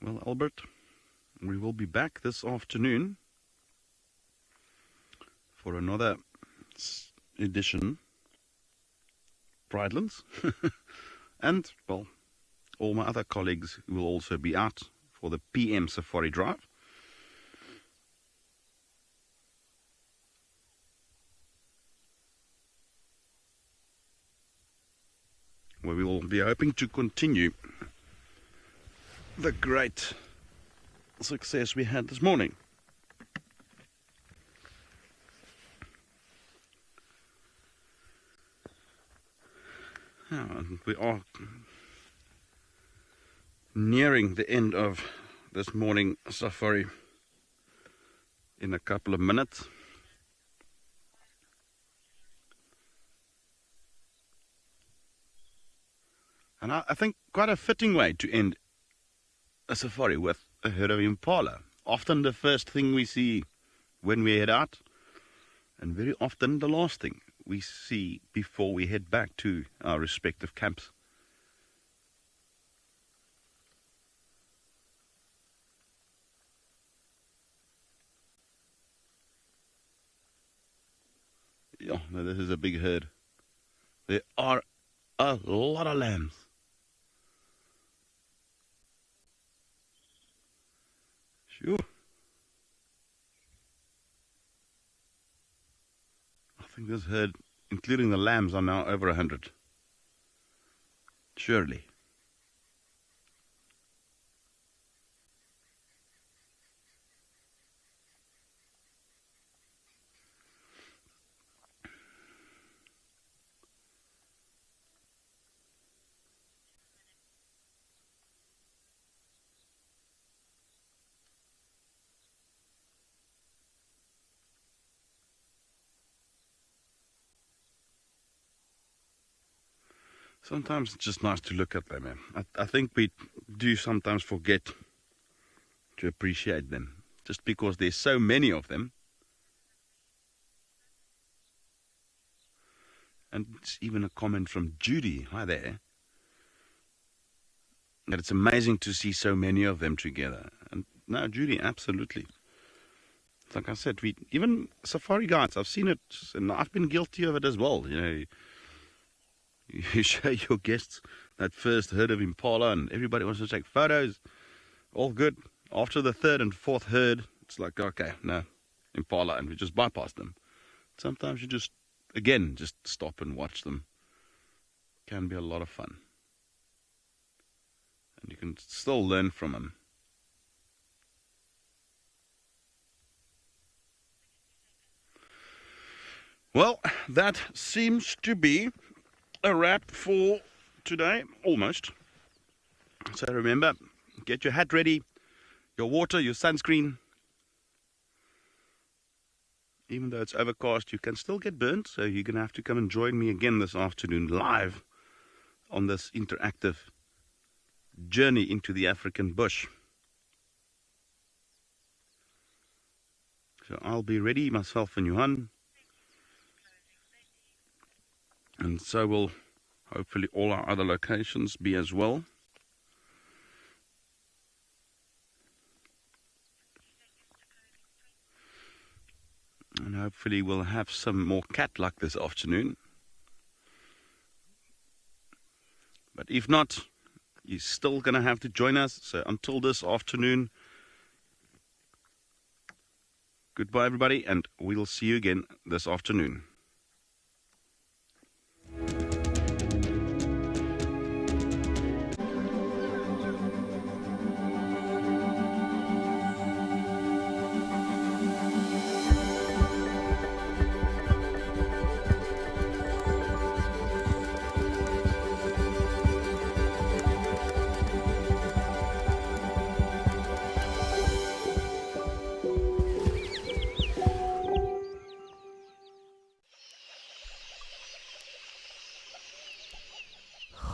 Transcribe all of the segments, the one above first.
Well, Albert, we will be back this afternoon for another edition, Pridelands. And, well, all my other colleagues will also be out for the PM Safari Drive. Where we will be hoping to continue the great success we had this morning. And we are nearing the end of this morning safari in a couple of minutes. And I think quite a fitting way to end a safari with a herd of impala. Often the first thing we see when we head out, and very often the last thing we see before we head back to our respective camps. Yeah, no, this is a big herd. There are a lot of lambs. Sure. I think this herd, including the lambs, are now over 100. Surely. Sometimes it's just nice to look at them. I think we do sometimes forget to appreciate them, just because there's so many of them. And it's even a comment from Judy, hi there, that it's amazing to see so many of them together. And no, Judy, absolutely. Like I said, even safari guides, I've seen it, and I've been guilty of it as well. You know, you show your guests that first herd of impala and everybody wants to take photos. All good. After the third and fourth herd, it's like, okay, no, impala, and we just bypass them. Sometimes you just stop and watch them. Can be a lot of fun. And you can still learn from them. Well, that seems to be a wrap for today, almost. So remember, get your hat ready, your water, your sunscreen. Even though it's overcast, you can still get burnt, so you're going to have to come and join me again this afternoon live on this interactive journey into the African bush. So I'll be ready, myself and Johan. And so will hopefully all our other locations be as well. And hopefully we'll have some more cat luck this afternoon. But if not, you're still going to have to join us. So until this afternoon, goodbye everybody, and we'll see you again this afternoon.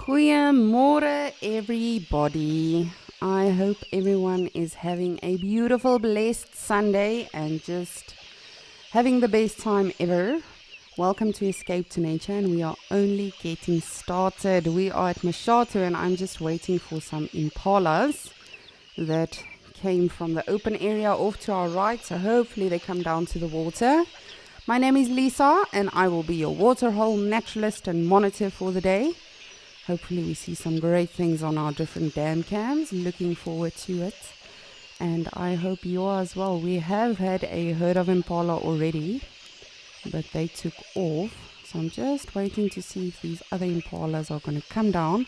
Goeiemorgen, everybody. I hope everyone is having a beautiful, blessed Sunday and just having the best time ever. Welcome to Escape to Nature, and we are only getting started. We are at Mashatu, and I'm just waiting for some impalas that came from the open area off to our right, so hopefully they come down to the water. My name is Lisa, and I will be your waterhole naturalist and monitor for the day. Hopefully we see some great things on our different dam cams. Looking forward to it. And I hope you are as well. We have had a herd of impala already, but they took off. So I'm just waiting to see if these other impalas are going to come down.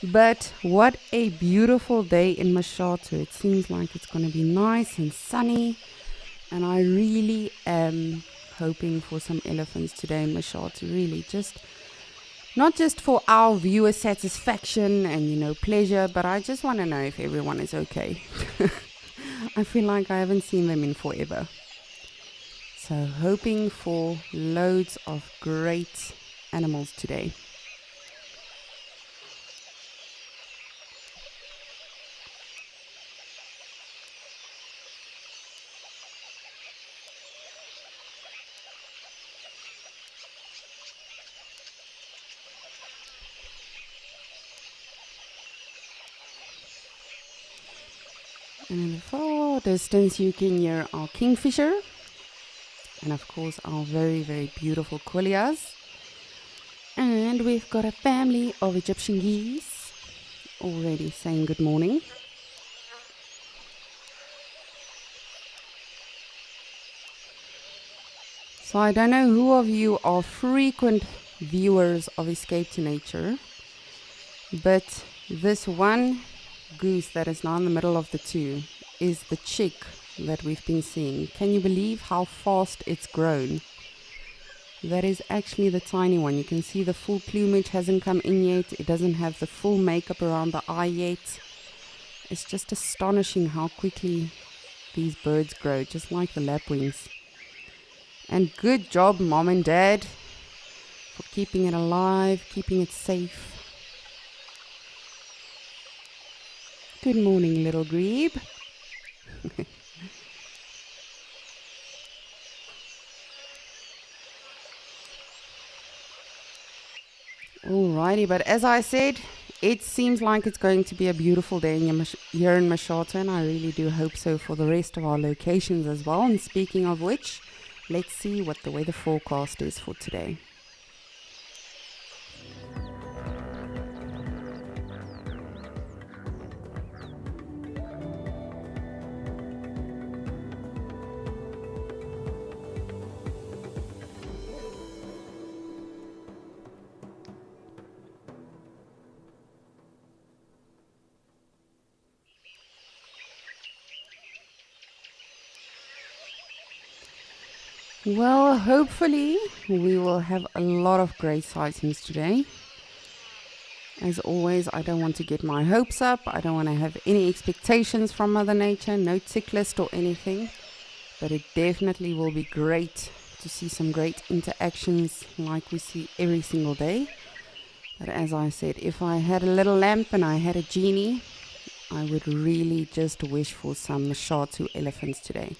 But what a beautiful day in Mashatu. It seems like it's going to be nice and sunny. And I really am hoping for some elephants today in Mashatu. Really, not just for our viewer satisfaction and, pleasure, but I just want to know if everyone is okay. I feel like I haven't seen them in forever. So hoping for loads of great animals today. And in the far distance you can hear our kingfisher. And of course our very, very beautiful quillias. And we've got a family of Egyptian geese already saying good morning. So I don't know who of you are frequent viewers of Escape to Nature, but this one goose that is now in the middle of the two is the chick that we've been seeing. Can you believe how fast it's grown? That is actually the tiny one. You can see the full plumage hasn't come in yet. It doesn't have the full makeup around the eye yet. It's just astonishing how quickly these birds grow, just like the lapwings. And good job, Mom and Dad, for keeping it alive, keeping it safe. Good morning, little grebe. Alrighty, but as I said, it seems like it's going to be a beautiful day here in Mashatu, and I really do hope so for the rest of our locations as well. And speaking of which, let's see what the weather forecast is for today. Well, hopefully we will have a lot of great sightings today. As always, I don't want to get my hopes up. I don't want to have any expectations from Mother Nature, no tick list or anything. But it definitely will be great to see some great interactions like we see every single day. But as I said, if I had a little lamp and I had a genie, I would really just wish for some Mashatu elephants today.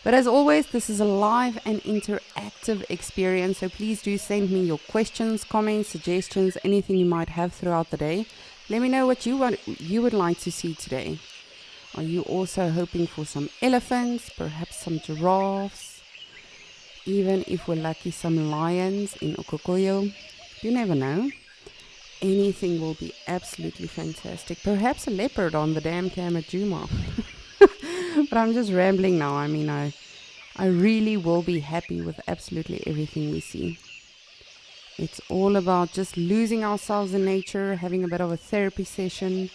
But as always, this is a live and interactive experience, so please do send me your questions, comments, suggestions, anything you might have throughout the day. Let me know what you would like to see today. Are you also hoping for some elephants, perhaps some giraffes, even if we're lucky, some lions in Okokoyo? You never know. Anything will be absolutely fantastic. Perhaps a leopard on the dam cam at Juma. But I'm just rambling now. I mean, I really will be happy with absolutely everything we see. It's all about just losing ourselves in nature, having a bit of a therapy session,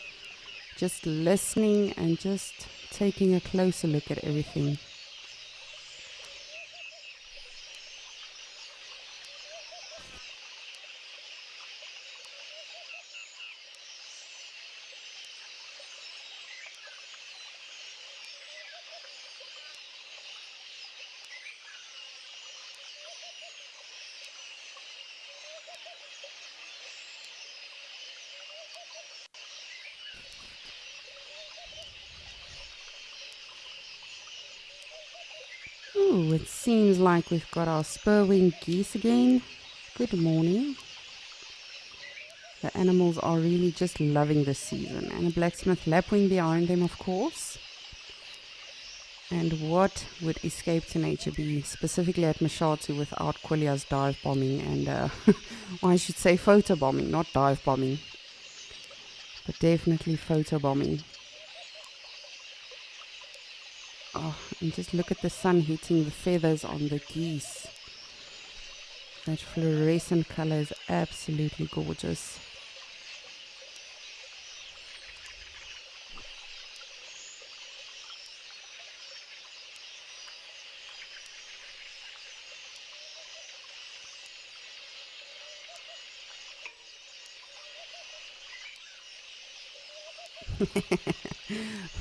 just listening and just taking a closer look at everything. Oh, it seems like we've got our spur-winged geese again. Good morning. The animals are really just loving this season. And a blacksmith lapwing behind them, of course. And what would Escape to Nature be, specifically at Mashatu, without Quilia's dive bombing and, or I should say photo bombing, not dive bombing, but definitely photo bombing. Oh, and just look at the sun hitting the feathers on the geese. That fluorescent color is absolutely gorgeous.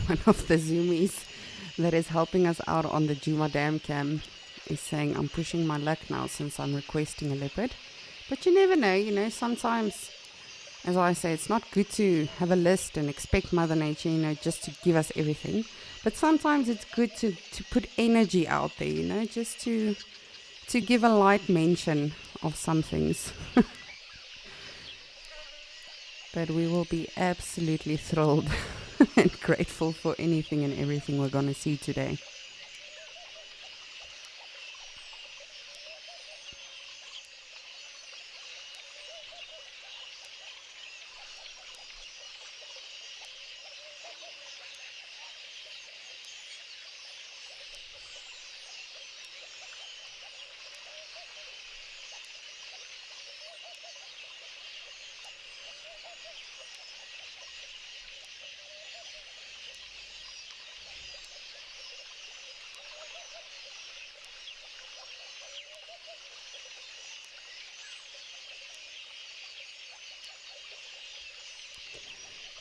One of the zoomies that is helping us out on the Djuma Dam cam is saying, I'm pushing my luck now since I'm requesting a leopard. But you never know, sometimes, as I say, it's not good to have a list and expect Mother Nature, just to give us everything. But sometimes it's good to put energy out there, just to give a light mention of some things. But we will be absolutely thrilled and grateful for anything and everything we're going to see today.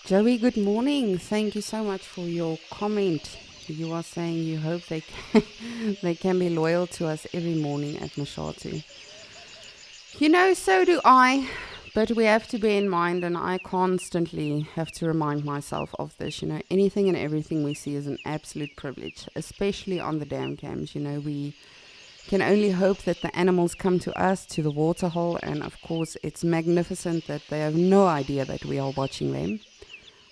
Joey, good morning. Thank you so much for your comment. You are saying you hope they can be loyal to us every morning at Mashatu. So do I. But we have to bear in mind, and I constantly have to remind myself of this, anything and everything we see is an absolute privilege, especially on the dam cams. We can only hope that the animals come to us, to the waterhole, and of course it's magnificent that they have no idea that we are watching them.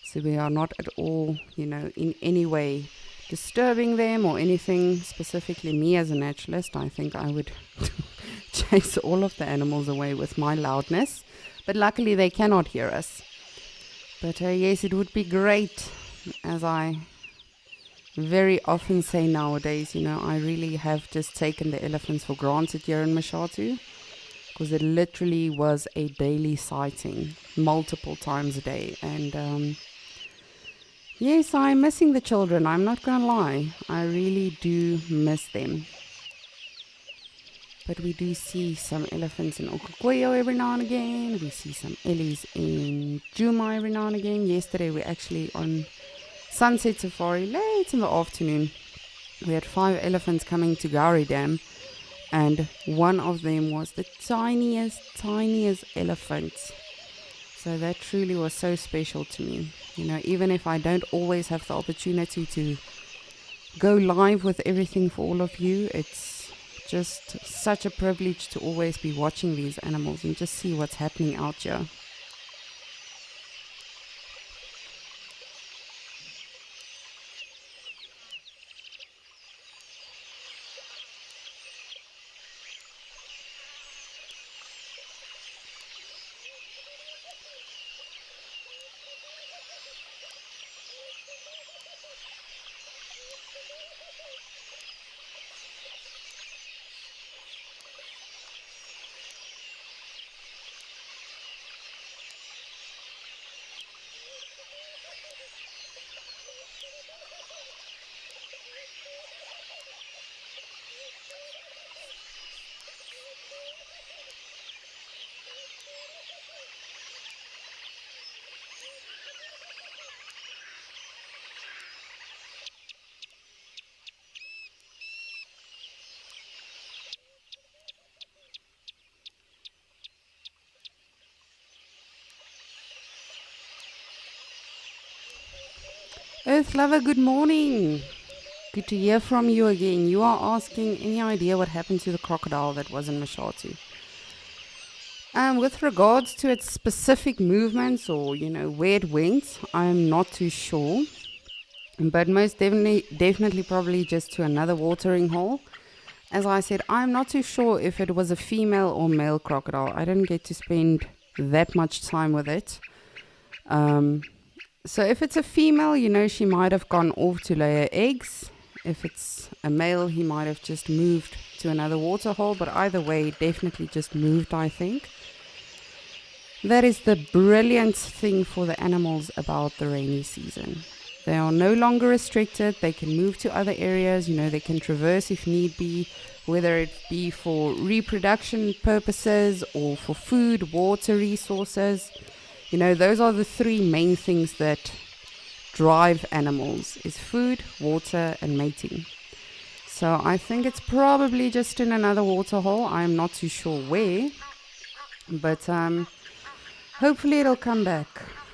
So we are not at all, in any way disturbing them or anything. Specifically me as a naturalist, I think I would chase all of the animals away with my loudness. But luckily they cannot hear us. But yes, it would be great, as I very often say nowadays, I really have just taken the elephants for granted here in Mashatu, because it literally was a daily sighting, multiple times a day. And yes, I'm missing the children, I'm not going to lie. I really do miss them. But we do see some elephants in Okakoyo every now and again. We see some ellies in Djuma every now and again. Yesterday we actually on Sunset Safari, late in the afternoon, we had 5 elephants coming to Gowrie Dam. And one of them was the tiniest elephant. So that truly was so special to me. Even if I don't always have the opportunity to go live with everything for all of you, it's just such a privilege to always be watching these animals and just see what's happening out here. Earth Lover, good morning. Good to hear from you again. You are asking any idea what happened to the crocodile that was in Mashatu. With regards to its specific movements or, where it went, I'm not too sure. But most definitely probably just to another watering hole. As I said, I'm not too sure if it was a female or male crocodile. I didn't get to spend that much time with it. So if it's a female, she might have gone off to lay her eggs. If it's a male, he might have just moved to another waterhole. But either way, definitely just moved, I think. That is the brilliant thing for the animals about the rainy season. They are no longer restricted. They can move to other areas. They can traverse if need be, whether it be for reproduction purposes or for food, water resources. Those are the three main things that drive animals is food, water, and mating. So I think it's probably just in another waterhole. I'm not too sure where, but hopefully it'll come back.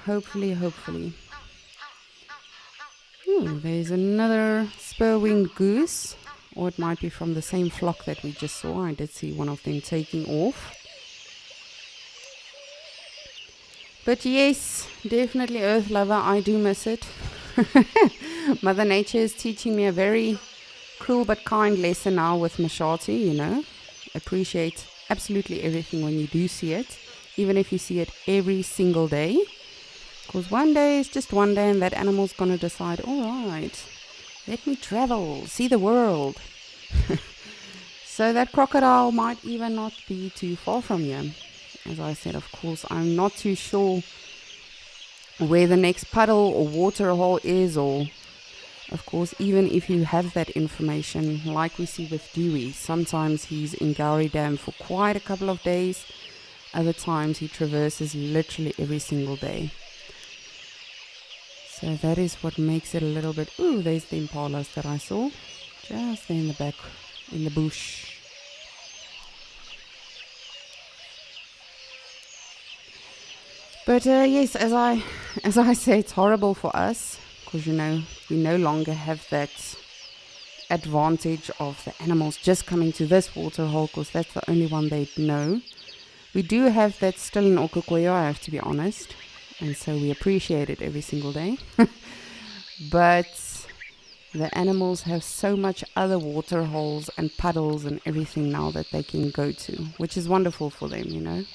Hopefully. There's another spur-winged goose, or it might be from the same flock that we just saw. I did see one of them taking off. But yes, definitely Earth lover, I do miss it. Mother Nature is teaching me a very cruel but kind lesson now with Mashatu, Appreciate absolutely everything when you do see it, even if you see it every single day. Because one day is just one day and that animal's going to decide, all right, let me travel, see the world. So that crocodile might even not be too far from you. As I said, of course, I'm not too sure where the next puddle or water hole is, or, of course, even if you have that information, like we see with Dewey, sometimes he's in Gowrie Dam for quite a couple of days, other times he traverses literally every single day. So that is what makes it a little bit... Ooh, there's the impalas that I saw, just there in the back, in the bush. But yes, as I say, it's horrible for us because we no longer have that advantage of the animals just coming to this waterhole because that's the only one they know. We do have that still in Okokoyo, I have to be honest, and so we appreciate it every single day. But the animals have so much other water holes and puddles and everything now that they can go to, which is wonderful for them,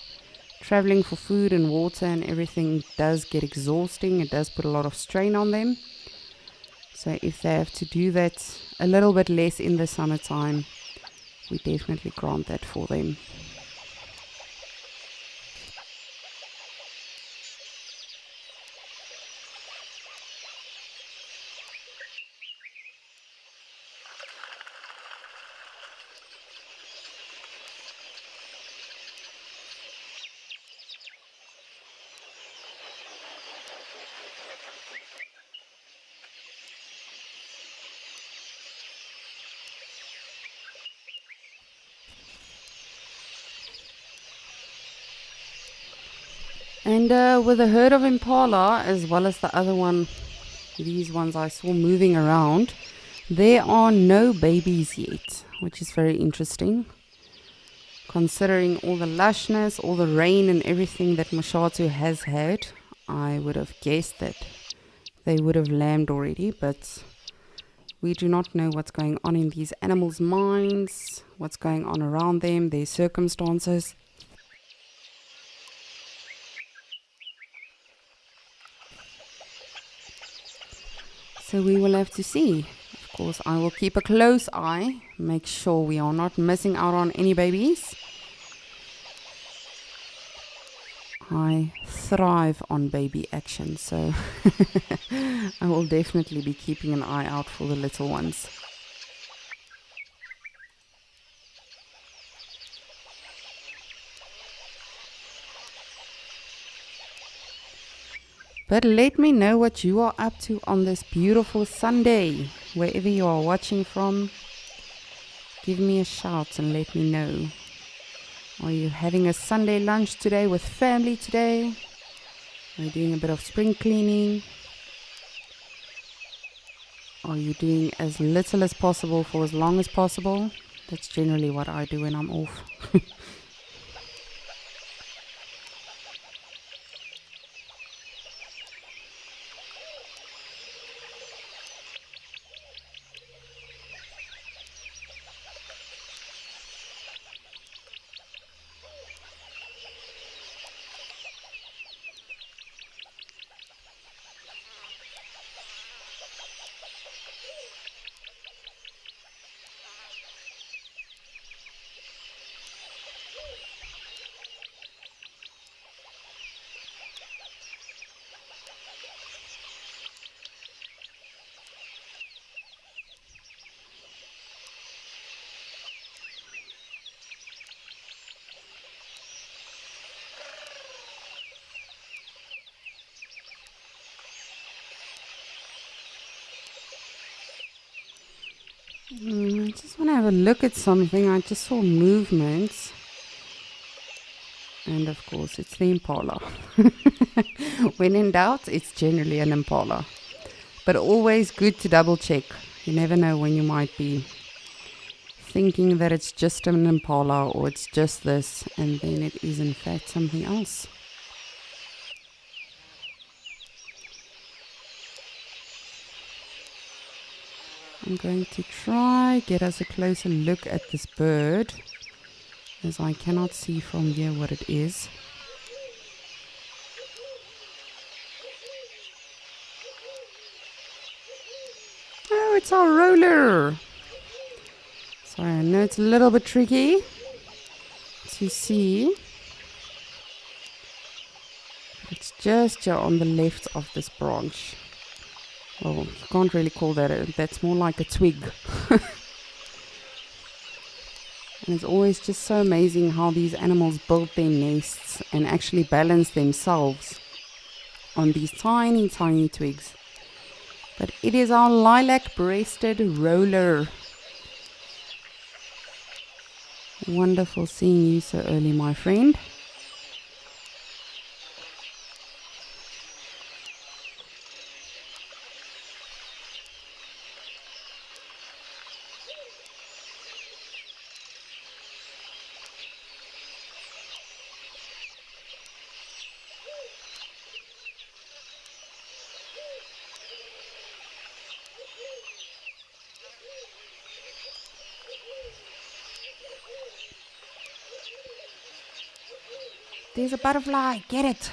Traveling for food and water and everything does get exhausting. It does put a lot of strain on them. So if they have to do that a little bit less in the summertime, we definitely grant that for them. And with a herd of impala, as well as the other one, these ones I saw moving around, there are no babies yet, which is very interesting. Considering all the lushness, all the rain and everything that Mashatu has had, I would have guessed that they would have lambed already, but we do not know what's going on in these animals' minds, what's going on around them, their circumstances. So we will have to see. Of course, I will keep a close eye, make sure we are not missing out on any babies. I thrive on baby action, so I will definitely be keeping an eye out for the little ones. But let me know what you are up to on this beautiful Sunday. Wherever you are watching from, give me a shout and let me know. Are you having a Sunday lunch today with family today? Are you doing a bit of spring cleaning? Are you doing as little as possible for as long as possible? That's generally what I do when I'm off. I just want to have a look at something. I just saw movements. And of course, it's the impala. When in doubt, it's generally an impala. But always good to double check. You never know when you might be thinking that it's just an impala or it's just this, and then it is in fact something else. I'm going to try get us a closer look at this bird, as I cannot see from here what it is. Oh, it's our roller. Sorry, I know it's a little bit tricky to see. It's just here on the left of this branch. Well, you can't really call that that's more like a twig. And it's always just so amazing how these animals build their nests and actually balance themselves on these tiny, tiny twigs. But it is our lilac-breasted roller. Wonderful seeing you so early, my friend. There's a butterfly, get it!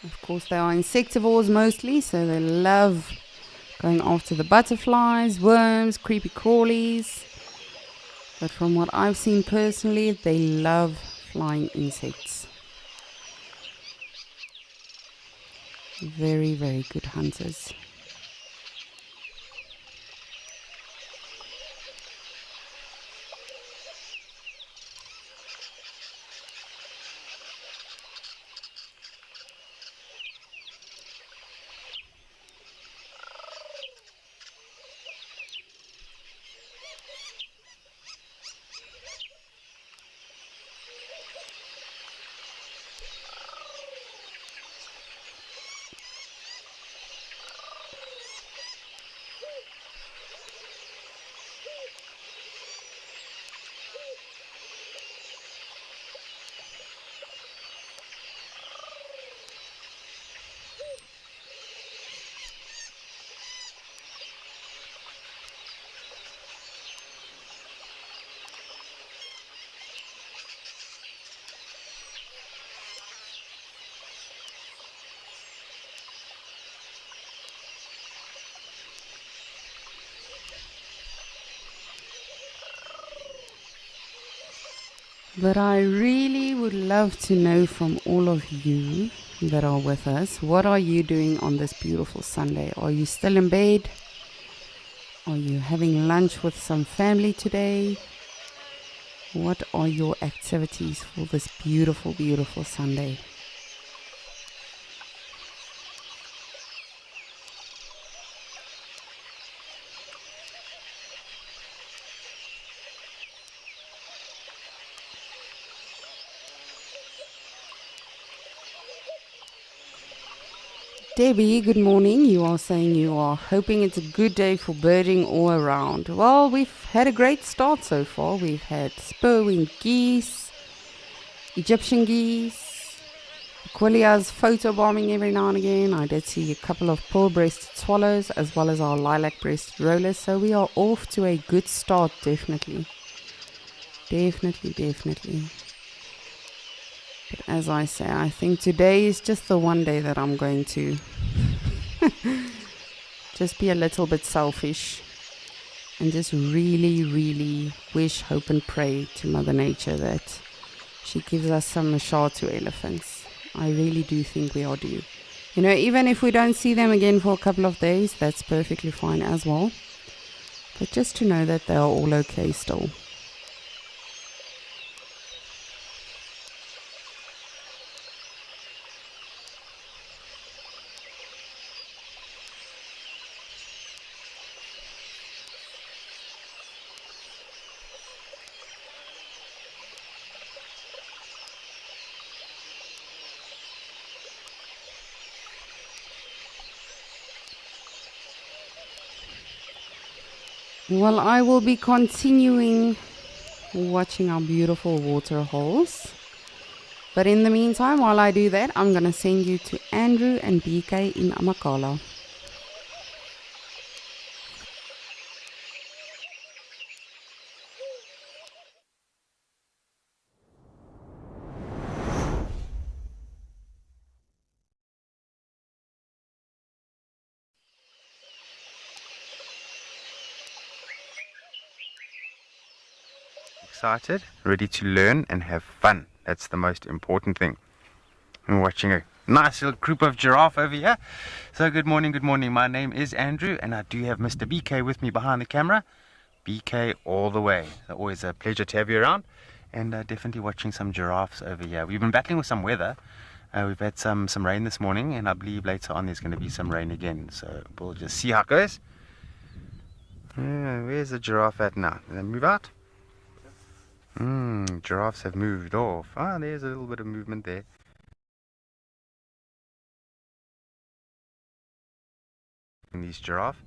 Of course, they are insectivores mostly, so they love going after the butterflies, worms, creepy crawlies. But from what I've seen personally, they love flying insects. Very, very good hunters. But I really would love to know from all of you that are with us, what are you doing on this beautiful Sunday? Are you still in bed? Are you having lunch with some family today? What are your activities for this beautiful, beautiful Sunday? Debbie, good morning. You are saying you are hoping it's a good day for birding all around. Well, we've had a great start so far. We've had spur-winged geese, Egyptian geese, Aquilia's photobombing every now and again. I did see a couple of pearl-breasted swallows as well as our lilac-breasted rollers. So we are off to a good start, definitely. Definitely. But as I say, I think today is just the one day that I'm going to just be a little bit selfish and just really, really wish, hope and pray to Mother Nature that she gives us some Mashatu elephants. I really do think we are due. You know, even if we don't see them again for a couple of days, that's perfectly fine as well. But just to know that they are all okay still. Well, I will be continuing watching our beautiful water holes. But in the meantime, while I do that, I'm going to send you to Andrew and BK in Amakala. Excited, ready to learn and have fun. That's the most important thing. I'm watching a nice little group of giraffe over here. So good morning, good morning. My name is Andrew and I do have Mr. BK with me behind the camera. BK all the way. Always a pleasure to have you around. And definitely watching some giraffes over here. We've been battling with some weather. We've had some rain this morning and I believe later on there's going to be some rain again. So we'll just see how it goes. Where's the giraffe at now? Did they move out? Giraffes have moved off. Ah, there's a little bit of movement there. In these giraffe.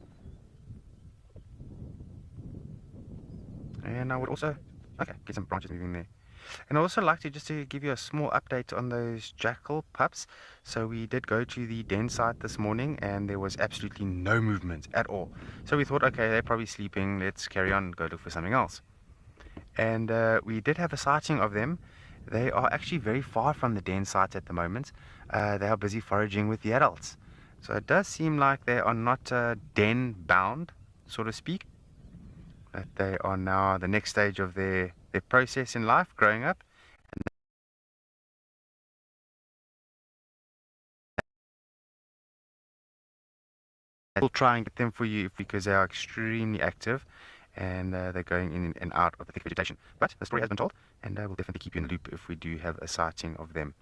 And I would also, okay, get some branches moving there. And I'd also like to just to give you a small update on those jackal pups. So we did go to the den site this morning and there was absolutely no movement at all. So we thought, okay, they're probably sleeping. Let's carry on and go look for something else. And we did have a sighting of them. They are actually very far from the den site at the moment. They are busy foraging with the adults. So it does seem like they are not den bound, so to speak. That they are now the next stage of their process in life, growing up. We'll try and get them for you because they are extremely active and they're going in and out of the thick vegetation. But the story has been told and we'll definitely keep you in the loop if we do have a sighting of them.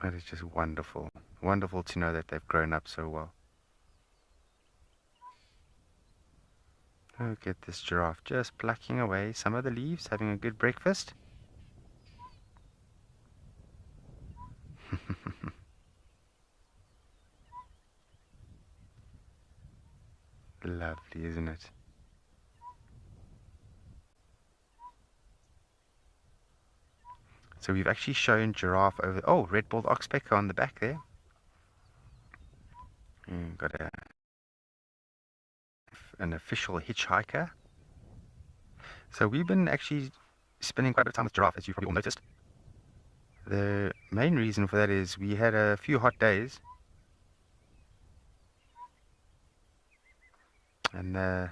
That is just wonderful. Wonderful to know that they've grown up so well. Look at this giraffe just plucking away some of the leaves, having a good breakfast. Lovely, isn't it? So we've actually shown giraffe over... Oh, red-balled oxpecker on the back there. Got an official hitchhiker. So we've been actually spending quite a bit of time with giraffe, as you've probably all noticed. The main reason for that is we had a few hot days. And the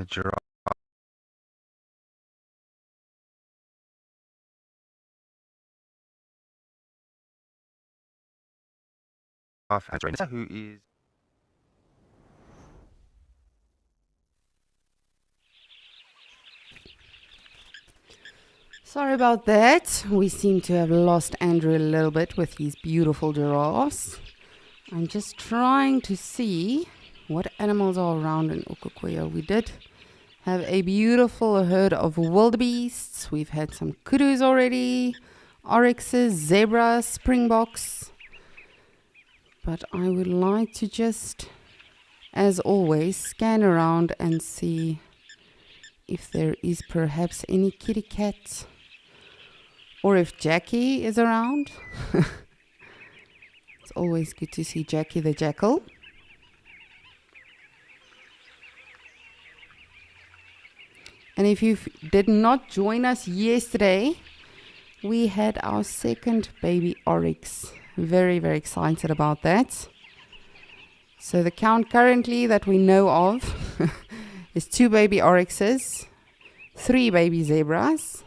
giraffe has Rainer, who is... Sorry about that. We seem to have lost Andrew a little bit with his beautiful giraffes. I'm just trying to see what animals are around in Okukoyo. We did have a beautiful herd of wildebeests. We've had some kudus already, oryxes, zebras, springboks. But I would like to just, as always, scan around and see if there is perhaps any kitty cats or if Jackie is around. It's always good to see Jackie the jackal. And if you did not join us yesterday, we had our second baby oryx. Very, very excited about that. So the count currently that we know of is 2 baby oryxes, 3 baby zebras,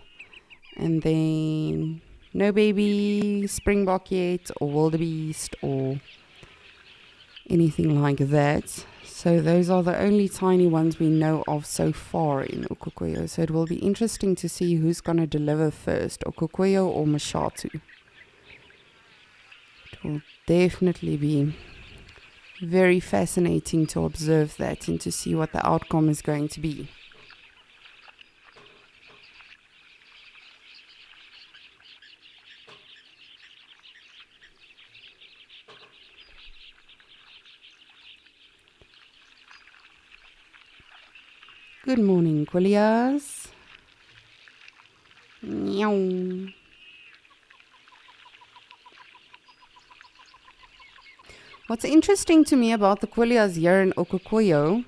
and then no baby springbok yet, or wildebeest, or anything like that. So those are the only tiny ones we know of so far in Okukoyo. So it will be interesting to see who's going to deliver first, Okukoyo or Mashatu. It will definitely be very fascinating to observe that and to see what the outcome is going to be. Good morning, Quillias. Meow. What's interesting to me about the Quillias here in Okokoyo,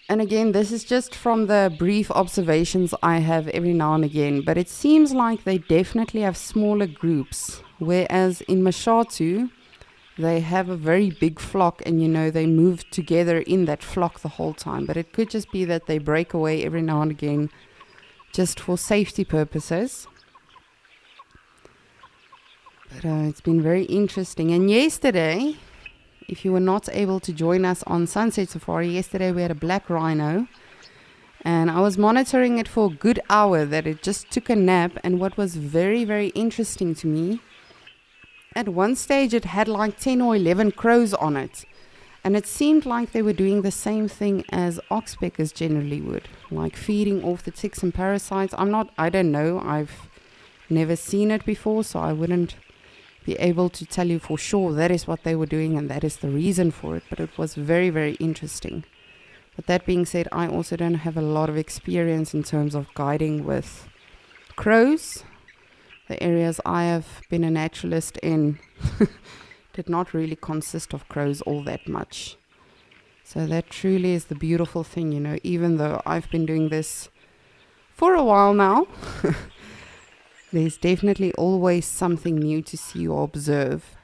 and again, this is just from the brief observations I have every now and again, but it seems like they definitely have smaller groups, whereas in Mashatu, they have a very big flock and, they move together in that flock the whole time. But it could just be that they break away every now and again just for safety purposes. But it's been very interesting. And yesterday, if you were not able to join us on Sunset Safari, yesterday we had a black rhino. And I was monitoring it for a good hour that it just took a nap. And what was very, very interesting to me, at one stage it had like 10 or 11 crows on it. And it seemed like they were doing the same thing as oxpeckers generally would, like feeding off the ticks and parasites. I don't know, I've never seen it before, so I wouldn't be able to tell you for sure that is what they were doing and that is the reason for it, but it was very, very interesting. But that being said, I also don't have a lot of experience in terms of guiding with crows. The areas I have been a naturalist in did not really consist of crows all that much. So that truly is the beautiful thing, even though I've been doing this for a while now, there's definitely always something new to see or observe.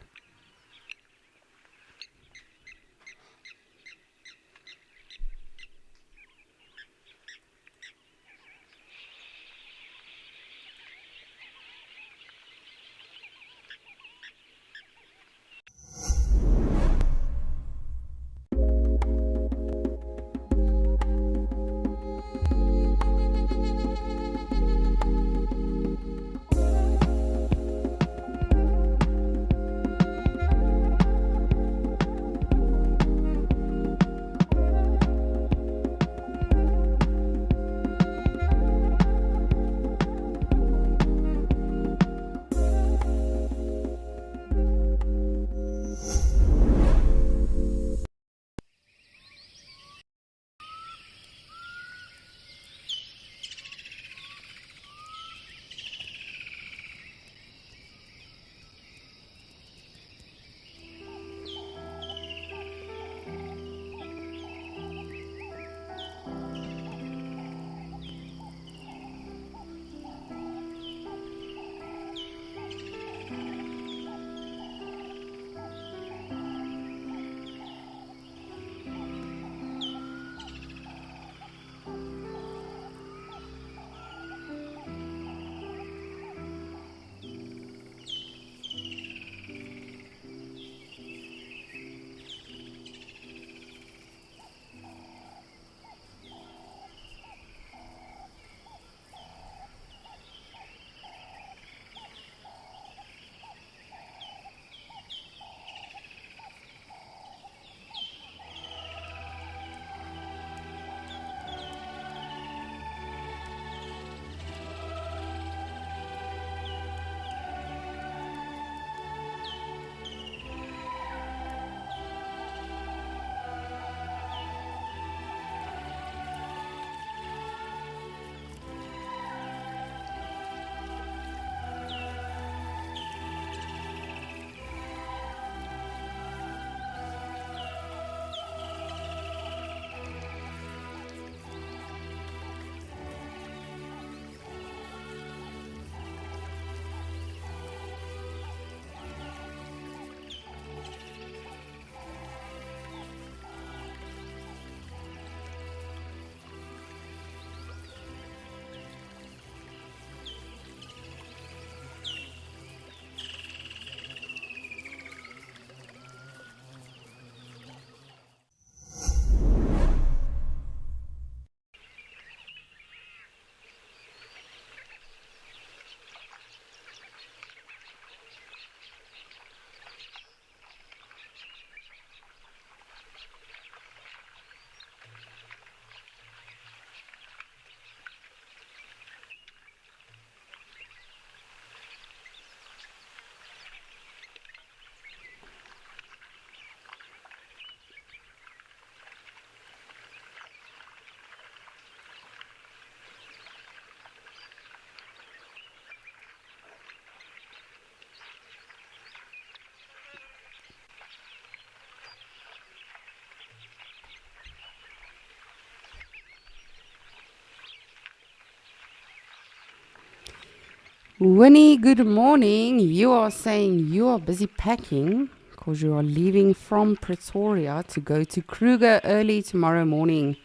Winnie, good morning. You are saying you are busy packing because you are leaving from Pretoria to go to Kruger early tomorrow morning.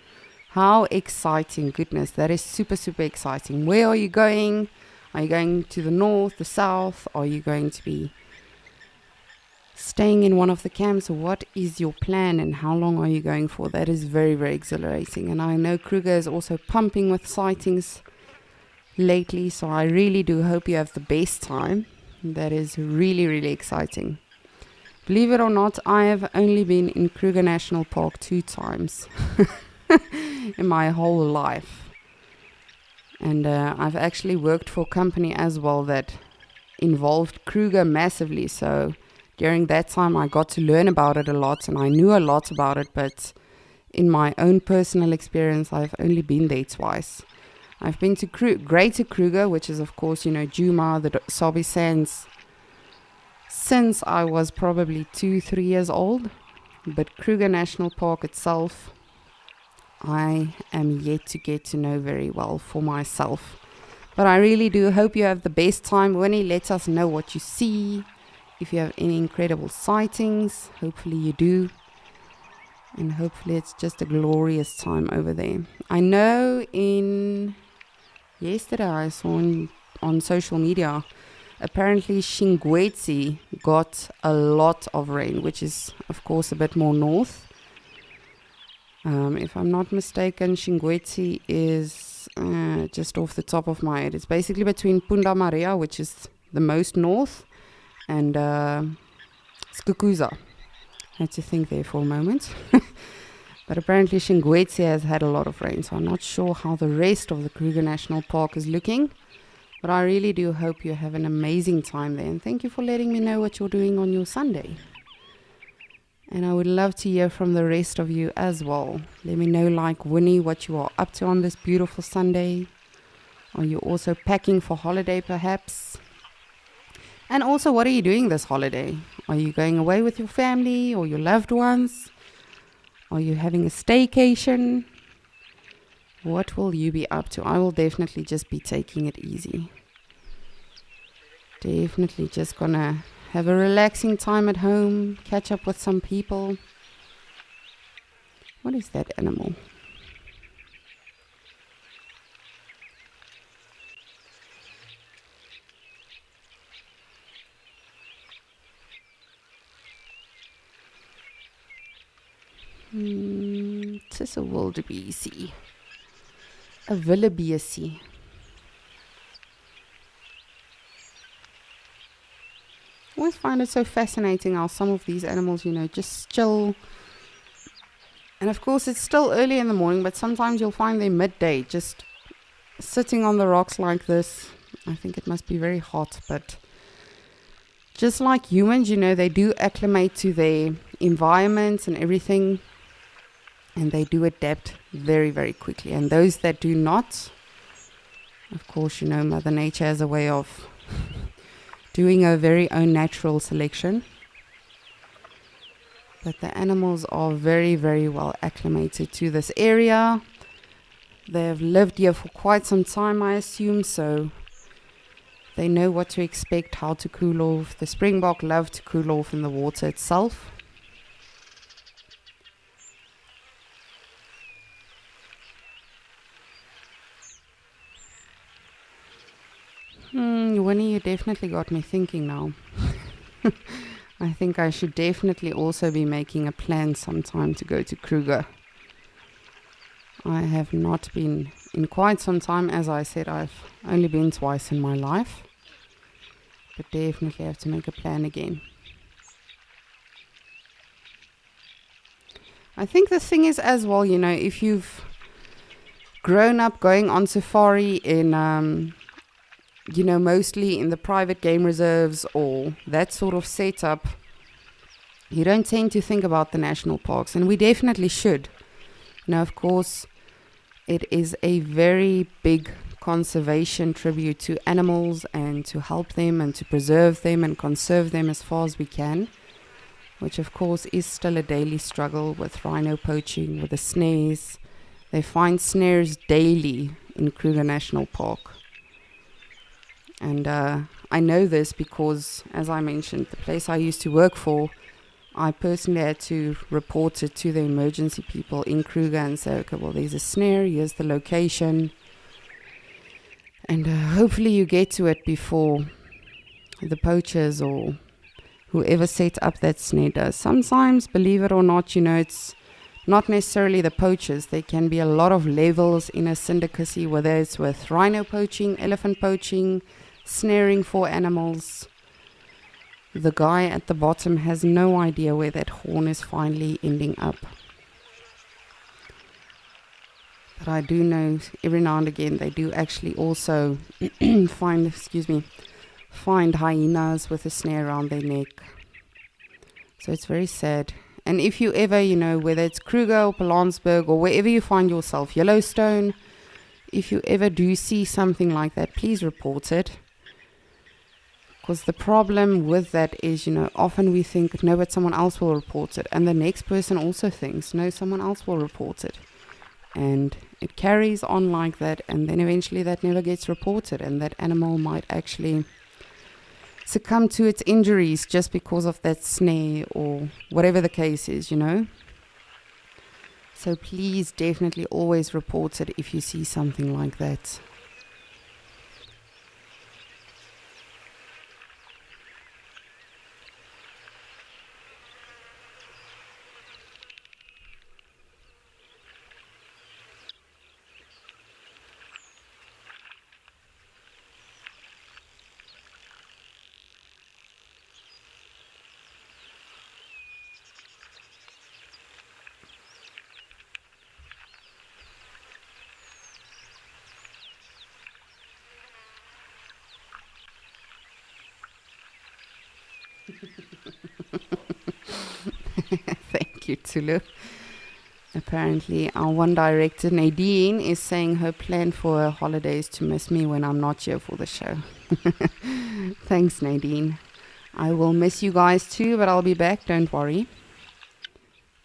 How exciting. Goodness, that is super, super exciting. Where are you going? Are you going to the north, the south? Are you going to be staying in one of the camps? What is your plan and how long are you going for? That is very, very exhilarating. And I know Kruger is also pumping with sightings lately, so I really do hope you have the best time. That is really, really exciting. Believe it or not, I have only been in Kruger National Park 2 times in my whole life. And I've actually worked for a company as well that involved Kruger massively, so during that time I got to learn about it a lot and I knew a lot about it, but in my own personal experience I've only been there twice. I've been to Greater Kruger, which is of course, Djuma, the Sabi Sands, since I was probably 2-3 years old. But Kruger National Park itself, I am yet to get to know very well for myself. But I really do hope you have the best time. Winnie, let us know what you see. If you have any incredible sightings, hopefully you do. And hopefully it's just a glorious time over there. I know yesterday I saw on social media, apparently Shingwetsi got a lot of rain, which is of course a bit more north. If I'm not mistaken, Shingwetsi is just off the top of my head. It's basically between Punda Maria, which is the most north, and Skukuza. I had to think there for a moment. But apparently Shingwetsi has had a lot of rain, so I'm not sure how the rest of the Kruger National Park is looking. But I really do hope you have an amazing time there. And thank you for letting me know what you're doing on your Sunday. And I would love to hear from the rest of you as well. Let me know, like Winnie, what you are up to on this beautiful Sunday. Are you also packing for holiday perhaps? And also, what are you doing this holiday? Are you going away with your family or your loved ones? Are you having a staycation? What will you be up to? I will definitely just be taking it easy. Definitely just gonna have a relaxing time at home, catch up with some people. What is that animal? It is a wildebeest. A wildebeest. I always find it so fascinating how some of these animals, just chill. And of course, it's still early in the morning, but sometimes you'll find them midday, just sitting on the rocks like this. I think it must be very hot, but just like humans, they do acclimate to their environment and everything. And they do adapt very, very quickly. And those that do not, of course, Mother Nature has a way of doing her very own natural selection. But the animals are very, very well acclimated to this area. They have lived here for quite some time, I assume, so they know what to expect, how to cool off. The springbok love to cool off in the water itself. Winnie, you definitely got me thinking now. I think I should definitely also be making a plan sometime to go to Kruger. I have not been in quite some time. As I said, I've only been twice in my life. But definitely have to make a plan again. I think the thing is as well, if you've grown up going on safari in mostly in the private game reserves or that sort of setup, you don't tend to think about the national parks, and we definitely should. Of course, it is a very big conservation tribute to animals and to help them and to preserve them and conserve them as far as we can, which of course is still a daily struggle with rhino poaching, with the snares. They find snares daily in Kruger National Park. And I know this because, as I mentioned, the place I used to work for, I personally had to report it to the emergency people in Kruger and say, okay, well, there's a snare, here's the location. And hopefully you get to it before the poachers or whoever set up that snare does. Sometimes, believe it or not, it's not necessarily the poachers. There can be a lot of levels in a syndicacy, whether it's with rhino poaching, elephant poaching, snaring for animals. The guy at the bottom has no idea where that horn is finally ending up. But I do know every now and again they do actually also find hyenas with a snare around their neck. So it's very sad. And if you ever, whether it's Kruger or Pilanesberg or wherever you find yourself, Yellowstone, if you ever do see something like that, please report it. Because the problem with that is, often we think, no, but someone else will report it. And the next person also thinks, no, someone else will report it. And it carries on like that. And then eventually that never gets reported. And that animal might actually succumb to its injuries just because of that snare or whatever the case is, So please definitely always report it if you see something like that. Thank you, Tulu. Apparently, our one director, Nadine, is saying her plan for her holiday is to miss me when I'm not here for the show. Thanks, Nadine. I will miss you guys too, but I'll be back, don't worry.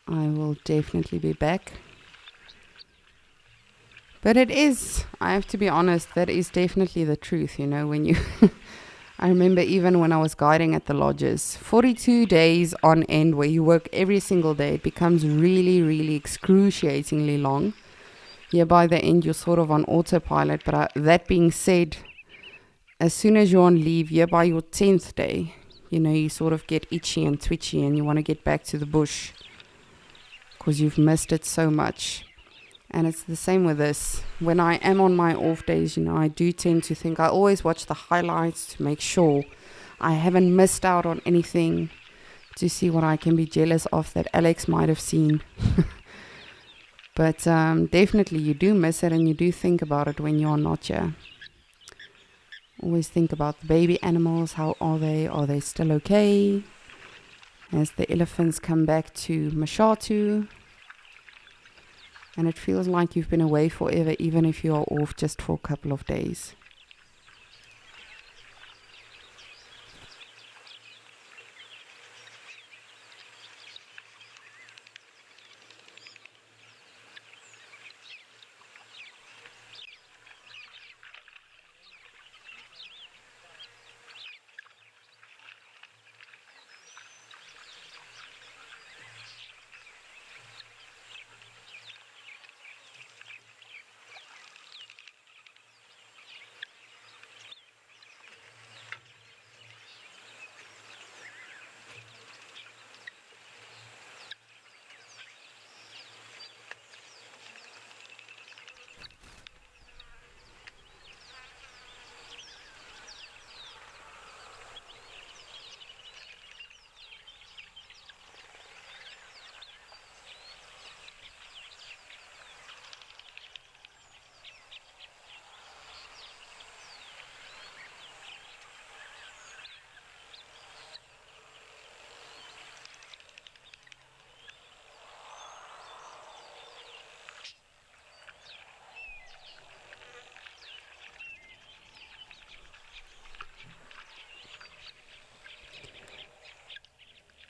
I will definitely be back. But it is, I have to be honest, that is definitely the truth, when you... I remember even when I was guiding at the lodges, 42 days on end where you work every single day, it becomes really, really excruciatingly long. Yeah, by the end you're sort of on autopilot, but that being said, as soon as you're on leave, yeah, by your 10th day, you sort of get itchy and twitchy and you want to get back to the bush because you've missed it so much. And it's the same with this. When I am on my off days, I do tend to think, I always watch the highlights to make sure I haven't missed out on anything, to see what I can be jealous of that Alex might have seen. But definitely you do miss it and you do think about it when you're not here. Always think about the baby animals. How are they? Are they still okay? As the elephants come back to Mashatu. And it feels like you've been away forever, even if you are off just for a couple of days.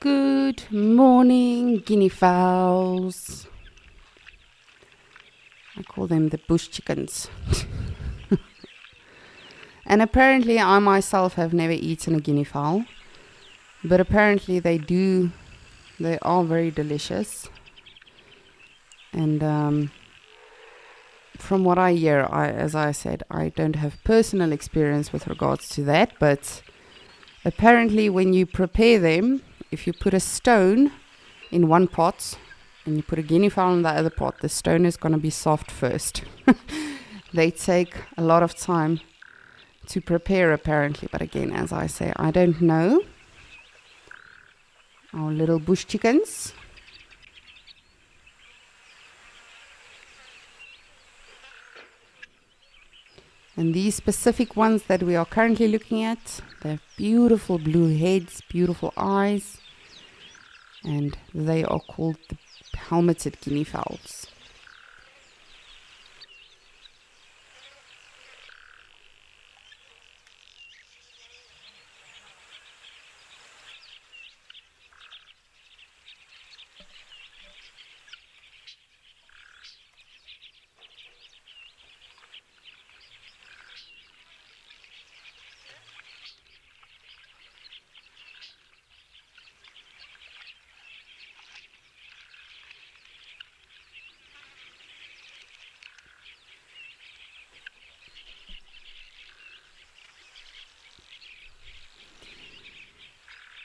Good morning, guinea fowls. I call them the bush chickens. And apparently I myself have never eaten a guinea fowl, but apparently they are very delicious. And from what I hear, as I said, I don't have personal experience with regards to that, but apparently when you prepare them, if you put a stone in one pot and you put a guinea fowl in the other pot, the stone is going to be soft first. They take a lot of time to prepare apparently, but again, as I say, I don't know. Our little bush chickens. And these specific ones that we are currently looking at, they have beautiful blue heads, beautiful eyes, and they are called the helmeted guinea fowls.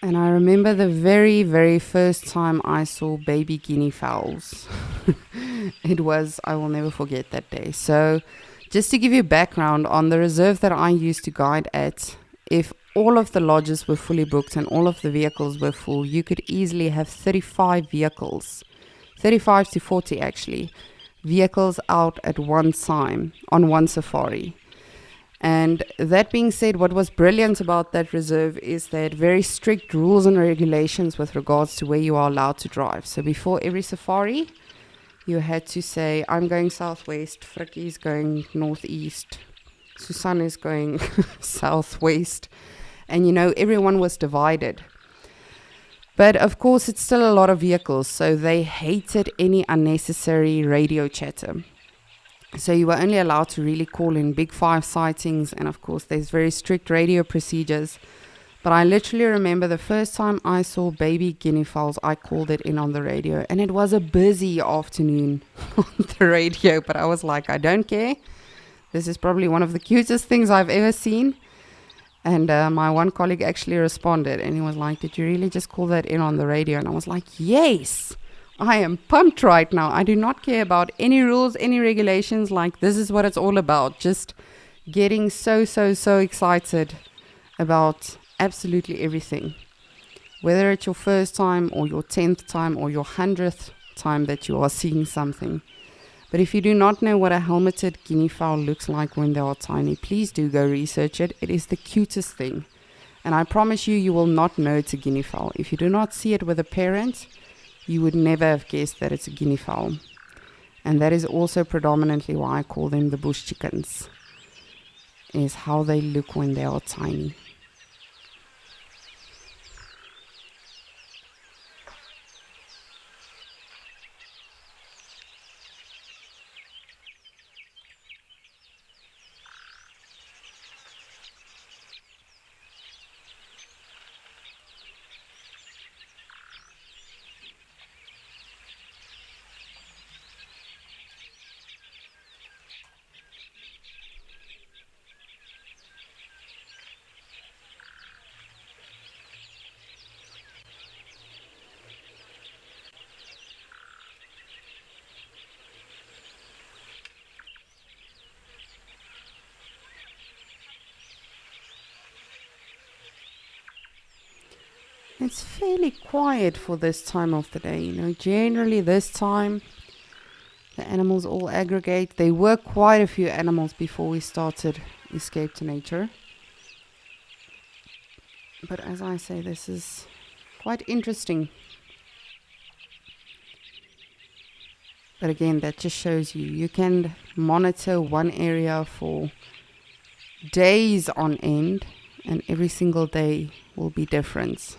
And I remember the very, very first time I saw baby guinea fowls. I will never forget that day. So, just to give you background on the reserve that I used to guide at, if all of the lodges were fully booked and all of the vehicles were full, you could easily have 35 vehicles, 35 to 40 actually, vehicles out at one time on one safari. And that being said, what was brilliant about that reserve is they had very strict rules and regulations with regards to where you are allowed to drive. So before every safari, you had to say, I'm going southwest, Frikkie is going northeast, Susan is going southwest. And everyone was divided. But of course, it's still a lot of vehicles, so they hated any unnecessary radio chatter. So you were only allowed to really call in big 5 sightings, and of course there's very strict radio procedures. But I literally remember the first time I saw baby guinea fowls, I called it in on the radio, and it was a busy afternoon on the radio, but I was like, I don't care. This is probably one of the cutest things I've ever seen. And my one colleague actually responded, and he was like, did you really just call that in on the radio? And I was like, yes. I am pumped right now. I do not care about any rules, any regulations. Like, this is what it's all about. Just getting so excited about absolutely everything. Whether it's your first time or your 10th time or your 100th time that you are seeing something. But if you do not know what a helmeted guinea fowl looks like when they are tiny, please do go research it. It is the cutest thing. And I promise you, you will not know it's a guinea fowl. If you do not see it with a parent, you would never have guessed that it's a guinea fowl. And that is also predominantly why I call them the bush chickens, is how they look when they are tiny. It's fairly quiet for this time of the day. Generally this time the animals all aggregate. There were quite a few animals before we started Escape to Nature. But as I say, this is quite interesting. But again, that just shows you can monitor one area for days on end, and every single day will be different.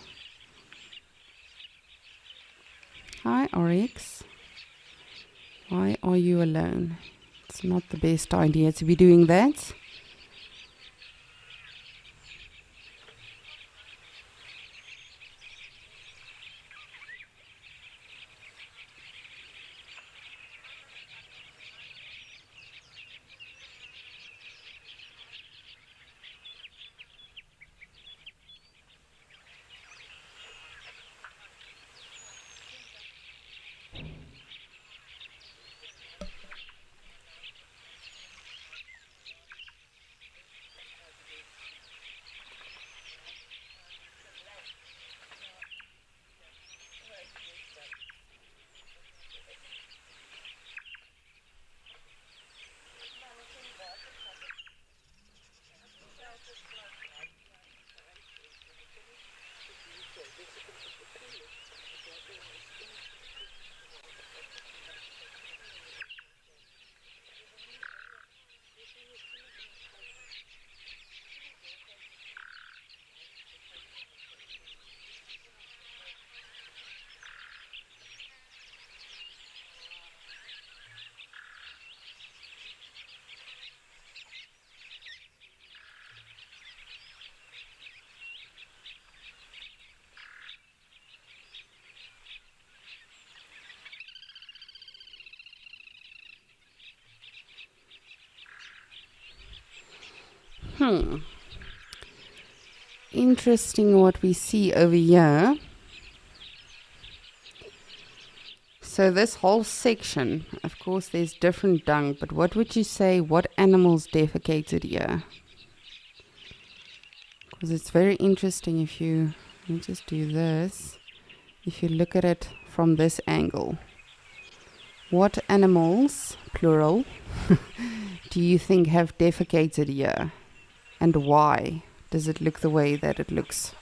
Hi, Oryx. Why are you alone? It's not the best idea to be doing that. Interesting what we see over here. So this whole section, of course there's different dung, but what would you say, what animals defecated here? Because it's very interesting if you, let me just do this, if you look at it from this angle. What animals, plural, do you think have defecated here? And why does it look the way that it looks?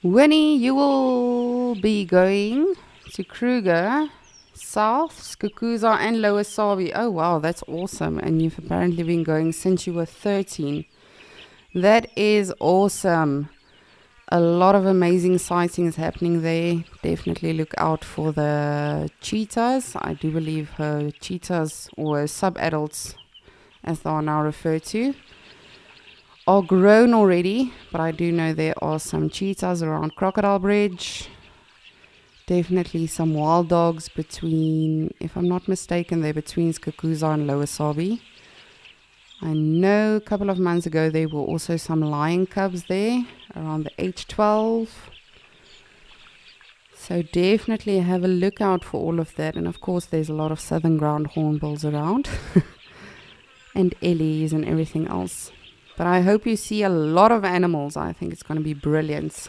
Winnie, you will be going to Kruger, South, Skukuza and Lower Sabi. Oh wow, that's awesome. And you've apparently been going since you were 13. That is awesome. A lot of amazing sightings happening there. Definitely look out for the cheetahs. I do believe her cheetahs, or sub-adults as they are now referred to, are grown already, but I do know there are some cheetahs around Crocodile Bridge. Definitely some wild dogs between, if I'm not mistaken, they're between Skukuza and Lower Sabi. I know a couple of months ago there were also some lion cubs there around the H12. So definitely have a look out for all of that. And of course there's a lot of southern ground hornbills around and ellies and everything else. But I hope you see a lot of animals. I think it's going to be brilliant.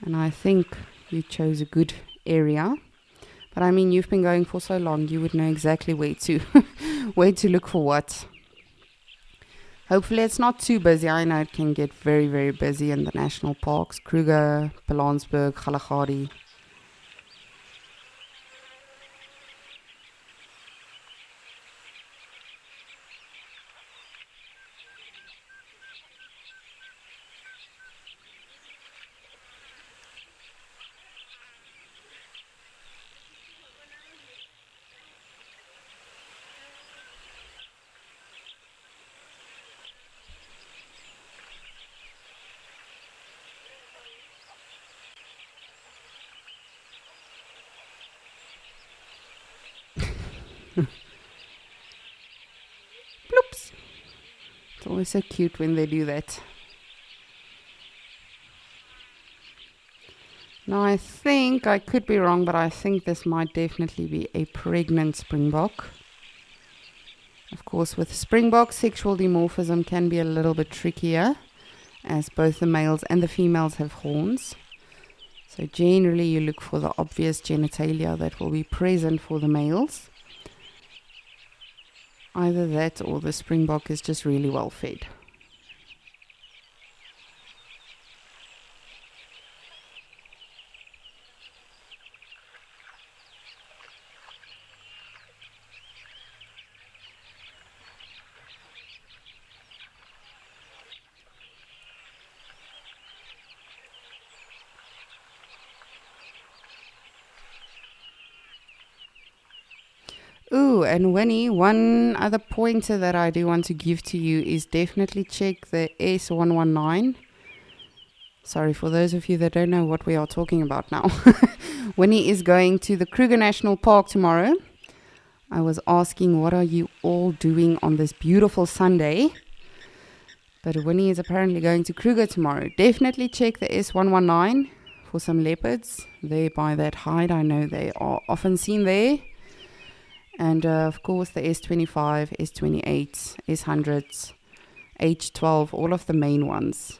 And I think you chose a good area. But I mean, you've been going for so long, you would know exactly where to where to look for what. Hopefully it's not too busy. I know it can get very, very busy in the national parks. Kruger, Pilanesberg, Kalahari. Bloops. It's always so cute when they do that. Now I think, I could be wrong, but I think this might definitely be a pregnant springbok. Of course, with springbok, sexual dimorphism can be a little bit trickier, as both the males and the females have horns. So generally you look for the obvious genitalia that will be present for the males. Either that or the springbok is just really well fed. Ooh, and Winnie, one other pointer that I do want to give to you is definitely check the S119. Sorry, for those of you that don't know what we are talking about now. Winnie is going to the Kruger National Park tomorrow. I was asking, what are you all doing on this beautiful Sunday? But Winnie is apparently going to Kruger tomorrow. Definitely check the S119 for some leopards. There by that hide, I know they are often seen there. And of course the S25, S28, S100s, H12, all of the main ones.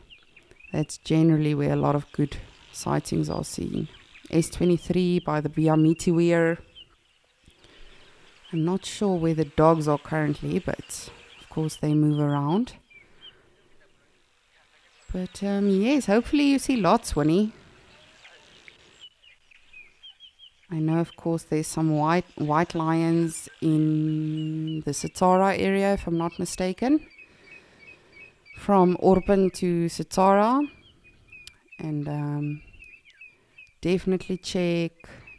That's generally where a lot of good sightings are seen. S23 by the Biamiti Weir. I'm not sure where the dogs are currently, but of course they move around. But yes, hopefully you see lots, Winnie. I know, of course, there's some white lions in the Satara area, if I'm not mistaken. From Orpen to Satara. And definitely check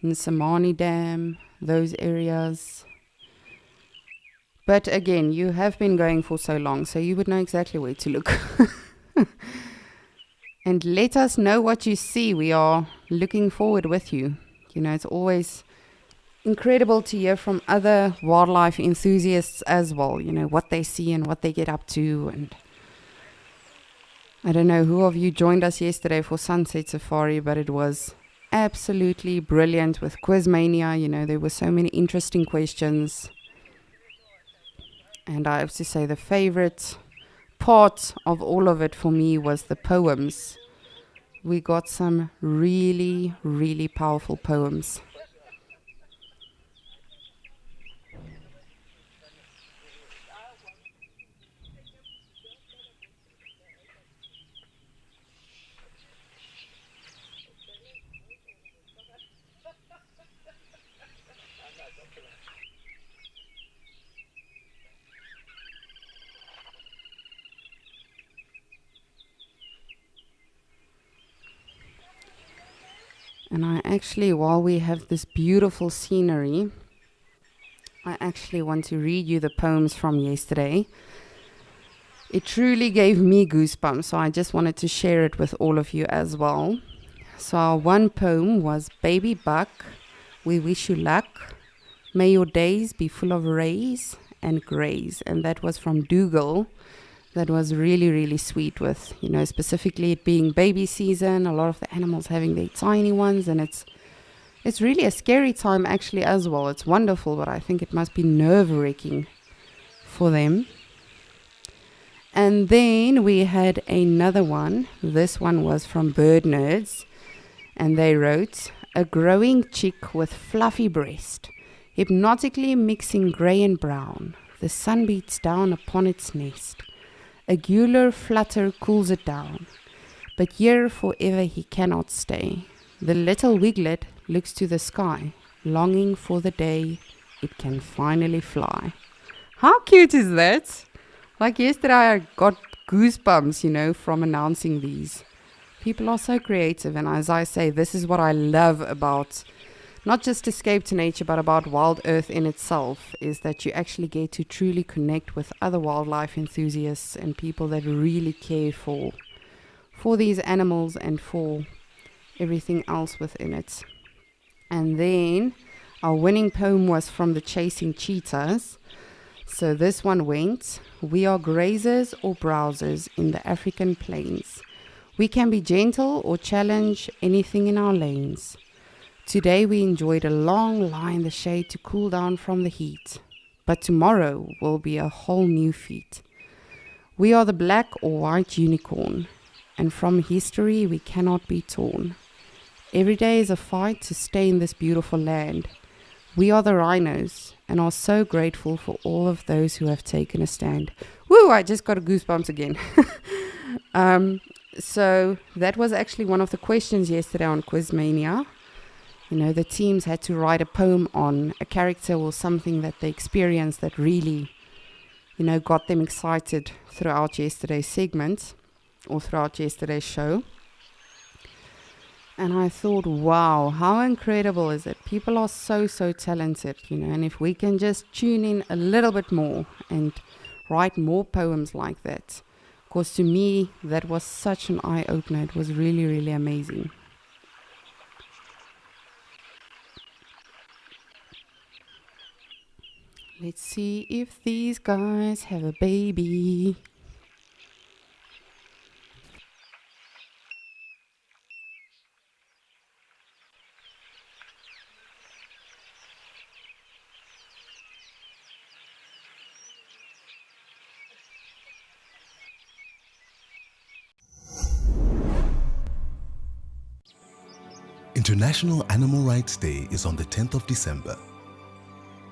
Nsamani Dam, those areas. But again, you have been going for so long, so you would know exactly where to look. And let us know what you see. We are looking forward with you. You know, it's always incredible to hear from other wildlife enthusiasts as well, you know, what they see and what they get up to. And I don't know who of you joined us yesterday for Sunset Safari, but it was absolutely brilliant with Quizmania. You know, there were so many interesting questions. And I have to say the favorite part of all of it for me was the poems. We got some really, really powerful poems. And I actually, while we have this beautiful scenery, I actually want to read you the poems from yesterday. It truly gave me goosebumps, so I just wanted to share it with all of you as well. So our one poem was Baby Buck, we wish you luck. May your days be full of rays and grays. And that was from Dougal. That was really, really sweet with, you know, specifically it being baby season, a lot of the animals having their tiny ones, and it's really a scary time actually as well. It's wonderful, but I think it must be nerve-wracking for them. And then we had another one. This one was from Bird Nerds, and they wrote, a growing chick with fluffy breast, hypnotically mixing grey and brown. The sun beats down upon its nest. A gular flutter cools it down, but here forever he cannot stay. The little wiglet looks to the sky, longing for the day it can finally fly. How cute is that? Like yesterday I got goosebumps, you know, from announcing these. People are so creative, and as I say, this is what I love about not just Escape to Nature, but about Wild Earth in itself, is that you actually get to truly connect with other wildlife enthusiasts and people that really care for these animals and for everything else within it. And then our winning poem was from the Chasing Cheetahs. So this one went, we are grazers or browsers in the African plains. We can be gentle or challenge anything in our lanes. Today we enjoyed a long lie in the shade to cool down from the heat, but tomorrow will be a whole new feat. We are the black or white unicorn, and from history we cannot be torn. Every day is a fight to stay in this beautiful land. We are the rhinos, and are so grateful for all of those who have taken a stand. Woo, I just got a goosebumps again. So that was actually one of the questions yesterday on Quizmania. You know, the teams had to write a poem on a character or something that they experienced that really, you know, got them excited throughout yesterday's segment or throughout yesterday's show. And I thought, wow, how incredible is it? People are so, so talented, you know, and if we can just tune in a little bit more and write more poems like that. Because to me, that was such an eye-opener. It was really, really amazing. Let's see if these guys have a baby. International Animal Rights Day is on the 10th of December.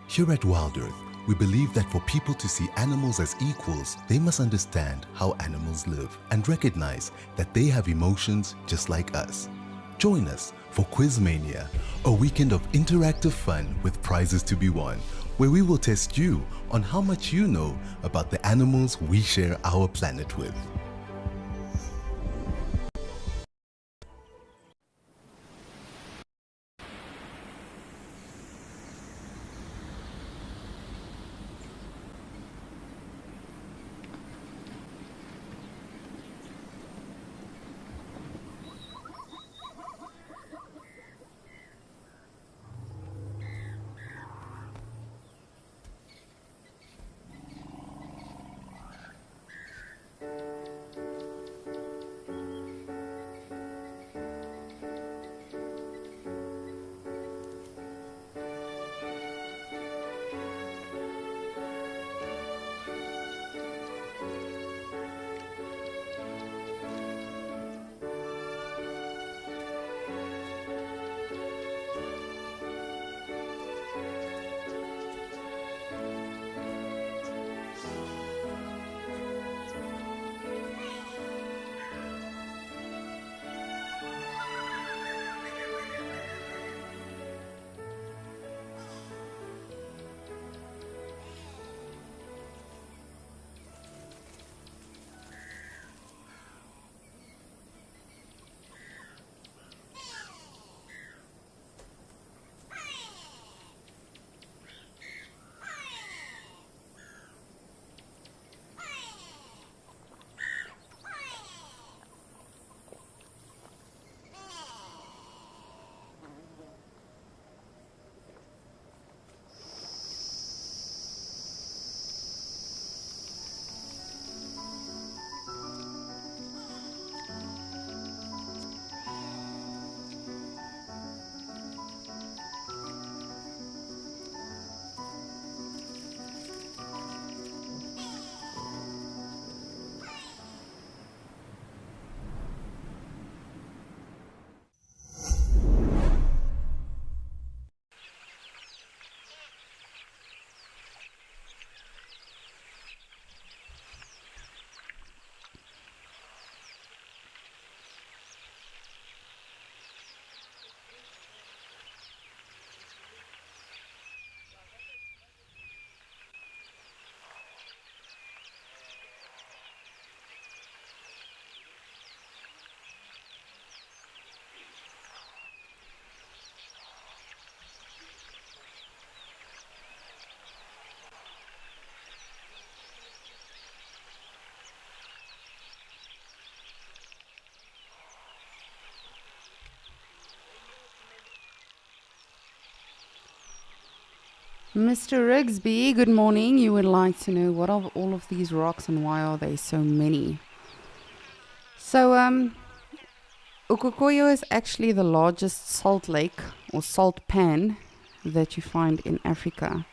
Here at Wild Earth, we believe that for people to see animals as equals, they must understand how animals live and recognize that they have emotions just like us. Join us for Quizmania, a weekend of interactive fun with prizes to be won, where we will test you on how much you know about the animals we share our planet with. Mr. Rigsby, good morning. You would like to know what of all of these rocks and why are they so many? So, Ukokoyo is actually the largest salt lake or salt pan that you find in Africa.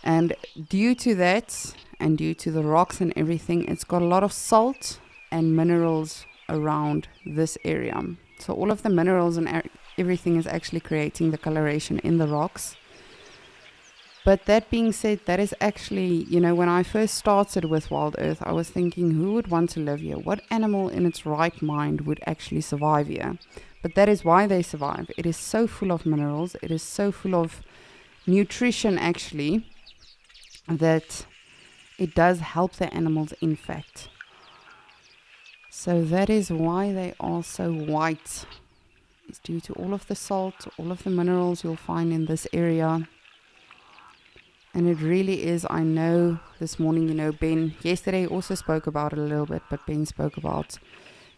And due to that, and due to the rocks and everything, it's got a lot of salt and minerals around this area. So all of the minerals and everything is actually creating the coloration in the rocks. But that being said, that is actually, you know, when I first started with Wild Earth, I was thinking, who would want to live here? What animal in its right mind would actually survive here? But that is why they survive. It is so full of minerals. It is so full of nutrition, actually, that it does help the animals, in fact. So that is why they are so white. It's due to all of the salt, all of the minerals you'll find in this area. And it really is, I know this morning, you know, Ben yesterday also spoke about it a little bit, but Ben spoke about,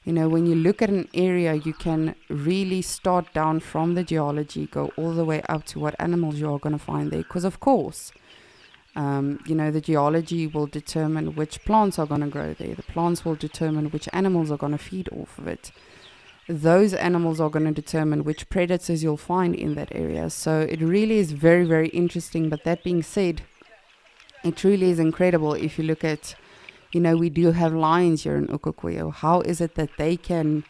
you know, when you look at an area, you can really start down from the geology, go all the way up to what animals you are going to find there. Because, of course, you know, the geology will determine which plants are going to grow there. The plants will determine which animals are going to feed off of it. Those animals are going to determine which predators you'll find in that area. So it really is very, very interesting. But that being said, it really is incredible if you look at, you know, we do have lions here in Ukokoyo. How is it that they can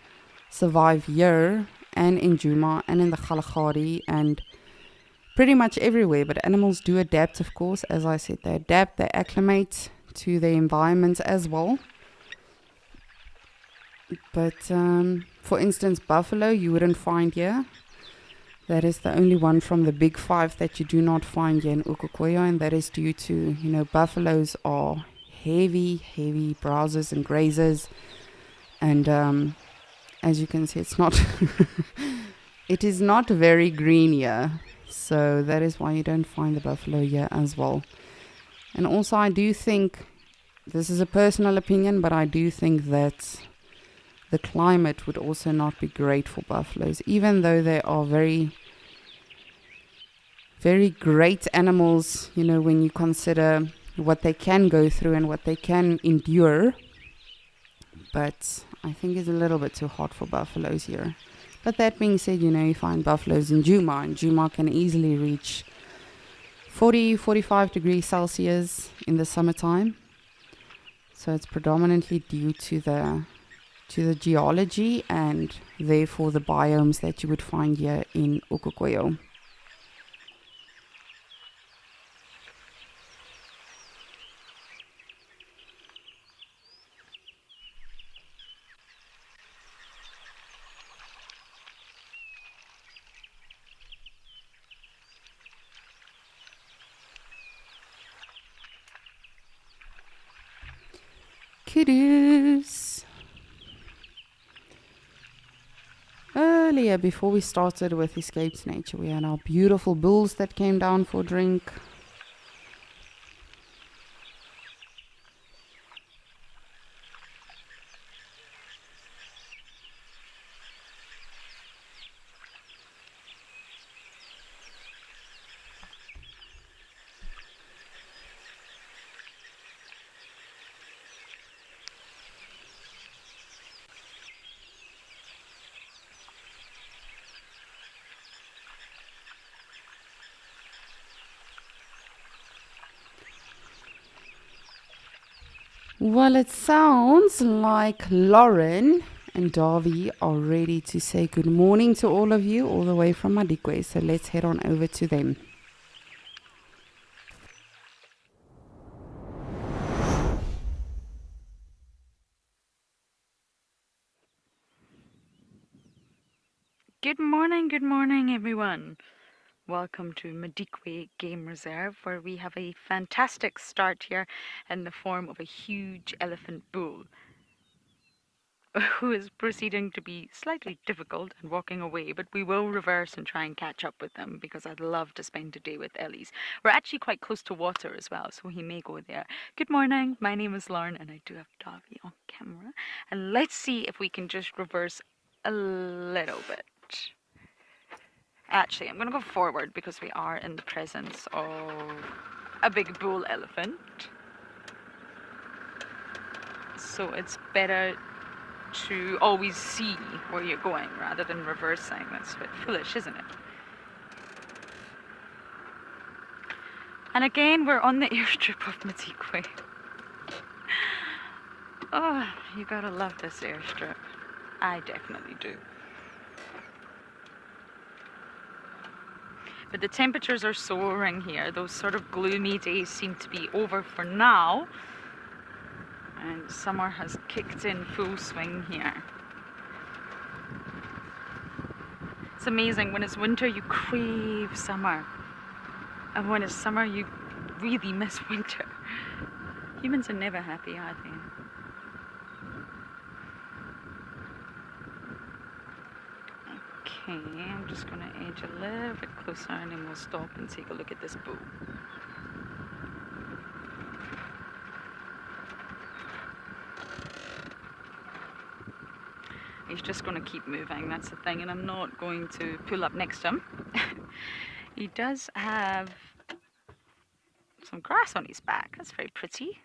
survive here and in Djuma and in the Kalahari and pretty much everywhere? But animals do adapt, of course. As I said, they adapt, they acclimate to their environments as well. But for instance, buffalo you wouldn't find here. That is the only one from the big five that you do not find here in Ukokoyo, and that is due to, buffaloes are heavy browsers and grazers, and as you can see, it's not it is not very green here, so that is why you don't find the buffalo here as well. And also I do think, this is a personal opinion, but I do think that the climate would also not be great for buffaloes, even though they are very, very great animals, when you consider what they can go through and what they can endure. But I think it's a little bit too hot for buffaloes here. But that being said, you find buffaloes in Djuma, and Djuma can easily reach 40-45 degrees Celsius in the summertime. So it's predominantly due to the geology and therefore the biomes that you would find here in Ukokoyo. Kudos. Earlier, before we started with Escaped Nature, we had our beautiful bulls that came down for a drink. Well, it sounds like Lauren and Darby are ready to say good morning to all of you all the way from Madikwe. So let's head on over to them. Good morning everyone. Welcome to Madikwe Game Reserve, where we have a fantastic start here in the form of a huge elephant bull who is proceeding to be slightly difficult and walking away, but we will reverse and try and catch up with them because I'd love to spend a day with Ellie's. We're actually quite close to water as well, so he may go there. Good morning, my name is Lauren and I do have Davy on camera, and let's see if we can just reverse a little bit. Actually, I'm going to go forward because we are in the presence of a big bull elephant. So it's better to always see where you're going rather than reversing. That's a bit foolish, isn't it? And again, we're on the airstrip of Madikwe. Oh, you gotta love this airstrip. I definitely do. But the temperatures are soaring here. Those sort of gloomy days seem to be over for now. And summer has kicked in full swing here. It's amazing. When it's winter, you crave summer. And when it's summer, you really miss winter. Humans are never happy, are they? Okay, I'm just going to edge a little bit closer and then we'll stop and take a look at this bull. He's just going to keep moving, that's the thing, and I'm not going to pull up next to him. He does have some grass on his back, that's very pretty.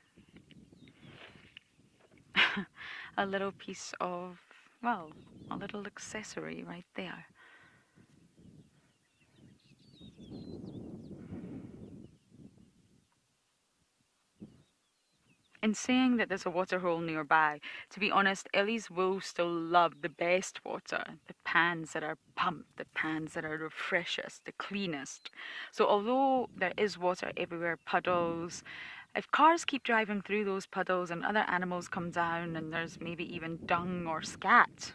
A little piece of, well, a little accessory right there. In saying that there's a waterhole nearby, to be honest, Ellie's will still love the best water, the pans that are pumped, the pans that are the freshest, the cleanest. So although there is water everywhere, puddles, If cars keep driving through those puddles and other animals come down and there's maybe even dung or scat,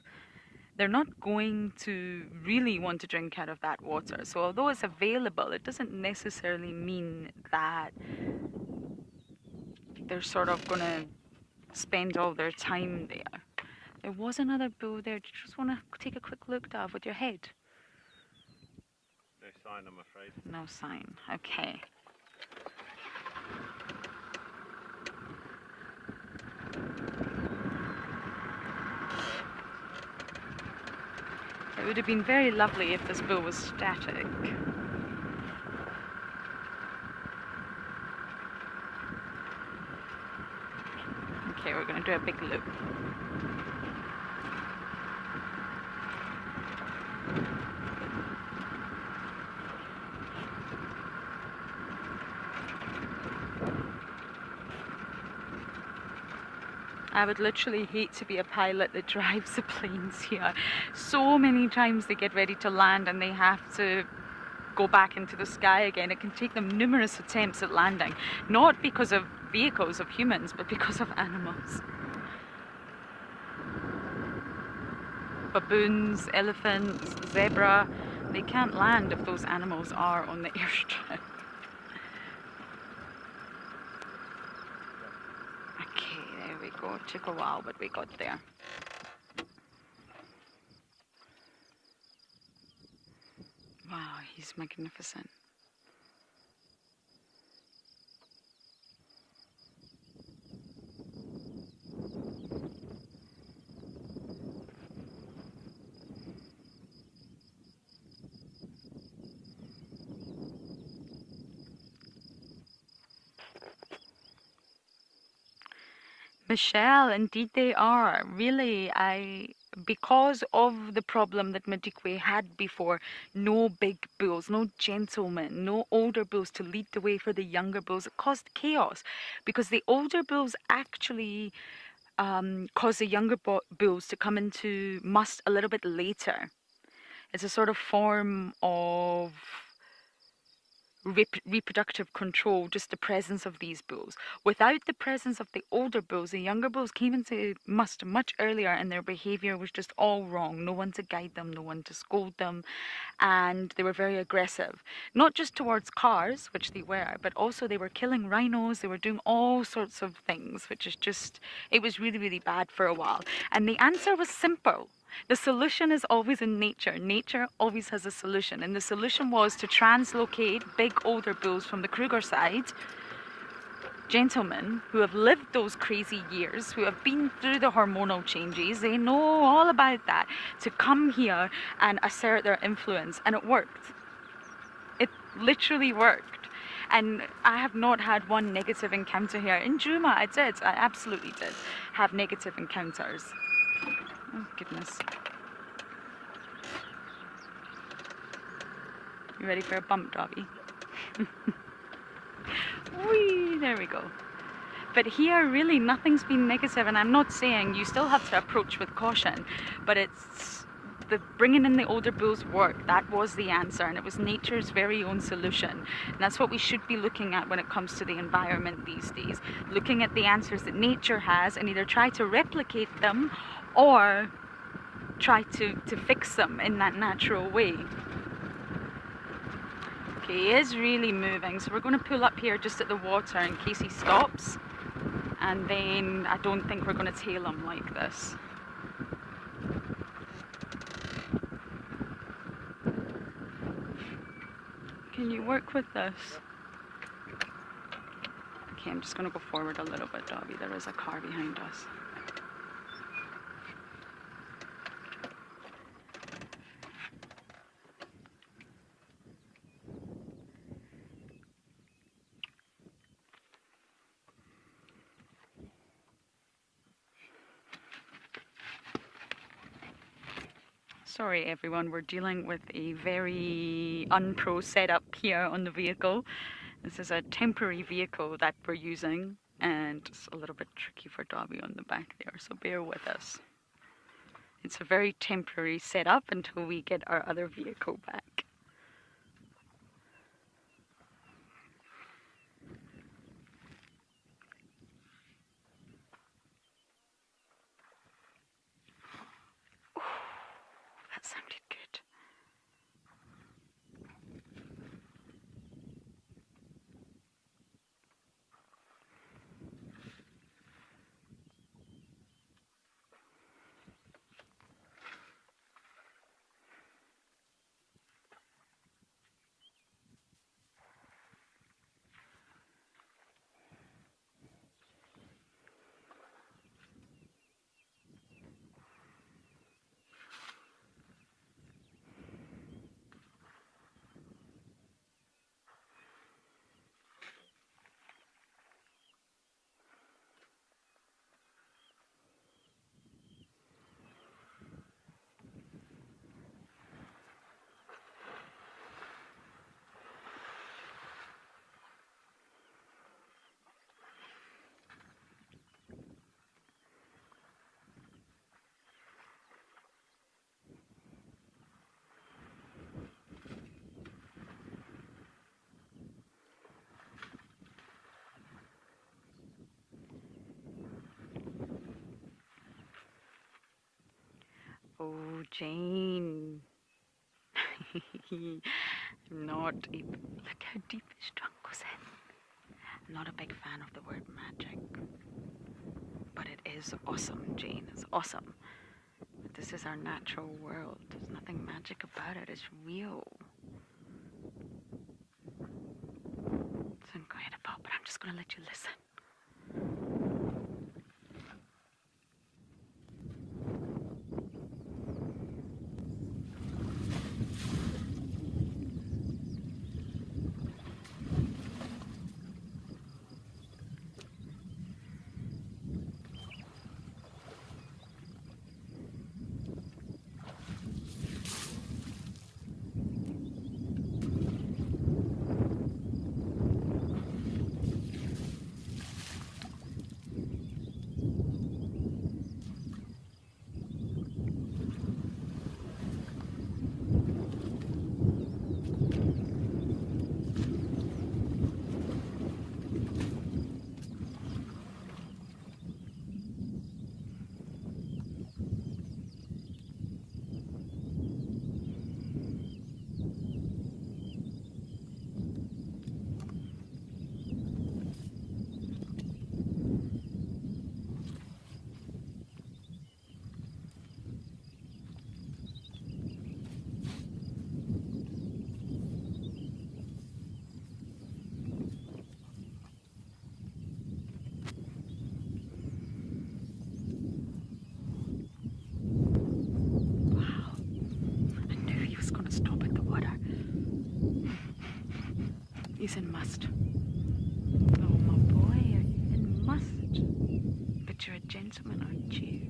they're not going to really want to drink out of that water. So although it's available, it doesn't necessarily mean that they're sort of going to spend all their time there. There was another bull there. Do you just want to take a quick look, Dav, with your head? No sign, I'm afraid. No sign. Okay. It would have been very lovely if this bull was static. Okay, we're going to do a big loop. I would literally hate to be a pilot that drives the planes here. So many times they get ready to land and they have to go back into the sky again. It can take them numerous attempts at landing, not because of vehicles of humans, but because of animals. Baboons, elephants, zebra, they can't land if those animals are on the airstrip. It took a while, but we got there. Wow, he's magnificent. Michelle, indeed they are. Really, because of the problem that Madikwe had before, no big bulls, no gentlemen, no older bulls to lead the way for the younger bulls, it caused chaos. Because the older bulls actually caused the younger bulls to come into must a little bit later. It's a sort of form of reproductive control, just the presence of these bulls. Without the presence of the older bulls, the younger bulls came into must much earlier and their behavior was just all wrong. No one to guide them, no one to scold them, and they were very aggressive. Not just towards cars, which they were, but also they were killing rhinos, they were doing all sorts of things, which is just, it was really, really bad for a while. And the answer was simple. The solution is always in nature. Nature always has a solution. And the solution was to translocate big older bulls from the Kruger side, gentlemen who have lived those crazy years, who have been through the hormonal changes, they know all about that, to come here and assert their influence. And it worked. It literally worked. And I have not had one negative encounter here. In Djuma, I absolutely did have negative encounters. Oh, goodness. You ready for a bump, Dobby? Whee, there we go. But here, really, nothing's been negative, and I'm not saying you still have to approach with caution, but it's the bringing in the older bulls work. That was the answer, and it was nature's very own solution. And that's what we should be looking at when it comes to the environment these days. Looking at the answers that nature has and either try to replicate them or try to fix them in that natural way. Okay, he is really moving, so we're going to pull up here just at the water in case he stops, and then I don't think we're going to tail him like this. Can you work with this? Okay, I'm just going to go forward a little bit, Dobby. There is a car behind us. Sorry everyone, we're dealing with a very unpro setup here on the vehicle. This is a temporary vehicle that we're using, and it's a little bit tricky for Dobby on the back there, so bear with us. It's a very temporary setup until we get our other vehicle back. Jane. Not a... Look how deep his trunk goes in. I'm not a big fan of the word magic. But it is awesome, Jane. It's awesome. But this is our natural world. There's nothing magic about it. It's real. It's incredible, but I'm just going to let you listen. He's in must. Oh, my boy, are you in must? But you're a gentleman, aren't you?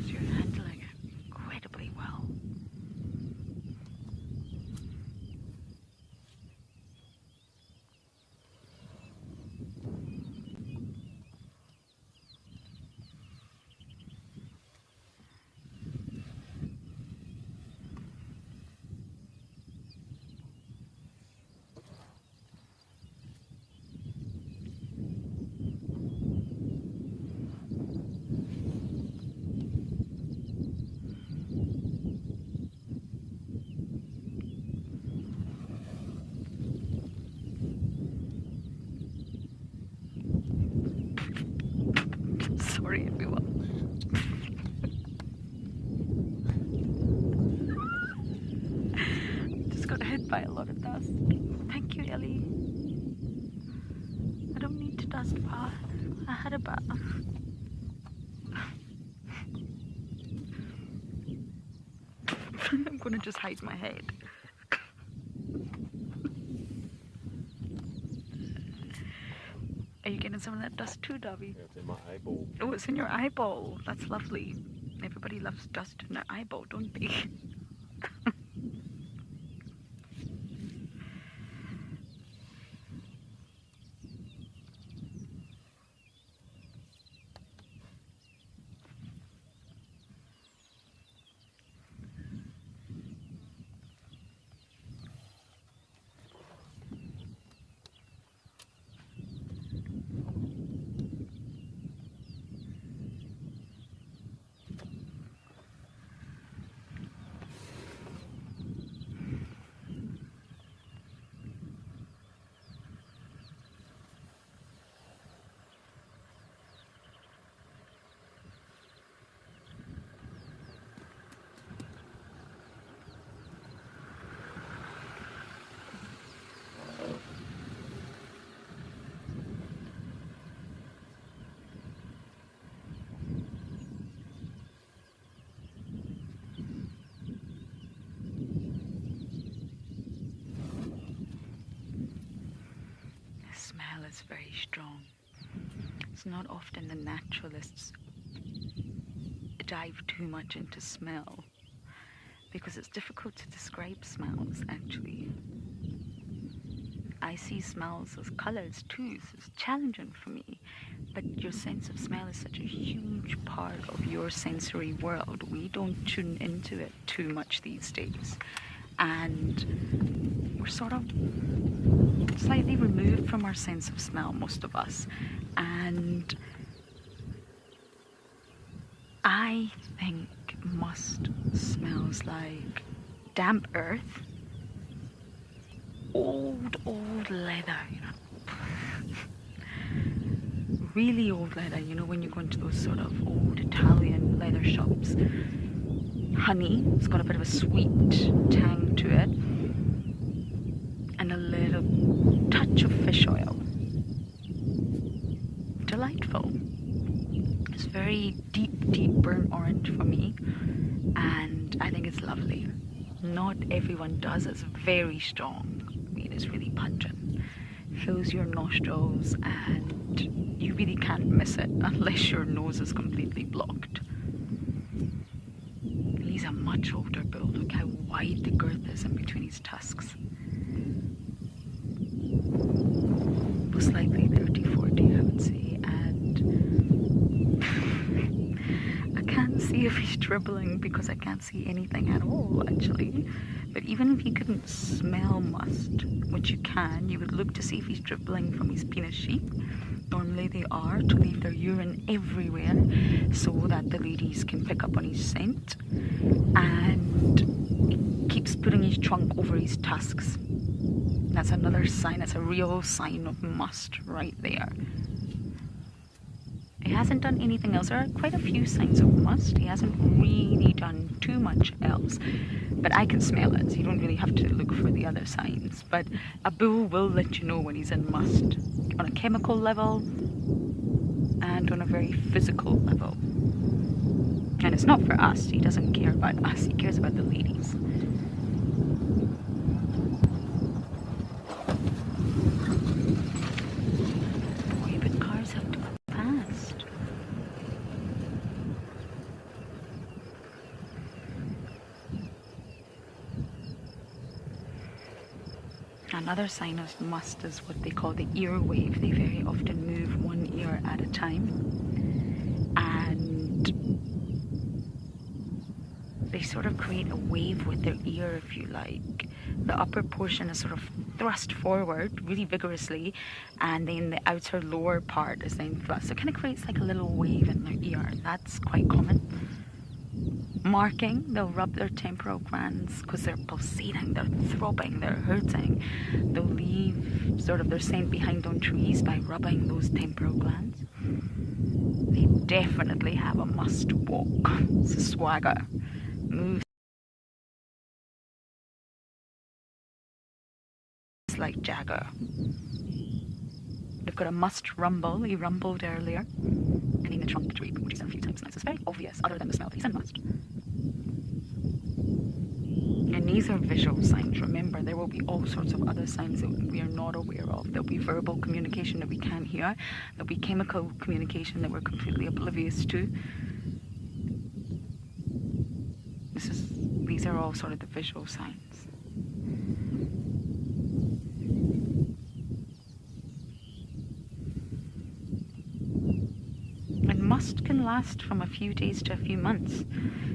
So you're handling it incredibly well. Sorry, everyone. Just got hit by a lot of dust. Thank you, Ellie. I don't need to dust bath. I had a bath. I'm gonna just hide my head. Are you getting some of that dust too, Davy? Yeah, it's in my eyeball. Oh, it's in your eyeball. That's lovely. Everybody loves dust in their eyeball, don't they? Is very strong. It's not often the naturalists dive too much into smell because it's difficult to describe smells actually. I see smells as colors too, so it's challenging for me. But your sense of smell is such a huge part of your sensory world. We don't tune into it too much these days. And we're sort of slightly removed from our sense of smell, most of us. And I think must smell smells like damp earth, old leather, you know. Really old leather, you know, when you go into those sort of old Italian leather shops. Honey, it's got a bit of a sweet tang to it, and a little touch of fish oil. Delightful. It's very deep burnt orange for me, and I think it's lovely. Not everyone does. It's very strong. I mean, it's really pungent. Fills your nostrils, and you really can't miss it unless your nose is completely blocked. He's a much older bull. Look how wide the girth is in between his tusks. Most likely 30, 40, I would say. And I can't see if he's dribbling because I can't see anything at all, actually. But even if you couldn't smell must, which you can, you would look to see if he's dribbling from his penis sheath. Normally they are, to leave their urine everywhere so that the ladies can pick up on his scent. And he keeps putting his trunk over his tusks. That's another sign, that's a real sign of must right there. He hasn't done anything else. There are quite a few signs of must. He hasn't really done too much else. But I can smell it, so you don't really have to look for the other signs. But a bull will let you know when he's in must, on a chemical level and on a very physical level. And it's not for us. He doesn't care about us. He cares about the ladies. Boy, but cars have to go past. Another sign of must is what they call the ear wave. They very often move one ear at a time, and they sort of create a wave with their ear, if you like. The upper portion is sort of thrust forward really vigorously, and then the outer lower part is then thrust. So it kind of creates like a little wave in their ear. That's quite common. Marking, they'll rub their temporal glands because they're pulsating, they're throbbing, they're hurting. They'll leave sort of their scent behind on trees by rubbing those temporal glands. They definitely have a must walk. It's a swagger. Moves like Jagger. They've got a must rumble. He rumbled earlier. And in the trunk drape, which he's done a few times now. So it's very obvious, other than the smell, that he's in must. And these are visual signs. Remember, there will be all sorts of other signs that we are not aware of. There'll be verbal communication that we can't hear. There'll be chemical communication that we're completely oblivious to. These are all sort of the visual signs. And must can last from a few days to a few months.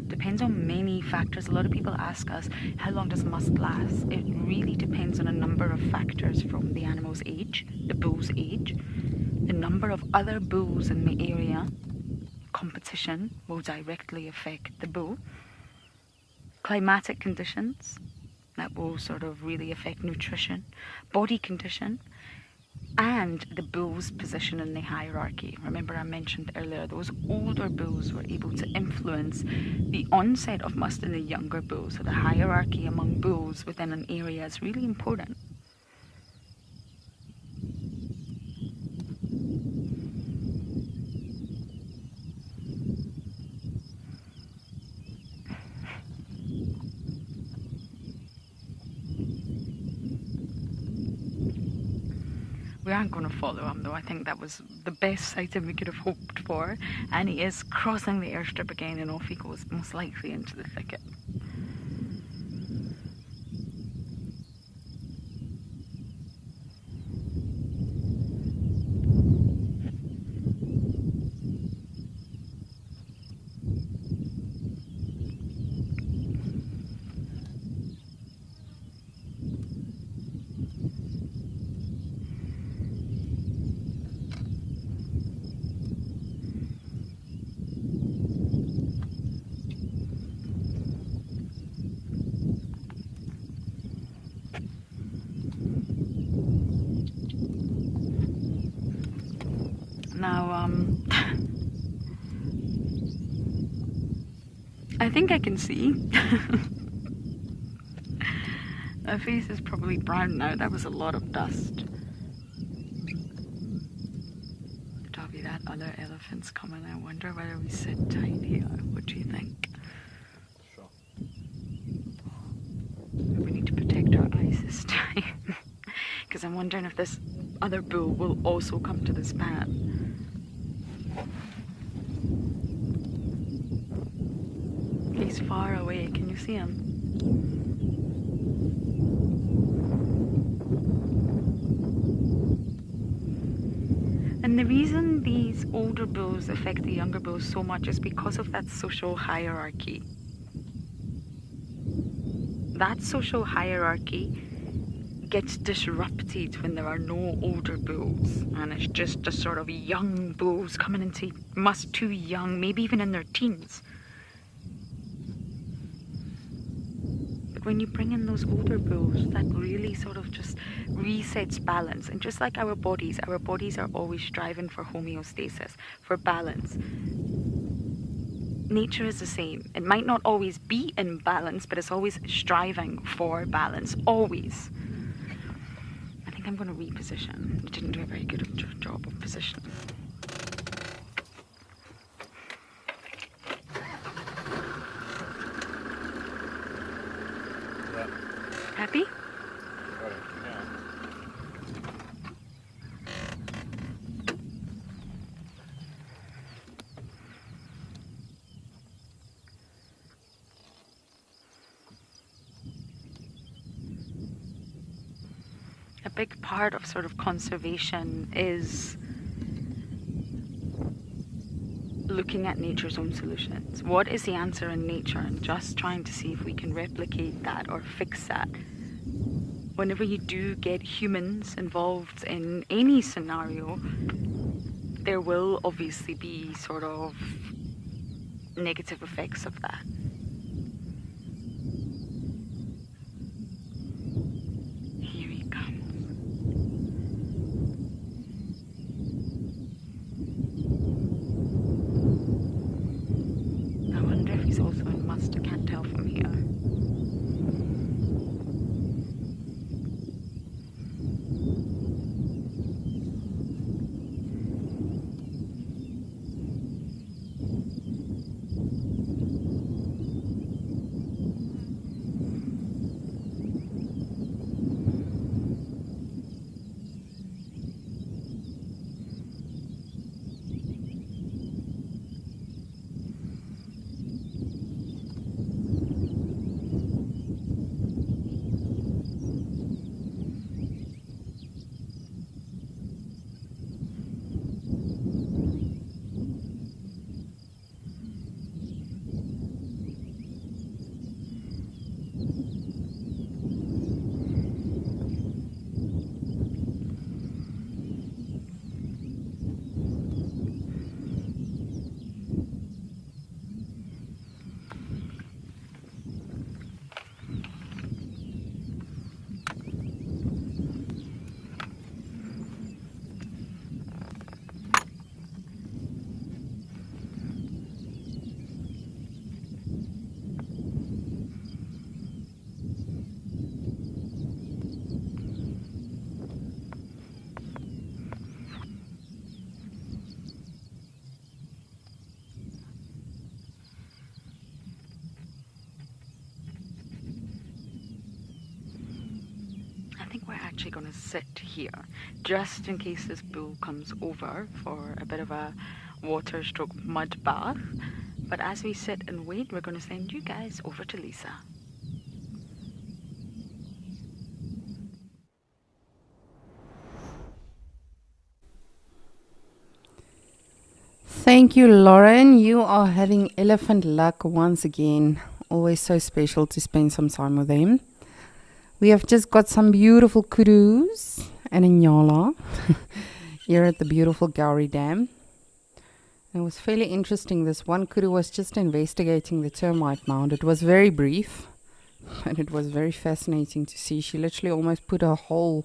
Depends on many factors. A lot of people ask us, how long does must last? It really depends on a number of factors, from the animal's age, the bull's age, the number of other bulls in the area. Competition will directly affect the bull. Climatic conditions, that will sort of really affect nutrition, body condition, and the bull's position in the hierarchy. Remember, I mentioned earlier, those older bulls were able to influence the onset of must in the younger bulls. So the hierarchy among bulls within an area is really important. We aren't going to follow him though. I think that was the best sighting we could have hoped for. And he is crossing the airstrip again, and off he goes, most likely into the thicket. I think I can see. My face is probably brown now. That was a lot of dust. Dobby, that other elephant's coming. I wonder whether we sit tight here. What do you think? Sure. We need to protect our eyes this time. Because I'm wondering if this other bull will also come to this path. He's far away. Can you see him? And the reason these older bulls affect the younger bulls so much is because of that social hierarchy. That social hierarchy gets disrupted when there are no older bulls, and it's just a sort of young bulls coming into, must too young, maybe even in their teens. But when you bring in those older bulls, that really sort of just resets balance. And just like our bodies are always striving for homeostasis, for balance. Nature is the same. It might not always be in balance, but it's always striving for balance, always. I think I'm going to reposition. I didn't do a very good job of positioning. Yeah. Happy? Got it. Yeah. A big part of sort of conservation is looking at nature's own solutions. What is the answer in nature, and just trying to see if we can replicate that or fix that. Whenever you do get humans involved in any scenario, there will obviously be sort of negative effects of that. Here he comes. I wonder if he's also in must. I can't tell from here. I think we're actually going to sit here just in case this bull comes over for a bit of a water stroke mud bath. But as we sit and wait, we're going to send you guys over to Lisa. Thank you, Lauren. You are having elephant luck once again. Always so special to spend some time with them. We have just got some beautiful kurus and a nyala here at the beautiful Gowrie Dam. It was fairly interesting. This one kuru was just investigating the termite mound. It was very brief, but it was very fascinating to see. She literally almost put her whole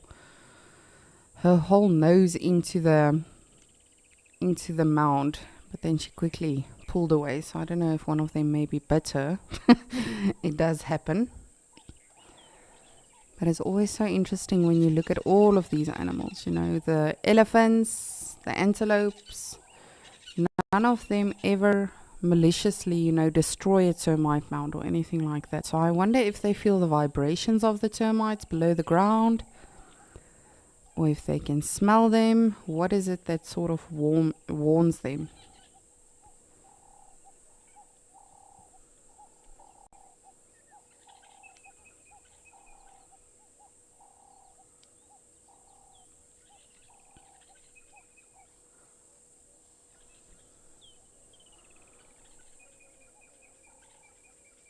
nose into the into the mound, but then she quickly pulled away. So I don't know if one of them maybe bit her. It does happen. But it's always so interesting when you look at all of these animals, you know, the elephants, the antelopes. None of them ever maliciously, you know, destroy a termite mound or anything like that. So I wonder if they feel the vibrations of the termites below the ground, or if they can smell them. What is it that sort of warns them?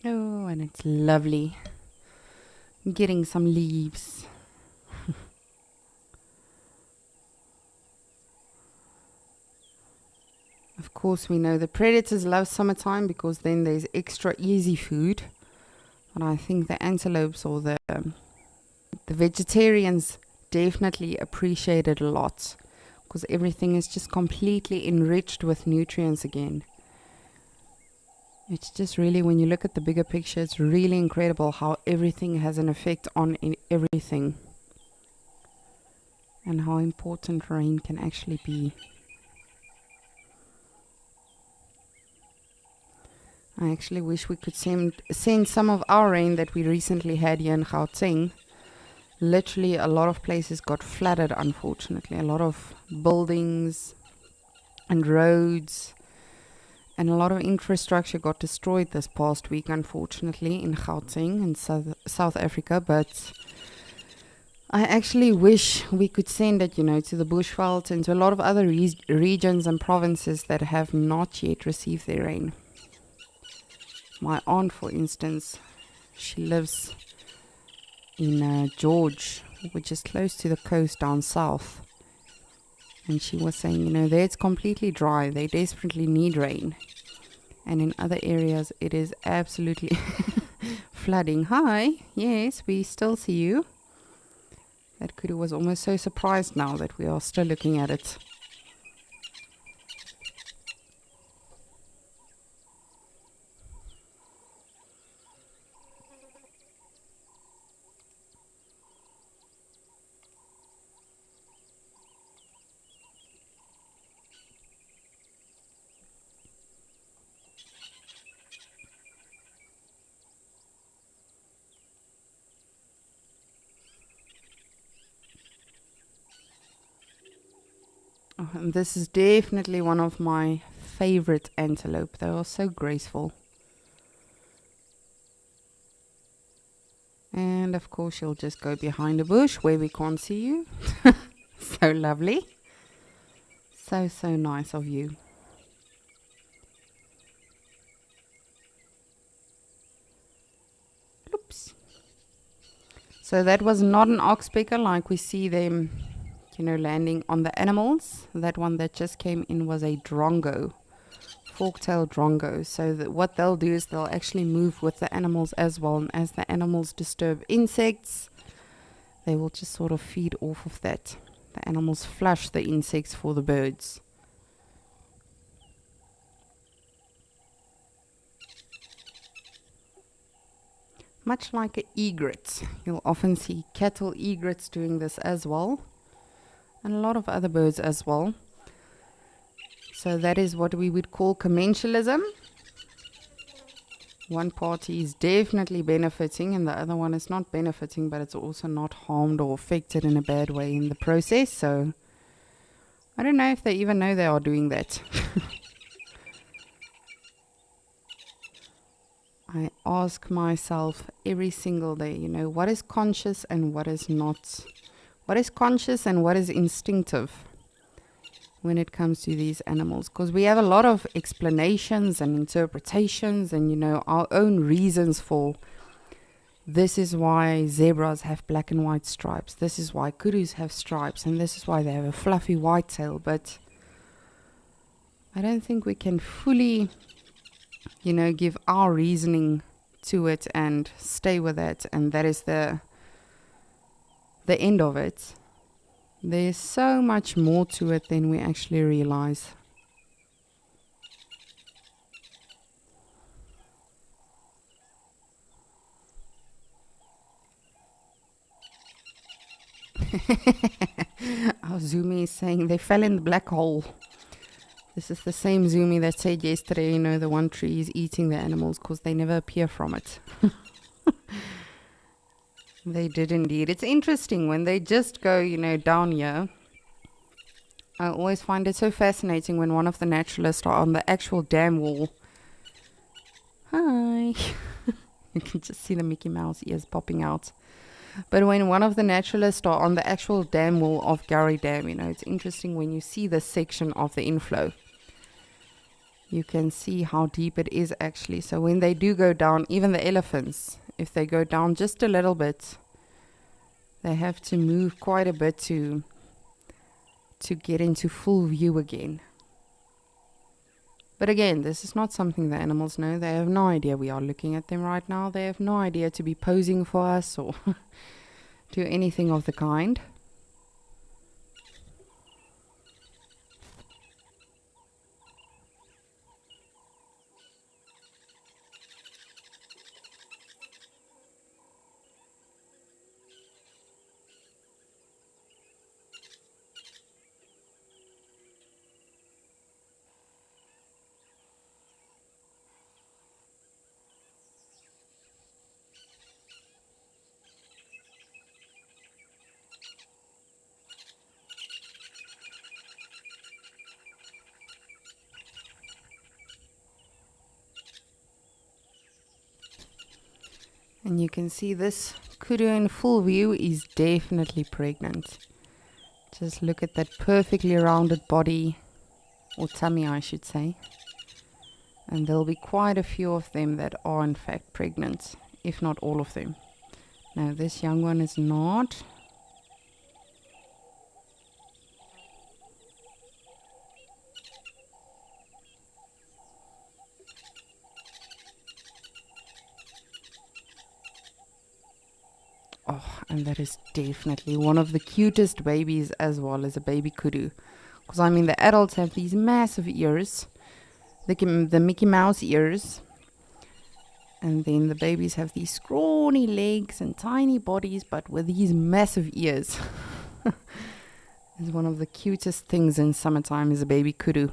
Oh, and it's lovely. Getting some leaves. Of course, we know the predators love summertime because then there's extra easy food. But I think the antelopes or the vegetarians definitely appreciate it a lot, because everything is just completely enriched with nutrients again. It's just really, when you look at the bigger picture, it's really incredible how everything has an effect on everything, and how important rain can actually be. I actually wish we could send some of our rain that we recently had here in Gauteng. Literally a lot of places got flooded, unfortunately. A lot of buildings and roads and a lot of infrastructure got destroyed this past week, unfortunately, in Gauteng in South Africa. But I actually wish we could send it, you know, to the Bushveld and to a lot of other regions and provinces that have not yet received their rain. My aunt, for instance, she lives in George, which is close to the coast down south. And she was saying, you know, there it's completely dry. They desperately need rain. And in other areas, it is absolutely flooding. Hi, yes, we still see you. That kudu was almost so surprised now that we are still looking at it. Oh, and this is definitely one of my favorite antelope. They are so graceful. And of course you'll just go behind a bush where we can't see you. So lovely. So nice of you. Oops. So that was not an oxpecker like we see them, you know, landing on the animals. That one that just came in was a drongo, fork-tailed drongo. So that what they'll do is they'll actually move with the animals as well. And as the animals disturb insects, they will just sort of feed off of that. The animals flush the insects for the birds. Much like an egret. You'll often see cattle egrets doing this as well. And a lot of other birds as well. So that is what we would call commensalism. One party is definitely benefiting and the other one is not benefiting, but it's also not harmed or affected in a bad way in the process. So I don't know if they even know they are doing that. I ask myself every single day, you know, what is conscious and what is not? What is conscious and what is instinctive when it comes to these animals? Because we have a lot of explanations and interpretations and, you know, our own reasons for this is why zebras have black and white stripes. This is why kudus have stripes. And this is why they have a fluffy white tail. But I don't think we can fully, you know, give our reasoning to it and stay with it. And that is the end of it. There's so much more to it than we actually realize. Our Zumi is saying they fell in the black hole. This is the same Zumi that said yesterday, the one tree is eating the animals because they never appear from it. They did indeed. It's interesting when they just go, down here. I always find it so fascinating when one of the naturalists are on the actual dam wall. Hi. You can just see the Mickey Mouse ears popping out. But when one of the naturalists are on the actual dam wall of Gowrie Dam, it's interesting when you see this section of the inflow. You can see how deep it is actually. So when they do go down, even the elephants, if they go down just a little bit, they have to move quite a bit to get into full view again. But again, this is not something the animals know. They have no idea we are looking at them right now. They have no idea to be posing for us or do anything of the kind. And you can see this kudu in full view is definitely pregnant. Just look at that perfectly rounded body, or tummy I should say. And there'll be quite a few of them that are in fact pregnant, if not all of them. Now this young one is not. Oh, and that is definitely one of the cutest babies as well as a baby kudu. Because the adults have these massive ears, the Mickey Mouse ears. And then the babies have these scrawny legs and tiny bodies, but with these massive ears. It's one of the cutest things in summertime is a baby kudu.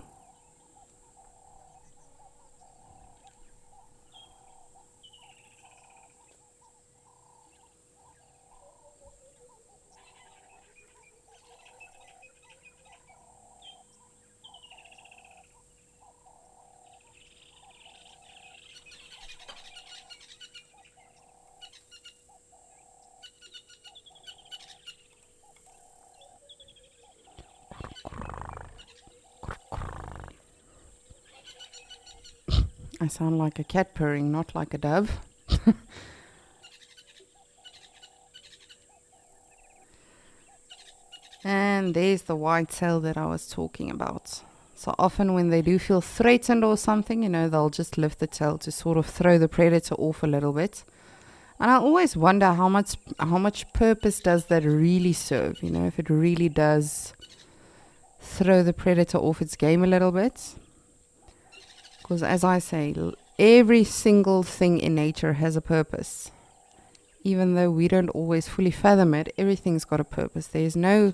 I sound like a cat purring, not like a dove. And there's the whitetail that I was talking about. So often when they do feel threatened or something, they'll just lift the tail to sort of throw the predator off a little bit. And I always wonder how much purpose does that really serve, if it really does throw the predator off its game a little bit. Because as I say, every single thing in nature has a purpose. Even though we don't always fully fathom it, everything's got a purpose. There's no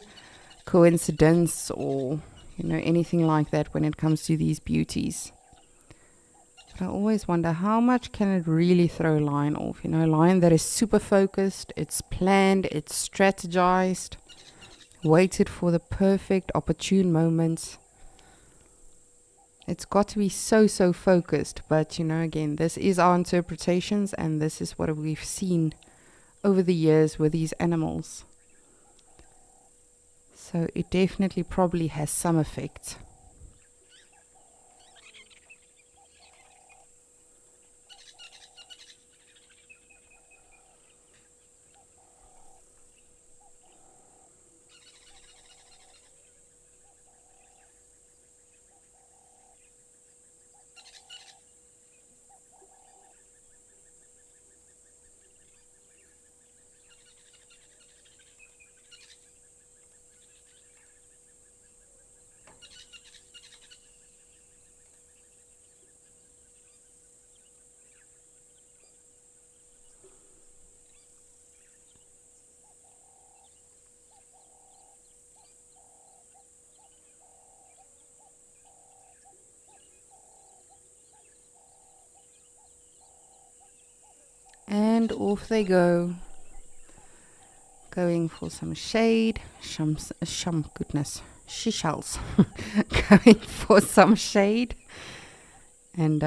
coincidence or, anything like that when it comes to these beauties. But I always wonder how much can it really throw a lion off? A lion that is super focused, it's planned, it's strategized, waited for the perfect opportune moment. It's got to be so focused, but again, this is our interpretations and this is what we've seen over the years with these animals. So it definitely probably has some effect. And off they go. Going for some shade. Seashells. Going for some shade. And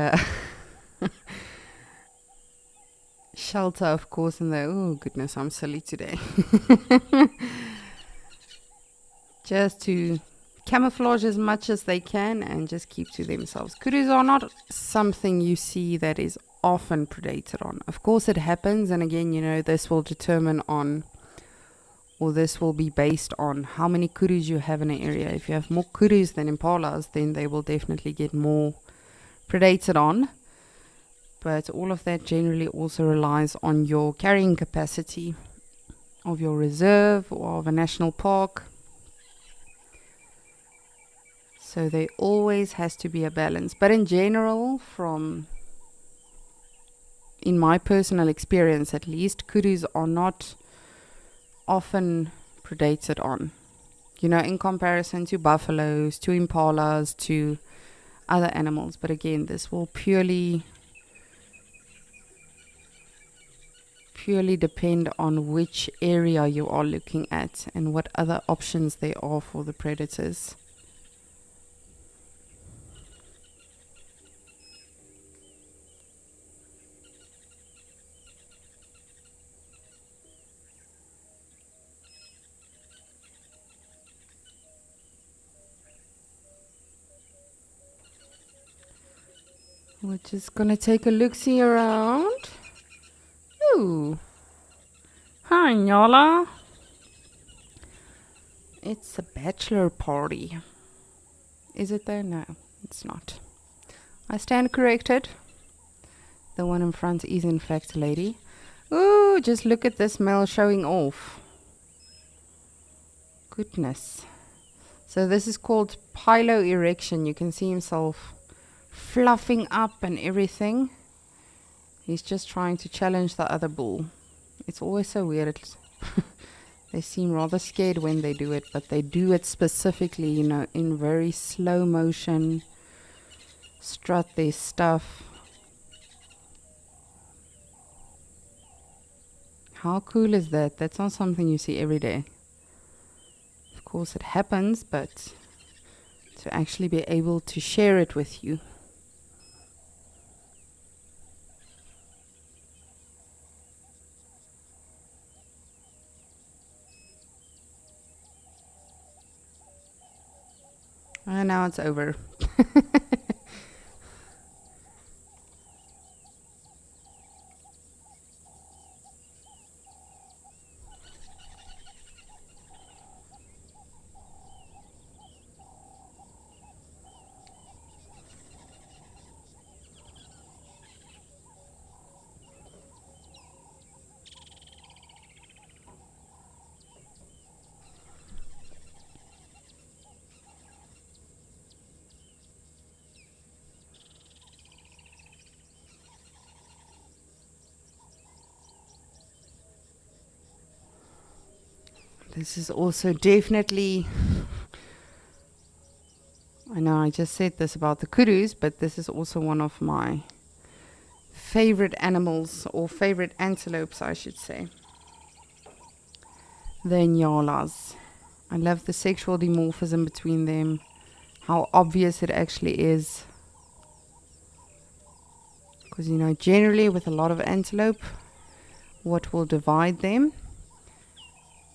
shelter, of course, and oh goodness, I'm silly today. Just to camouflage as much as they can and just keep to themselves. Kurus are not something you see that is often predated on. Of course it happens, and again, this will determine on, or this will be based on how many kurus you have in an area. If you have more kurus than impalas, then they will definitely get more predated on. But all of that generally also relies on your carrying capacity of your reserve or of a national park. So there always has to be a balance. But in general, in my personal experience at least, kurus are not often predated on. In comparison to buffaloes, to impalas, to other animals. But again, this will purely depend on which area you are looking at and what other options there are for the predators. We're just gonna take a look-see around. Ooh. Hi, Nyala. It's a bachelor party. Is it though? No, it's not. I stand corrected. The one in front is in fact a lady. Ooh, just look at this male showing off. Goodness. So this is called piloerection. You can see himself fluffing up and everything. He's just trying to challenge the other bull. It's always so weird. They seem rather scared when they do it, but they do it specifically, in very slow motion. Strut their stuff. How cool is that? That's not something you see every day. Of course it happens, but to actually be able to share it with you. And now it's over. This is also definitely, I know I just said this about the kurus, but this is also one of my favorite animals, or favorite antelopes I should say. The nyalas. I love the sexual dimorphism between them, how obvious it actually is. Because generally with a lot of antelope, what will divide them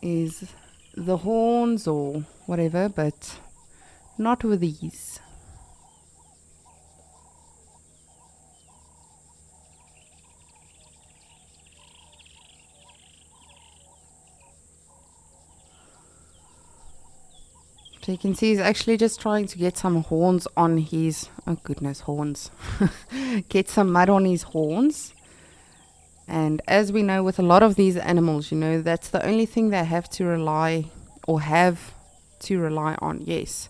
is the horns or whatever, but not with these. So you can see he's actually just trying to get some horns on his, oh goodness, horns. Get some mud on his horns. And as we know with a lot of these animals, that's the only thing they have to rely on, yes,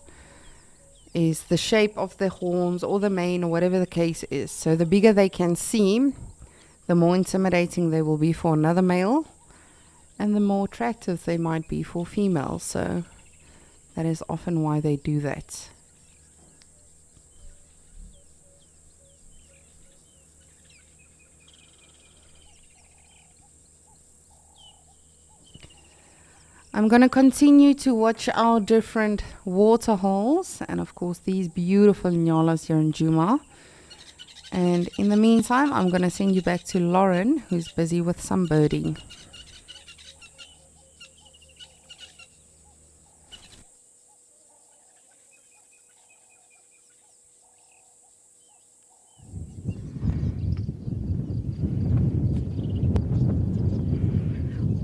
is the shape of the horns or the mane or whatever the case is. So the bigger they can seem, the more intimidating they will be for another male, and the more attractive they might be for females. So that is often why they do that. I'm going to continue to watch our different water holes and of course these beautiful nyalas here in Djuma. And in the meantime, I'm going to send you back to Lauren, who's busy with some birding.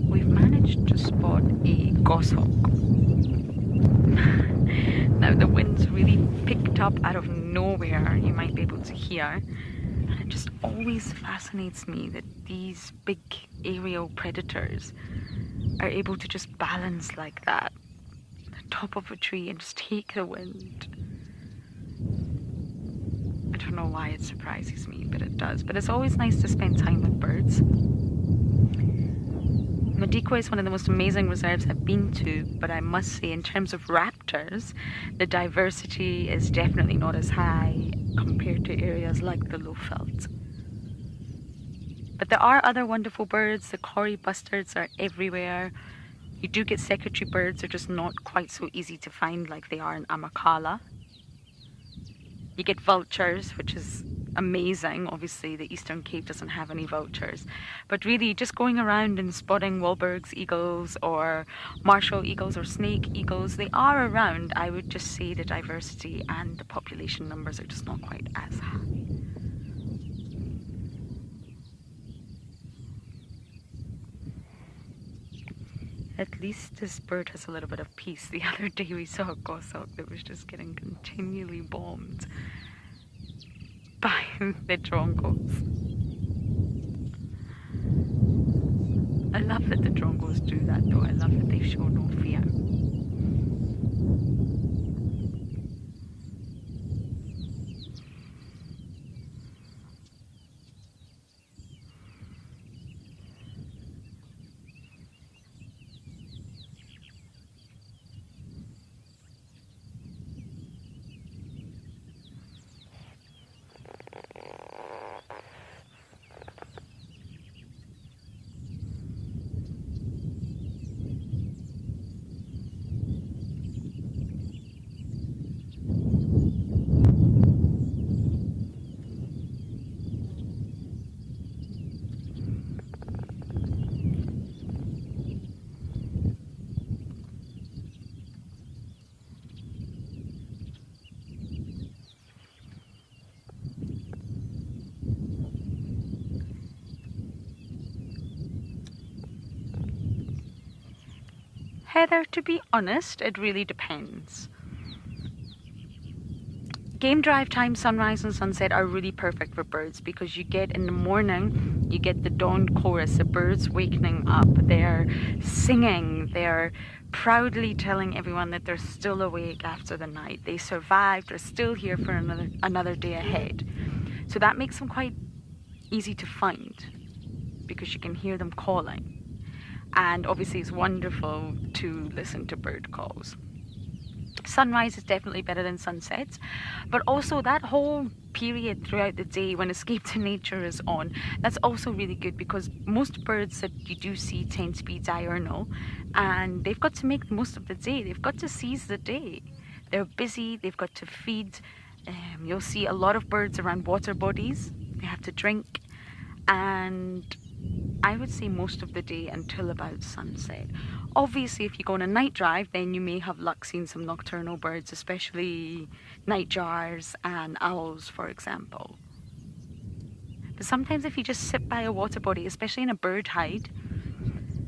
We've managed to spot a goshawk. Now the wind's really picked up out of nowhere, you might be able to hear. And it just always fascinates me that these big aerial predators are able to just balance like that on the top of a tree and just take the wind. I don't know why it surprises me, but it does. But it's always nice to spend time with birds. Madikwe is one of the most amazing reserves I've been to, but I must say in terms of raptors, the diversity is definitely not as high compared to areas like the Lowveld. But there are other wonderful birds. The Kori bustards are everywhere. You do get secretary birds, they're just not quite so easy to find like they are in Amakhala. You get vultures, which is amazing. Obviously, the Eastern Cape doesn't have any vultures. But really, just going around and spotting Wahlberg's eagles or Marshall eagles or snake eagles, they are around. I would just say the diversity and the population numbers are just not quite as high. At least this bird has a little bit of peace. The other day we saw a goshawk that was just getting continually bombed by the drongos. I love that the drongos do that though. I love that they show no fear. Heather, to be honest, it really depends. Game drive time, sunrise and sunset are really perfect for birds because you get in the morning, you get the dawn chorus, the birds wakening up, they're singing, they're proudly telling everyone that they're still awake after the night. They survived, they're still here for another day ahead. So that makes them quite easy to find because you can hear them calling. And obviously it's wonderful to listen to bird calls. Sunrise is definitely better than sunsets, but also that whole period throughout the day when Escape to Nature is on, that's also really good because most birds that you do see tend to be diurnal and they've got to make the most of the day. They've got to seize the day. They're busy, they've got to feed. You'll see a lot of birds around water bodies. They have to drink, and I would say most of the day until about sunset. Obviously, if you go on a night drive, then you may have luck seeing some nocturnal birds, especially nightjars and owls, for example. But sometimes if you just sit by a water body, especially in a bird hide,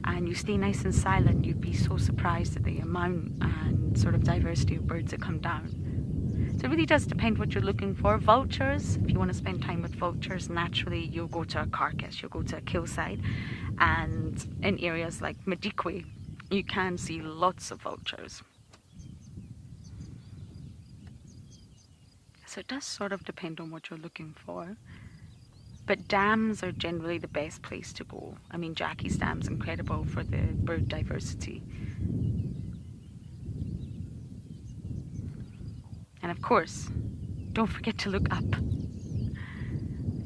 and you stay nice and silent, you'd be so surprised at the amount and sort of diversity of birds that come down. So it really does depend what you're looking for. Vultures, if you want to spend time with vultures, naturally you'll go to a carcass, you'll go to a killside. And in areas like Madikwe, you can see lots of vultures. So it does sort of depend on what you're looking for. But dams are generally the best place to go. I mean, Jackie's Dam's incredible for the bird diversity. And of course, don't forget to look up.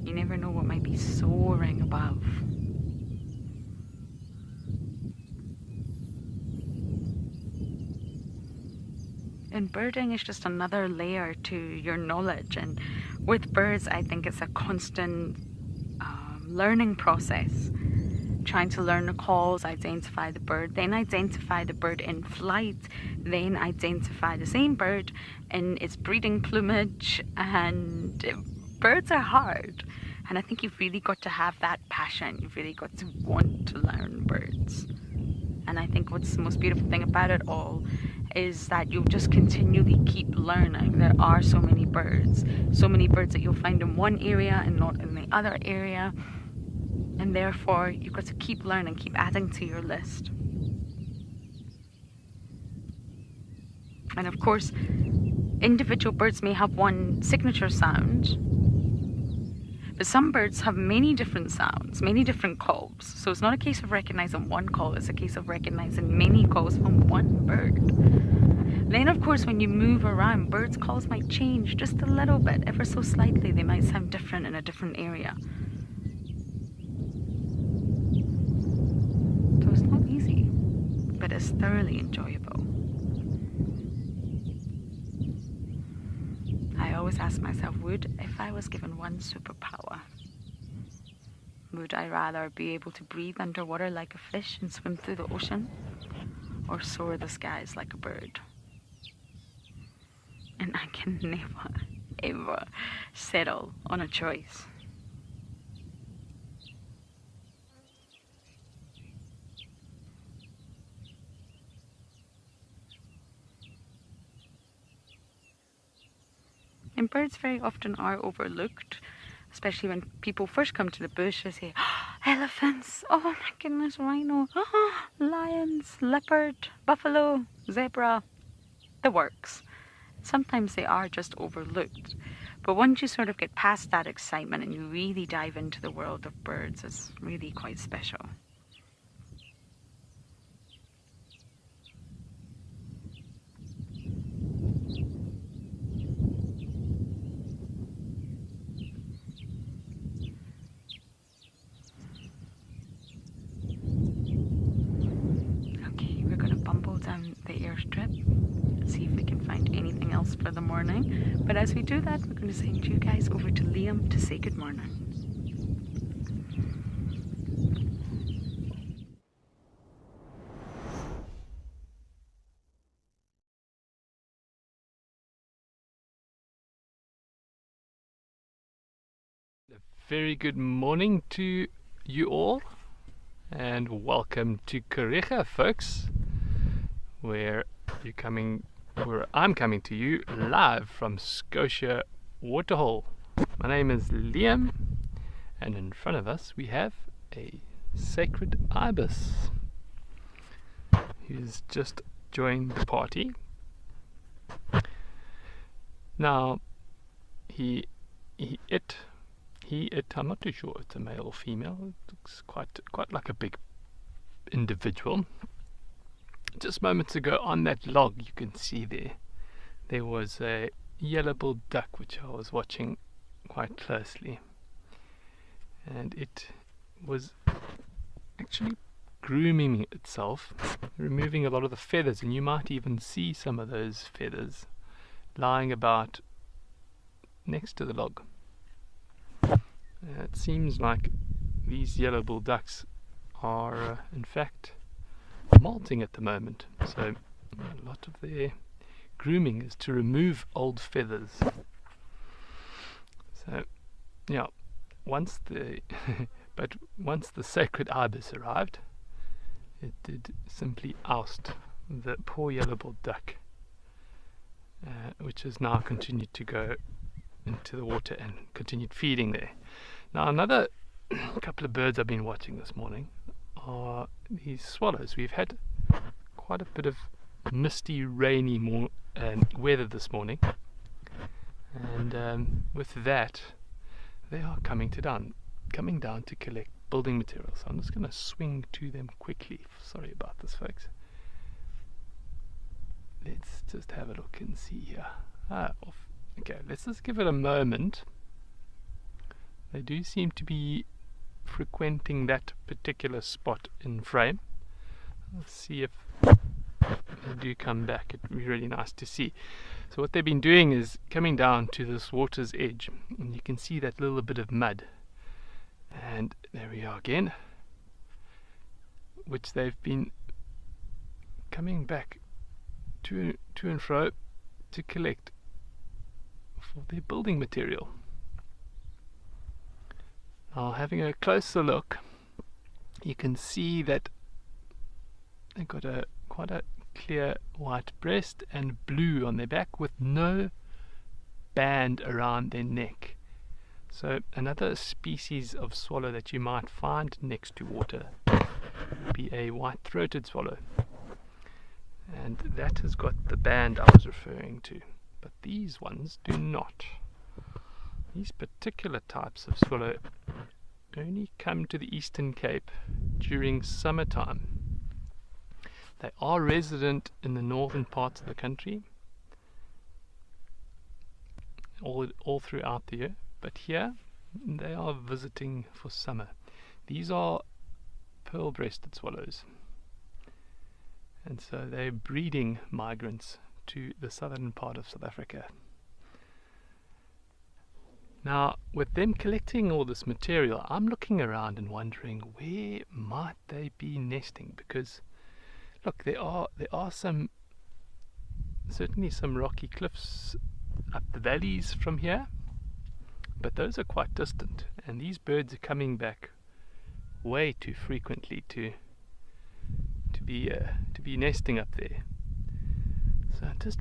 You never know what might be soaring above. And birding is just another layer to your knowledge. And with birds, I think it's a constant learning process. Trying to learn the calls, identify the bird, then identify the bird in flight, then identify the same bird in its breeding plumage. And birds are hard. And I think you've really got to have that passion. You've really got to want to learn birds. And I think what's the most beautiful thing about it all is that you'll just continually keep learning. There are so many birds that you'll find in one area and not in the other area. And therefore, you've got to keep learning, keep adding to your list. And of course, individual birds may have one signature sound, but some birds have many different sounds, many different calls. So it's not a case of recognizing one call, it's a case of recognizing many calls from one bird. Then of course, when you move around, birds' calls might change just a little bit, ever so slightly. They might sound different in a different area. So it's not easy, but it's thoroughly enjoyable. I always ask myself, if I was given one superpower, would I rather be able to breathe underwater like a fish and swim through the ocean, or soar the skies like a bird? And I can never, ever settle on a choice. And birds very often are overlooked, especially when people first come to the bush. They say, oh, elephants, oh my goodness, rhino, oh, lions, leopard, buffalo, zebra, the works. Sometimes they are just overlooked. But once you sort of get past that excitement and you really dive into the world of birds, it's really quite special. Down the airstrip, see if we can find anything else for the morning. But as we do that, we're going to send you guys over to Liam to say good morning. A very good morning to you all, and welcome to Kariega, folks, where I'm coming to you live from Scotia Waterhole. My name is Liam, and in front of us we have a sacred ibis who's just joined the party. Now he it I'm not too sure it's a male or female. It looks quite like a big individual. Just moments ago on that log, you can see there was a yellow-billed duck which I was watching quite closely, and it was actually grooming itself, removing a lot of the feathers, and you might even see some of those feathers lying about next to the log. It seems like these yellow-billed ducks are in fact molting at the moment, so a lot of their grooming is to remove old feathers. So yeah, once the sacred ibis arrived, it did simply oust the poor yellow-billed duck, which has now continued to go into the water and continued feeding there. Now another couple of birds I've been watching this morning are these swallows. We've had quite a bit of misty, rainy weather this morning, and with that, they are coming down to collect building materials. So I'm just going to swing to them quickly. Sorry about this, folks. Let's just have a look and see here. Okay, let's just give it a moment. They do seem to be frequenting that particular spot in frame. Let's see if do come back. It'd be really nice to see. So what they've been doing is coming down to this water's edge, and you can see that little bit of mud. And there we are again, which they've been coming back to and fro to collect for their building material. Now, having a closer look, you can see that they've got quite a clear white breast and blue on their back with no band around their neck. So another species of swallow that you might find next to water would be a white-throated swallow, and that has got the band I was referring to, but these ones do not. These particular types of swallow only come to the Eastern Cape during summertime. They are resident in the northern parts of the country all throughout the year, but here they are visiting for summer. These are pearl-breasted swallows, and so they're breeding migrants to the southern part of South Africa. Now, with them collecting all this material, I'm looking around and wondering where might they be nesting, because look, there are certainly some rocky cliffs up the valleys from here, but those are quite distant, and these birds are coming back way too frequently to be nesting up there. So I'm just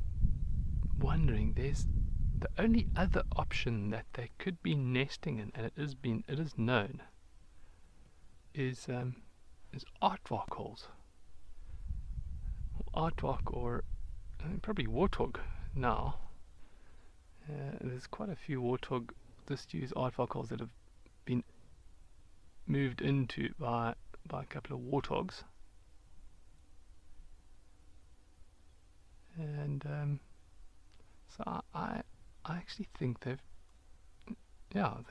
wondering, there's the only other option that they could be nesting in, and it is known, is aardvark holes. Aardvark, or probably warthog now. There's quite a few warthog disused aardvark holes that have been moved into by a couple of warthogs, and so I actually think they're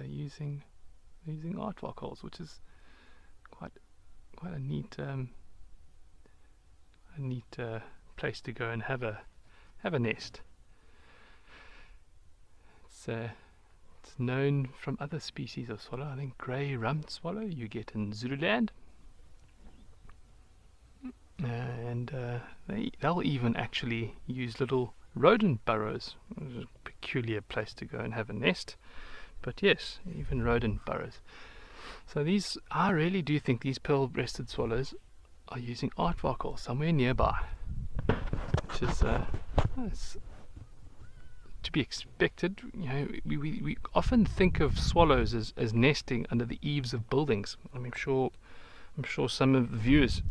using aardvark holes, which is quite a neat place to go and have a nest. It's known from other species of swallow. I think grey rumped swallow you get in Zululand, and they'll even actually use little rodent burrows. It's a peculiar place to go and have a nest, but yes, even rodent burrows. So I really do think these pearl-breasted swallows are using aardvark holes somewhere nearby, which is it's to be expected. You know, we often think of swallows as nesting under the eaves of buildings. I'm sure some of the viewers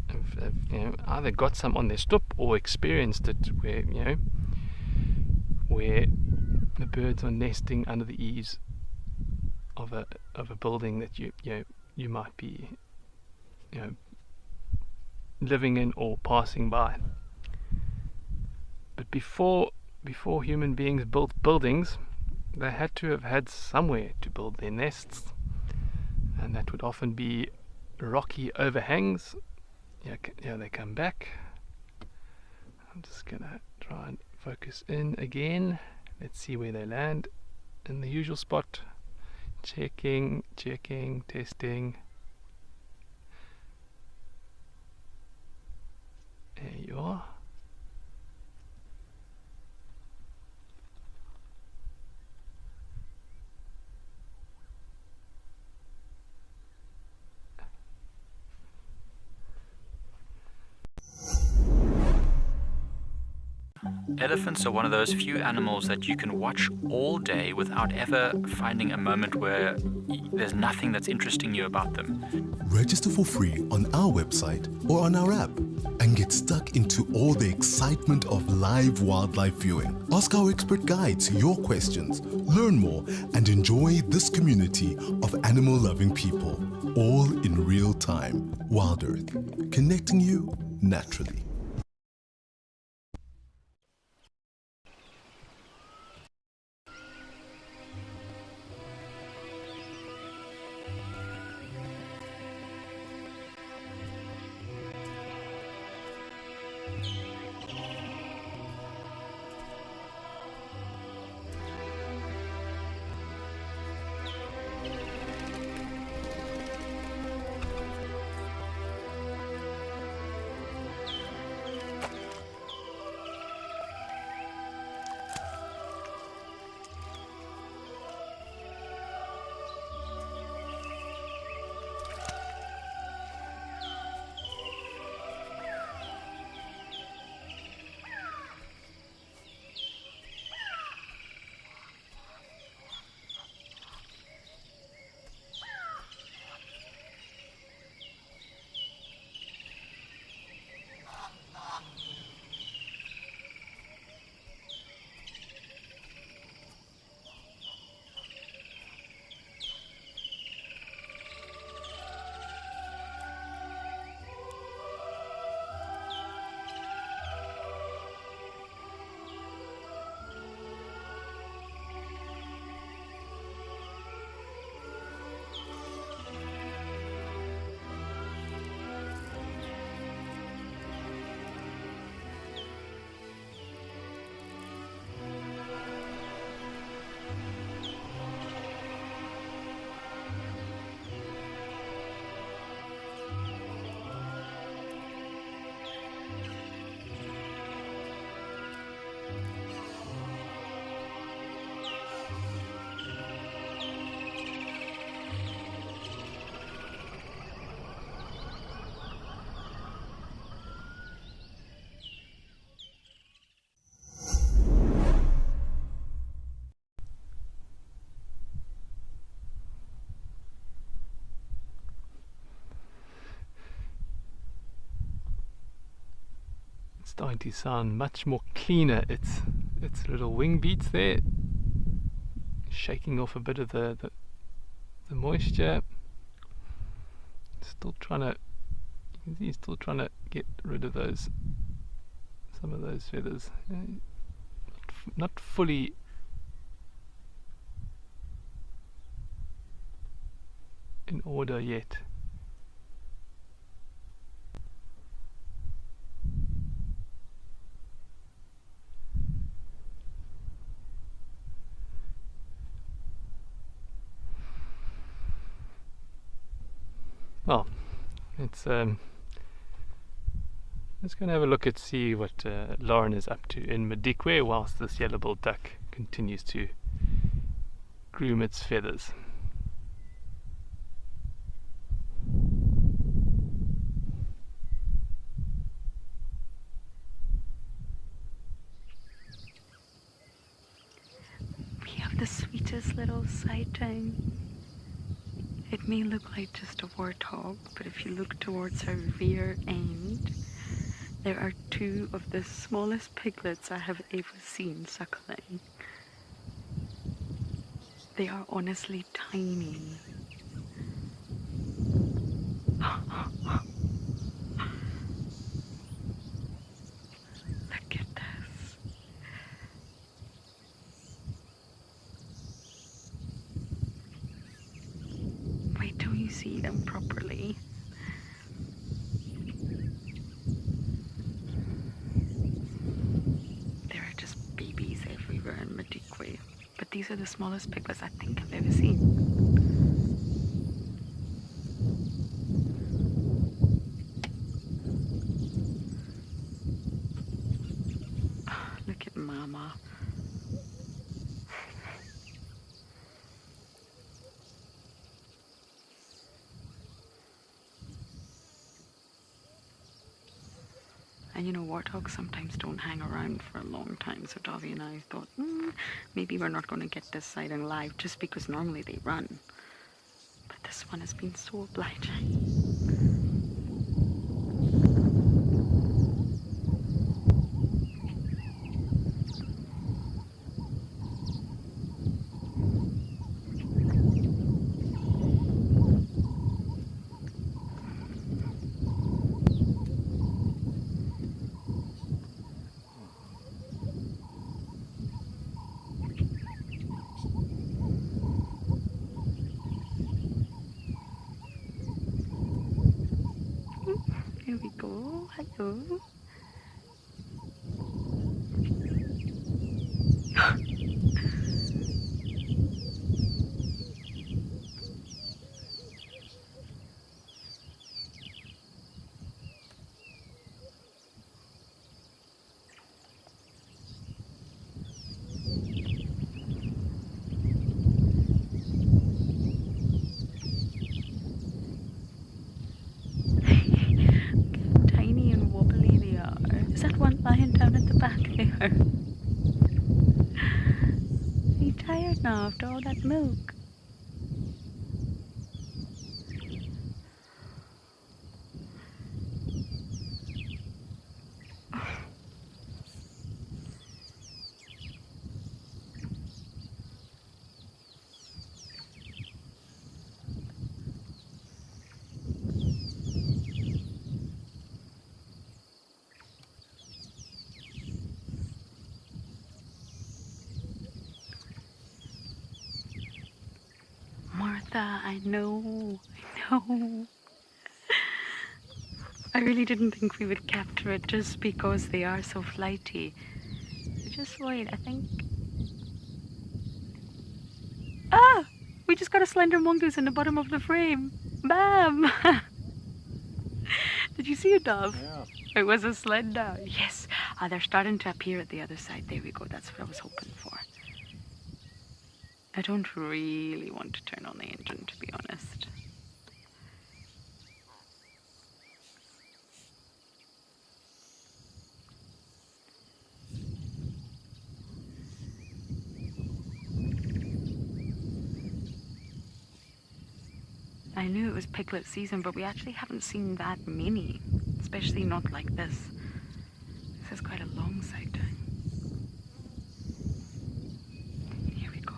have either got some on their stoep or experienced it, where the birds are nesting under the eaves of a building that you might be living in or passing by. But before human beings built buildings, they had to have had somewhere to build their nests, and that would often be rocky overhangs. Yeah, they come back. I'm just gonna try and focus in again. Let's see where they land. In the usual spot. Checking, testing. There you are. Elephants are one of those few animals that you can watch all day without ever finding a moment where there's nothing that's interesting you about them. Register for free on our website or on our app and get stuck into all the excitement of live wildlife viewing. Ask our expert guides your questions, learn more, and enjoy this community of animal-loving people, all in real time. Wild Earth, connecting you naturally. Starting to sound much more cleaner. Its little wing beats there, shaking off a bit of the moisture. Still trying to, you can see he's still trying to get rid of some of those feathers. Not fully in order yet. Well, let's go and have a look at see what Lauren is up to in Madikwe whilst this yellow-billed duck continues to groom its feathers. We have the sweetest little sighting. It may look like just a warthog, but if you look towards her rear end, there are two of the smallest piglets I have ever seen suckling. They are honestly tiny. Look at this. Wait till you see them properly. There are just babies everywhere in Madikwe. But these are the smallest piglets I think I've ever seen. Look at Mama. And you know, warthogs sometimes don't hang around for a long time, so Davi and I thought, maybe we're not going to get this sighting live just because normally they run. But this one has been so obliging. Here we go. Hello. back there? Are you tired now after all that milk? Martha, I know. I really didn't think we would capture it just because they are so flighty. Just wait, I think... Ah! We just got a slender mongoose in the bottom of the frame. Bam! Did you see a dove? Yeah. It was a slender. Yes. They're starting to appear at the other side. There we go. That's what I was hoping for. I don't really want to turn on the engine, to be honest. I knew it was piglet season, but we actually haven't seen that many, especially not like this. This is quite a long sighting. Here we go.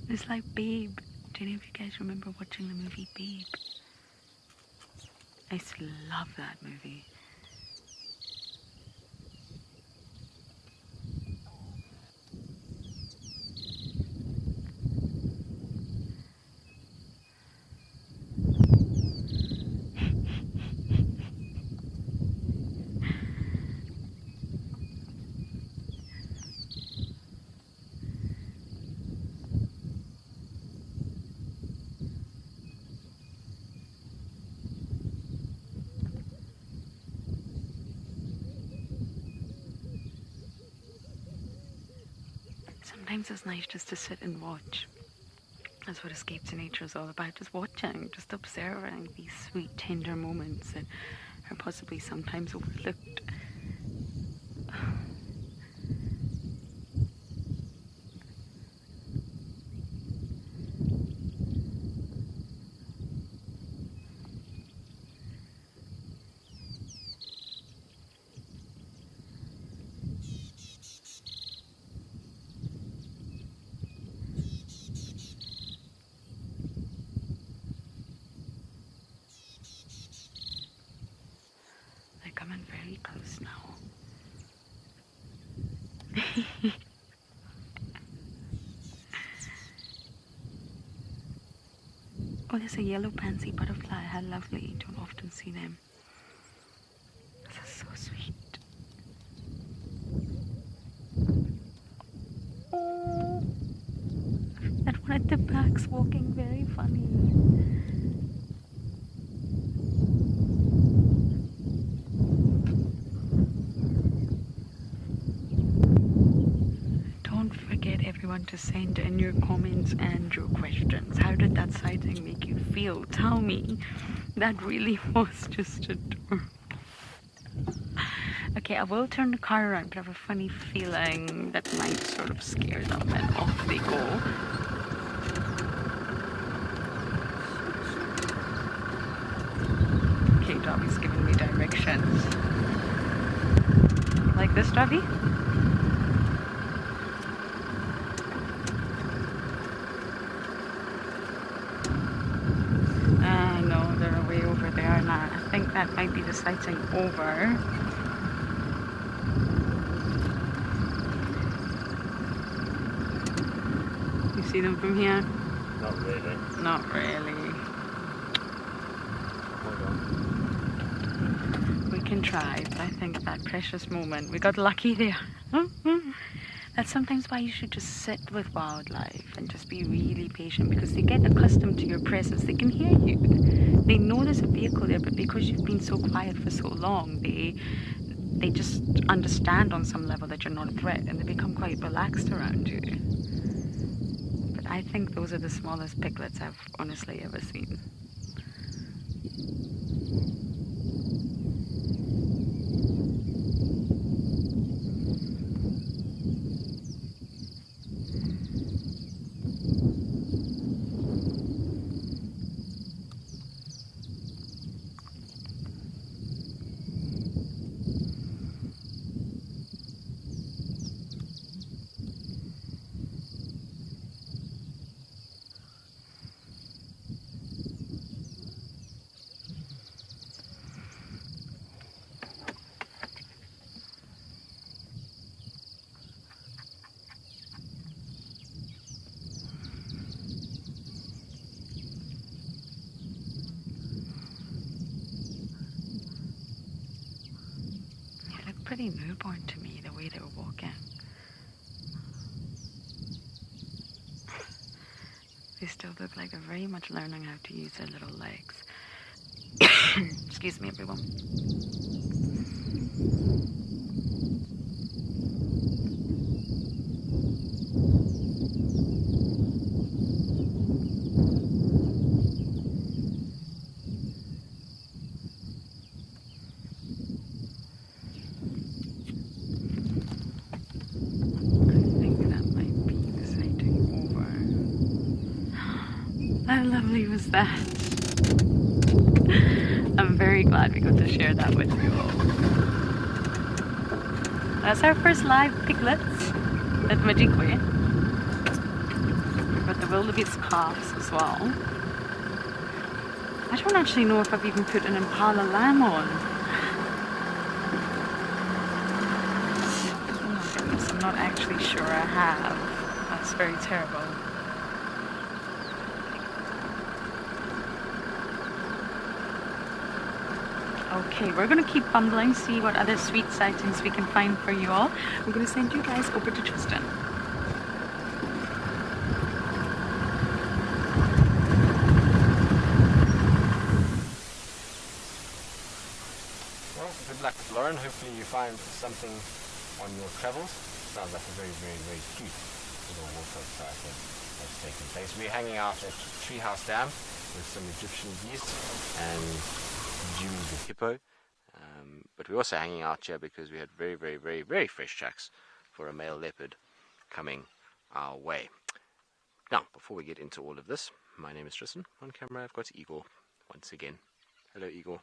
It's like Babe. Do any of you guys remember watching the movie Babe? I used to love that movie. Sometimes it's nice just to sit and watch. That's what Escape to Nature is all about. Just watching, just observing these sweet, tender moments that are possibly sometimes overlooked. Coming very close now. Oh, there's a yellow pansy butterfly. How lovely. Don't often see them. This is so sweet. Oh, and one at the back's walking very funny. Everyone to send in your comments and your questions. How did that sighting make you feel? Tell me. That really was just adorable. Okay, I will turn the car around, but I have a funny feeling that might sort of scare them, and off they go. Okay, Dobby's giving me directions. Like this, Dobby? No, they're way over there now. I think that might be the sighting over. You see them from here? Not really. Not really. Hold on. We can try, but I think that precious moment, we got lucky there. That's sometimes why you should just sit with wildlife and just be really patient, because they get accustomed to your presence. They can hear you. They know there's a vehicle there, but because you've been so quiet for so long, they just understand on some level that you're not a threat, and they become quite relaxed around you. But I think those are the smallest piglets I've honestly ever seen. They look pretty newborn to me, the way they were walking. They still look like they're very much learning how to use their little legs. Excuse me, everyone. I think that might be the sighting over. How lovely was that? I'm very glad we got to share that with you all. That's our first live piglets at Majikwe. We've got the wildebeest calves as well. I don't actually know if I've even put an impala lamb on. Oh my goodness, I'm not actually sure I have. That's very terrible. Okay, we're going to keep bumbling, see what other sweet sightings we can find for you all. We're going to send you guys over to Tristan. Well, good luck, Lauren. Hopefully you find something on your travels. Sounds like a very, very, very cute little water sight that's taken place. We're hanging out at Treehouse Dam with some Egyptian geese and Dewey the hippo. But we're also hanging out here because we had very, very, very, very fresh tracks for a male leopard coming our way. Now, before we get into all of this, my name is Tristan. On camera, I've got Igor once again. Hello, Igor.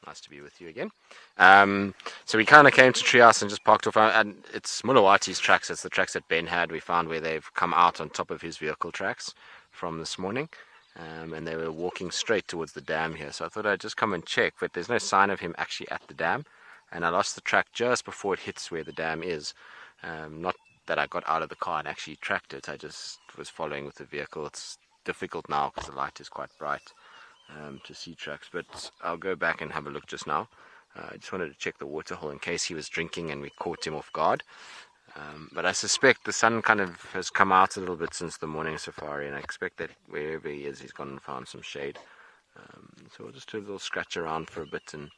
Nice to be with you again. So we kind of came to Treehouse and just parked off, and it's Mulawati's tracks. It's the tracks that Ben had. We found where they've come out on top of his vehicle tracks from this morning. And they were walking straight towards the dam here, so I thought I'd just come and check, but there's no sign of him actually at the dam, and I lost the track just before it hits where the dam is. Not that I got out of the car and actually tracked it, I just was following with the vehicle. It's difficult now because the light is quite bright to see tracks, but I'll go back and have a look just now. I just wanted to check the waterhole in case he was drinking and we caught him off guard. But I suspect the sun kind of has come out a little bit since the morning safari, and I expect that wherever he is, he's gone and found some shade. So we'll just do a little scratch around for a bit, and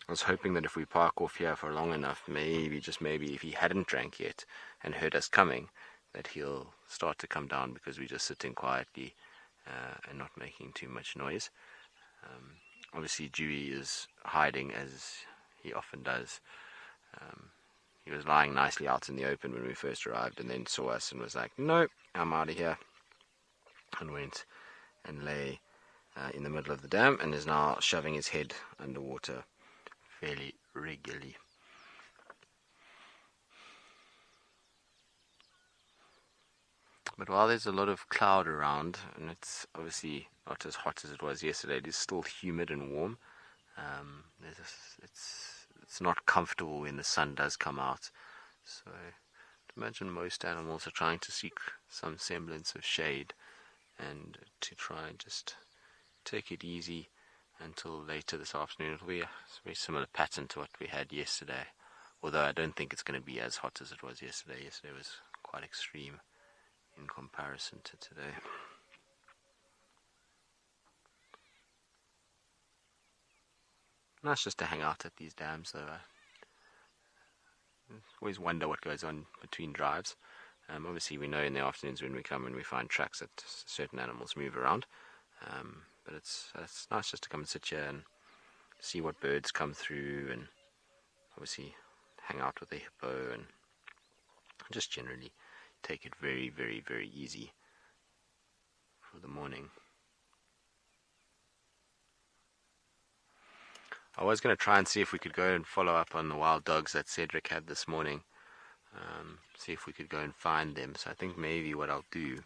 I was hoping that if we park off here for long enough, maybe, just maybe, if he hadn't drank yet and heard us coming, that he'll start to come down because we're just sitting quietly and not making too much noise. Obviously Dewey is hiding as he often does. He was lying nicely out in the open when we first arrived, and then saw us and was like, no, I'm out of here, and went and lay in the middle of the dam and is now shoving his head underwater fairly regularly. But while there's a lot of cloud around, and it's obviously not as hot as it was yesterday, it is still humid and warm. It's not comfortable when the sun does come out. So I'd imagine most animals are trying to seek some semblance of shade and to try and just take it easy until later this afternoon. It'll be a very similar pattern to what we had yesterday, although I don't think it's going to be as hot as it was yesterday. Yesterday was quite extreme in comparison to today. Nice just to hang out at these dams though. always wonder what goes on between drives. Obviously, we know in the afternoons when we come and we find tracks that certain animals move around. But it's nice just to come and sit here and see what birds come through, and obviously hang out with the hippo, and just generally take it very, very, very easy for the morning. I was going to try and see if we could go and follow up on the wild dogs that Cedric had this morning. See if we could go and find them. So I think maybe what I'll do,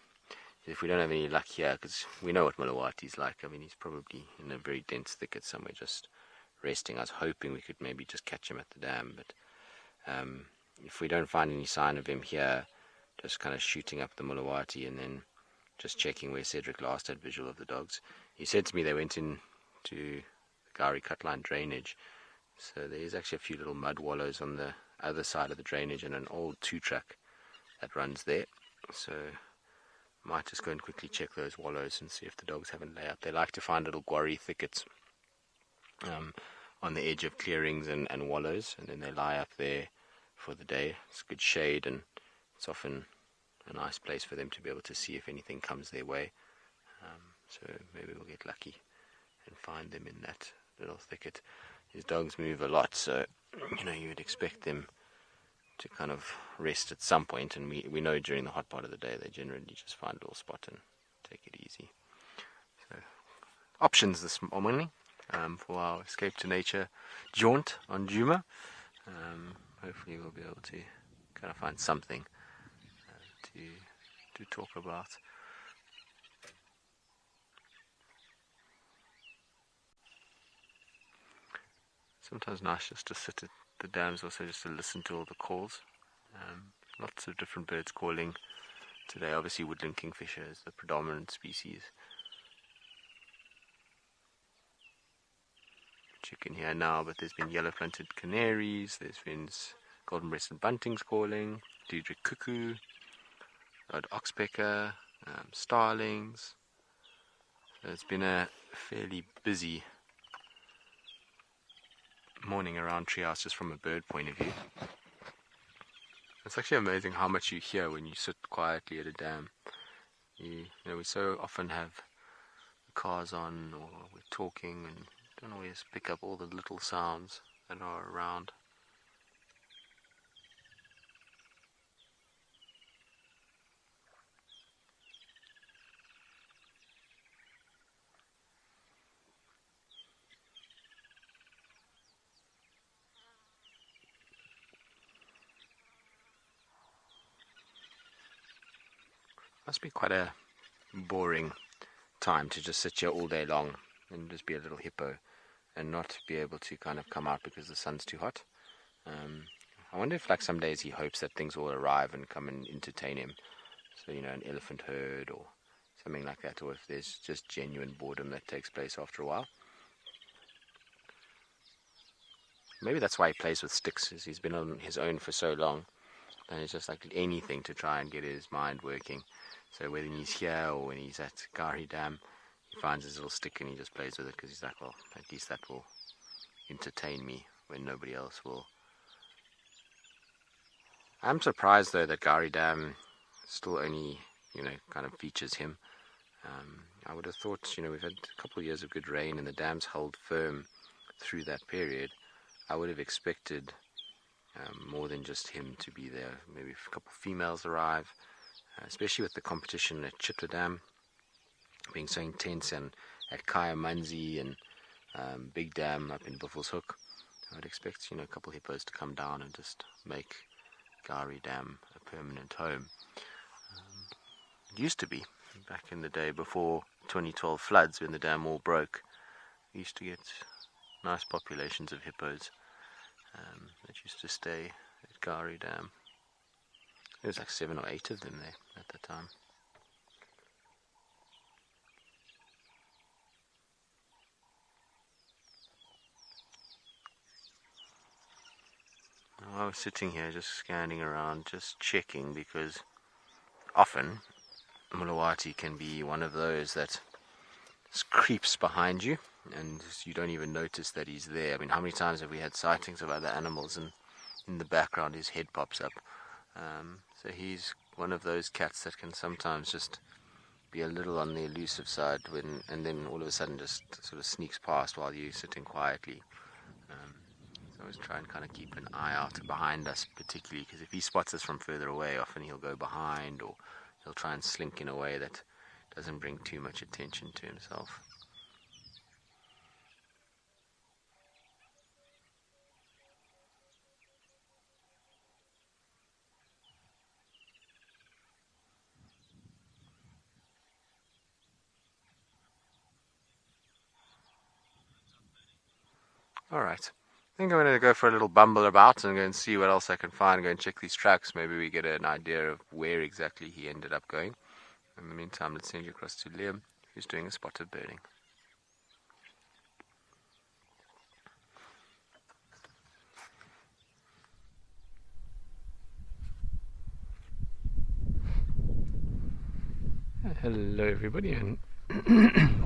if we don't have any luck here, because we know what Mulawati's like. I mean, he's probably in a very dense thicket somewhere just resting. I was hoping we could maybe just catch him at the dam, but if we don't find any sign of him here, just kind of shooting up the Mulawati and then just checking where Cedric last had visual of the dogs. He said to me they went in to the Gari Cutline drainage, so there's actually a few little mud wallows on the other side of the drainage and an old 2-track that runs there. So might just go and quickly check those wallows and see if the dogs haven't lay up. They like to find little guarri thickets on the edge of clearings and wallows, and then they lie up there for the day. It's good shade, and it's often a nice place for them to be able to see if anything comes their way. So maybe we'll get lucky and find them in that little thicket. These dogs move a lot, so you would expect them to kind of rest at some point, and we know during the hot part of the day they generally just find a little spot and take it easy. So options this morning for our escape to nature jaunt on Djuma. Hopefully we'll be able to kind of find something to talk about. Sometimes nice just to sit at the dams, also just to listen to all the calls. Lots of different birds calling today. Obviously woodland kingfisher is the predominant species. Chicken here now, but there's been yellow-fronted canaries, there's been golden-breasted buntings calling, Diedrich cuckoo, red oxpecker, starlings. So it's been a fairly busy morning around Treehouse just from a bird point of view. It's actually amazing how much you hear when you sit quietly at a dam. We so often have cars on, or we're talking, and don't always pick up all the little sounds that are around. Must be quite a boring time to just sit here all day long and just be a little hippo and not be able to kind of come out because the sun's too hot. I wonder if some days he hopes that things will arrive and come and entertain him. So, an elephant herd or something like that, or if there's just genuine boredom that takes place after a while. Maybe that's why he plays with sticks, is he's been on his own for so long, and it's just like anything to try and get his mind working. So whether he's here or when he's at Gari Dam, he finds his little stick and he just plays with it because he's like, well, at least that will entertain me when nobody else will. I'm surprised though that Gari Dam still only, kind of features him. I would have thought, we've had a couple of years of good rain and the dams hold firm through that period. I would have expected more than just him to be there. Maybe a couple of females arrive. Especially with the competition at Chitwa Dam being so intense, and at Kaya Manzi and Big Dam up in Buffelshoek, I would expect a couple hippos to come down and just make Gari Dam a permanent home. It used to be back in the day before 2012 floods, when the dam all broke. We used to get nice populations of hippos that used to stay at Gari Dam. There was 7 or 8 of them there at the time. I was sitting here just scanning around, just checking, because often Mulawati can be one of those that creeps behind you and you don't even notice that he's there. I mean, how many times have we had sightings of other animals and in the background his head pops up. So he's one of those cats that can sometimes just be a little on the elusive side and then all of a sudden just sort of sneaks past while you're sitting quietly. So always try and kind of keep an eye out behind us, particularly because if he spots us from further away, often he'll go behind or he'll try and slink in a way that doesn't bring too much attention to himself. Alright, I think I'm going to go for a little bumble about and go and see what else I can find, go and check these tracks. Maybe we get an idea of where exactly he ended up going. In the meantime, let's send you across to Liam, who's doing a spotted birding. Hello everybody and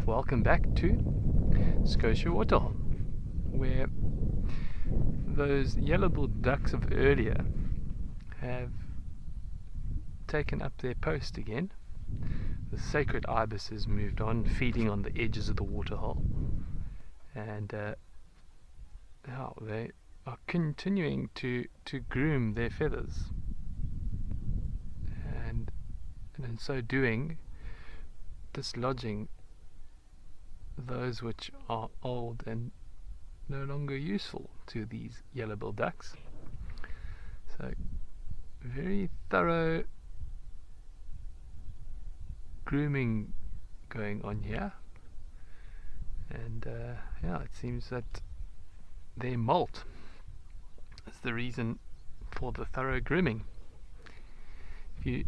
welcome back to Scotia Waterhole, where those yellow-billed ducks of earlier have taken up their post again. The sacred ibis has moved on, feeding on the edges of the waterhole, and now they are continuing to groom their feathers, and in so doing dislodging those which are old and no longer useful to these yellow-billed ducks. So very thorough grooming going on here, and yeah, it seems that their molt is the reason for the thorough grooming. If you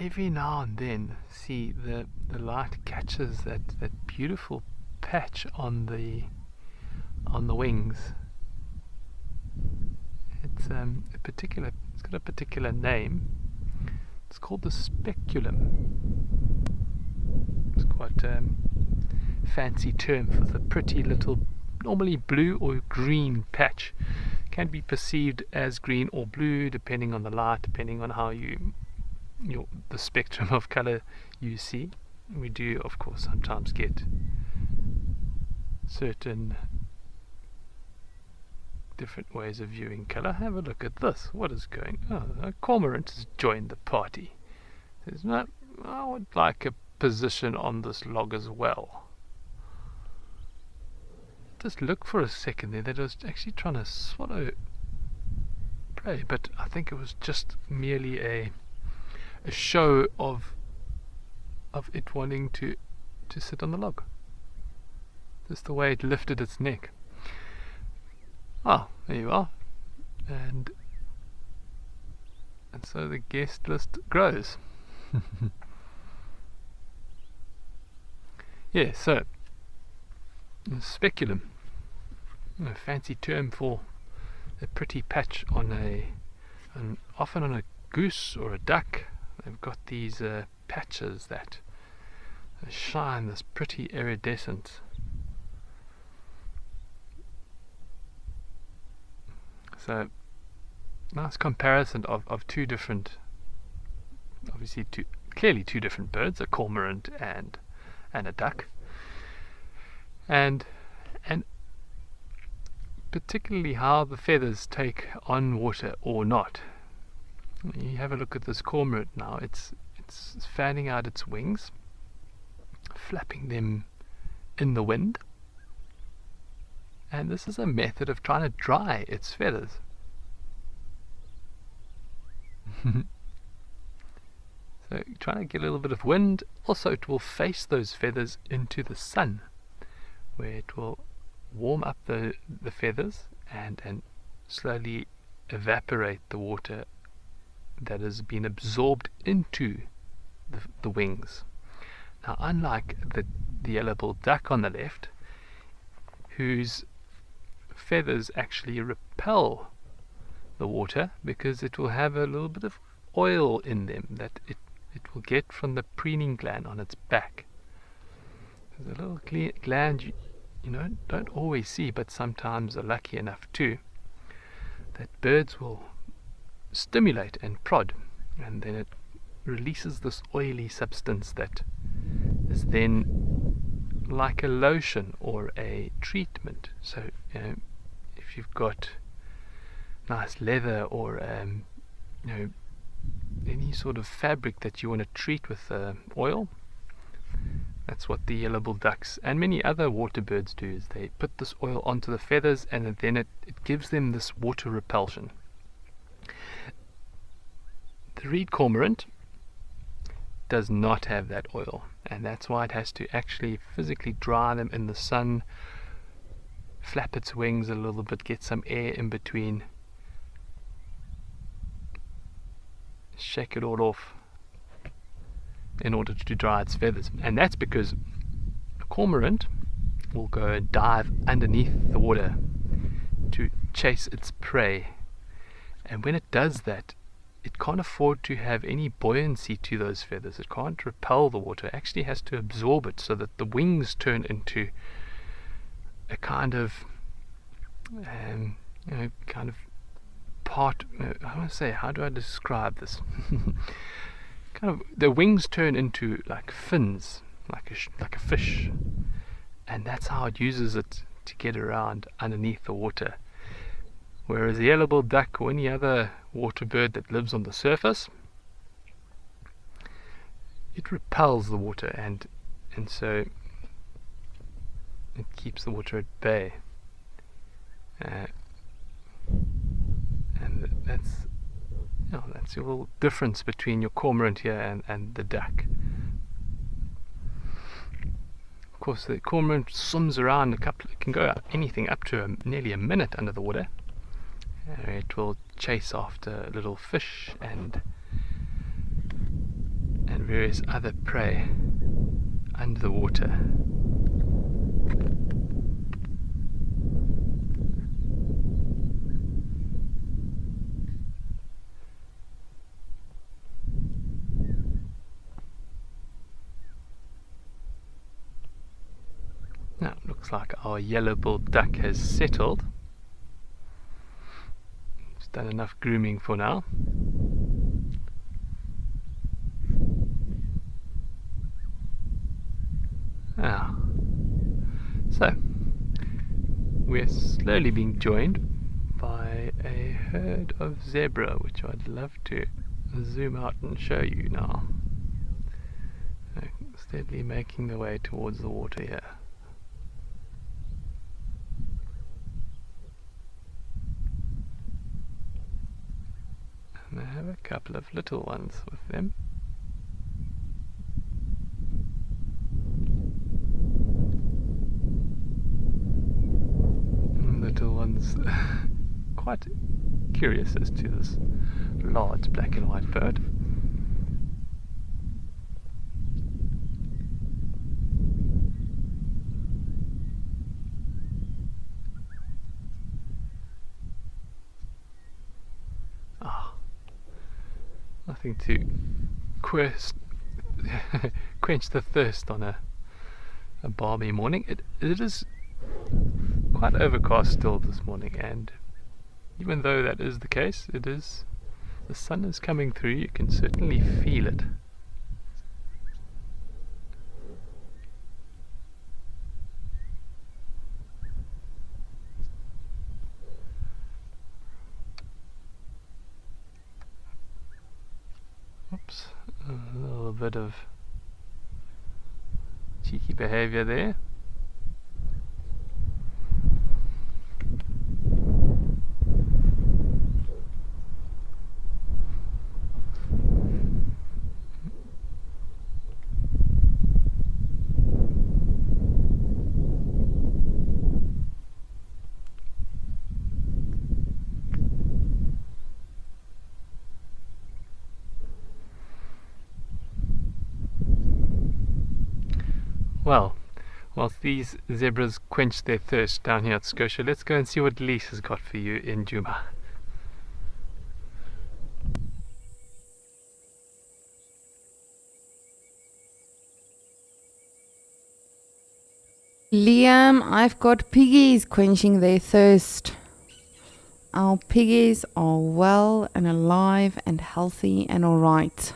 every now and then see the light catches that beautiful patch on the wings. It's it's got a particular name. It's called the speculum. It's quite a fancy term for the pretty little, normally blue or green patch. Can be perceived as green or blue depending on the light, depending on how the spectrum of color you see. We do of course sometimes get certain different ways of viewing color. Have a look at this. What is going on? A cormorant has joined the party. Says, no, I would like a position on this log as well. Just look for a second there that was actually trying to swallow prey, but I think it was just merely a show of it wanting to sit on the log. Just the way it lifted its neck. Ah, there you are. And so the guest list grows. Yeah, so speculum, a fancy term for a pretty patch on often on a goose or a duck. They've got these patches that shine this pretty iridescent. So nice comparison of two different, obviously clearly two different birds, a cormorant and a duck, and particularly how the feathers take on water or not. You have a look at this cormorant now. It's fanning out its wings, flapping them in the wind, and this is a method of trying to dry its feathers. So trying to get a little bit of wind. Also, it will face those feathers into the sun, where it will warm up the feathers and slowly evaporate the water that has been absorbed into the wings. Now, unlike the yellow-billed duck on the left, whose feathers actually repel the water because it will have a little bit of oil in them that it will get from the preening gland on its back. There's a little gland you don't always see, but sometimes are lucky enough to, that birds will stimulate and prod, and then it releases this oily substance that is then like a lotion or a treatment. So if you've got nice leather or any sort of fabric that you want to treat with oil, that's what the yellow-billed ducks and many other water birds do, is they put this oil onto the feathers, and then it gives them this water repulsion. The reed cormorant does not have that oil, and that's why it has to actually physically dry them in the sun, flap its wings a little bit, get some air in between, shake it all off in order to dry its feathers. And that's because a cormorant will go and dive underneath the water to chase its prey, and when it does that, it can't afford to have any buoyancy to those feathers. It can't repel the water. It actually has to absorb it, so that the wings turn into a kind of part. I want to say, how do I describe this? Kind of, the wings turn into like fins, like a fish, and that's how it uses it to get around underneath the water. Whereas the yellow-billed duck or any other water bird that lives on the surface, it repels the water, and so it keeps the water at bay. And that's your difference between your cormorant here and the duck. Of course, the cormorant swims around it can go anything up to nearly a minute under the water. It will chase after little fish and various other prey under the water. Now it looks like our yellow-billed duck has settled. It's done enough grooming for now. So we're slowly being joined by a herd of zebra, which I'd love to zoom out and show you now. Steadily making their way towards the water here. And they have a couple of little ones with them. Little ones quite curious as to this large black and white bird. Nothing to quench the thirst on a balmy morning. It is quite overcast still this morning, and even though that is the case, the sun is coming through. You can certainly feel it. Oops, a little bit of cheeky behavior there. Well, whilst these zebras quench their thirst down here at Scotia, let's go and see what Lise has got for you in Djuma. Liam, I've got piggies quenching their thirst our piggies are well and alive and healthy and alright.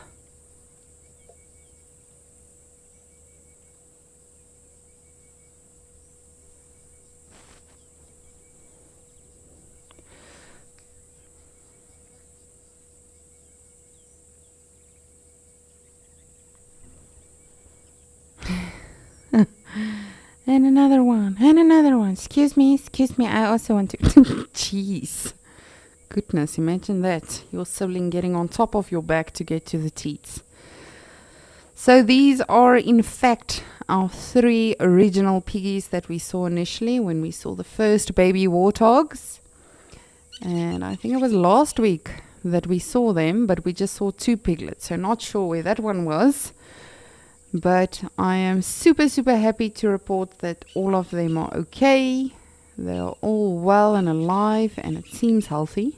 And another one, and another one. Excuse me, I also want to. Jeez. Goodness, imagine that. Your sibling getting on top of your back to get to the teats. So these are, in fact, our 3 original piggies that we saw initially when we saw the first baby warthogs. And I think it was last week that we saw them, but we just saw 2 piglets. So not sure where that one was. But I am super, super happy to report that all of them are okay. They are all well and alive, and it seems healthy.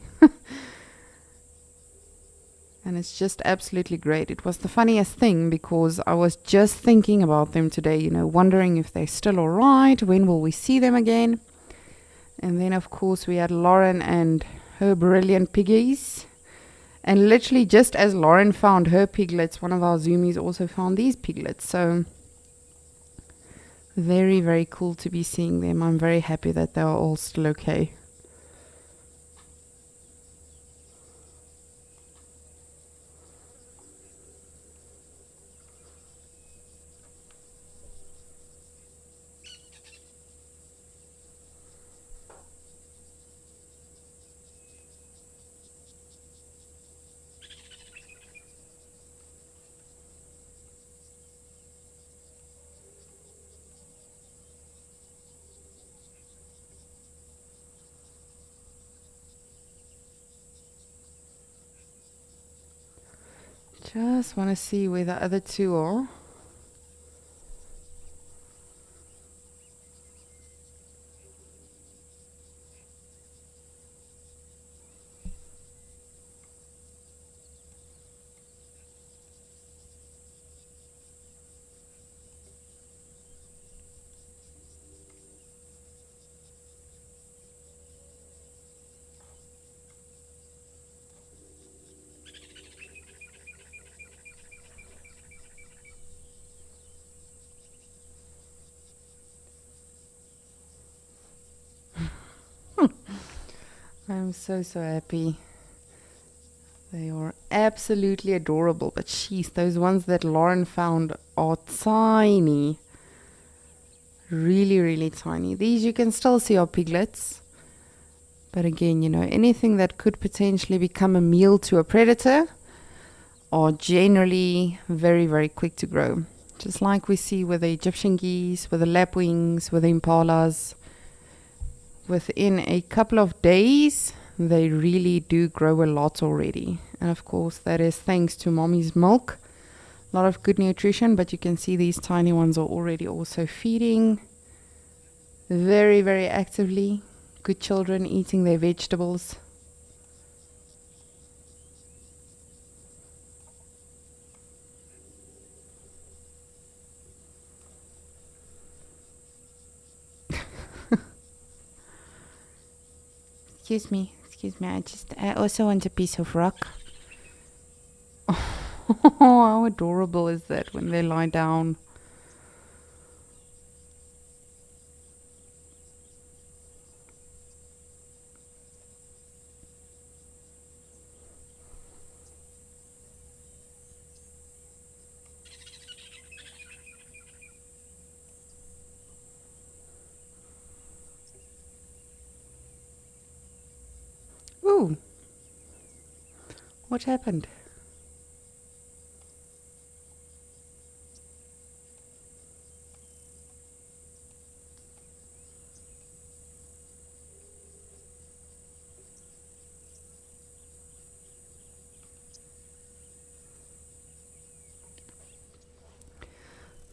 And it's just absolutely great. It was the funniest thing because I was just thinking about them today, you know, wondering if they're still alright, when will we see them again. And then, of course, we had Lauren and her brilliant piggies. And literally just as Lauren found her piglets, one of our zoomies also found these piglets. So very, very cool to be seeing them. I'm very happy that they are all still okay. Just want to see where the other 2 are. I'm so, so happy. They are absolutely adorable. But jeez, those ones that Lauren found are tiny. Really, really tiny. These you can still see are piglets. But again, you know, anything that could potentially become a meal to a predator are generally very, very quick to grow. Just like we see with the Egyptian geese, with the lapwings, with the impalas. Within a couple of days, they really do grow a lot already. And of course, that is thanks to mommy's milk. A lot of good nutrition, but you can see these tiny ones are already also feeding very, very actively. Good children eating their vegetables. Excuse me, I also want a piece of rock. Oh, how adorable is that when they lie down? Ooh. What happened?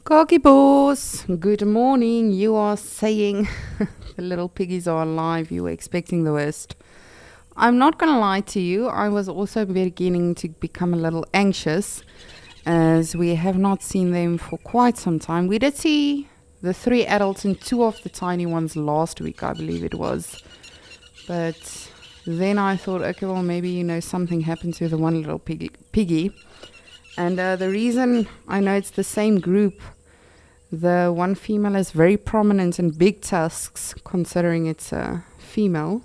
Corky boss, good morning. You are saying the little piggies are alive. You were expecting the worst. I'm not going to lie to you. I was also beginning to become a little anxious as we have not seen them for quite some time. We did see the 3 adults and 2 of the tiny ones last week, I believe it was. But then I thought, okay, well, maybe, you know, something happened to the one little piggy. And the reason I know it's the same group, the one female is very prominent and big tusks, considering it's a female.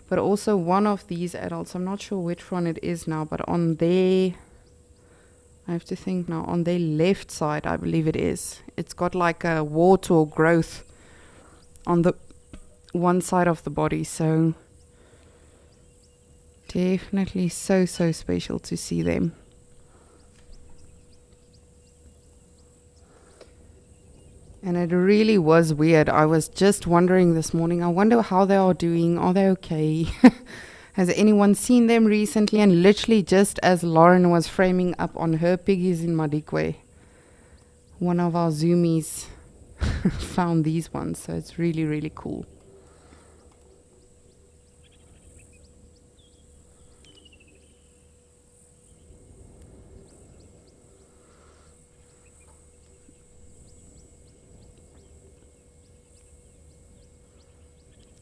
But also one of these adults, I'm not sure which one it is now, but on their, I have to think now, on their left side, I believe it is. It's got like a wart or growth on the one side of the body. So definitely so special to see them. And it really was weird. I was just wondering this morning, I wonder how they are doing. Are they okay? Has anyone seen them recently? And literally just as Lauren was framing up on her piggies in Madikwe, one of our zoomies found these ones. So it's really, really cool.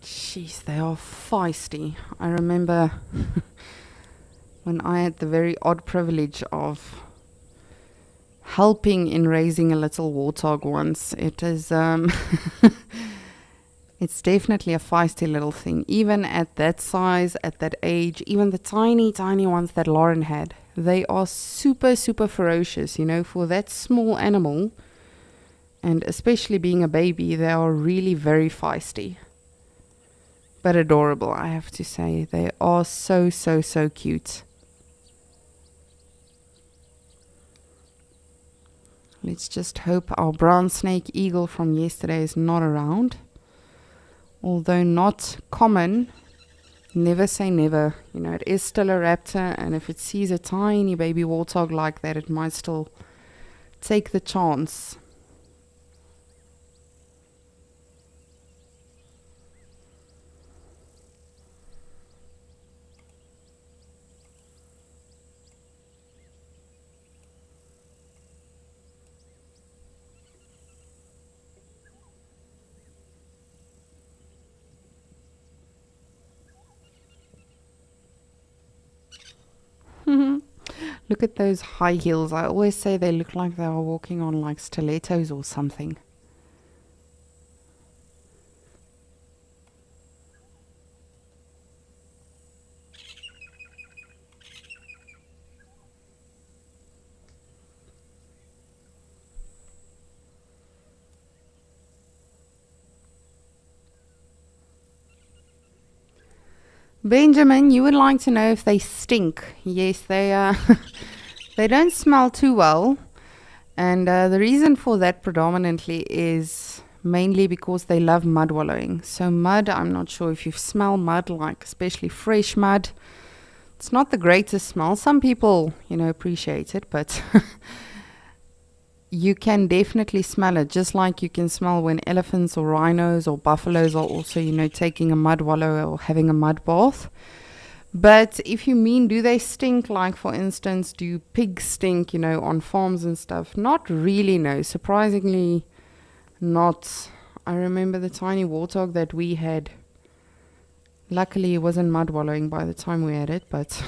Jeez, they are feisty. I remember when I had the very odd privilege of helping in raising a little warthog once. It is, it's definitely a feisty little thing. Even at that size, at that age, even the tiny ones that Lauren had, they are super ferocious, you know, for that small animal. And especially being a baby, they are really very feisty. But adorable, I have to say. They are so cute. Let's just hope our brown snake eagle from yesterday is not around. Although not common, never say never. You know, it is still a raptor, and if it sees a tiny baby warthog like that, it might still take the chance. Look at those high heels. I always say they look like they are walking on like stilettos or something. Benjamin, you would like to know if they stink. Yes, they they don't smell too well. And the reason for that predominantly is mainly because they love mud wallowing. So mud, I'm not sure if you've smelled mud, like especially fresh mud. It's not the greatest smell. Some people, you know, appreciate it, but you can definitely smell it, just like you can smell when elephants or rhinos or buffaloes are also, you know, taking a mud wallow or having a mud bath. But if you mean, do they stink? Like, for instance, do pigs stink, you know, on farms and stuff? Not really, no. Surprisingly not. I remember the tiny warthog that we had. Luckily, it wasn't mud wallowing by the time we had it, but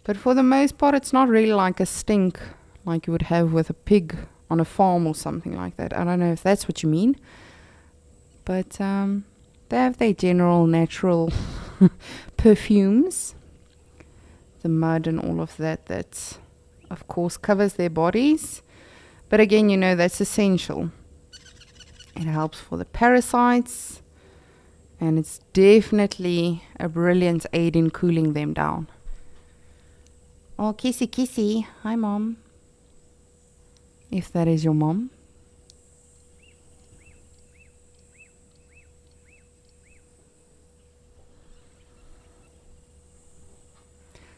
but for the most part, it's not really like a stink like you would have with a pig on a farm or something like that. I don't know if that's what you mean. But they have their general natural perfumes. The mud and all of that, that of course covers their bodies. But again, you know, that's essential. It helps for the parasites. And it's definitely a brilliant aid in cooling them down. Oh, kissy kissy. Hi, Mom. If that is your mom.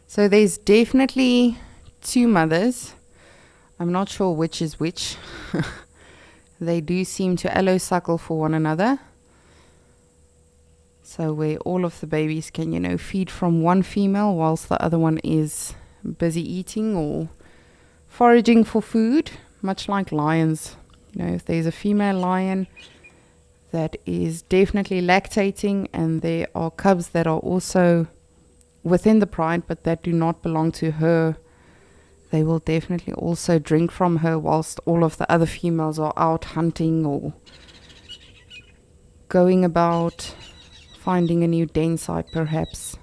So there's definitely two mothers. I'm not sure which is which. They do seem to allosuckle for one another. So where all of the babies can, you know, feed from one female whilst the other one is busy eating or foraging for food. Much like lions, you know, if there's a female lion, that is definitely lactating, and there are cubs that are also within the pride but that do not belong to her. They will definitely also drink from her whilst all of the other females are out hunting or going about finding a new den site perhaps.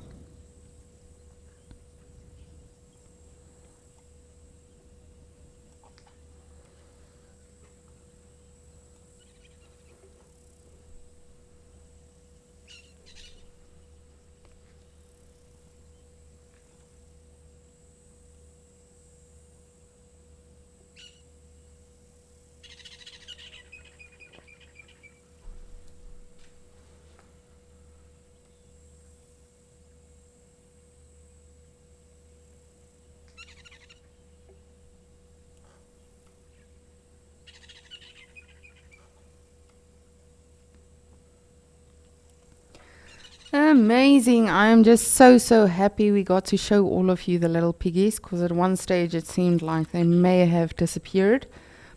Amazing. I'm just so happy we got to show all of you the little piggies, because at one stage it seemed like they may have disappeared.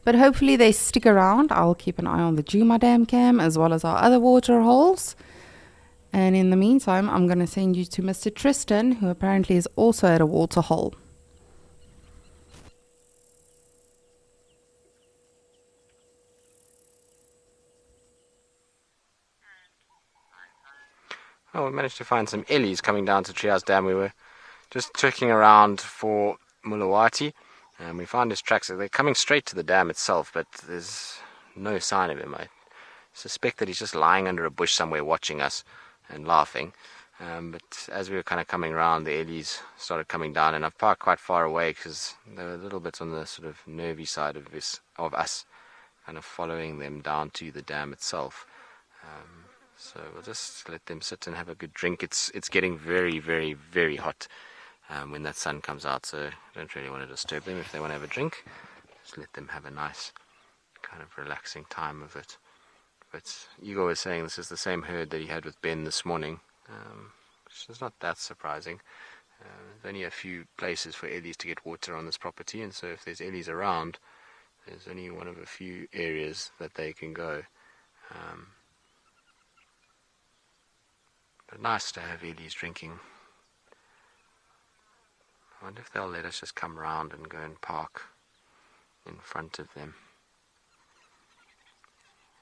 But hopefully they stick around. I'll keep an eye on the Djuma Dam cam as well as our other water holes. And in the meantime, I'm going to send you to Mr. Tristan, who apparently is also at a water hole. Oh, we managed to find some ellies coming down to Treehouse Dam. We were just checking around for Mulawati, and we found his tracks. They're coming straight to the dam itself, but there's no sign of him. I suspect that he's just lying under a bush somewhere watching us and laughing. But as we were kind of coming around, the ellies started coming down, and I've parked quite far away because they were a little bit on the sort of nervy side of us, kind of following them down to the dam itself. So we'll just let them sit and have a good drink. It's getting very, very, very hot when that sun comes out, so I don't really want to disturb them. If they want to have a drink, just let them have a nice kind of relaxing time of it. But Igor was saying this is the same herd that he had with Ben this morning, which is not that surprising. There's only a few places for ellies to get water on this property, and so if there's ellies around, there's only one of a few areas that they can go. But nice to have ellies drinking. I wonder if they'll let us just come round and go and park in front of them.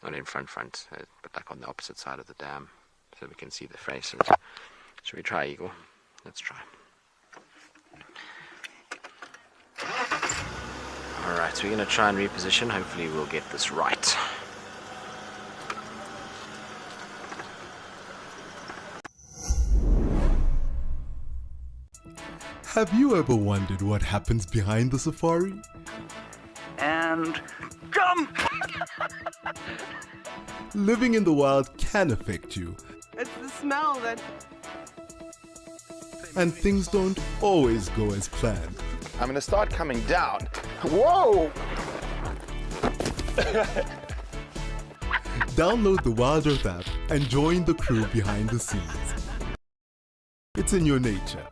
Not in front, but like on the opposite side of the dam, so we can see the faces. Should we try, Igor? Let's try. Alright, so we're going to try and reposition. Hopefully we'll get this right. Have you ever wondered what happens behind the safari? And jump! Living in the wild can affect you, It's the smell that... and things don't always go as planned. I'm gonna start coming down. Whoa! Download the Wild Earth app and join the crew behind the scenes. It's in your nature.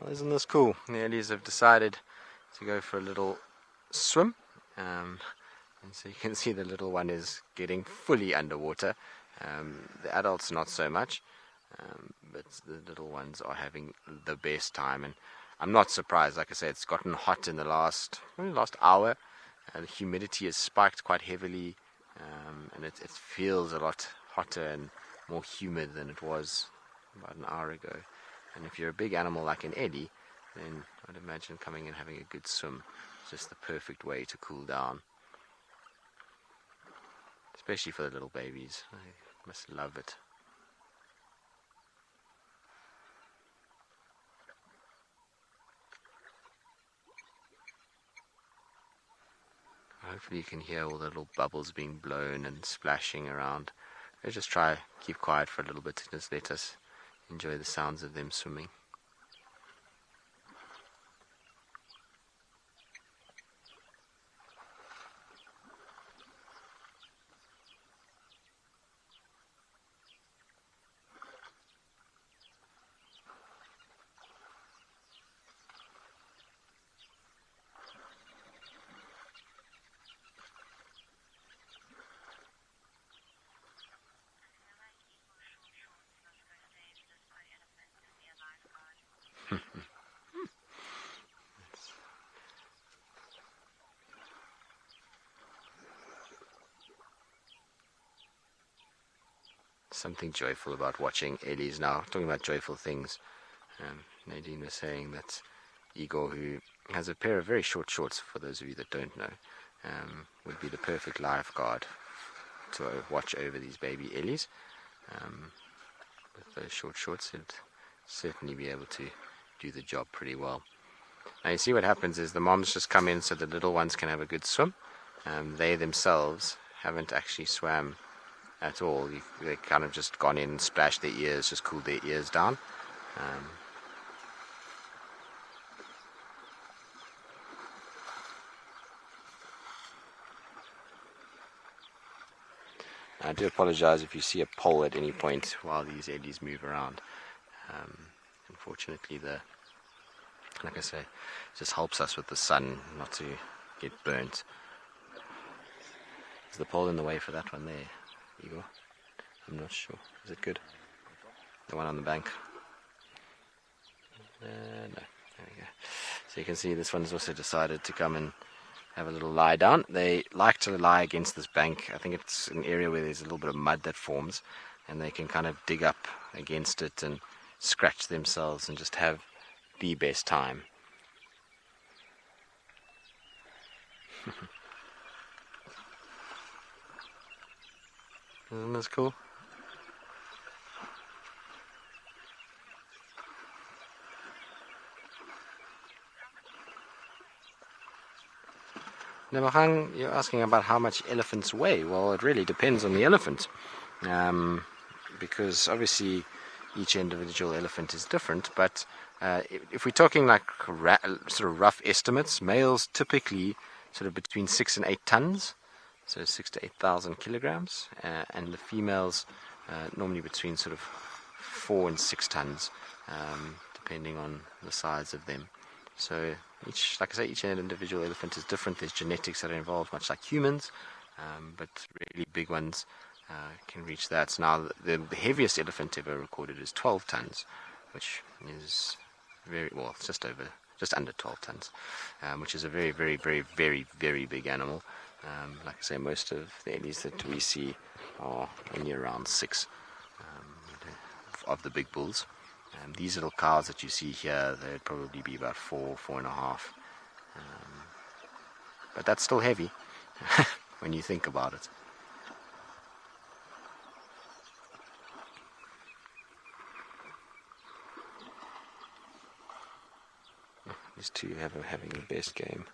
Well, isn't this cool? The Ellies have decided to go for a little swim. And so you can see the little one is getting fully underwater. The adults not so much. But the little ones are having the best time. And I'm not surprised. Like I say, it's gotten hot in the last hour. The humidity has spiked quite heavily. And it feels a lot hotter and more humid than it was about an hour ago. And if you're a big animal like an Ellie, then I'd imagine coming and having a good swim is just the perfect way to cool down. Especially for the little babies. I must love it. Hopefully you can hear all the little bubbles being blown and splashing around. Let's just try keep quiet for a little bit to just let us enjoy the sounds of them swimming. Something joyful about watching Ellies now. Talking about joyful things, Nadine was saying that Igor, who has a pair of very short shorts, for those of you that don't know, would be the perfect lifeguard to watch over these baby Ellies. With those short shorts, he'd certainly be able to do the job pretty well. Now you see what happens is the moms just come in so the little ones can have a good swim. They themselves haven't actually swam at all. They kind of just gone in and splashed their ears, just cooled their ears down. I do apologize if you see a pole at any point while these Ellies move around. Unfortunately, like I say, it just helps us with the sun not to get burnt. Is the pole in the way for that one there, Igor? I'm not sure. Is it good? The one on the bank? No. There we go. So you can see this one's also decided to come and have a little lie down. They like to lie against this bank. I think it's an area where there's a little bit of mud that forms, and they can kind of dig up against it and scratch themselves and just have the best time. Isn't this cool? Nebahang, you're asking about how much elephants weigh. Well, it really depends on the elephant, because obviously each individual elephant is different. But if we're talking like sort of rough estimates, males typically sort of between 6 and 8 tons, so 6 to 8,000 kilograms, and the females normally between sort of 4 and 6 tons, depending on the size of them. So like I say, each individual elephant is different. There's genetics that are involved, much like humans, but really big ones can reach that. Now, the heaviest elephant ever recorded is 12 tons, which is just under 12 tons, which is a very, very, very, very, very big animal. Like I say, most of the Ellies that we see are only around 6 of the big bulls. These little cows that you see here, they'd probably be about 4.5. But that's still heavy when you think about it. These two having the best game.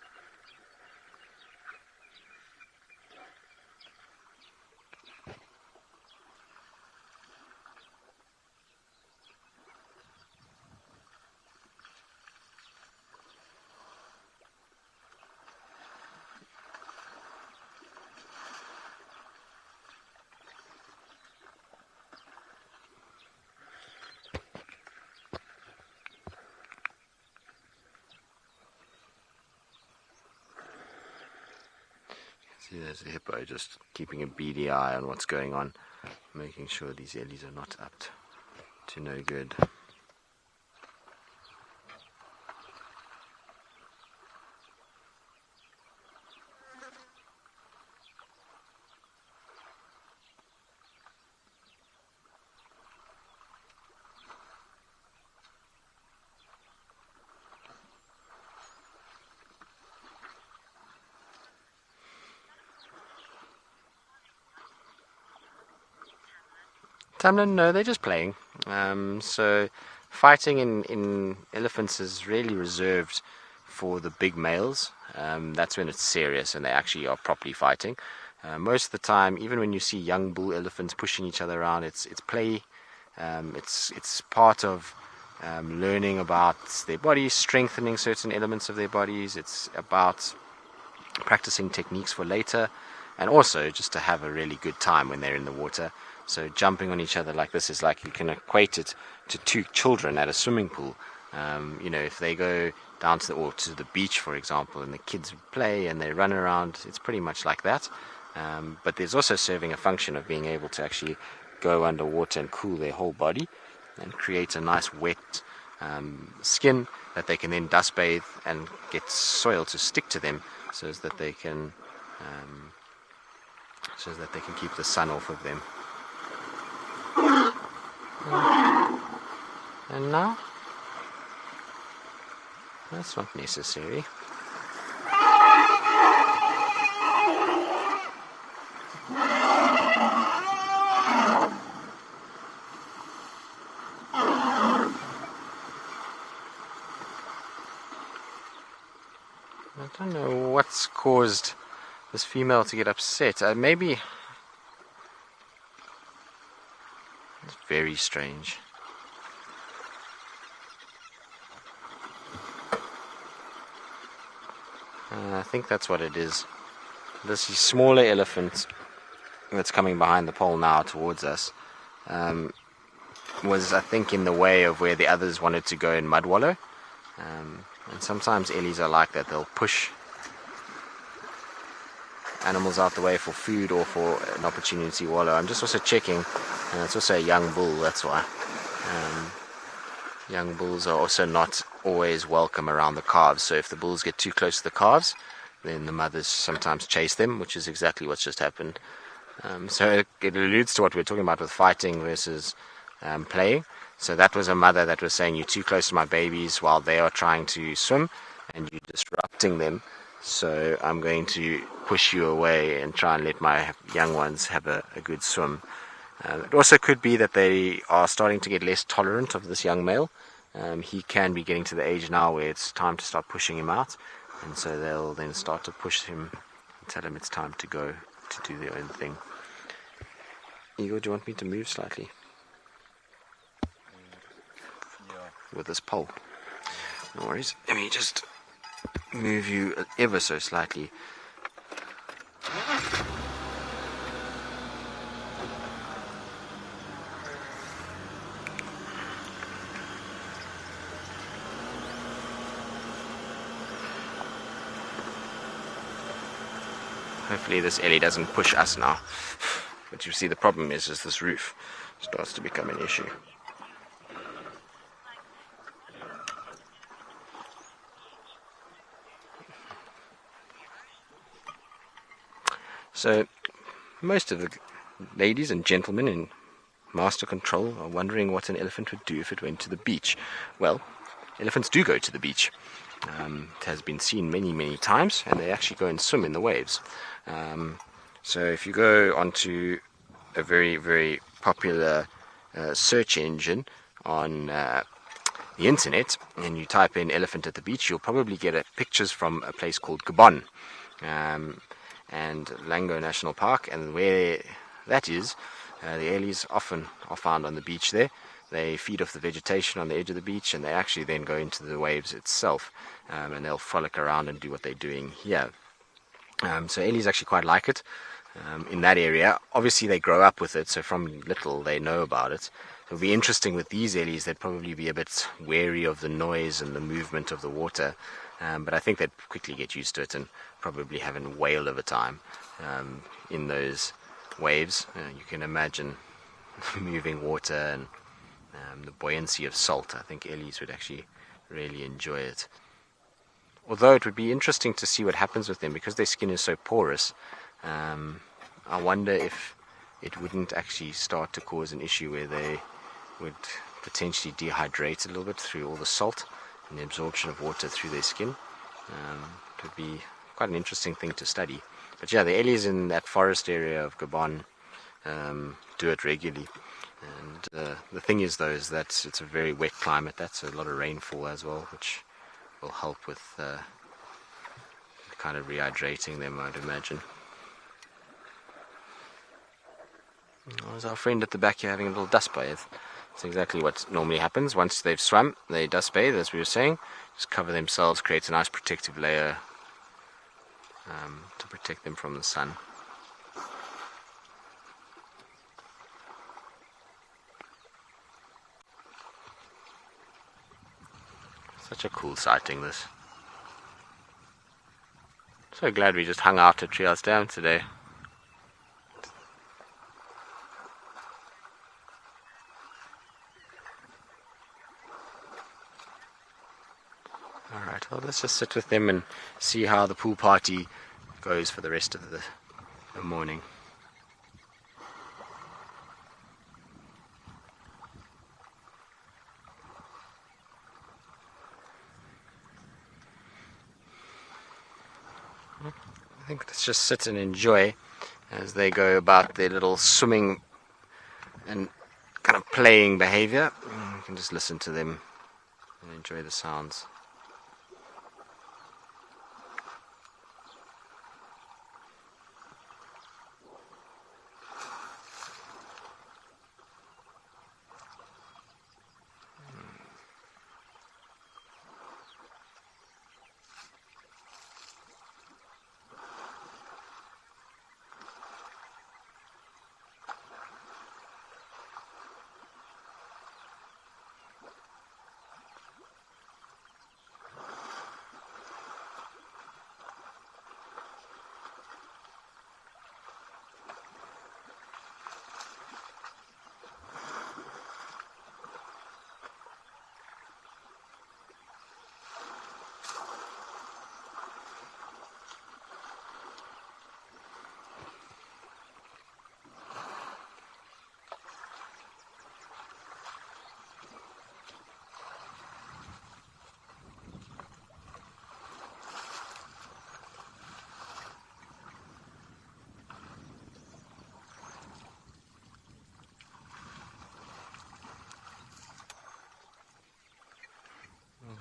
See, there's a hippo just keeping a beady eye on what's going on, making sure these ellies are not up to no good. Tamlin, no, they're just playing. So fighting in elephants is really reserved for the big males. That's when it's serious and they actually are properly fighting. Most of the time, even when you see young bull elephants pushing each other around, it's play. It's part of learning about their bodies, strengthening certain elements of their bodies. It's about practicing techniques for later, and also just to have a really good time when they're in the water. So jumping on each other like this is like you can equate it to two children at a swimming pool. If they go down to the beach, for example, and the kids play and they run around, it's pretty much like that. But there's also serving a function of being able to actually go underwater and cool their whole body and create a nice wet skin that they can then dust bathe and get soil to stick to them so that they can keep the sun off of them. And now? That's not necessary. I don't know what's caused this female to get upset. Maybe... It's very strange. I think that's what it is. This smaller elephant that's coming behind the pole now towards us was, I think, in the way of where the others wanted to go in mud wallow. And sometimes ellies are like that. They'll push animals out the way for food or for an opportunity wallow. I'm just also checking, and it's also a young bull, that's why. Young bulls are also not always welcome around the calves, so if the bulls get too close to the calves, then the mothers sometimes chase them, which is exactly what's just happened. So it alludes to what we were talking about with fighting versus playing. So that was a mother that was saying, you're too close to my babies while they are trying to swim and you're disrupting them, so I'm going to push you away and try and let my young ones have a good swim. It also could be that they are starting to get less tolerant of this young male. He can be getting to the age now where it's time to start pushing him out, and so they'll then start to push him and tell him it's time to go to do their own thing. Igor, do you want me to move slightly? With this pole. No worries. Let me just move you ever so slightly. Hopefully this ellie doesn't push us now. But you see, the problem is this roof starts to become an issue. So, most of the ladies and gentlemen in master control are wondering what an elephant would do if it went to the beach. Well, elephants do go to the beach. It has been seen many, many times, and they actually go and swim in the waves. So if you go onto a very, very popular search engine on the internet, and you type in elephant at the beach, you'll probably get pictures from a place called Gabon. And Lango National Park, and where that is, the ellies often are found on the beach there. They feed off the vegetation on the edge of the beach, and they actually then go into the waves itself, and they'll frolic around and do what they're doing here. So ellies actually quite like it in that area. Obviously they grow up with it, so from little they know about it. It'll be interesting with these ellies. They'd probably be a bit wary of the noise and the movement of the water. But I think they'd quickly get used to it and probably have a whale of a time. in those waves. You can imagine moving water and the buoyancy of salt. I think Ellies would actually really enjoy it. Although it would be interesting to see what happens with them because their skin is so porous. I wonder if it wouldn't actually start to cause an issue where they would potentially dehydrate a little bit through all the salt and the absorption of water through their skin. It would be quite an interesting thing to study. But yeah, the Ellies in that forest area of Gabon do it regularly. And the thing is though is that it's a very wet climate. That's a lot of rainfall as well, which will help with kind of rehydrating them, I'd imagine. There's our friend at the back here having a little dust bathe. That's exactly what normally happens. Once they've swum, they dust bathe, as we were saying. Just cover themselves, create a nice protective layer to protect them from the sun. Such a cool sighting, this. So glad we just hung out at Treehouse Dam today. Alright, well let's just sit with them and see how the pool party goes for the rest of the morning. I think let's just sit and enjoy as they go about their little swimming and kind of playing behavior. You can just listen to them and enjoy the sounds.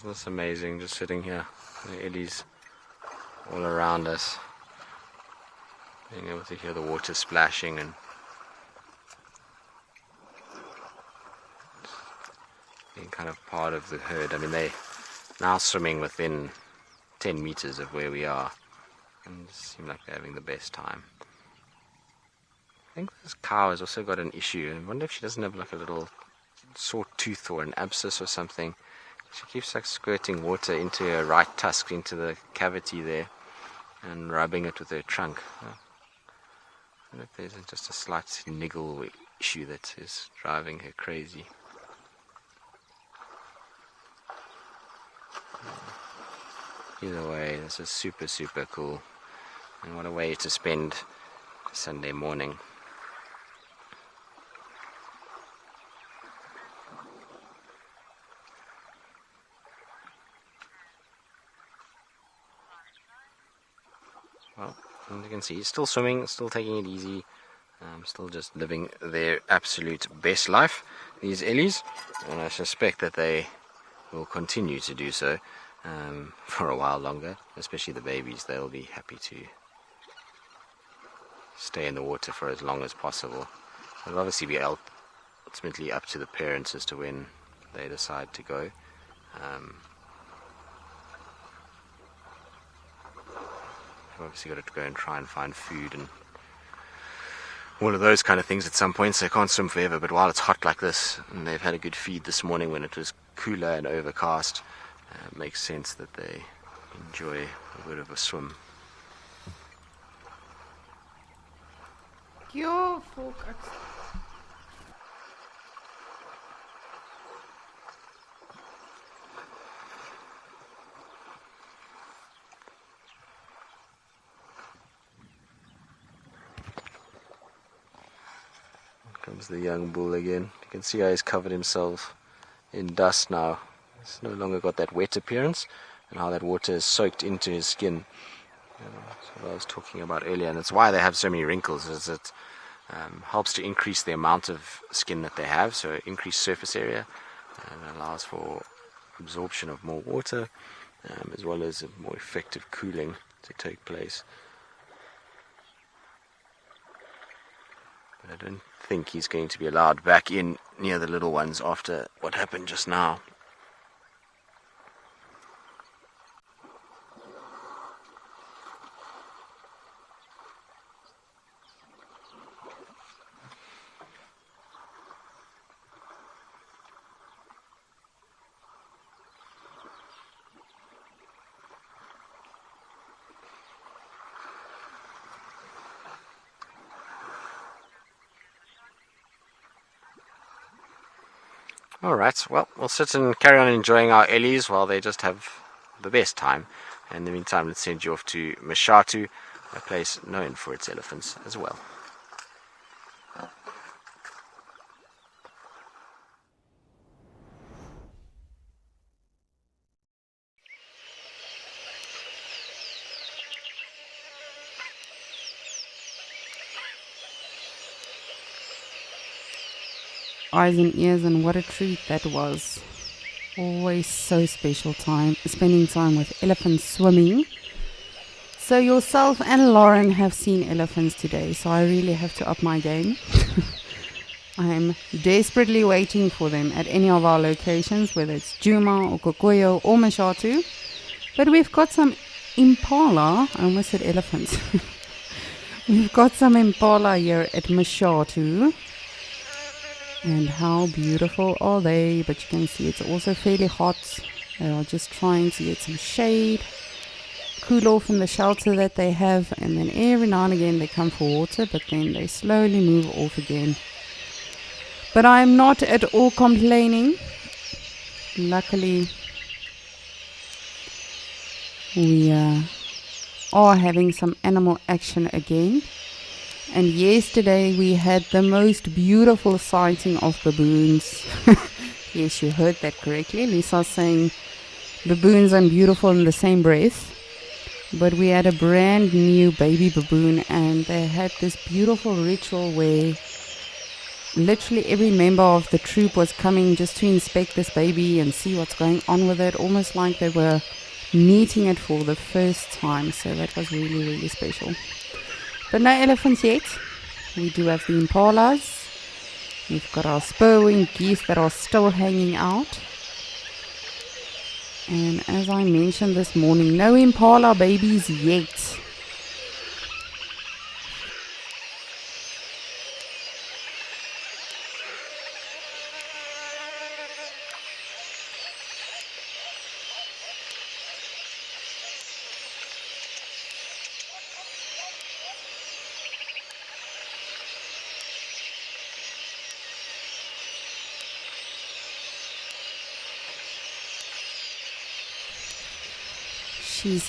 That's amazing, just sitting here, the eddies all around us, being able to hear the water splashing and being kind of part of the herd. I mean, they're now swimming within 10 meters of where we are and it seems like they're having the best time. I think this cow has also got an issue. I wonder if she doesn't have like a little sore tooth or an abscess or something. She keeps like squirting water into her right tusk, into the cavity there, and rubbing it with her trunk. I wonder if there's just a slight niggle issue that is driving her crazy. Either way, this is super, super cool. And what a way to spend Sunday morning. Well, as you can see, still swimming, still taking it easy, still just living their absolute best life, these Ellies, and I suspect that they will continue to do so for a while longer, especially the babies. They'll be happy to stay in the water for as long as possible. It'll obviously be ultimately up to the parents as to when they decide to go. Obviously got to go and try and find food and all of those kind of things at some point, so they can't swim forever. But while it's hot like this, and they've had a good feed this morning when it was cooler and overcast, it makes sense that they enjoy a bit of a swim. Your fork. Comes the young bull again. You can see how he's covered himself in dust now. It's no longer got that wet appearance, and how that water is soaked into his skin. That's what I was talking about earlier, and it's why they have so many wrinkles, is it helps to increase the amount of skin that they have, so increased surface area, and allows for absorption of more water, as well as a more effective cooling to take place. But I don't think he's going to be allowed back in near the little ones after what happened just now. Alright, well, we'll sit and carry on enjoying our Ellies while they just have the best time. And in the meantime, let's send you off to Mashatu, a place known for its elephants as well. Eyes and ears, and what a treat that was. Always so special time, spending time with elephants swimming. So yourself and Lauren have seen elephants today, so I really have to up my game. I'm desperately waiting for them at any of our locations, whether it's Djuma or Kokoyo or Mashatu. But we've got some impala, I almost said elephants. We've got some impala here at Mashatu. And how beautiful are they? But you can see it's also fairly hot. They are just trying to get some shade, cool off in the shelter that they have, and then every now and again they come for water, but then they slowly move off again. But I'm not at all complaining. Luckily, we are having some animal action again. And yesterday we had the most beautiful sighting of baboons. Yes, you heard that correctly. Lisa's saying baboons and beautiful in the same breath. But we had a brand new baby baboon, and they had this beautiful ritual where literally every member of the troop was coming just to inspect this baby and see what's going on with it, almost like they were meeting it for the first time. So that was really, really special. But no elephants yet. We do have the impalas. We've got our spurwing geese that are still hanging out. And as I mentioned this morning, no impala babies yet.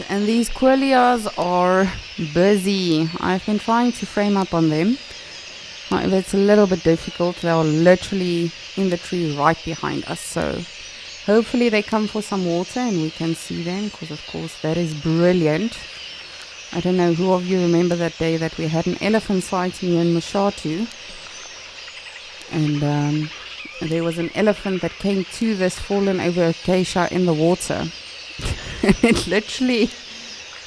And these quillias are busy. I've been trying to frame up on them. However, it's a little bit difficult. They are literally in the tree right behind us. So hopefully they come for some water and we can see them, because of course that is brilliant. I don't know who of you remember that day that we had an elephant sighting here in Mashatu. And there was an elephant that came to this fallen over acacia in the water. And it literally,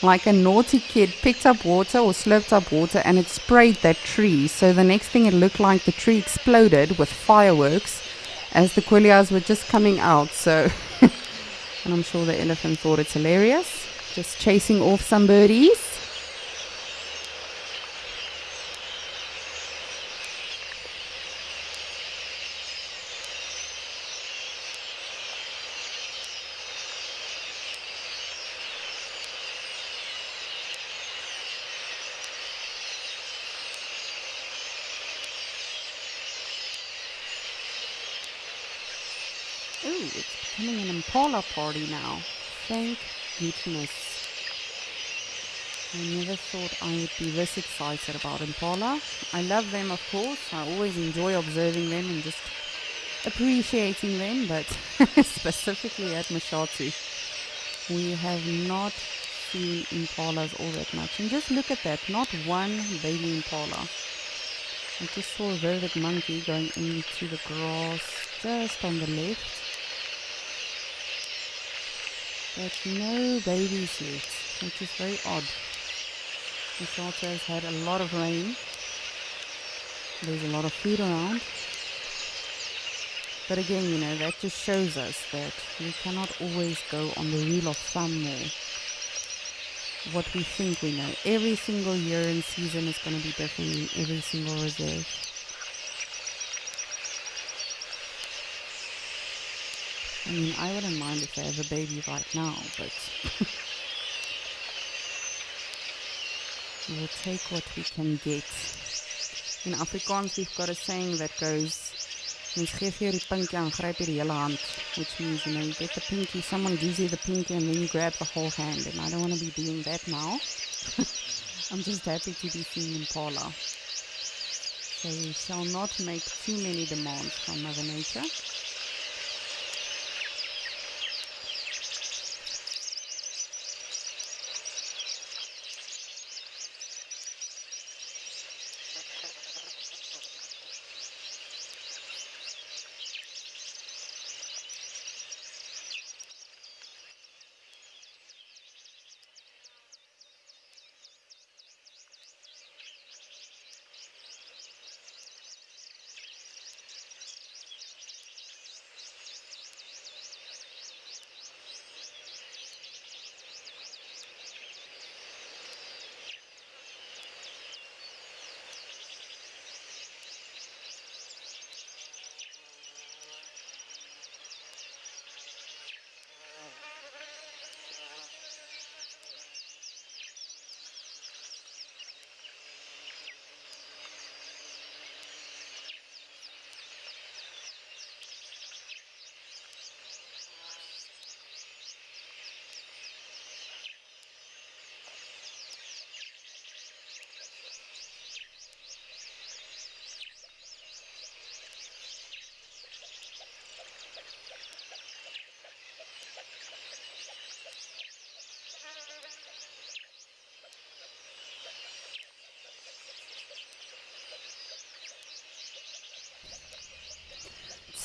like a naughty kid, picked up water or slurped up water and it sprayed that tree. So the next thing, it looked like the tree exploded with fireworks as the quillias were just coming out. So, and I'm sure the elephant thought it's hilarious, just chasing off some birdies. Oh, it's becoming an Impala party now. Thank goodness. I never thought I would be this excited about Impala. I love them, of course. I always enjoy observing them and just appreciating them, but specifically at Mashatu, we have not seen Impalas all that much. And just look at that, not one baby Impala. I just saw a velvet monkey going into the grass just on the left. But no babies yet, which is very odd. Mashatu has had a lot of rain. There's a lot of food around. But again, you know, that just shows us that we cannot always go on the rule of thumb or what we think we know. Every single year and season is going to be different in every single reserve. I mean, I wouldn't mind if they have a baby right now, but we'll take what we can get. In Afrikaans, we've got a saying that goes, mens gee vir jou die pinkie en gryp jy die hele hand, which means, you know, you get the pinky, someone gives you the pinky and then you grab the whole hand, and I don't want to be doing that now. I'm just happy to be seeing Impala. So we shall not make too many demands from Mother Nature.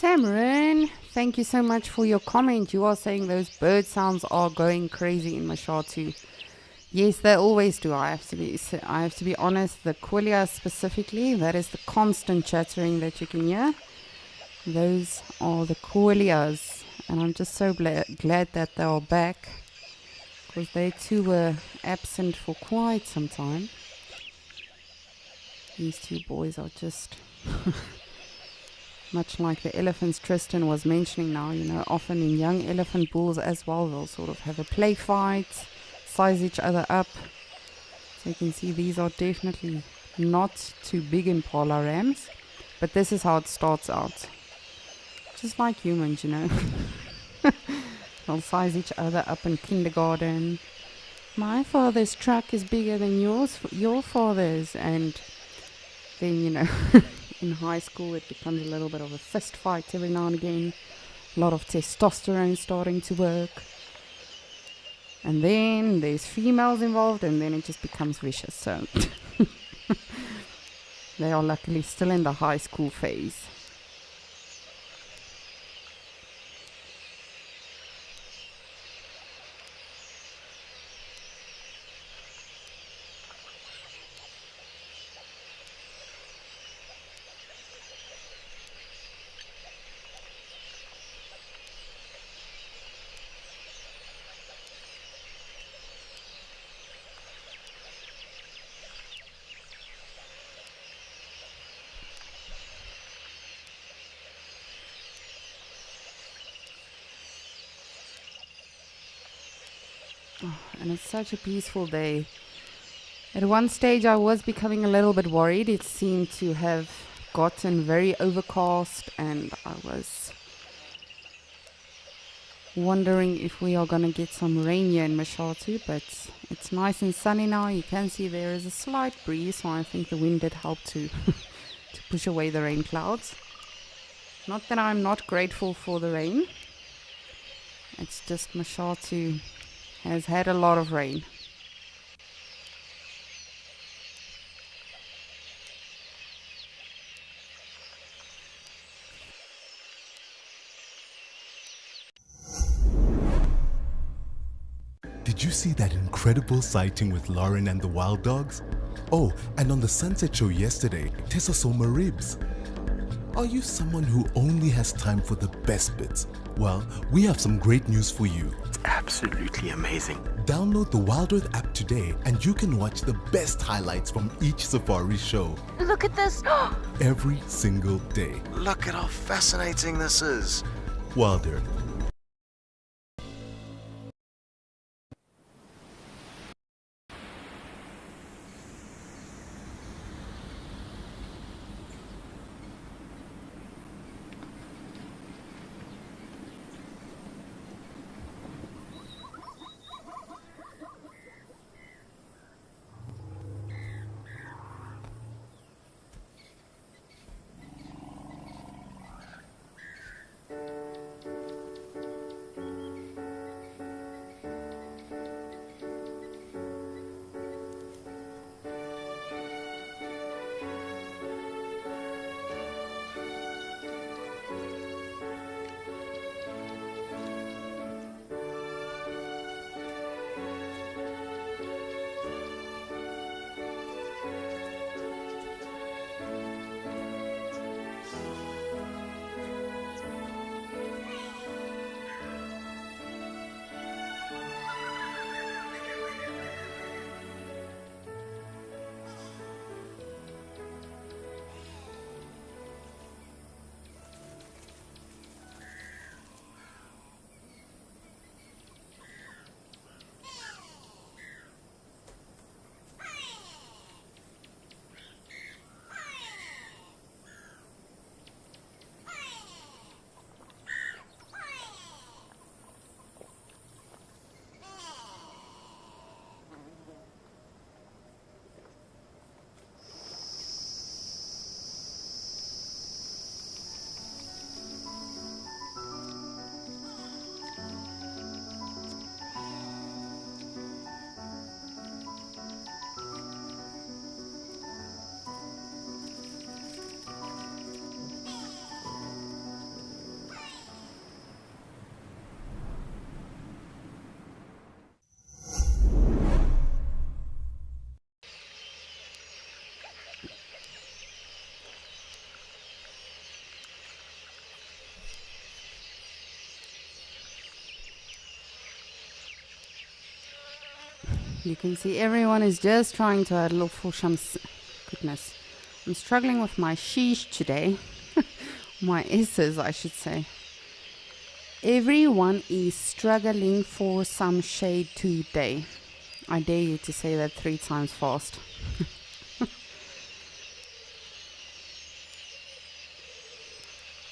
Samron, thank you so much for your comment. You are saying those bird sounds are going crazy in Mashatu. Yes, they always do. I have to be honest. The quillia specifically, that is the constant chattering that you can hear. Those are the quillias, and I'm just so glad that they are back, because they too were absent for quite some time. These two boys are just much like the elephants Tristan was mentioning now, you know, often in young elephant bulls as well, they'll sort of have a play fight, size each other up. So you can see these are definitely not too big Impala rams, but this is how it starts out. Just like humans, you know. They'll size each other up in kindergarten. My father's truck is bigger than your father's, and then, you know, in high school it becomes a little bit of a fist fight every now and again. A lot of testosterone starting to work. And then there's females involved, and then it just becomes vicious. So they are luckily still in the high school phase. And it's such a peaceful day. At one stage I was becoming a little bit worried. It seemed to have gotten very overcast, and I was wondering if we are going to get some rain here in Mashatu, but it's nice and sunny now. You can see there is a slight breeze, so I think the wind did help to to push away the rain clouds. Not that I'm not grateful for the rain, it's just Mashatu has had a lot of rain. Did you see that incredible sighting with Lauren and the wild dogs? Oh, and on the Sunset Show yesterday, Tessa saw Maribs. Are you someone who only has time for the best bits? Well, we have some great news for you. It's absolutely amazing. Download the Wild Earth app today and you can watch the best highlights from each safari show. Look at this! Every single day. Look at how fascinating this is. Wild Earth. You can see everyone is just trying to add a little for some goodness. I'm struggling with my sheesh today. My S's, I should say. Everyone is struggling for some shade today. I dare you to say that 3 times fast.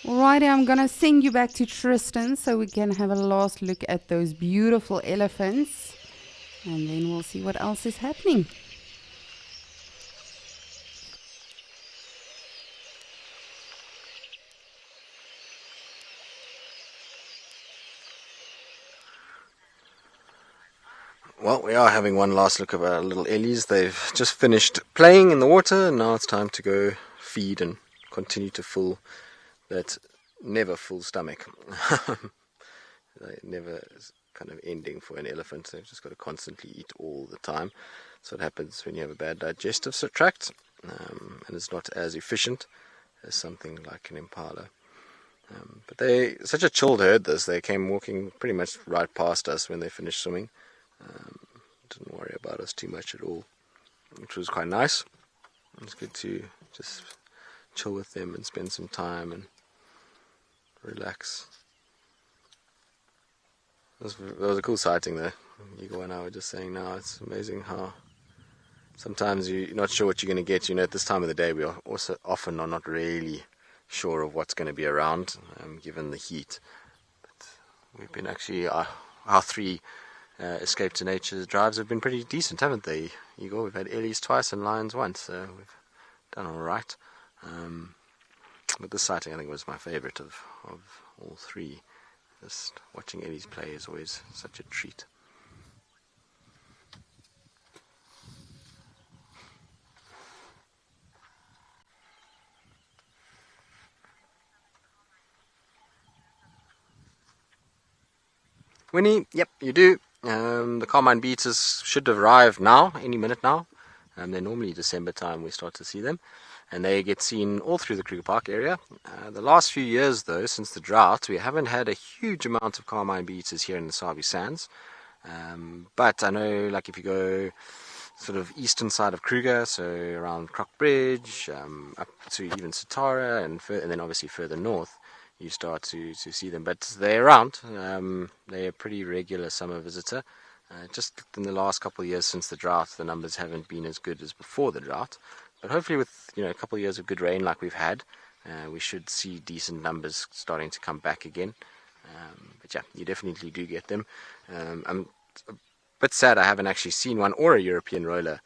Alrighty, I'm gonna send you back to Tristan so we can have a last look at those beautiful elephants. And then we'll see what else is happening. Well, we are having one last look at our little Ellies. They've just finished playing in the water, and now it's time to go feed and continue to fill that never full stomach. Never kind of ending for an elephant. They've just got to constantly eat all the time. So it happens when you have a bad digestive tract, and it's not as efficient as something like an impala. But they such a chilled herd. They came walking pretty much right past us when they finished swimming. Didn't worry about us too much at all, which was quite nice. It was good to just chill with them and spend some time and relax. That was a cool sighting there. Igor and I were just saying now, it's amazing how sometimes you're not sure what you're going to get. You know, at this time of the day we are also often are not really sure of what's going to be around, given the heat. But we've been actually, our 3 escape to nature drives have been pretty decent, haven't they, Igor? We've had ellies twice and lions once, so we've done all right. But this sighting, I think, was my favourite of all 3. Just watching ellies play is always such a treat. Winnie, yep, you do. The Carmine beaters should arrive now, any minute now. They're normally December time we start to see them. And they get seen all through the Kruger Park area. The last few years, though, since the drought, we haven't had a huge amount of Carmine beaters here in the Sabi Sands. But I know, like, if you go sort of eastern side of Kruger, so around Croc Bridge, up to even Satara, and then obviously further north, you start to see them. But they're around. They're a pretty regular summer visitor. Just in the last couple of years since the drought, the numbers haven't been as good as before the drought. But hopefully with a couple of years of good rain like we've had, we should see decent numbers starting to come back again. But yeah, you definitely do get them. I'm a bit sad I haven't actually seen one or a European roller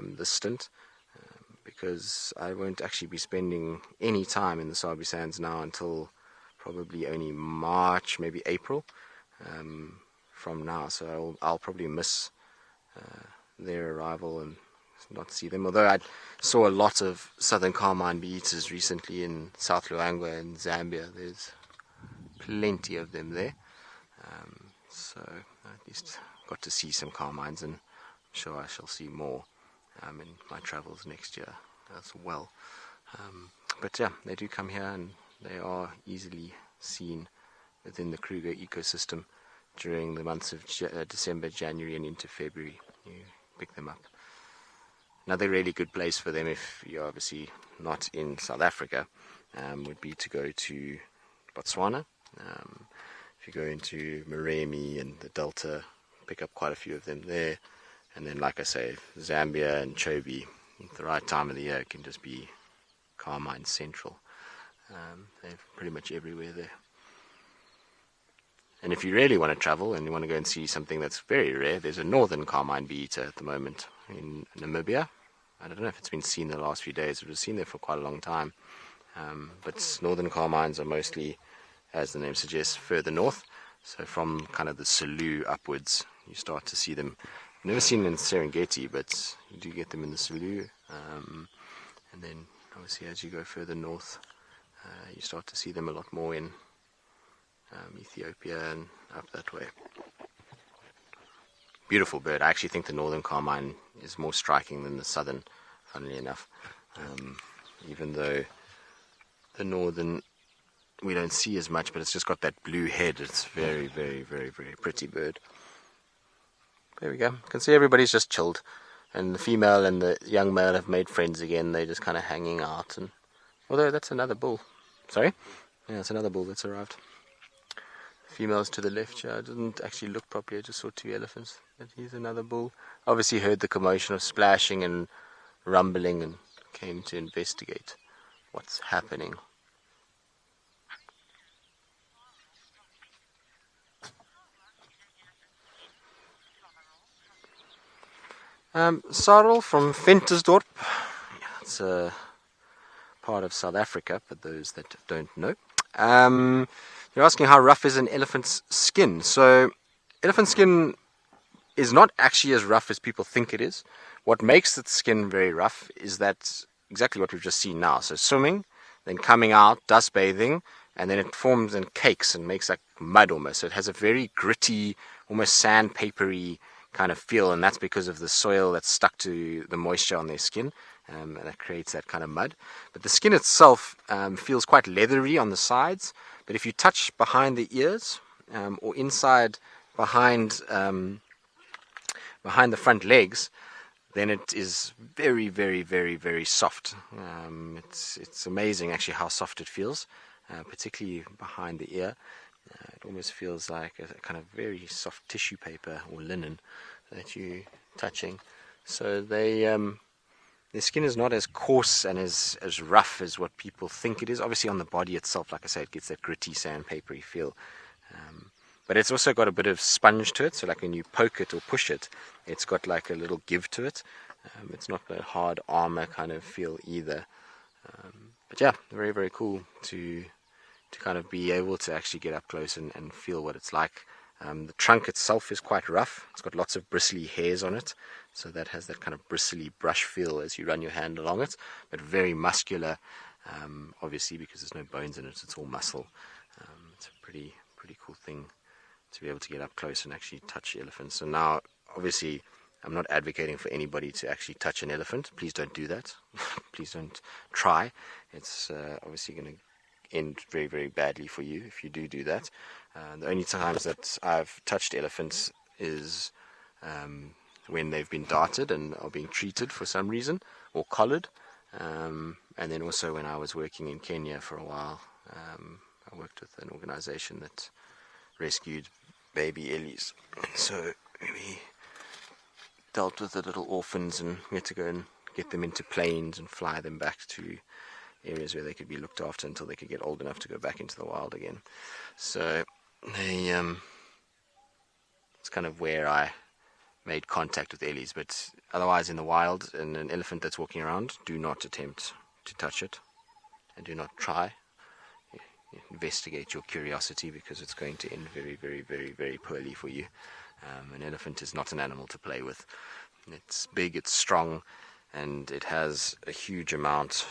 this stint, because I won't actually be spending any time in the Sabi Sands now until probably only March, maybe April from now. So I'll probably miss their arrival and not see them. Although I saw a lot of southern Carmine bee-eaters recently in South Luangwa and Zambia. There's plenty of them there. So at least got to see some Carmines, and I'm sure I shall see more in my travels next year as well. But yeah, they do come here, and they are easily seen within the Kruger ecosystem during the months of December, January and into February. You pick them up. Another really good place for them, if you're obviously not in South Africa, would be to go to Botswana. If you go into Moremi and the Delta, pick up quite a few of them there. And then, like I say, Zambia and Chobe, at the right time of the year, it can just be Carmine Central. They're pretty much everywhere there. And if you really want to travel and you want to go and see something that's very rare, there's a northern Carmine bee-eater at the moment in Namibia. I don't know if it's been seen in the last few days. It was seen there for quite a long time. But northern Carmines are mostly, as the name suggests, further north. So from kind of the Selous upwards, you start to see them. I've never seen them in Serengeti, but you do get them in the Selous. And then, obviously, as you go further north, you start to see them a lot more in Ethiopia and up that way. Beautiful bird. I actually think the northern Carmine is more striking than the southern, funnily enough. Even though the northern we don't see as much, but it's just got that blue head. It's very, very, very, very pretty bird. There we go. You can see everybody's just chilled, and the female and the young male have made friends again. They're just kind of hanging out. And although that's another bull. Sorry? Yeah, it's another bull that's arrived. Females to the left. Yeah, I didn't actually look properly. I just saw 2 elephants. But he's another bull. Obviously heard the commotion of splashing and rumbling and came to investigate what's happening. Sarel from Ventersdorp. It's a part of South Africa, for those that don't know. You're asking how rough is an elephant's skin. So, elephant skin is not actually as rough as people think it is. What makes its skin very rough is that exactly what we've just seen now. So swimming, then coming out, dust bathing, and then it forms in cakes and makes like mud almost. So it has a very gritty, almost sandpapery kind of feel, and that's because of the soil that's stuck to the moisture on their skin, and that creates that kind of mud. But the skin itself feels quite leathery on the sides, but if you touch behind the ears or inside behind the front legs, then it is very, very, very, very soft. It's amazing actually how soft it feels, particularly behind the ear. It almost feels like a kind of very soft tissue paper or linen that you're touching. So their skin is not as coarse and as rough as what people think it is. Obviously on the body itself, like I said, it gets that gritty sandpapery feel. but it's also got a bit of sponge to it, so like when you poke it or push it, it's got like a little give to it. It's not a hard armor kind of feel either. But yeah, very, very cool to kind of be able to actually get up close and feel what it's like. The trunk itself is quite rough. It's got lots of bristly hairs on it, so that has that kind of bristly brush feel as you run your hand along it, but very muscular, obviously, because there's no bones in it, it's all muscle. It's a pretty cool thing to be able to get up close and actually touch elephants. So now, obviously, I'm not advocating for anybody to actually touch an elephant. Please don't do that. Please don't try. It's obviously going to end very, very badly for you if you do that. The only times that I've touched elephants is when they've been darted and are being treated for some reason, or collared. And then also when I was working in Kenya for a while, I worked with an organization that rescued baby Ellies. So we dealt with the little orphans, and we had to go and get them into planes and fly them back to areas where they could be looked after until they could get old enough to go back into the wild again. So it's kind of where I made contact with Ellies, but otherwise in the wild, and an elephant that's walking around, do not attempt to touch it, and do not try. Investigate your curiosity, because it's going to end very, very, very, very poorly for you. An elephant is not an animal to play with. It's big, it's strong, and it has a huge amount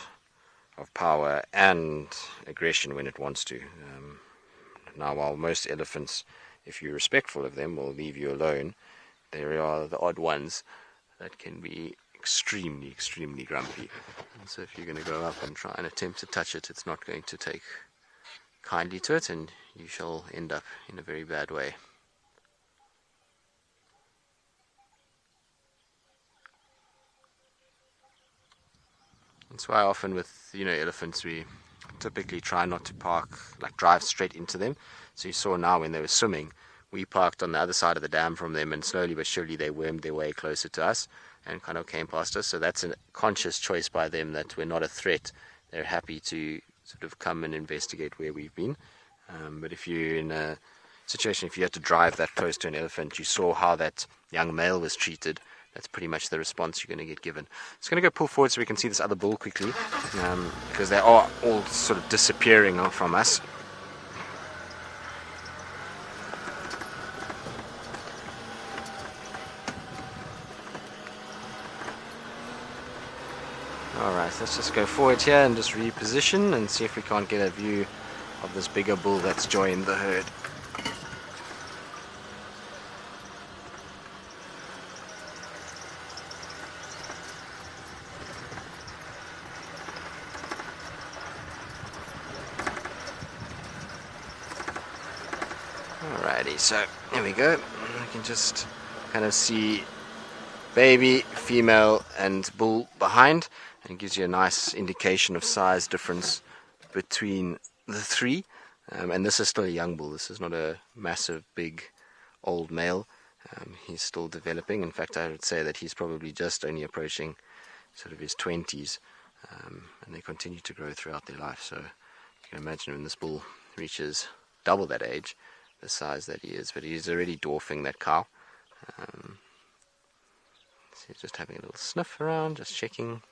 of power and aggression when it wants to. Now, while most elephants, if you're respectful of them, will leave you alone, there are the odd ones that can be extremely, extremely grumpy. And so if you're going to go up and try and attempt to touch it, it's not going to take kindly to it, and you shall end up in a very bad way. That's why often with elephants, we typically try not to drive straight into them. So you saw now when they were swimming, we parked on the other side of the dam from them, and slowly but surely they wormed their way closer to us and kind of came past us. So that's a conscious choice by them that we're not a threat. They're happy to sort of come and investigate where we've been. But if you're in a situation, if you had to drive that close to an elephant, you saw how that young male was treated, that's pretty much the response you're going to get given. Just going to go pull forward so we can see this other bull quickly, because they are all sort of disappearing from us. Alright, let's just go forward here and just reposition and see if we can't get a view of this bigger bull that's joined the herd. Alrighty, so there we go. We can just kind of see baby, female, and bull behind, and it gives you a nice indication of size difference between the three. And this is still a young bull. This is not a massive, big, old male. He's still developing. In fact, I would say that he's probably just only approaching sort of his 20s, and they continue to grow throughout their life. So you can imagine when this bull reaches double that age, the size that he is. But he's already dwarfing that cow. So he's just having a little sniff around, just checking.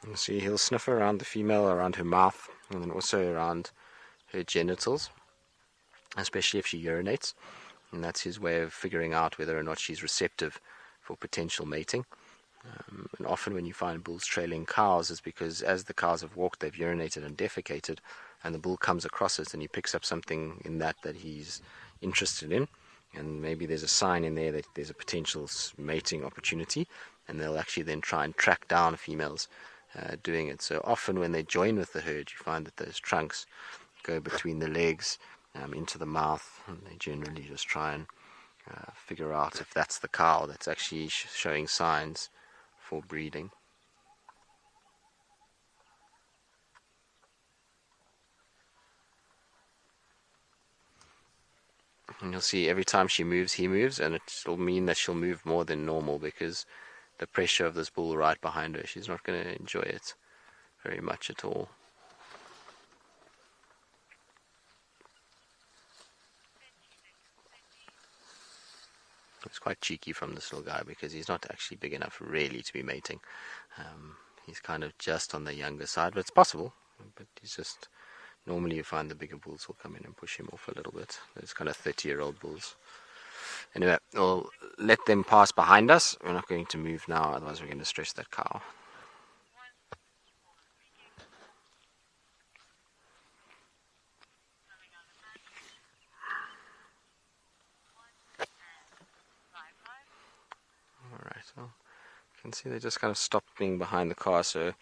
You see, he'll sniff around the female, around her mouth, and then also around her genitals, especially if she urinates. And that's his way of figuring out whether or not she's receptive for potential mating. And often when you find bulls trailing cows, is because as the cows have walked, they've urinated and defecated, and the bull comes across it and he picks up something in that he's interested in, and maybe there's a sign in there that there's a potential mating opportunity, and they'll actually then try and track down females doing it. So often when they join with the herd, you find that those trunks go between the legs into the mouth, and they generally just try and figure out if that's the cow that's actually showing signs for breeding. And you'll see every time she moves, he moves, and it'll mean that she'll move more than normal because the pressure of this bull right behind her, she's not going to enjoy it very much at all. It's quite cheeky from this little guy because he's not actually big enough really to be mating. He's kind of just on the younger side, but it's possible. But he's just, normally you find the bigger bulls will come in and push him off a little bit. Those kind of 30-year-old bulls. Anyway, we'll let them pass behind us. We're not going to move now, otherwise we're going to stress that cow. Alright, well, you can see they just kind of stopped being behind the car, so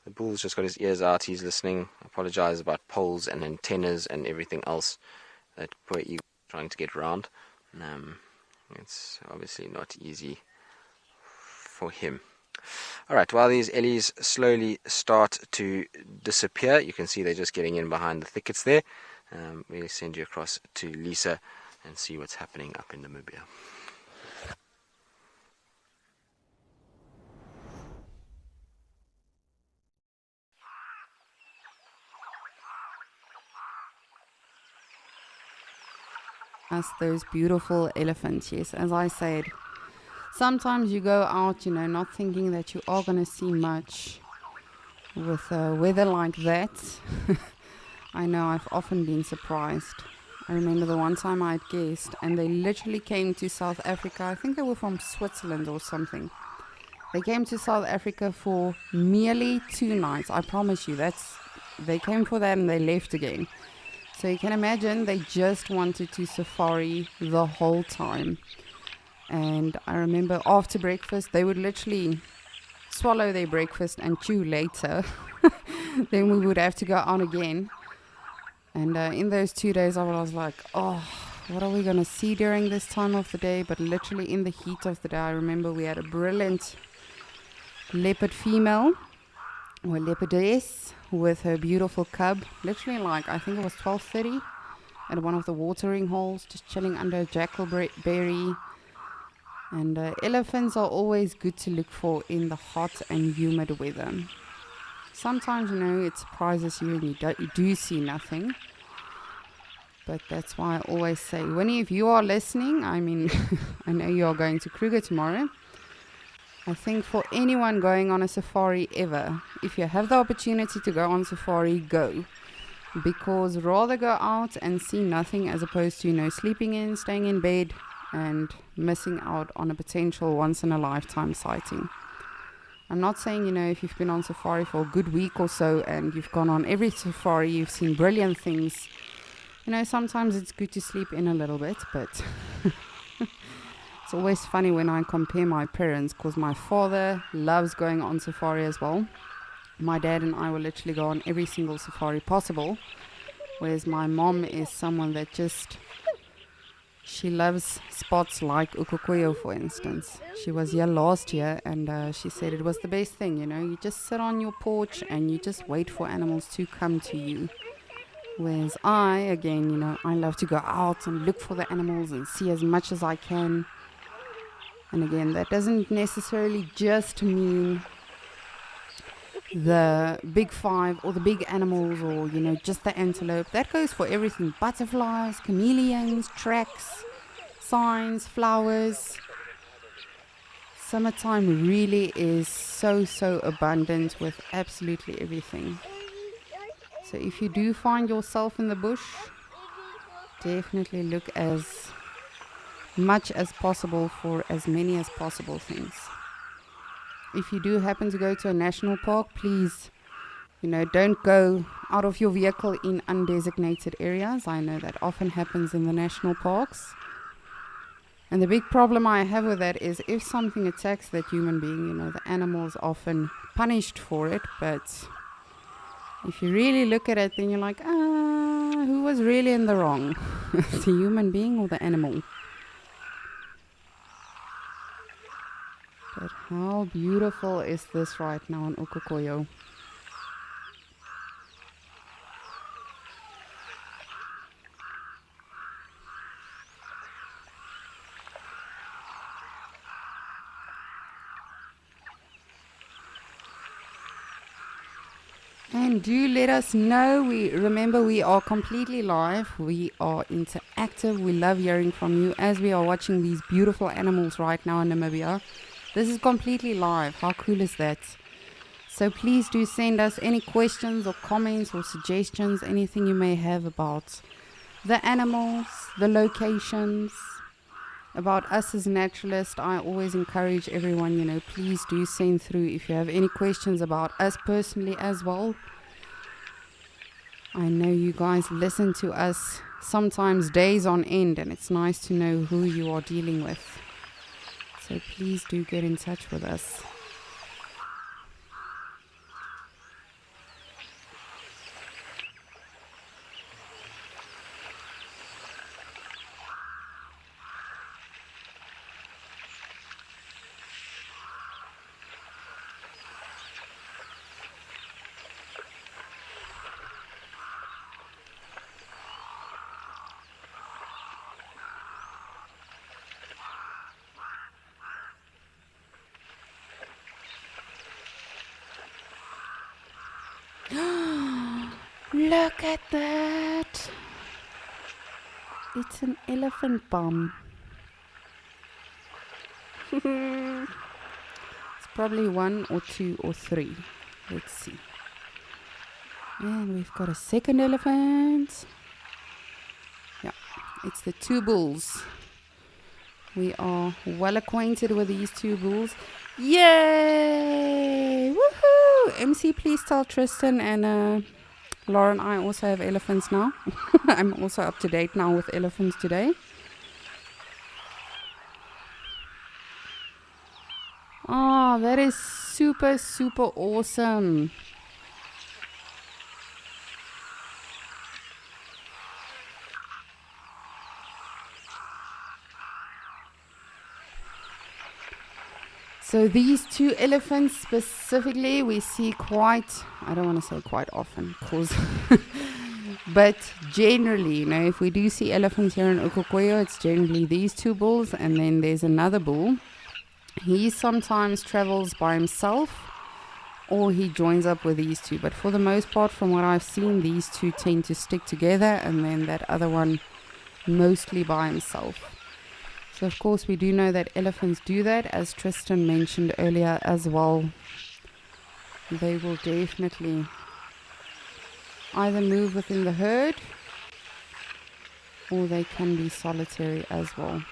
the bull's just got his ears out, he's listening. I apologize about poles and antennas and everything else that poor eagle is trying to get round. It's obviously not easy for him. Alright, while these ellies slowly start to disappear, you can see they're just getting in behind the thickets there. We'll send you across to Lisa and see what's happening up in Namibia. Us, those beautiful elephants, yes, as I said. Sometimes you go out, not thinking that you are going to see much with weather like that. I know, I've often been surprised. I remember the one time I had guests and they literally came to South Africa. I think they were from Switzerland or something. They came to South Africa for merely 2 nights. I promise you, they came for that and they left again. So you can imagine they just wanted to safari the whole time. And I remember after breakfast, they would literally swallow their breakfast and chew later. Then we would have to go on again. And in those 2 days, I was like, oh, what are we going to see during this time of the day? But literally in the heat of the day, I remember we had a brilliant leopard female, or leopardess, with her beautiful cub, literally I think it was 12:30 at one of the watering holes, just chilling under a jackalberry. And elephants are always good to look for in the hot and humid weather. Sometimes, it surprises you and you do see nothing. But that's why I always say, Winnie, if you are listening, I mean, I know you are going to Kruger tomorrow. I think for anyone going on a safari ever, if you have the opportunity to go on safari, go. Because rather go out and see nothing as opposed to, sleeping in, staying in bed and missing out on a potential once-in-a-lifetime sighting. I'm not saying, if you've been on safari for a good week or so and you've gone on every safari, you've seen brilliant things. Sometimes it's good to sleep in a little bit, but... It's always funny when I compare my parents, because my father loves going on safari as well. My dad and I will literally go on every single safari possible, whereas my mom is someone that she loves spots like Ukokoyo, for instance. She was here last year and she said it was the best thing, you just sit on your porch and you just wait for animals to come to you. Whereas I, again, I love to go out and look for the animals and see as much as I can. And again, that doesn't necessarily just mean the big 5 or the big animals or, just the antelope. That goes for everything. Butterflies, chameleons, tracks, signs, flowers. Summertime really is so abundant with absolutely everything. So if you do find yourself in the bush, definitely look as much as possible for as many as possible things. If you do happen to go to a national park, please, don't go out of your vehicle in undesignated areas. I know that often happens in the national parks. And the big problem I have with that is if something attacks that human being, the animal is often punished for it. But if you really look at it, then you're like, who was really in the wrong? The human being or the animal? But how beautiful is this right now in Ukokoyo? And do let us know. Remember, we are completely live. We are interactive. We love hearing from you as we are watching these beautiful animals right now in Namibia. This is completely live. How cool is that? So please do send us any questions or comments or suggestions, anything you may have about the animals, the locations, about us as naturalists. I always encourage everyone, please do send through if you have any questions about us personally as well. I know you guys listen to us sometimes days on end, and it's nice to know who you are dealing with. So please do get in touch with us. Look at that! It's an elephant bum. It's probably 1 or 2 or 3. Let's see. And we've got a second elephant. Yeah, it's the 2 bulls. We are well acquainted with these 2 bulls. Yay! Woohoo! MC, please tell Tristan and Lauren, I also have elephants now. I'm also up to date now with elephants today. Oh, that is super, super awesome. So these 2 elephants specifically we see quite, I don't want to say quite often, cause but generally, if we do see elephants here in Okokoyo, it's generally these 2 bulls, and then there's another bull. He sometimes travels by himself, or he joins up with these 2. But for the most part, from what I've seen, these 2 tend to stick together, and then that other one mostly by himself. So of course we do know that elephants do that, as Tristan mentioned earlier as well. They will definitely either move within the herd, or they can be solitary as well.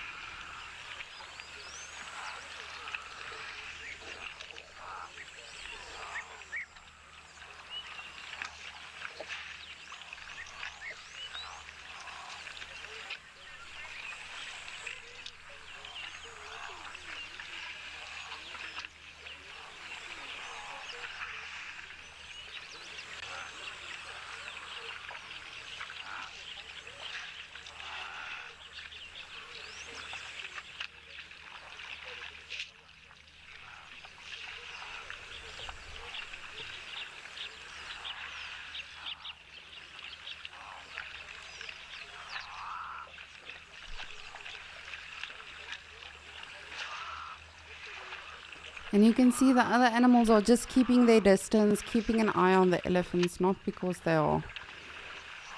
And you can see the other animals are just keeping their distance, keeping an eye on the elephants, not because they are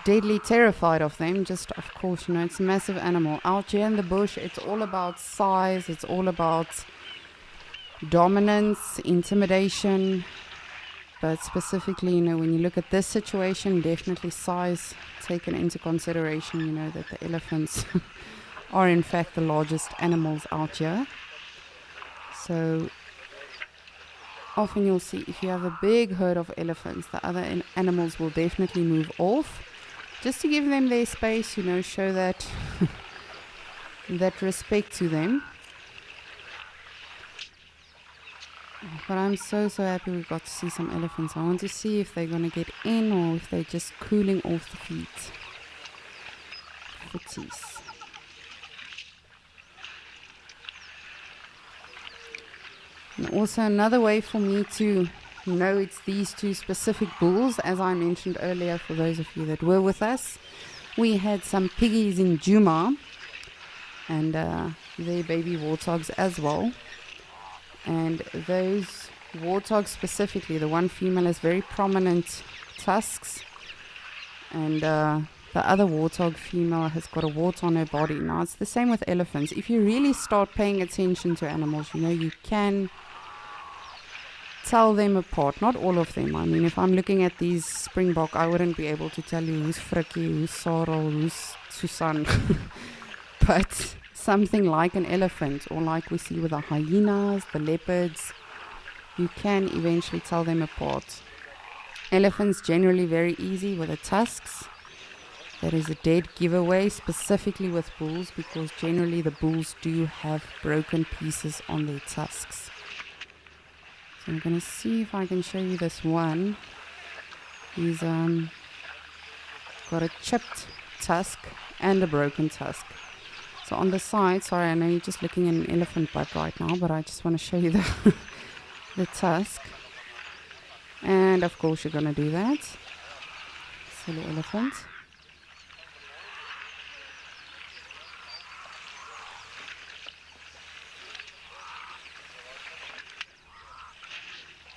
deadly terrified of them, just of course, it's a massive animal. Out here in the bush, it's all about size, it's all about dominance, intimidation. But specifically, when you look at this situation, definitely size taken into consideration, that the elephants are in fact the largest animals out here. So often you'll see if you have a big herd of elephants, the other animals will definitely move off, just to give them their space, show that that respect to them. But I'm so happy we got to see some elephants. I want to see if they're going to get in or if they're just cooling off the footies. And also another way for me to know it's these 2 specific bulls, as I mentioned earlier, for those of you that were with us, we had some piggies in Djuma and their baby warthogs as well. And those warthog specifically, the one female has very prominent tusks, and the other warthog female has got a wart on her body. Now, it's the same with elephants. If you really start paying attention to animals, you can tell them apart. Not all of them. I mean, if I'm looking at these springbok, I wouldn't be able to tell you who's Frikkie, who's Sarel, who's Susan. But something like an elephant, or like we see with the hyenas, the leopards, you can eventually tell them apart. Elephants generally very easy with the tusks. That is a dead giveaway, specifically with bulls, because generally the bulls do have broken pieces on their tusks. So I'm going to see if I can show you this one. He's got a chipped tusk and a broken tusk. So on the side, sorry, I know you're just looking at an elephant butt right now, but I just want to show you the the tusk. And of course you're going to do that. Silly elephant.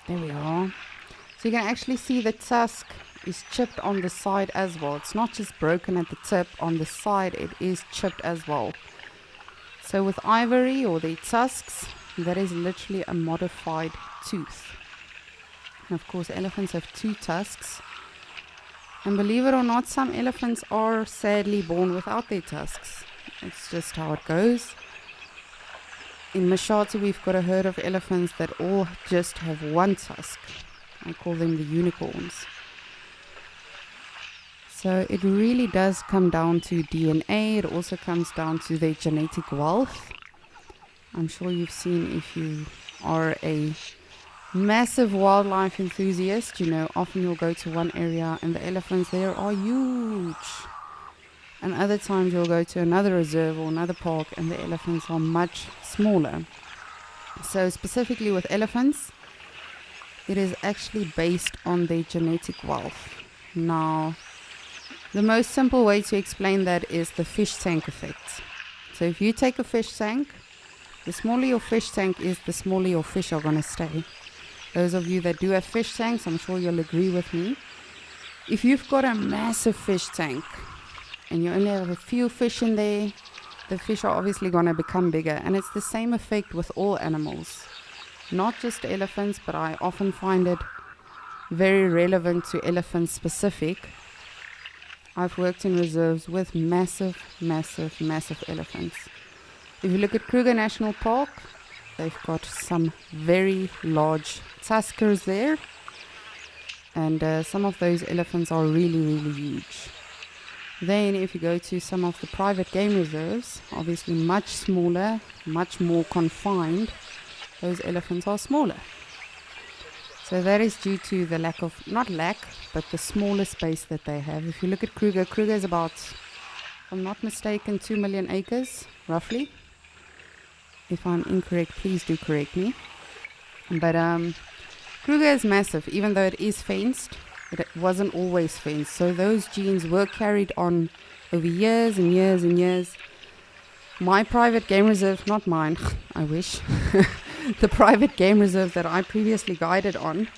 There we are. So you can actually see the tusk is chipped on the side as well. It's not just broken at the tip. On the side it is chipped as well. So with ivory or the tusks, that is literally a modified tooth. And of course elephants have two tusks. And believe it or not, some elephants are sadly born without their tusks. It's just how it goes. In Mashati, we've got a herd of elephants that all just have one tusk. I call them the unicorns. So it really does come down to DNA. It also comes down to their genetic wealth. I'm sure you've seen, if you are a massive wildlife enthusiast, often you'll go to one area and the elephants there are huge. And other times you'll go to another reserve or another park and the elephants are much smaller. So specifically with elephants, it is actually based on their genetic wealth. Now, the most simple way to explain that is the fish tank effect. So if you take a fish tank, the smaller your fish tank is, the smaller your fish are going to stay. Those of you that do have fish tanks, I'm sure you'll agree with me. If you've got a massive fish tank, and you only have a few fish in there, the fish are obviously going to become bigger. And it's the same effect with all animals. Not just elephants, but I often find it very relevant to elephant specific. I've worked in reserves with massive, massive, massive elephants. If you look at Kruger National Park, they've got some very large tuskers there. And some of those elephants are really, really huge. Then if you go to some of the private game reserves, obviously much smaller, much more confined, those elephants are smaller. So that is due to the lack of, not lack, but the smaller space that they have. If you look at Kruger is about, if I'm not mistaken, 2 million acres, roughly. If I'm incorrect, please do correct me. But Kruger is massive, even though it is fenced. It wasn't always fenced. So those genes were carried on over years and years and years. My private game reserve, not mine, I wish. The private game reserve that I previously guided on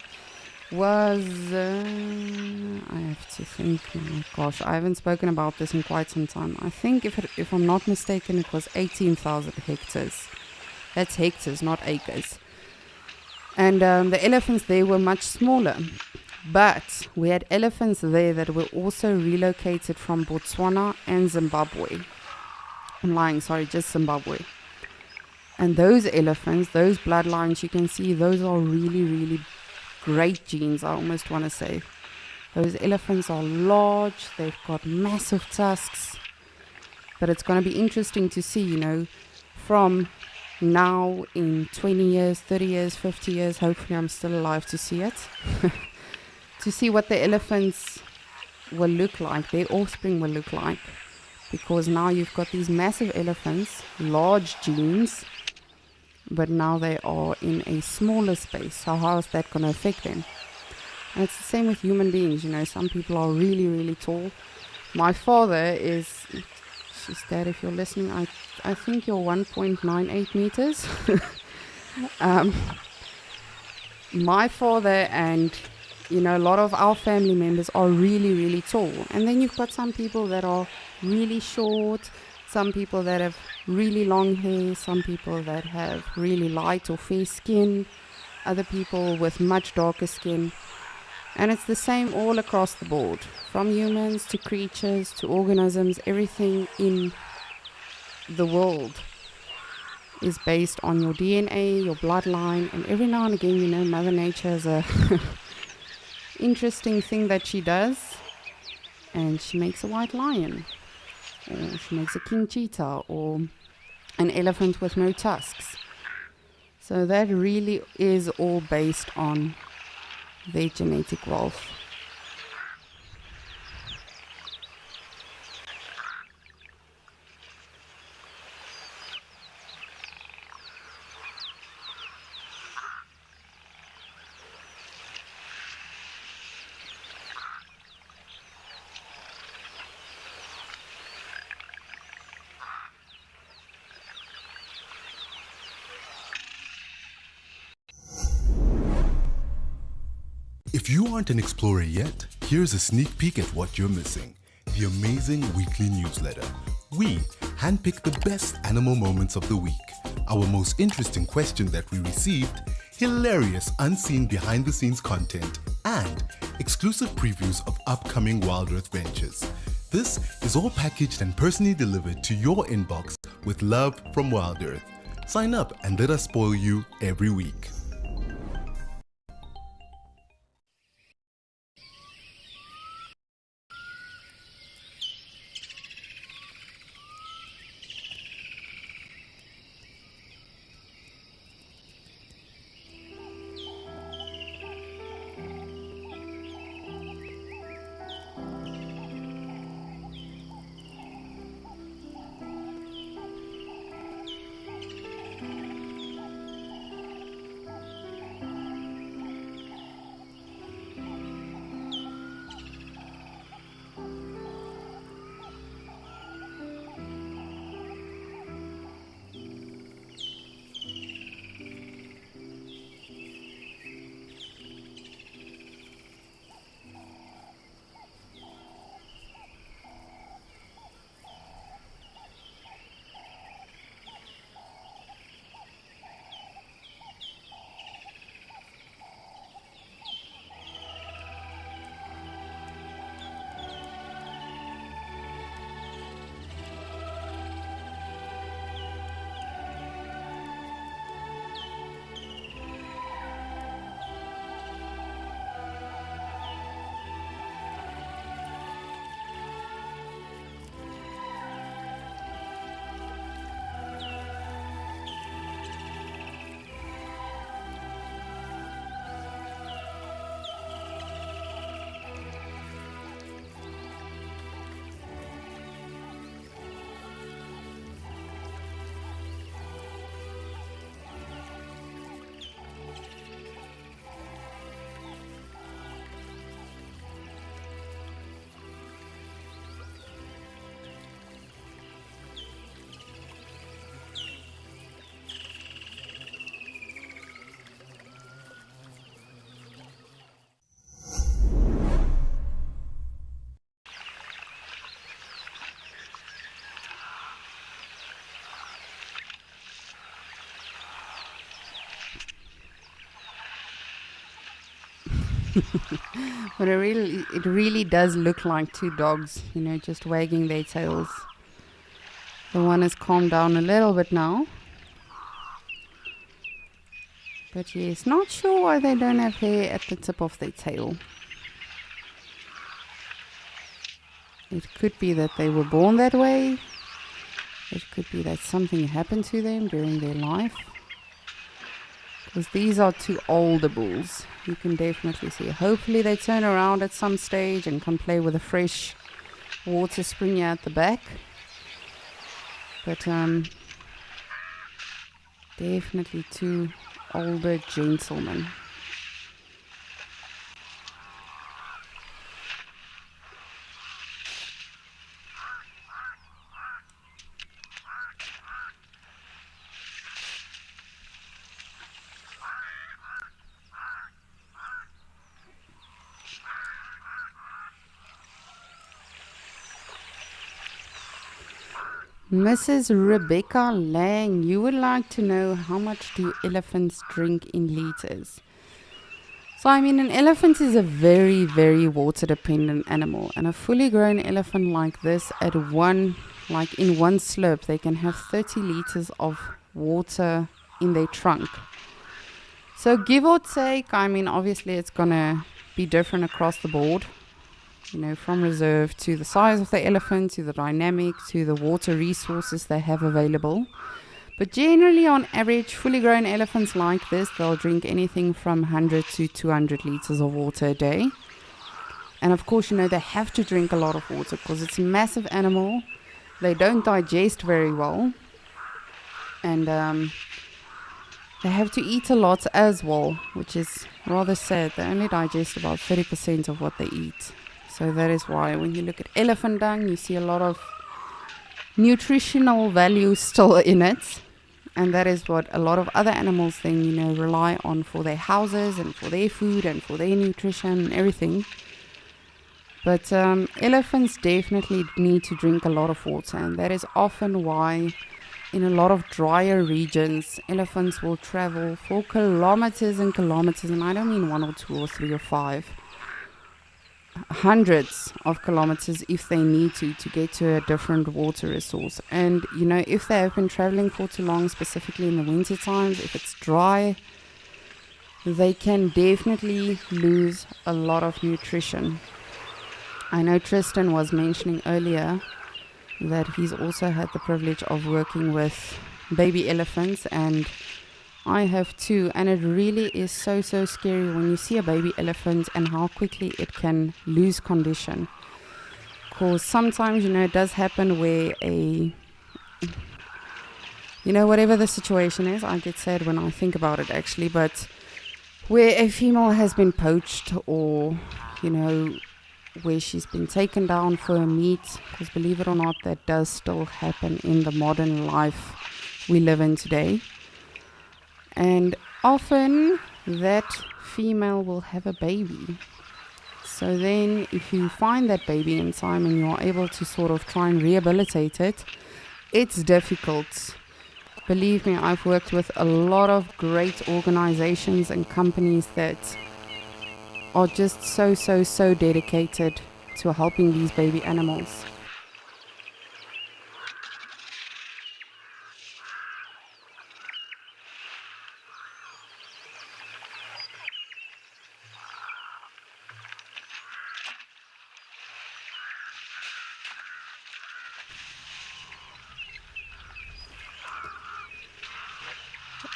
was, I have to think, oh gosh, I haven't spoken about this in quite some time. I think if I'm not mistaken, it was 18,000 hectares. That's hectares, not acres. And the elephants there were much smaller. But we had elephants there that were also relocated from Botswana and Zimbabwe. I'm lying, sorry, just Zimbabwe. And those elephants, those bloodlines, you can see those are really, really great genes, I almost want to say. Those elephants are large, they've got massive tusks. But it's going to be interesting to see, from now in 20 years, 30 years, 50 years, hopefully I'm still alive to see it. To see what the elephants will look like, their offspring will look like. Because now you've got these massive elephants, large genes, but now they are in a smaller space. So how is that going to affect them? And it's the same with human beings, some people are really, really tall. My father is, Dad, if you're listening, I think you're 1.98 meters. my father and, you know, a lot of our family members are really, really tall. And then you've got some people that are really short, some people that have really long hair, some people that have really light or fair skin, other people with much darker skin. And it's the same all across the board, from humans to creatures to organisms. Everything in the world is based on your DNA, your bloodline, and every now and again, you know, Mother Nature has a interesting thing that she does, and she makes a white lion, or she makes a king cheetah, or an elephant with no tusks. So that really is all based on their genetic wealth. If you aren't an explorer yet, here's a sneak peek at what you're missing. The amazing weekly newsletter. We handpick the best animal moments of the week, our most interesting question that we received, hilarious unseen behind the scenes content, and exclusive previews of upcoming Wild Earth ventures. This is all packaged and personally delivered to your inbox with love from Wild Earth. Sign up and let us spoil you every week. But it really does look like two dogs, you know, just wagging their tails. The one has calmed down a little bit now. But yes, not sure why they don't have hair at the tip of their tail. It could be that they were born that way. It could be that something happened to them during their life. Because these are two older bulls. You can definitely see. Hopefully they turn around at some stage and can play with a fresh water spring here at the back. But definitely two older gentlemen. Mrs. Rebecca Lang, you would like to know how much do elephants drink in liters? So, I mean, an elephant is a very, very water dependent animal, and a fully grown elephant like this in one slurp, they can have 30 liters of water in their trunk. So, give or take, I mean, obviously it's gonna be different across the board, you know, from reserve to the size of the elephant, to the dynamic, to the water resources they have available. But generally, on average, fully grown elephants like this, they'll drink anything from 100 to 200 liters of water a day. And of course, you know, they have to drink a lot of water because it's a massive animal. They don't digest very well. And they have to eat a lot as well, which is rather sad. They only digest about 30% of what they eat. So that is why when you look at elephant dung, you see a lot of nutritional value still in it. And that is what a lot of other animals then, you know, rely on for their houses and for their food and for their nutrition and everything. But elephants definitely need to drink a lot of water. And that is often why in a lot of drier regions, elephants will travel for kilometers and kilometers. And I don't mean 1 or 2 or 3 or 5. Hundreds of kilometers if they need to get to a different water resource. And you know, if they have been traveling for too long, specifically in the winter times, if it's dry, they can definitely lose a lot of nutrition. I know Tristan was mentioning earlier that he's also had the privilege of working with baby elephants, and I have too, and it really is so scary when you see a baby elephant and how quickly it can lose condition. Because sometimes, you know, it does happen where whatever the situation is, I get sad when I think about it actually, but where a female has been poached, or, you know, where she's been taken down for her meat, because believe it or not, that does still happen in the modern life we live in today. And often that female will have a baby. So then if you find that baby in time and you're able to sort of try and rehabilitate it, it's difficult. Believe me, I've worked with a lot of great organizations and companies that are just so dedicated to helping these baby animals.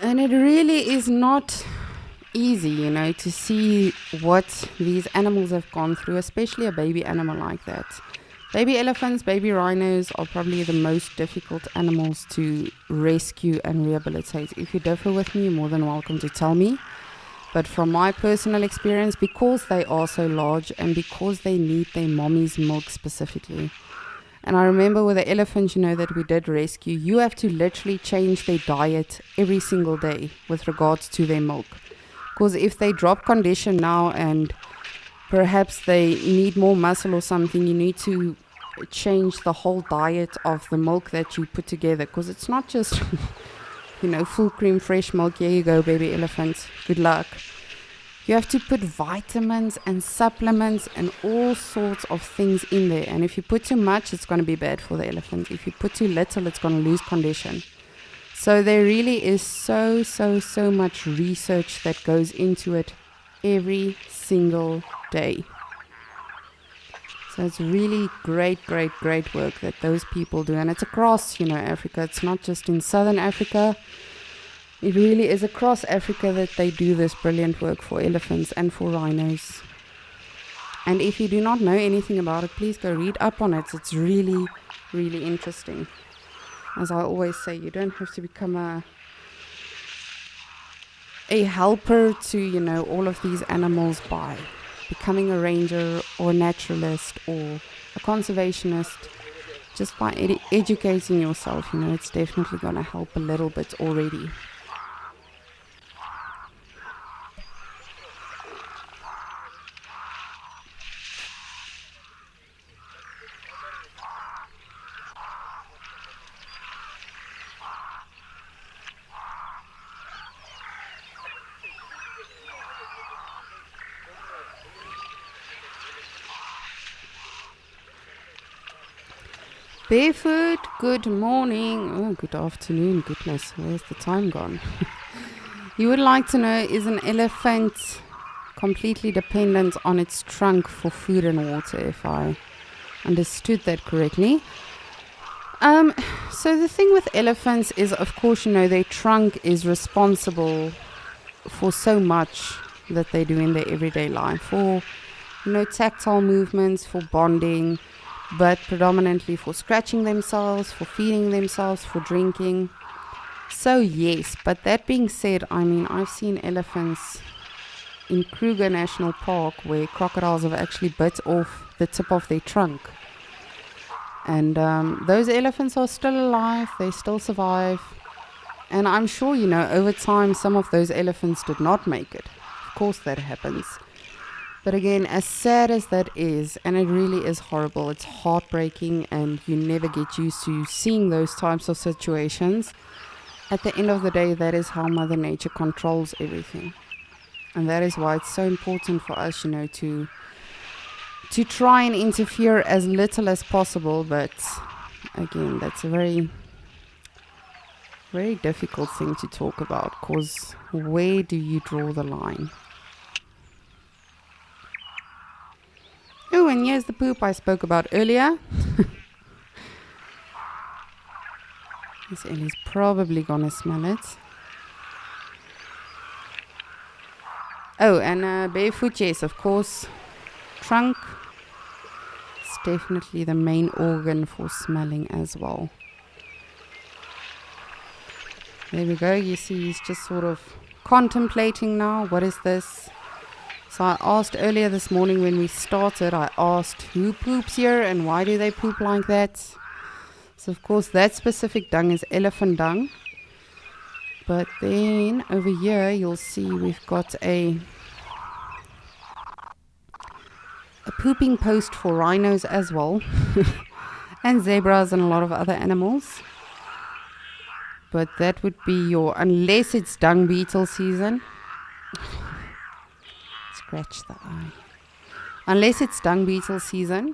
And it really is not easy, you know, to see what these animals have gone through, especially a baby animal like that. Baby elephants, baby rhinos are probably the most difficult animals to rescue and rehabilitate. If you differ with me, you're more than welcome to tell me. But from my personal experience, because they are so large and because they need their mommy's milk specifically. And I remember with the elephants, you know, that we did rescue, you have to literally change their diet every single day with regards to their milk. Because if they drop condition now and perhaps they need more muscle or something, you need to change the whole diet of the milk that you put together. Because it's not just, you know, full cream, fresh milk. Here you go, baby elephant. Good luck. You have to put vitamins and supplements and all sorts of things in there. And if you put too much, it's going to be bad for the elephant. If you put too little, it's going to lose condition. So there really is so much research that goes into it every single day. So it's really great work that those people do. And it's across, you know, Africa. It's not just in Southern Africa. It really is across Africa that they do this brilliant work for elephants and for rhinos. And if you do not know anything about it, please go read up on it. It's really interesting. As I always say, you don't have to become a helper to, you know, all of these animals by becoming a ranger or a naturalist or a conservationist. Just by educating yourself, you know, it's definitely going to help a little bit already. Barefoot, good morning. Oh, good afternoon. Goodness, where's the time gone? You would like to know, is an elephant completely dependent on its trunk for food and water, if I understood that correctly? So the thing with elephants is, of course, their trunk is responsible for so much that they do in their everyday life, for tactile movements, for bonding, but predominantly for scratching themselves, for feeding themselves, for drinking. So yes, but that being said, I've seen elephants in Kruger National Park where crocodiles have actually bit off the tip of their trunk. And those elephants are still alive, they still survive. And I'm sure, over time some of those elephants did not make it. Of course that happens. But again, as sad as that is, and it really is horrible, it's heartbreaking, and you never get used to seeing those types of situations. At the end of the day, that is how Mother Nature controls everything. And that is why it's so important for us, to try and interfere as little as possible. But again, that's a very, very difficult thing to talk about, because where do you draw the line? Oh, and here's the poop I spoke about earlier. This Ellie's probably gonna smell it. Oh, and barefoot, yes, of course. Trunk. It's definitely the main organ for smelling as well. There we go. You see, he's just sort of contemplating now. What is this? So I asked earlier this morning when we started, I asked who poops here and why do they poop like that? So of course that specific dung is elephant dung. But then over here you'll see we've got a pooping post for rhinos as well. And zebras and a lot of other animals. But that would be unless it's dung beetle season. Scratch the eye. Unless it's dung beetle season,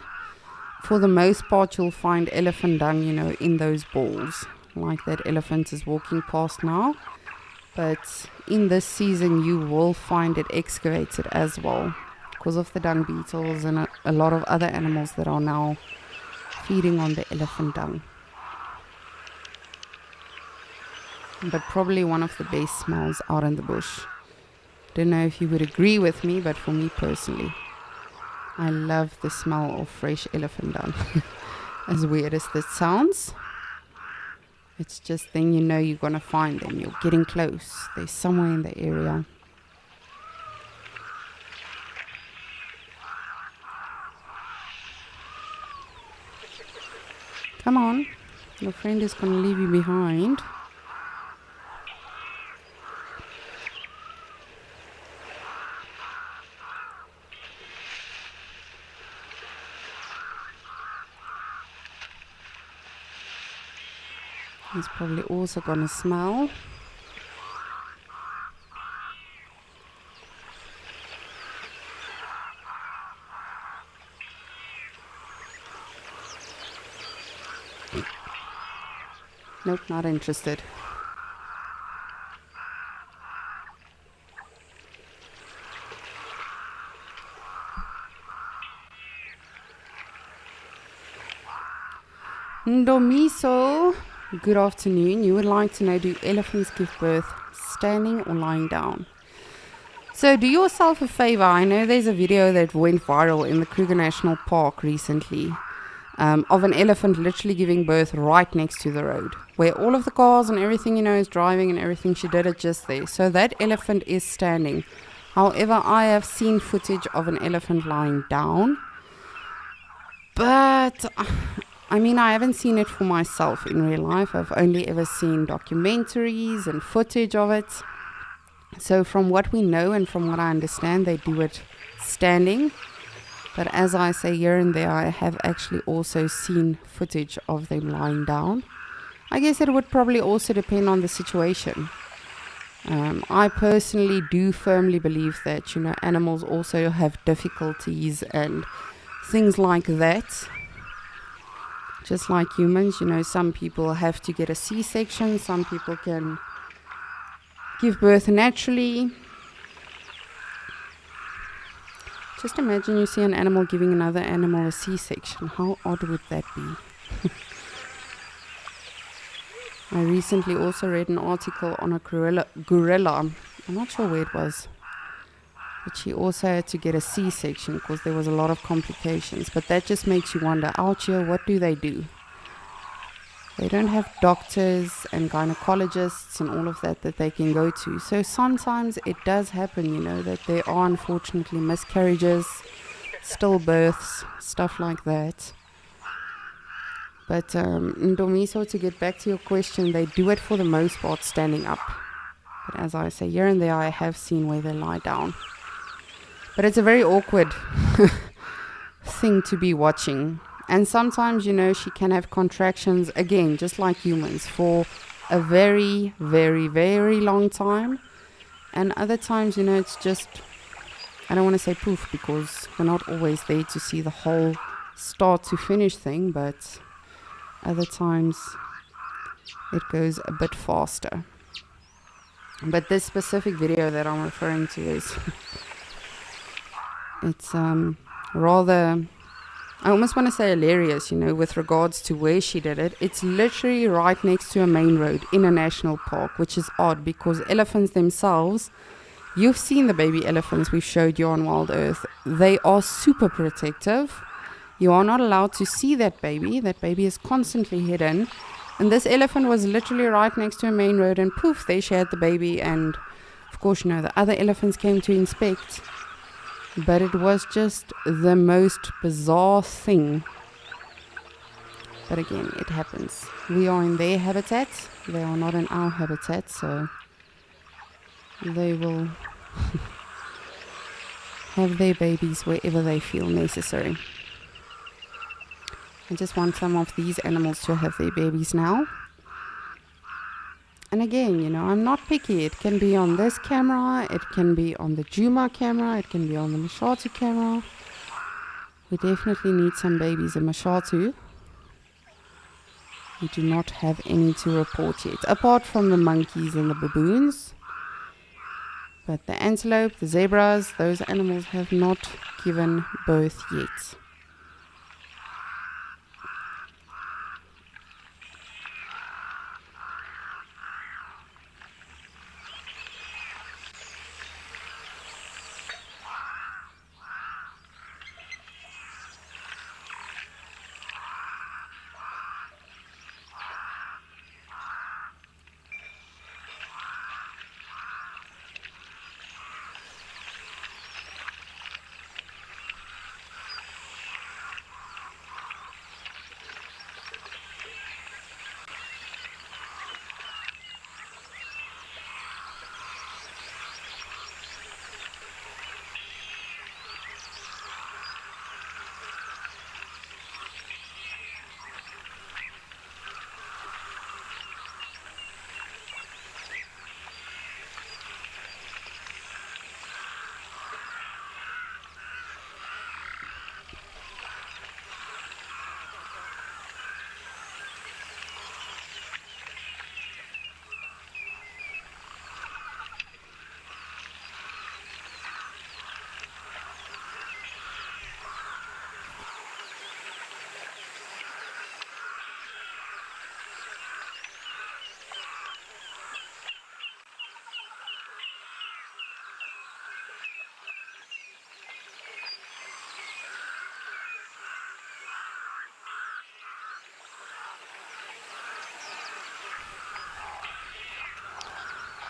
for the most part you'll find elephant dung, in those balls, like that elephant is walking past now. But in this season you will find it excavated as well, because of the dung beetles and a lot of other animals that are now feeding on the elephant dung. But probably one of the best smells out in the bush. Don't know if you would agree with me, but for me personally, I love the smell of fresh elephant dung. As weird as this sounds, it's just then you're gonna find them. You're getting close. They're somewhere in the area. Come on, your friend is gonna leave you behind. He's probably also gonna smell. Nope, not interested. Ndomiso, good afternoon. You would like to know, do elephants give birth standing or lying down? So do yourself a favor. I know there's a video that went viral in the Kruger National Park recently of an elephant literally giving birth right next to the road, where all of the cars and everything, is driving and everything. She did it just there. So that elephant is standing. However, I have seen footage of an elephant lying down, but I haven't seen it for myself in real life. I've only ever seen documentaries and footage of it. So from what we know and from what I understand, they do it standing. But as I say, here and there, I have actually also seen footage of them lying down. I guess it would probably also depend on the situation. I personally do firmly believe that, animals also have difficulties and things like that. Just like humans, you know, some people have to get a C-section, some people can give birth naturally. Just imagine you see an animal giving another animal a C-section. How odd would that be? I recently also read an article on a gorilla. I'm not sure where it was. But she also had to get a C-section because there was a lot of complications. But that just makes you wonder, out here, what do? They don't have doctors and gynecologists and all of that they can go to. So sometimes it does happen, you know, that there are unfortunately miscarriages, stillbirths, stuff like that. But Ndomiso, to get back to your question, they do it for the most part standing up. But as I say, here and there I have seen where they lie down. But it's a very awkward thing to be watching. And sometimes, you know, she can have contractions, again, just like humans, for a very, very, very long time. And other times, you know, it's just, I don't want to say poof, because we're not always there to see the whole start to finish thing, but other times it goes a bit faster. But this specific video that I'm referring to is, it's rather, I almost want to say hilarious, you know, with regards to where she did it. It's literally right next to a main road in a national park, which is odd because elephants themselves, you've seen the baby elephants we showed you on Wild Earth. They are super protective. You are not allowed to see that baby. That baby is constantly hidden. And this elephant was literally right next to a main road, and poof, there she had the baby. And of course, you know, the other elephants came to inspect. But it was just the most bizarre thing. But again, it happens. We are in their habitat. They are not in our habitat, so they will have their babies wherever they feel necessary. I just want some of these animals to have their babies now. And again, you know, I'm not picky. It can be on this camera, it can be on the Djuma camera, it can be on the Mashatu camera. We definitely need some babies in Mashatu. We do not have any to report yet, apart from the monkeys and the baboons. But the antelope, the zebras, those animals have not given birth yet.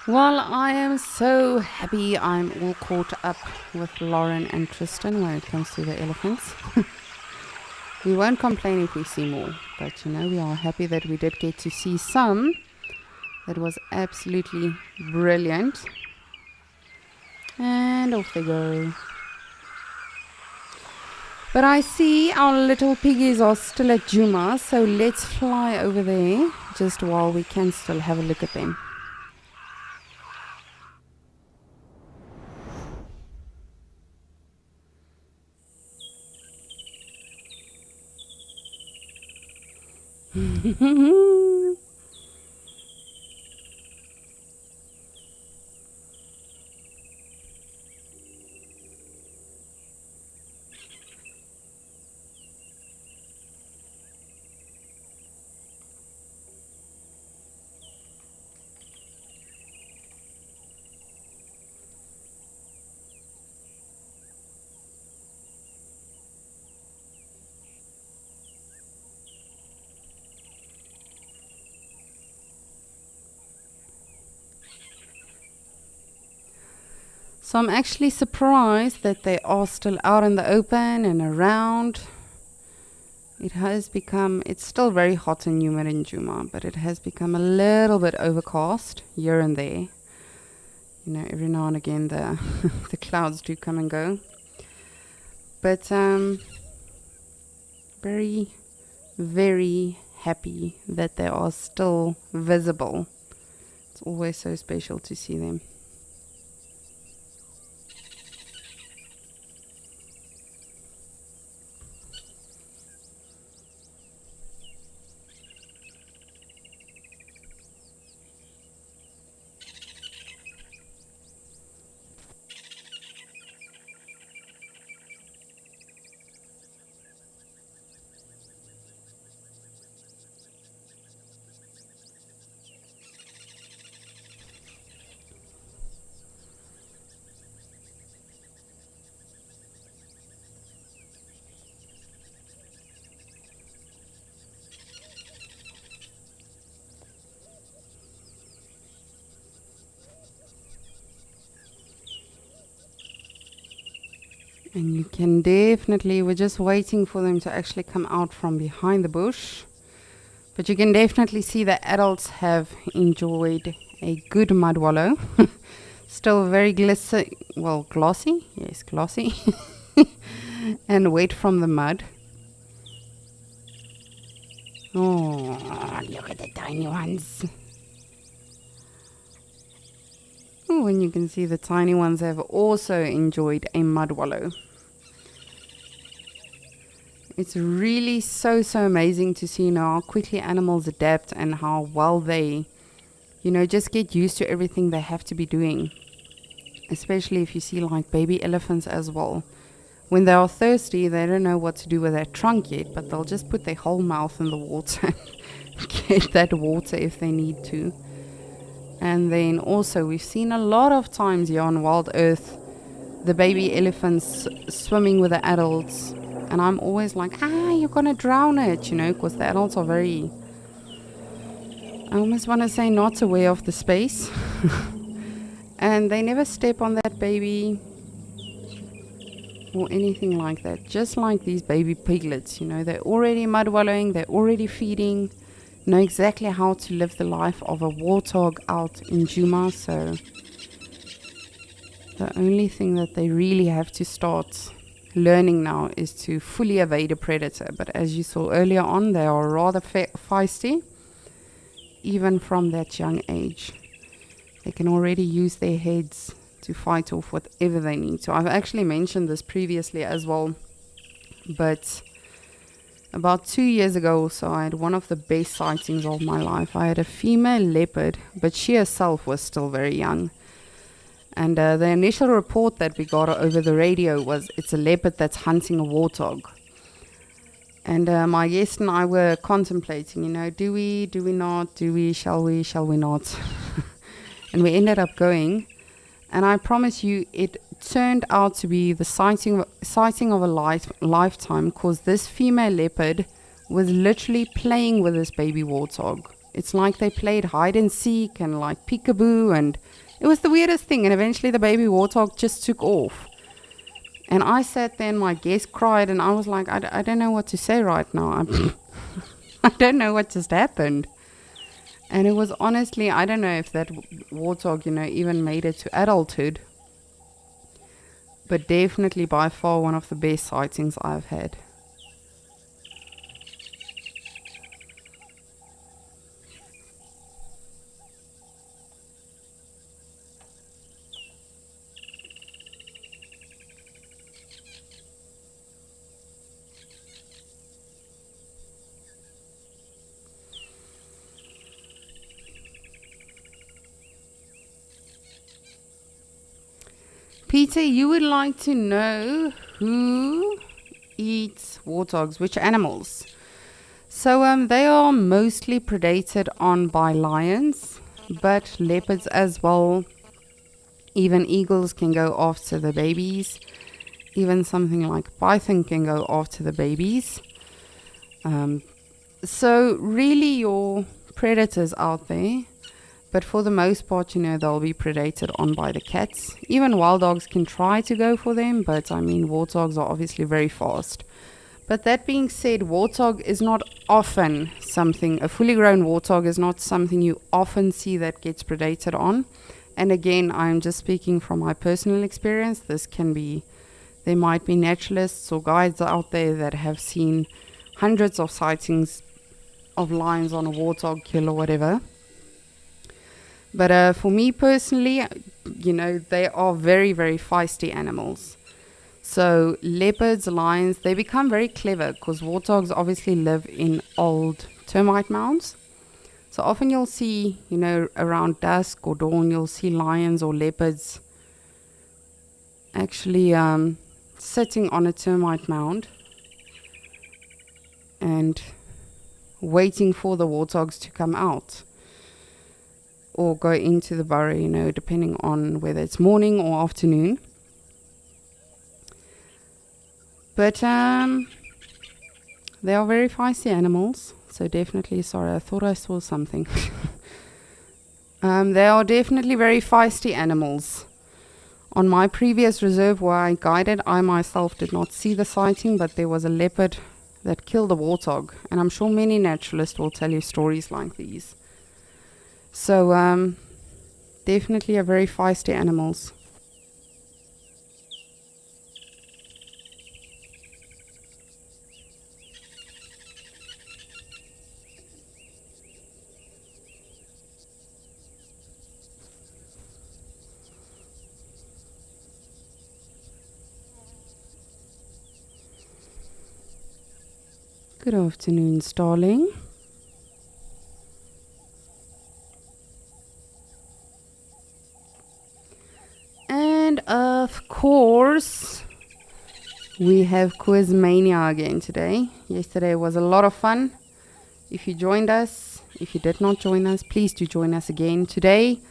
Well, I am so happy I'm all caught up with Lauren and Tristan when it comes to the elephants. We won't complain if we see more, but you know, we are happy that we did get to see some. That was absolutely brilliant. And off they go. But I see our little piggies are still at Djuma, so let's fly over there just while we can still have a look at them. So I'm actually surprised that they are still out in the open and around. It has become, it's still very hot and humid in Djuma, but it has become a little bit overcast here and there. You know, every now and again the the clouds do come and go. But very, very happy that they are still visible. It's always so special to see them. And you can definitely, we're just waiting for them to actually come out from behind the bush. But you can definitely see the adults have enjoyed a good mud wallow. Still very glossy, yes, glossy. And wet from the mud. Oh, look at the tiny ones. Oh, and you can see the tiny ones have also enjoyed a mud wallow. It's really so amazing to see now how quickly animals adapt and how well they, you know, just get used to everything they have to be doing. Especially if you see like baby elephants as well. When they are thirsty, they don't know what to do with their trunk yet, but they'll just put their whole mouth in the water and get that water if they need to. And then also we've seen a lot of times here on Wild Earth the baby elephants swimming with the adults, and I'm always like, you're gonna drown it, you know, because the adults are very, I almost want to say, not aware of the space. And they never step on that baby or anything like that. Just like these baby piglets, you know, they're already mud wallowing, they're already feeding, know exactly how to live the life of a warthog out in Djuma. So the only thing that they really have to start learning now is to fully evade a predator. But as you saw earlier on, they are rather feisty, even from that young age. They can already use their heads to fight off whatever they need to. I've actually mentioned this previously as well, but about 2 years ago or so, I had one of the best sightings of my life. I had a female leopard, but she herself was still very young. And the initial report that we got over the radio was it's a leopard that's hunting a warthog. And my guest and I were contemplating, you know, do we not, shall we not? And we ended up going. And I promise you, it turned out to be the sighting of a lifetime, because this female leopard was literally playing with this baby warthog. It's like they played hide and seek and like peekaboo, and it was the weirdest thing. And eventually the baby warthog just took off. And I sat there and my guest cried, and I was like, I don't know what to say right now. I don't know what just happened. And it was honestly, I don't know if that warthog, you know, even made it to adulthood. But definitely by far one of the best sightings I've had. Peter, you would like to know who eats warthogs, which animals? So they are mostly predated on by lions, but leopards as well. Even eagles can go after the babies. Even something like python can go after the babies. So really your predators out there, but for the most part, they'll be predated on by the cats. Even wild dogs can try to go for them, but I mean, warthogs are obviously very fast. But that being said, warthog is not often something, a fully grown warthog is not something you often see that gets predated on. And again, I'm just speaking from my personal experience. There might be naturalists or guides out there that have seen hundreds of sightings of lions on a warthog kill or whatever. But for me personally, they are very, very feisty animals. So leopards, lions, they become very clever because warthogs obviously live in old termite mounds. So often you'll see, around dusk or dawn, you'll see lions or leopards actually sitting on a termite mound and waiting for the warthogs to come out or go into the burrow, depending on whether it's morning or afternoon. But they are very feisty animals. So definitely, sorry, I thought I saw something. They are definitely very feisty animals. On my previous reserve where I guided, I myself did not see the sighting, but there was a leopard that killed a warthog. And I'm sure many naturalists will tell you stories like these. So definitely are very feisty animals. Good afternoon, Starling. And of course, we have Quizmania again today. Yesterday was a lot of fun. If you joined us, if you did not join us, please do join us again. Today,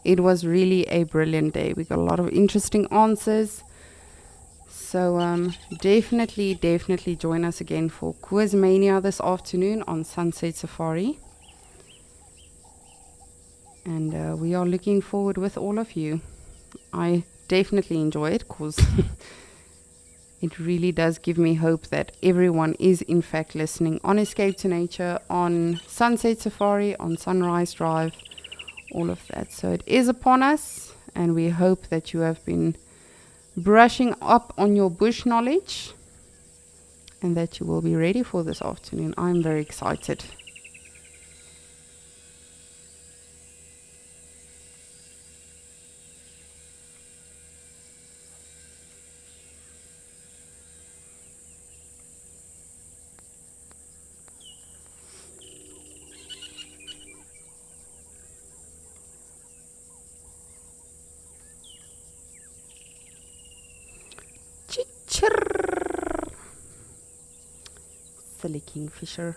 it was really a brilliant day. We got a lot of interesting answers. So definitely join us again for Quizmania this afternoon on Sunset Safari. And we are looking forward with all of you. I definitely enjoy it because it really does give me hope that everyone is in fact listening on Escape to Nature, on Sunset Safari, on Sunrise Drive, all of that. So it is upon us, and we hope that you have been brushing up on your bush knowledge and that you will be ready for this afternoon. I'm very excited. Silly kingfisher.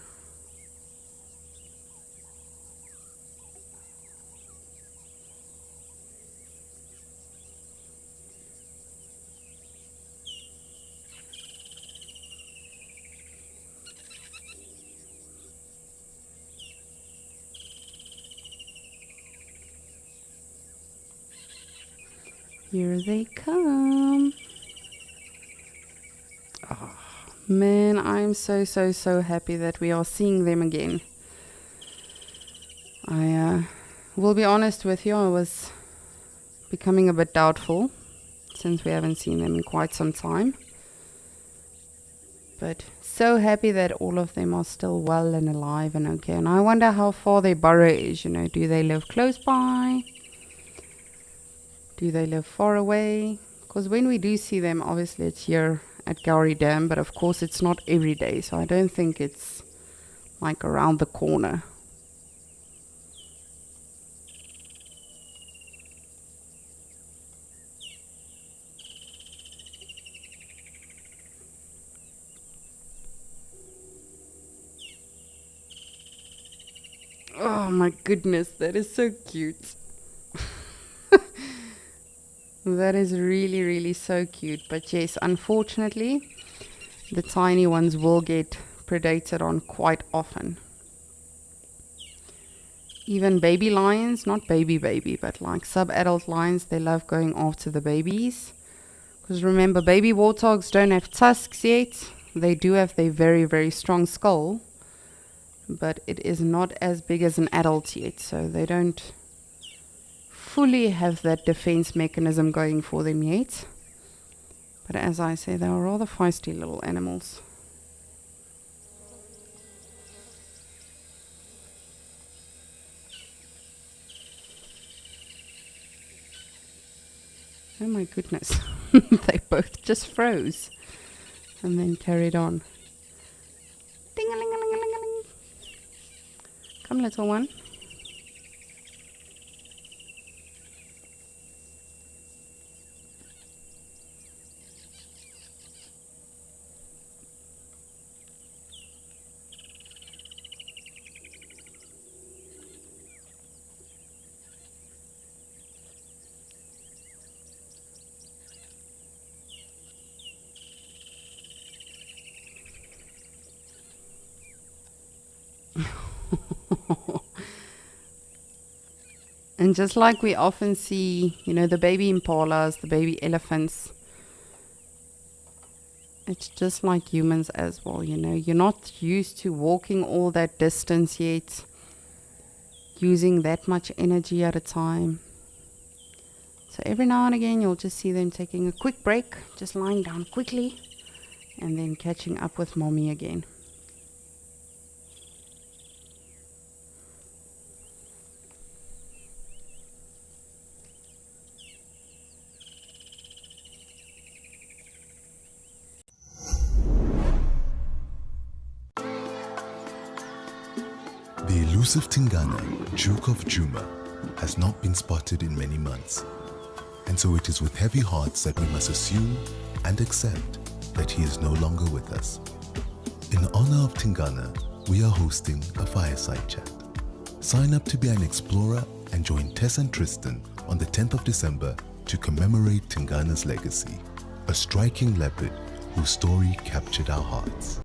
Here they come. Oh, man, I'm so happy that we are seeing them again. I will be honest with you, I was becoming a bit doubtful since we haven't seen them in quite some time. But so happy that all of them are still well and alive and okay. And I wonder how far their burrow is, do they live close by? Do they live far away? Because when we do see them, obviously it's here at Gowrie Dam, but of course it's not every day, so I don't think it's like around the corner. my goodness, that is so cute. That is really, really so cute. But yes, unfortunately, the tiny ones will get predated on quite often. Even baby lions, not baby, but like sub-adult lions, they love going after the babies. Because remember, baby warthogs don't have tusks yet. They do have their very, very strong skull. But it is not as big as an adult yet. So they don't fully have that defense mechanism going for them yet. But as I say, they are rather feisty little animals. Oh my goodness. They both just froze and then carried on. Ding-a-ling-a-ling-a-ling-a-ling. Come, little one. And just like we often see, the baby impalas, the baby elephants, it's just like humans as well, You're not used to walking all that distance yet, using that much energy at a time. So every now and again, you'll just see them taking a quick break, just lying down quickly, and then catching up with mommy again. The elusive Tingana, Duke of Djuma, has not been spotted in many months, and so it is with heavy hearts that we must assume and accept that he is no longer with us. In honor of Tingana, we are hosting a fireside chat. Sign up to be an explorer and join Tess and Tristan on the 10th of December to commemorate Tingana's legacy, a striking leopard whose story captured our hearts.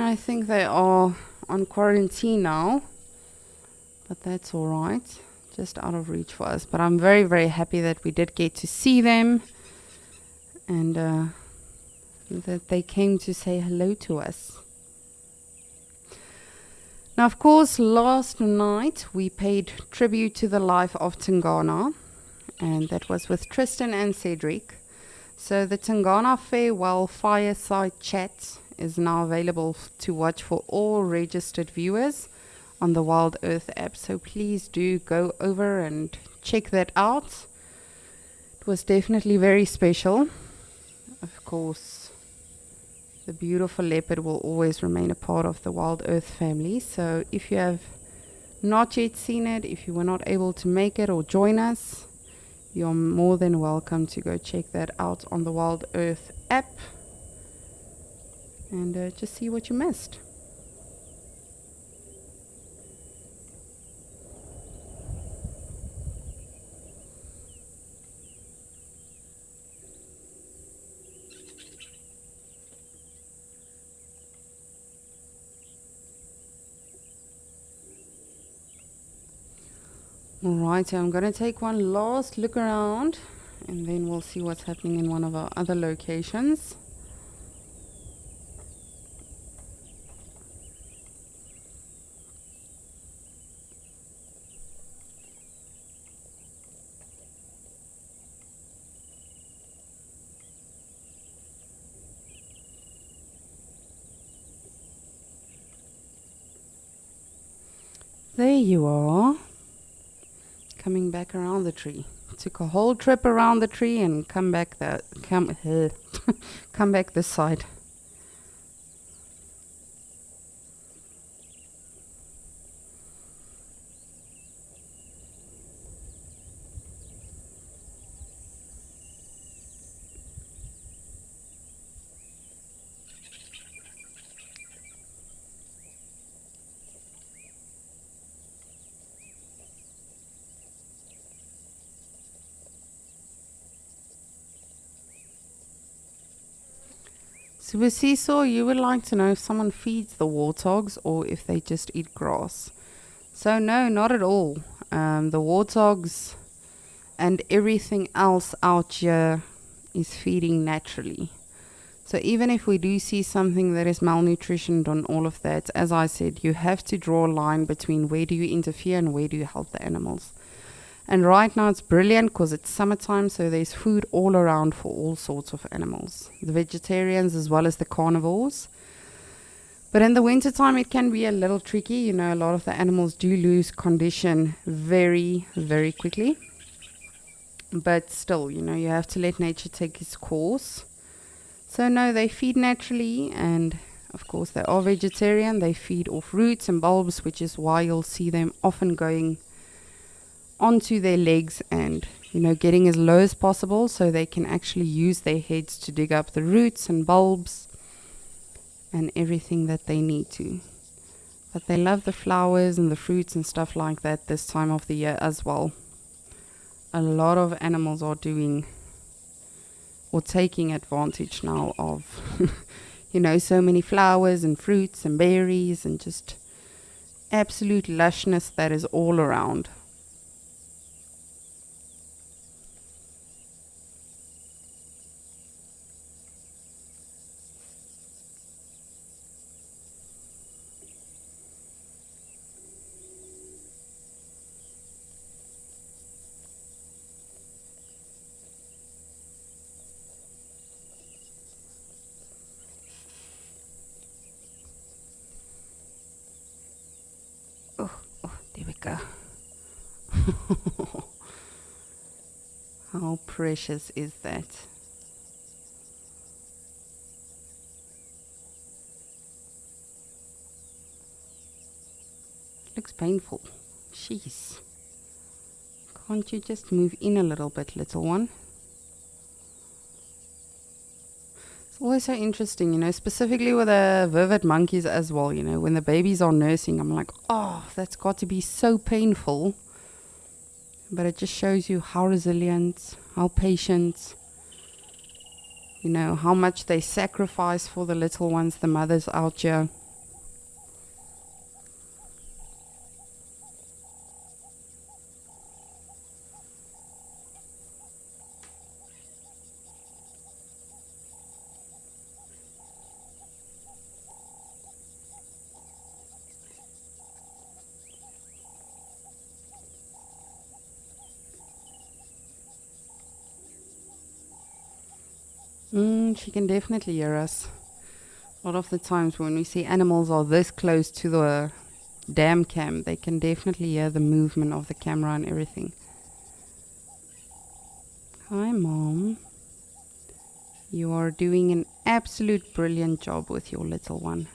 I think they are on quarantine now. but that's all right. Just out of reach for us. But I'm very, very happy that we did get to see them, and that they came to say hello to us. Now, of course, last night we paid tribute to the life of Tingana, and that was with Tristan and Cedric. So the Tingana Farewell Fireside Chat is now available to watch for all registered viewers on the Wild Earth app. So please do go over and check that out. It was definitely very special. Of course, the beautiful leopard will always remain a part of the Wild Earth family. So if you have not yet seen it, if you were not able to make it or join us, you're more than welcome to go check that out on the Wild Earth app and just see what you missed. Alright, so I'm going to take one last look around and then we'll see what's happening in one of our other locations. There you are. Coming back around the tree. Took a whole trip around the tree and come back come back this side. So with Seesaw, you would like to know if someone feeds the warthogs or if they just eat grass. So no, not at all. The warthogs and everything else out here is feeding naturally. So even if we do see something that is malnutritioned on all of that, as I said, you have to draw a line between where do you interfere and where do you help the animals. And right now it's brilliant because it's summertime, so there's food all around for all sorts of animals. The vegetarians as well as the carnivores. But in the wintertime it can be a little tricky. You know, a lot of the animals do lose condition very, very quickly. But still, you know, you have to let nature take its course. So no, they feed naturally, and of course they are vegetarian. They feed off roots and bulbs, which is why you'll see them often going onto their legs and, you know, getting as low as possible so they can actually use their heads to dig up the roots and bulbs and everything that they need to. But they love the flowers and the fruits and stuff like that this time of the year as well. A lot of animals are doing or taking advantage now of you know, so many flowers and fruits and berries and just absolute lushness that is all around. There we go. How precious is that? Looks painful. Jeez. Can't you just move in a little bit, little one? It's always so interesting, you know, specifically with the vivid monkeys as well, you know, when the babies are nursing, I'm like, oh, that's got to be so painful. But it just shows you how resilient, how patient, you know, how much they sacrifice for the little ones, the mothers out here. She can definitely hear us. A lot of the times when we see animals are this close to the dam cam, they can definitely hear the movement of the camera and everything. Hi, Mom. You are doing an absolute brilliant job with your little one.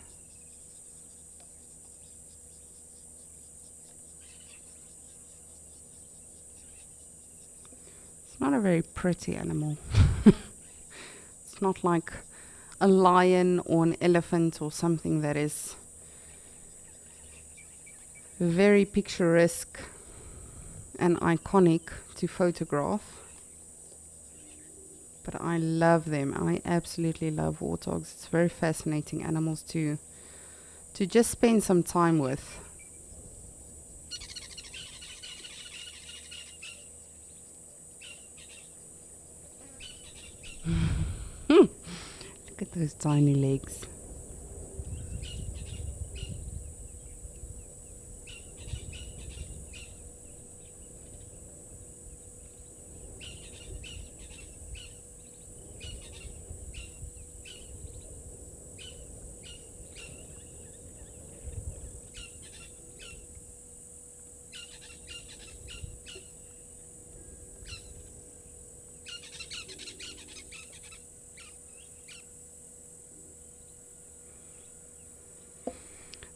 It's not a very pretty animal. It's not like a lion or an elephant or something that is very picturesque and iconic to photograph. But I love them. I absolutely love warthogs. It's very fascinating animals to just spend some time with. Look at those tiny legs.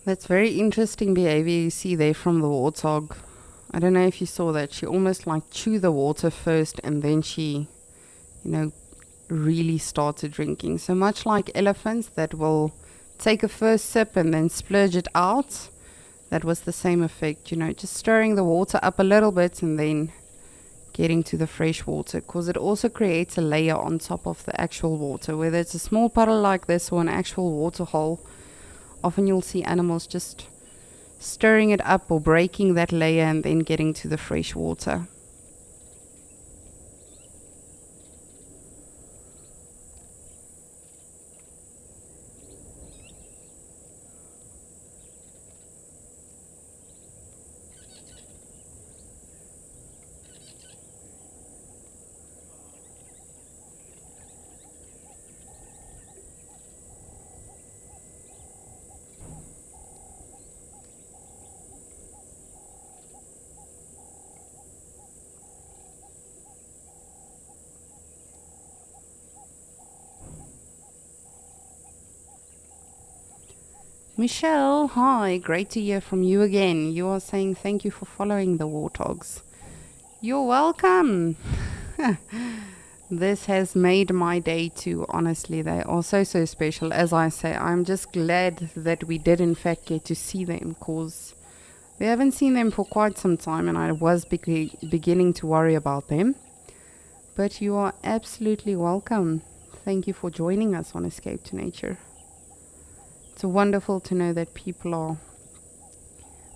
That's very interesting behavior you see there from the warthog. I don't know if you saw that. She almost like chewed the water first and then she, really started drinking. So much like elephants that will take a first sip and then splurge it out. That was the same effect, just stirring the water up a little bit and then getting to the fresh water, because it also creates a layer on top of the actual water. Whether it's a small puddle like this or an actual water hole, often you'll see animals just stirring it up or breaking that layer and then getting to the fresh water. Michelle, hi, great to hear from you again. You are saying thank you for following the warthogs. You're welcome. This has made my day too, honestly. They are so special. As I say, I'm just glad that we did in fact get to see them, because we haven't seen them for quite some time and I was beginning to worry about them. But you are absolutely welcome. Thank you for joining us on Escape to Nature. It's wonderful to know that people are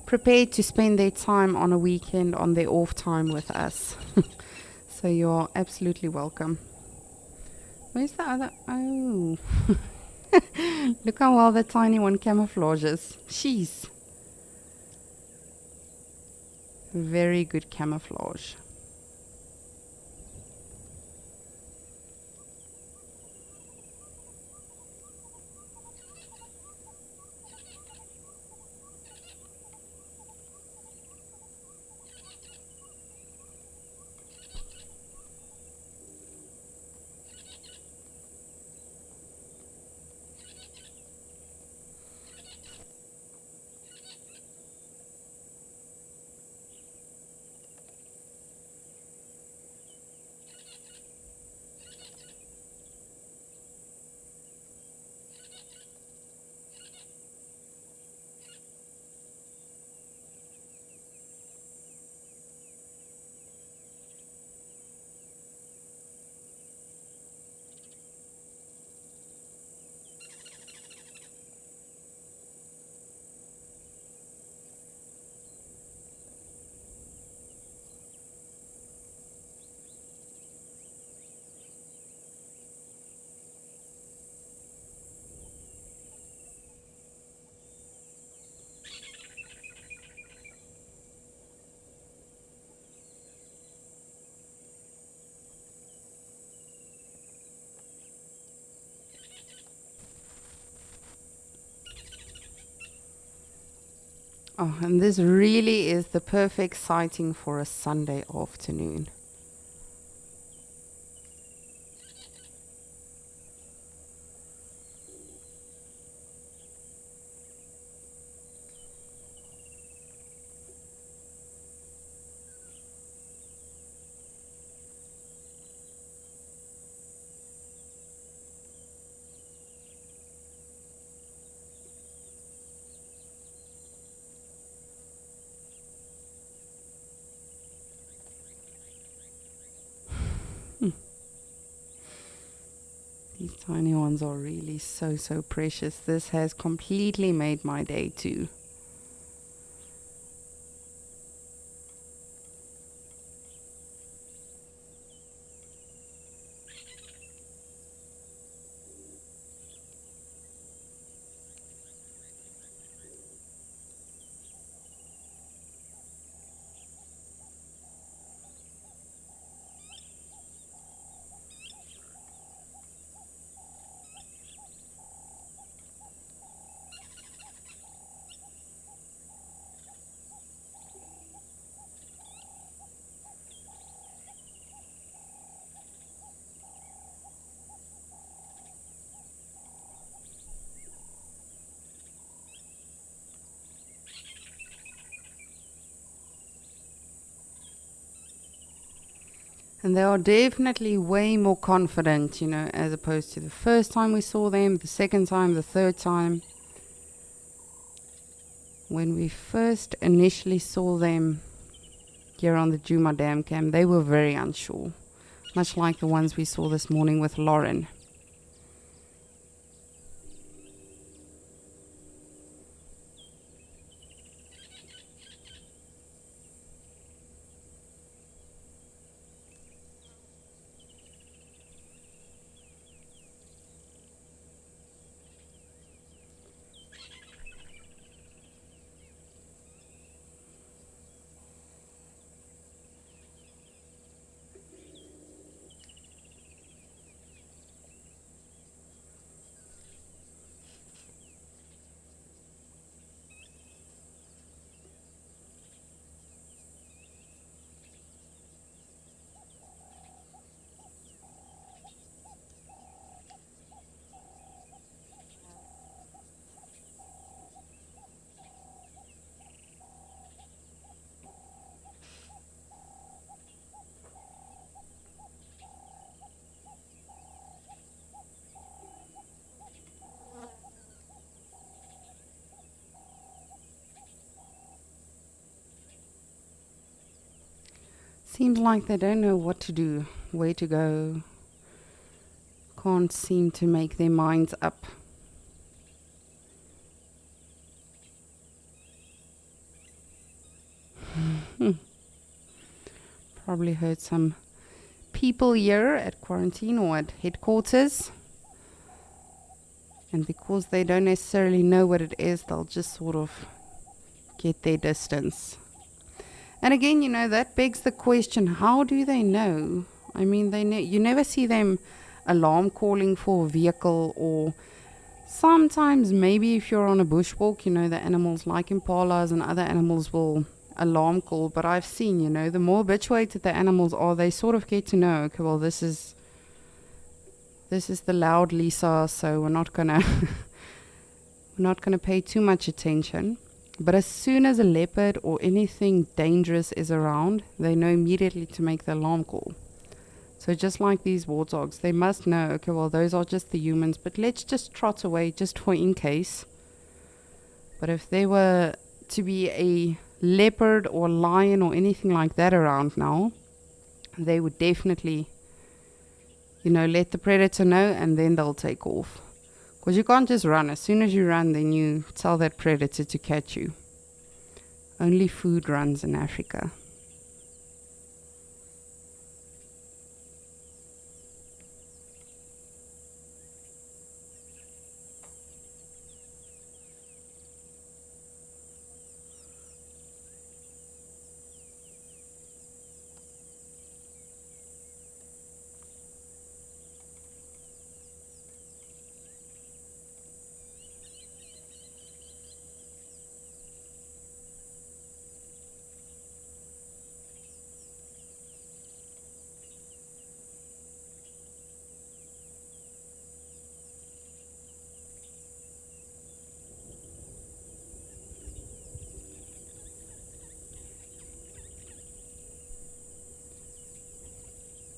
prepared to spend their time on a weekend, on their off time with us. So you are absolutely welcome. Where's the other? Oh. Look how well the tiny one camouflages. She's very good camouflage. Oh, and this really is the perfect sighting for a Sunday afternoon. These tiny ones are really so precious. This has completely made my day too. And they are definitely way more confident, you know, as opposed to the first time we saw them, the second time, the third time. When we first initially saw them here on the Djuma Dam Cam, they were very unsure, much like the ones we saw this morning with Lauren. Seems like they don't know what to do, where to go. Can't seem to make their minds up. Probably heard some people here at quarantine or at headquarters. And because they don't necessarily know what it is, they'll just sort of get their distance. And again, you know, that begs the question, how do they know? I mean, you never see them alarm calling for a vehicle, or sometimes maybe if you're on a bushwalk, you know, the animals like impalas and other animals will alarm call. But I've seen, you know, the more habituated the animals are, they sort of get to know, okay, well, this is the loud Lisa, so we're not gonna pay too much attention. But as soon as a leopard or anything dangerous is around, they know immediately to make the alarm call. So just like these warthogs, they must know, okay, well, those are just the humans, but let's just trot away just for in case. But if there were to be a leopard or lion or anything like that around now, they would definitely, you know, let the predator know, and then they'll take off. Because you can't just run. As soon as you run, then you tell that predator to catch you. Only food runs in Africa.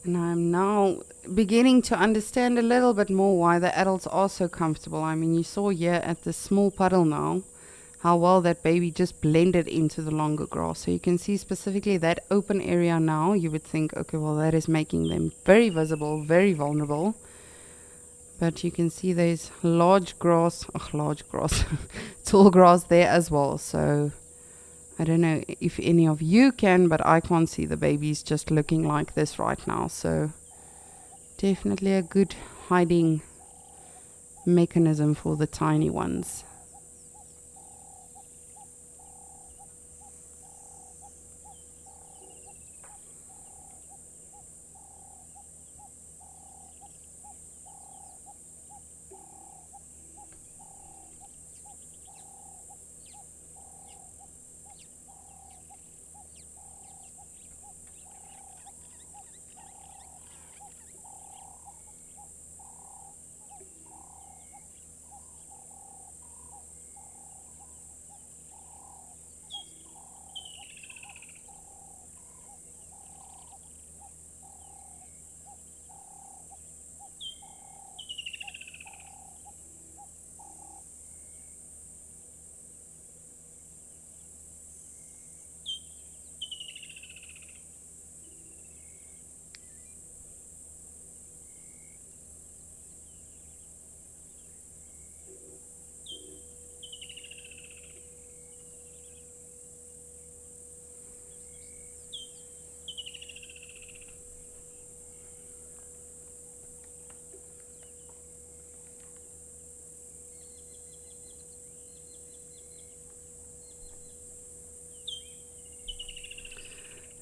And I'm now beginning to understand a little bit more why the adults are so comfortable. I mean, you saw here at the small puddle now how well that baby just blended into the longer grass. So you can see specifically that open area now. You would think, okay, well, that is making them very visible, very vulnerable. But you can see there's large grass, tall grass there as well. So I don't know if any of you can, but I can't see the babies just looking like this right now. So definitely a good hiding mechanism for the tiny ones.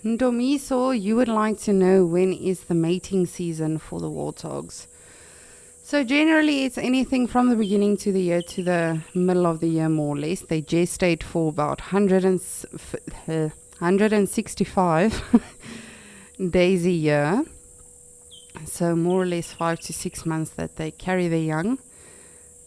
Ndomiso, you would like to know when is the mating season for the warthogs. So generally it's anything from the beginning to the year to the middle of the year, more or less. They gestate for about 165 days a year. So more or less 5 to 6 months that they carry their young.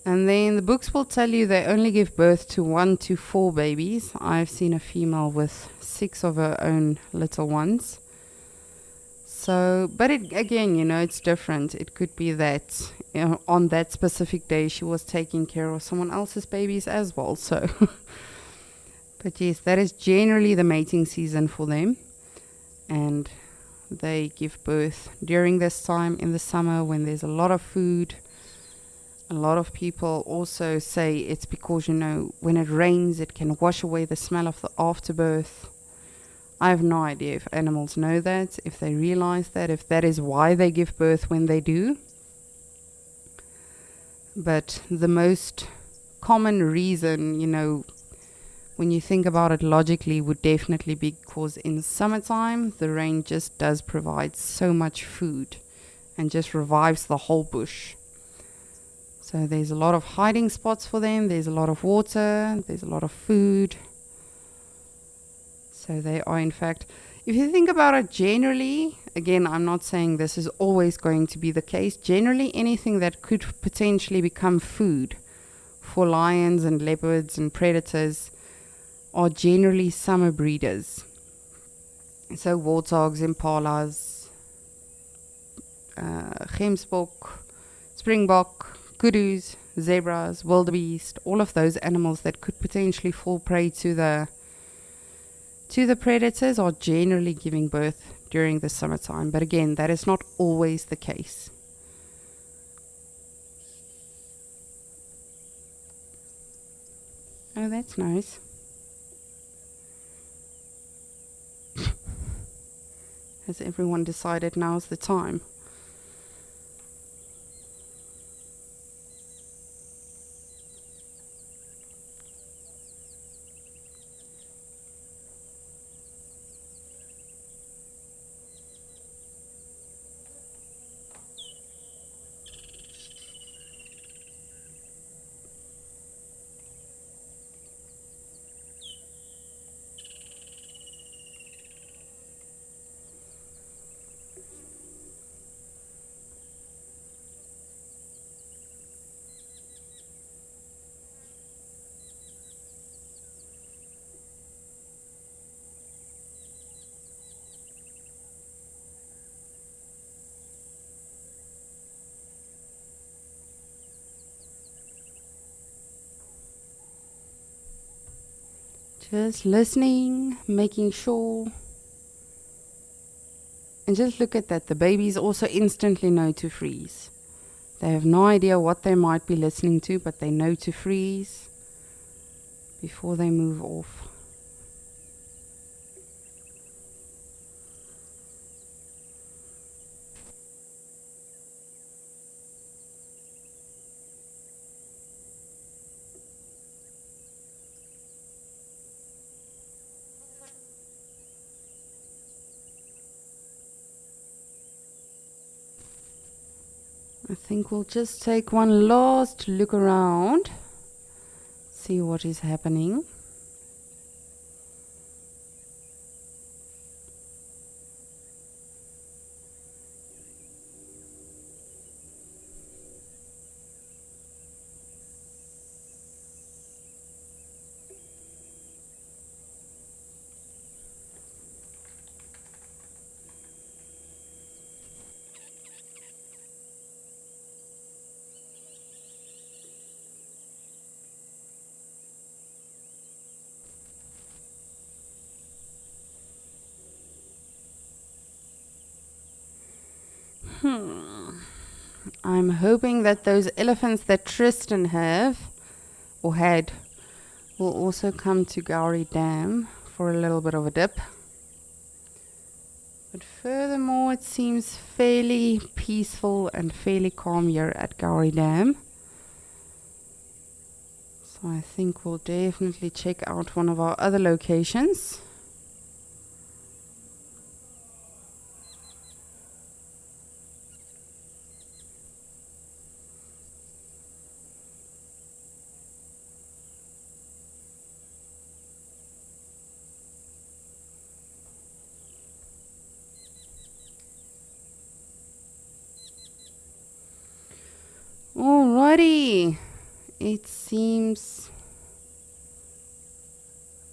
And then the books will tell you they only give birth to 1 to 4 babies. I've seen a female with 6 of her own little ones. So, but it, again, it's different. It could be that on that specific day she was taking care of someone else's babies as well. So, but yes, that is generally the mating season for them. And they give birth during this time in the summer when there's a lot of food. A lot of people also say it's because, when it rains, it can wash away the smell of the afterbirth. I have no idea if animals know that, if they realize that, if that is why they give birth when they do. But the most common reason, when you think about it logically, would definitely be because in summertime, the rain just does provide so much food and just revives the whole bush. So there's a lot of hiding spots for them, there's a lot of water, there's a lot of food. So they are, in fact, if you think about it generally, again, I'm not saying this is always going to be the case. Generally, anything that could potentially become food for lions and leopards and predators are generally summer breeders. So warthogs, impalas, gemsbok, springbok, kudus, zebras, wildebeest, all of those animals that could potentially fall prey to the predators are generally giving birth during the summertime. But again, that is not always the case. Oh, that's nice. Has everyone decided now's the time? Just listening, making sure. And just look at that. The babies also instantly know to freeze. They have no idea what they might be listening to, but they know to freeze before they move off. I think we'll just take one last look around, see what is happening. I'm hoping that those elephants that Tristan had will also come to Gowrie Dam for a little bit of a dip. But furthermore, it seems fairly peaceful and fairly calm here at Gowrie Dam. So I think we'll definitely check out one of our other locations. Alrighty, it seems,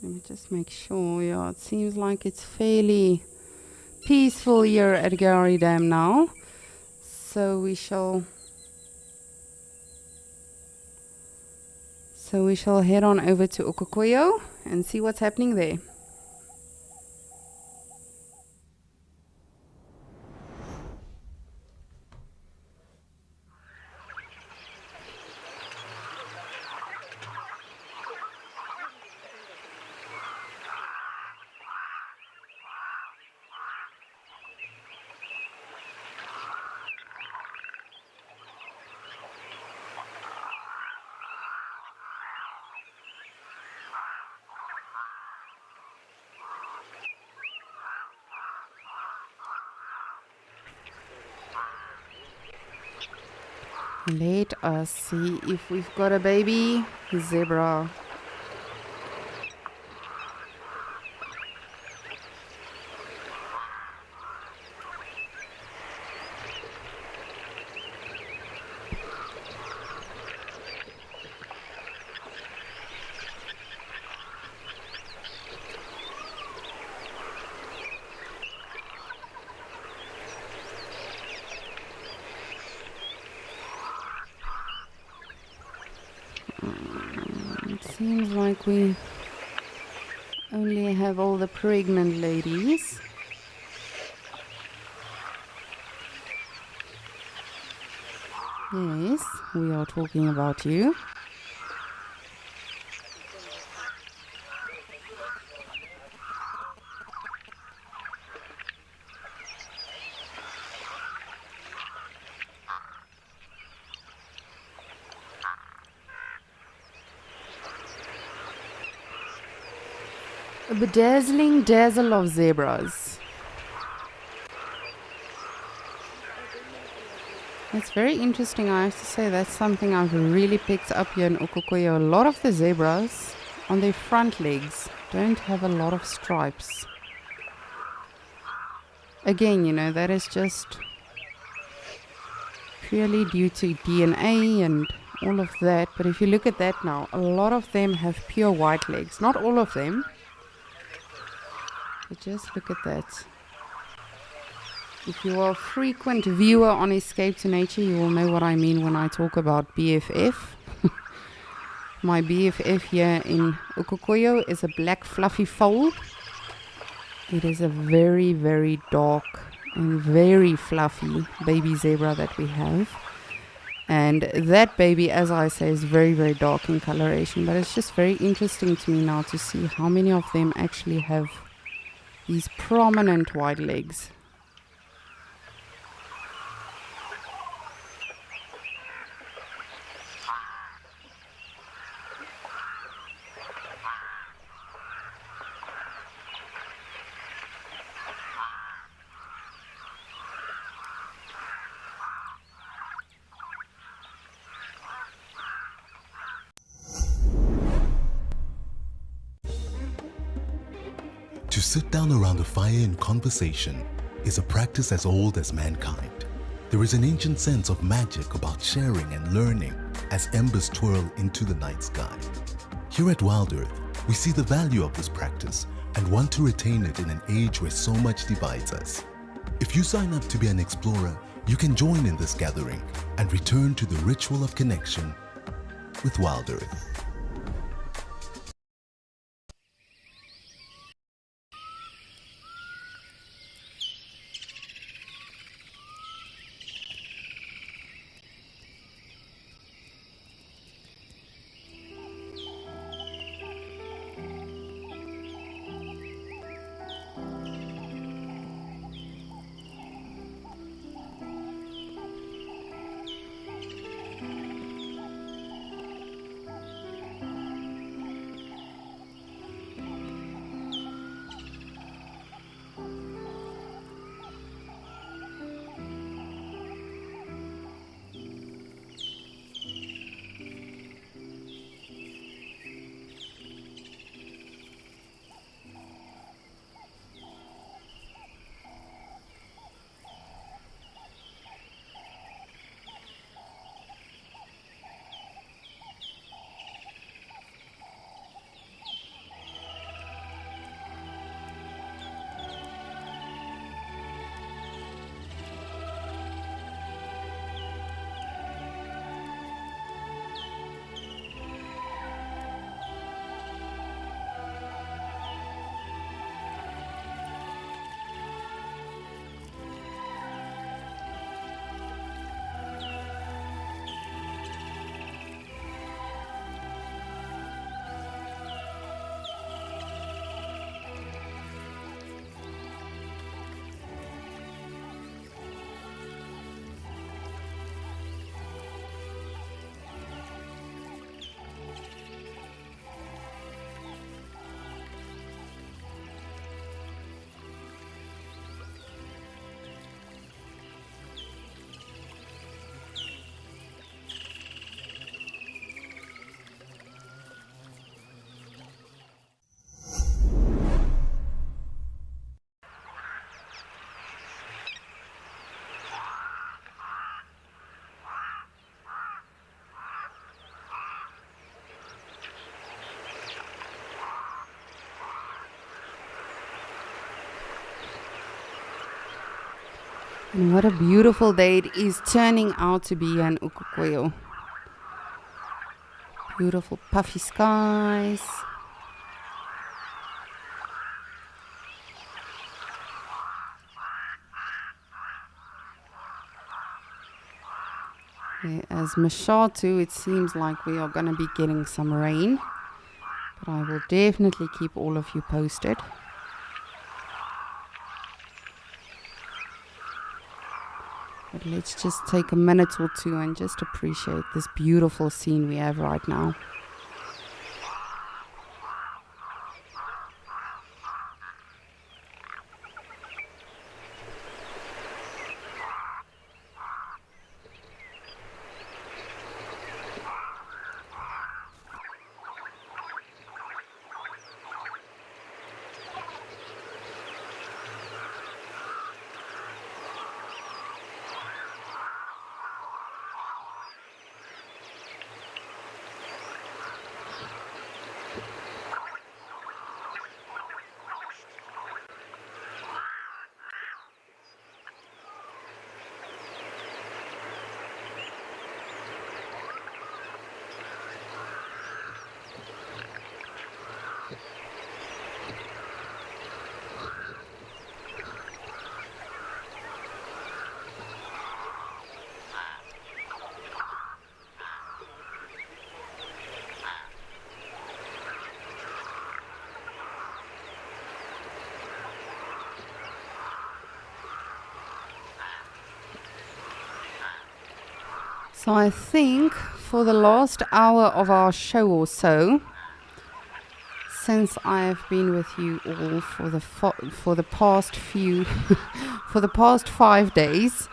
let me just make sure, yeah, it seems like it's fairly peaceful here at Gowrie Dam now. So we shall head on over to Okokoyo and see what's happening there. Let us see if we've got a baby zebra. Seems like we only have all the pregnant ladies. Yes, we are talking about you. A bedazzling dazzle of zebras. It's very interesting, I have to say. That's something I've really picked up here in Okokoyo. A lot of the zebras on their front legs don't have a lot of stripes. Again, you know, that is just purely due to DNA and all of that. But if you look at that now, a lot of them have pure white legs. Not all of them. But just look at that. If you are a frequent viewer on Escape to Nature, you will know what I mean when I talk about BFF. My BFF here in Ukokoyo is a black fluffy foal. It is a very, very dark and very fluffy baby zebra that we have. And that baby, as I say, is very, very dark in coloration. But it's just very interesting to me now to see how many of them actually have these prominent white legs. To sit down around a fire in conversation is a practice as old as mankind. There is an ancient sense of magic about sharing and learning as embers twirl into the night sky. Here at Wild Earth, we see the value of this practice and want to retain it in an age where so much divides us. If you sign up to be an explorer, you can join in this gathering and return to the ritual of connection with Wild Earth. And what a beautiful day it is turning out to be in Ukokoyo. Beautiful puffy skies. As Mashatu, it seems like we are going to be getting some rain. But I will definitely keep all of you posted. But let's just take a minute or two and just appreciate this beautiful scene we have right now. So I think for the last hour of our show or so, since I've been with you all for the past few for the past 5 days,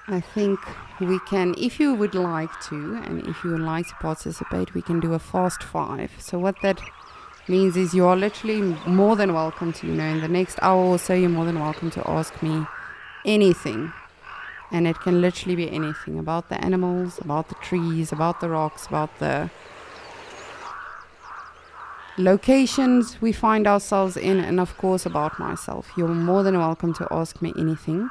I think we can, if you would like to, and if you would like to participate, we can do a fast 5. So what that means is you are literally more than welcome to, in the next hour or so, you're more than welcome to ask me anything. And it can literally be anything about the animals, about the trees, about the rocks, about the locations we find ourselves in, and of course about myself. You're more than welcome to ask me anything.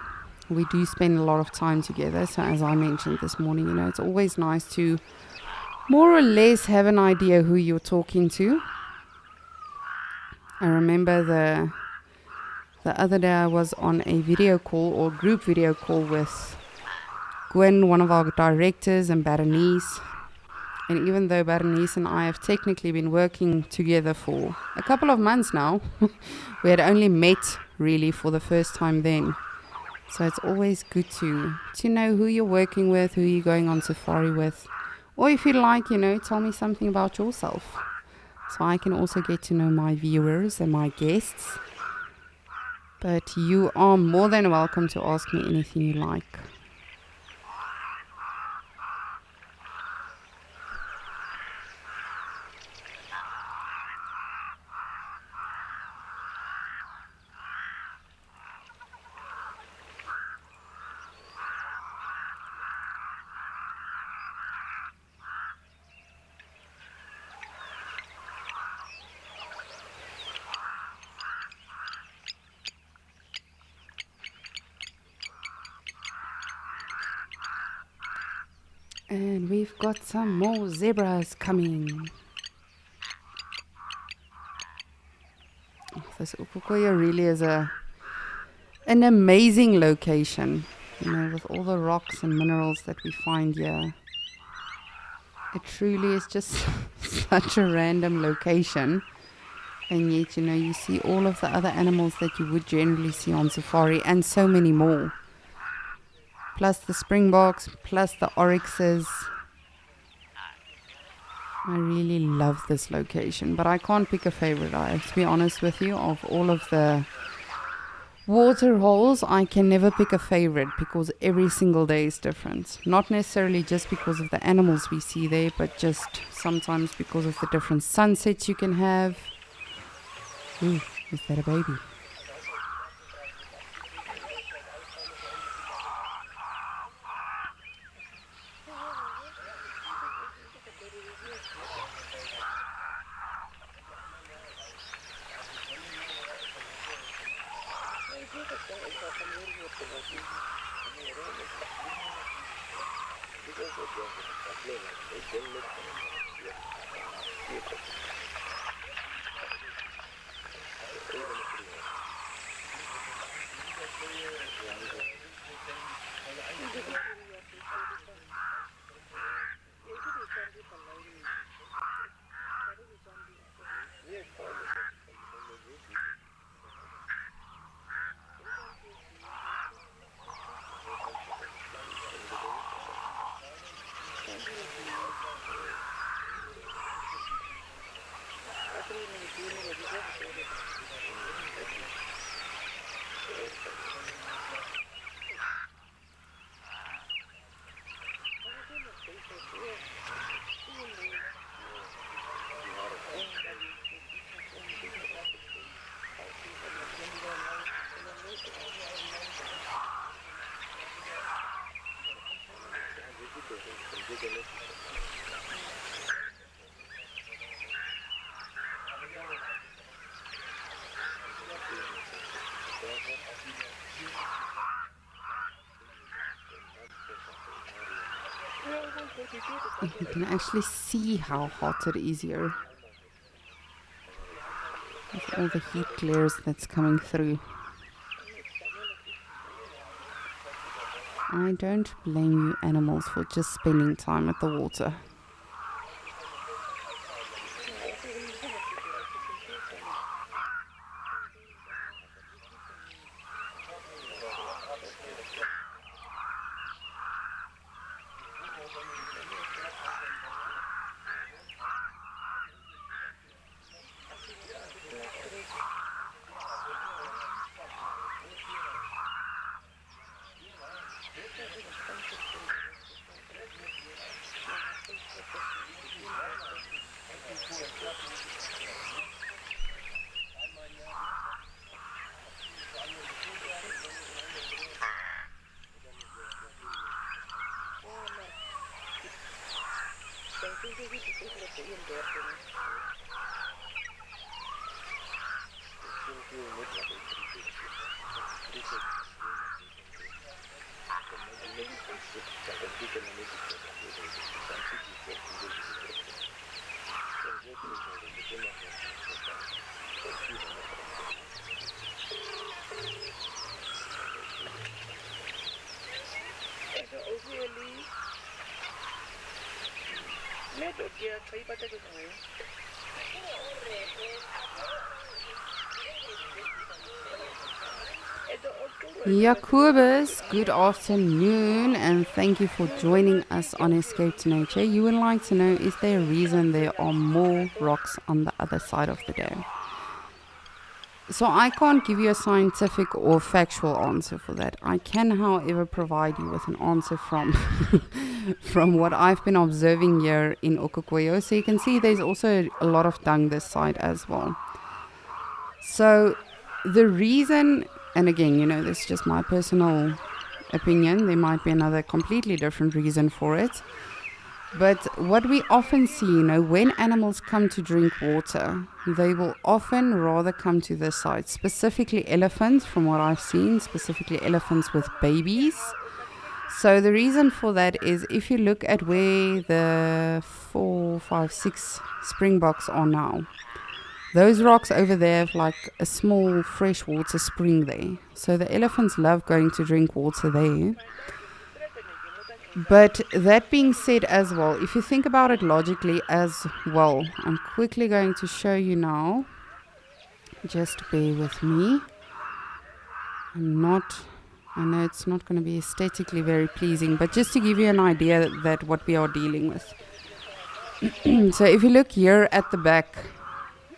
We do spend a lot of time together, so as I mentioned this morning, it's always nice to more or less have an idea who you're talking to. I remember the other day I was on a video call or group video call with Gwen, one of our directors, and Berenice. And even though Berenice and I have technically been working together for a couple of months now, we had only met really for the first time then. So it's always good to know who you're working with, who you're going on safari with. Or if you like, tell me something about yourself. So I can also get to know my viewers and my guests. But you are more than welcome to ask me anything you like. And we've got some more zebras coming. This Upukoya really is an amazing location, with all the rocks and minerals that we find here. It truly is just such a random location, and yet you see all of the other animals that you would generally see on safari, and so many more. Plus the springboks, plus the oryxes. I really love this location, but I can't pick a favorite. I have to be honest with you. Of all of the water holes, I can never pick a favorite because every single day is different. Not necessarily just because of the animals we see there, but just sometimes because of the different sunsets you can have. Ooh, is that a baby? You can actually see how hot it is here. With all the heat glares that's coming through. I don't blame you animals for just spending time at the water. Jacobus, good afternoon, and thank you for joining us on Escape to Nature. You would like to know, is there a reason there are more rocks on the other side of the dam? So I can't give you a scientific or factual answer for that. I can, however, provide you with an answer from from what I've been observing here in Okokoyo. So you can see there's also a lot of dung this side as well. So the reason, and again, you know, this is just my personal opinion. There might be another completely different reason for it. But what we often see, you know, when animals come to drink water, they will often rather come to this side, specifically elephants, from what I've seen, specifically elephants with babies. So the reason for that is if you look at where the 4, 5, 6 springboks are now, those rocks over there have like a small freshwater spring there. So the elephants love going to drink water there. But that being said as well, if you think about it logically as well, I'm quickly going to show you now. Just bear with me. I know it's not going to be aesthetically very pleasing, but just to give you an idea that what we are dealing with. So if you look here at the back,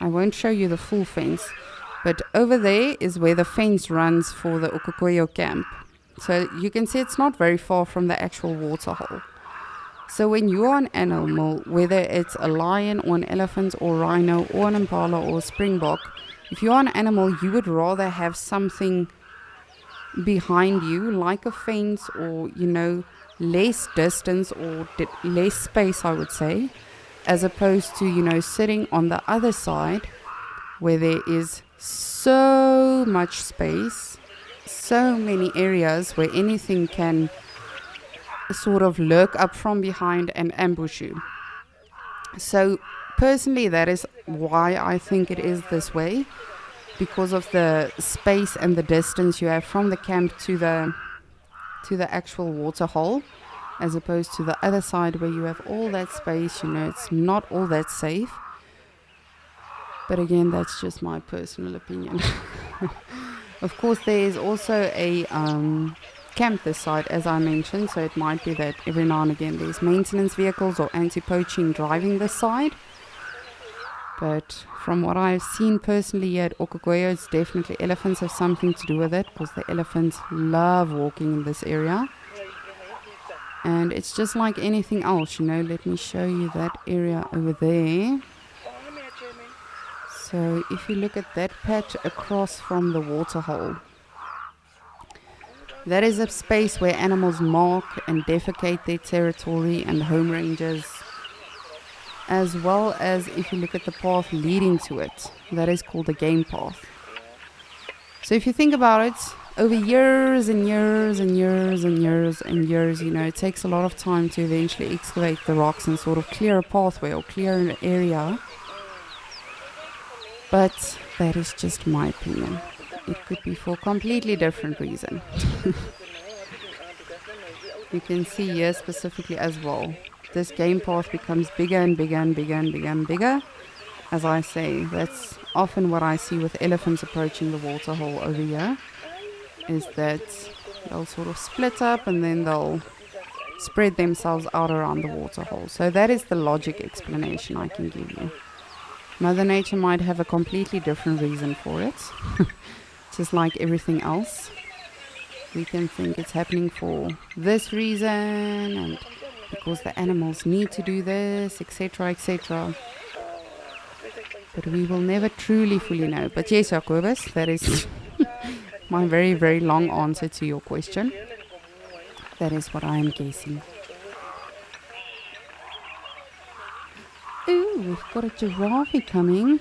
I won't show you the full fence, but over there is where the fence runs for the Okokoyo camp. So you can see it's not very far from the actual water hole. So when you are an animal, whether it's a lion or an elephant or rhino or an impala or a springbok, if you are an animal, you would rather have something behind you, like a fence or, you know, less distance or less space, I would say, as opposed to, you know, sitting on the other side where there is so much space, so many areas where anything can sort of lurk up from behind and ambush you. So personally, that is why I think it is this way, because of the space and the distance you have from the camp to the actual water hole, as opposed to the other side where you have all that space. You know, it's not all that safe. But again, that's just my personal opinion. Of course, there is also a camp this side, as I mentioned, so it might be that every now and again there's maintenance vehicles or anti-poaching driving this side. But from what I've seen personally here at Okokoyo, it's definitely elephants have something to do with it, because the elephants love walking in this area. And it's just like anything else, you know. Let me show you that area over there. So if you look at that patch across from the water hole, that is a space where animals mark and defecate their territory and home ranges, as well as if you look at the path leading to it, that is called the game path. So if you think about it, over years and years and years and years and years, you know, it takes a lot of time to eventually excavate the rocks and sort of clear a pathway or clear an area. But that is just my opinion. It could be for a completely different reason. You can see here specifically as well, this game path becomes bigger and bigger and bigger and bigger and bigger. As I say, that's often what I see with elephants approaching the water hole over here, is that they'll sort of split up and then they'll spread themselves out around the waterhole. So that is the logic explanation I can give you. Mother Nature might have a completely different reason for it. Just like everything else. We can think it's happening for this reason and because the animals need to do this, etc., etc. But we will never truly fully know. But yes, Jacobus, that is my very, very long answer to your question. That is what I am guessing. Ooh, we've got a giraffe coming.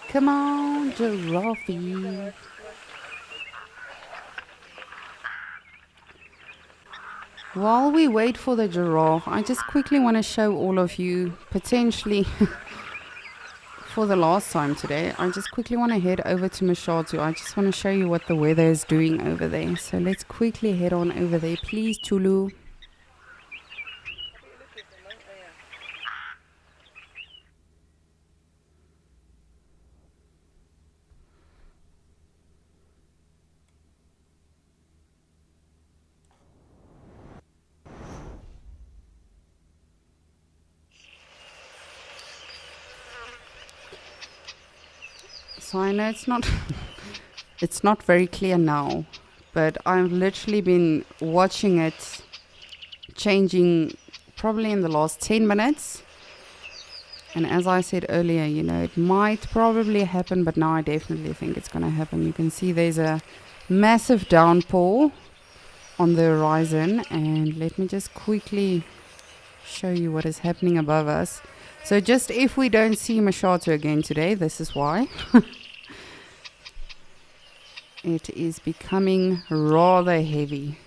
Come on, giraffe. While we wait for the giraffe, I just quickly want to show all of you, potentially for the last time today, I just quickly want to head over to Mashatu. I just want to show you what the weather is doing over there. So let's quickly head on over there, please, Tulu. So I know it's not it's not very clear now, but I've literally been watching it changing probably in the last 10 minutes. And as I said earlier, you know, it might probably happen, but now I definitely think it's going to happen. You can see there's a massive downpour on the horizon, and let me just quickly show you what is happening above us. So just if we don't see Mashatu again today, this is why. It is becoming rather heavy.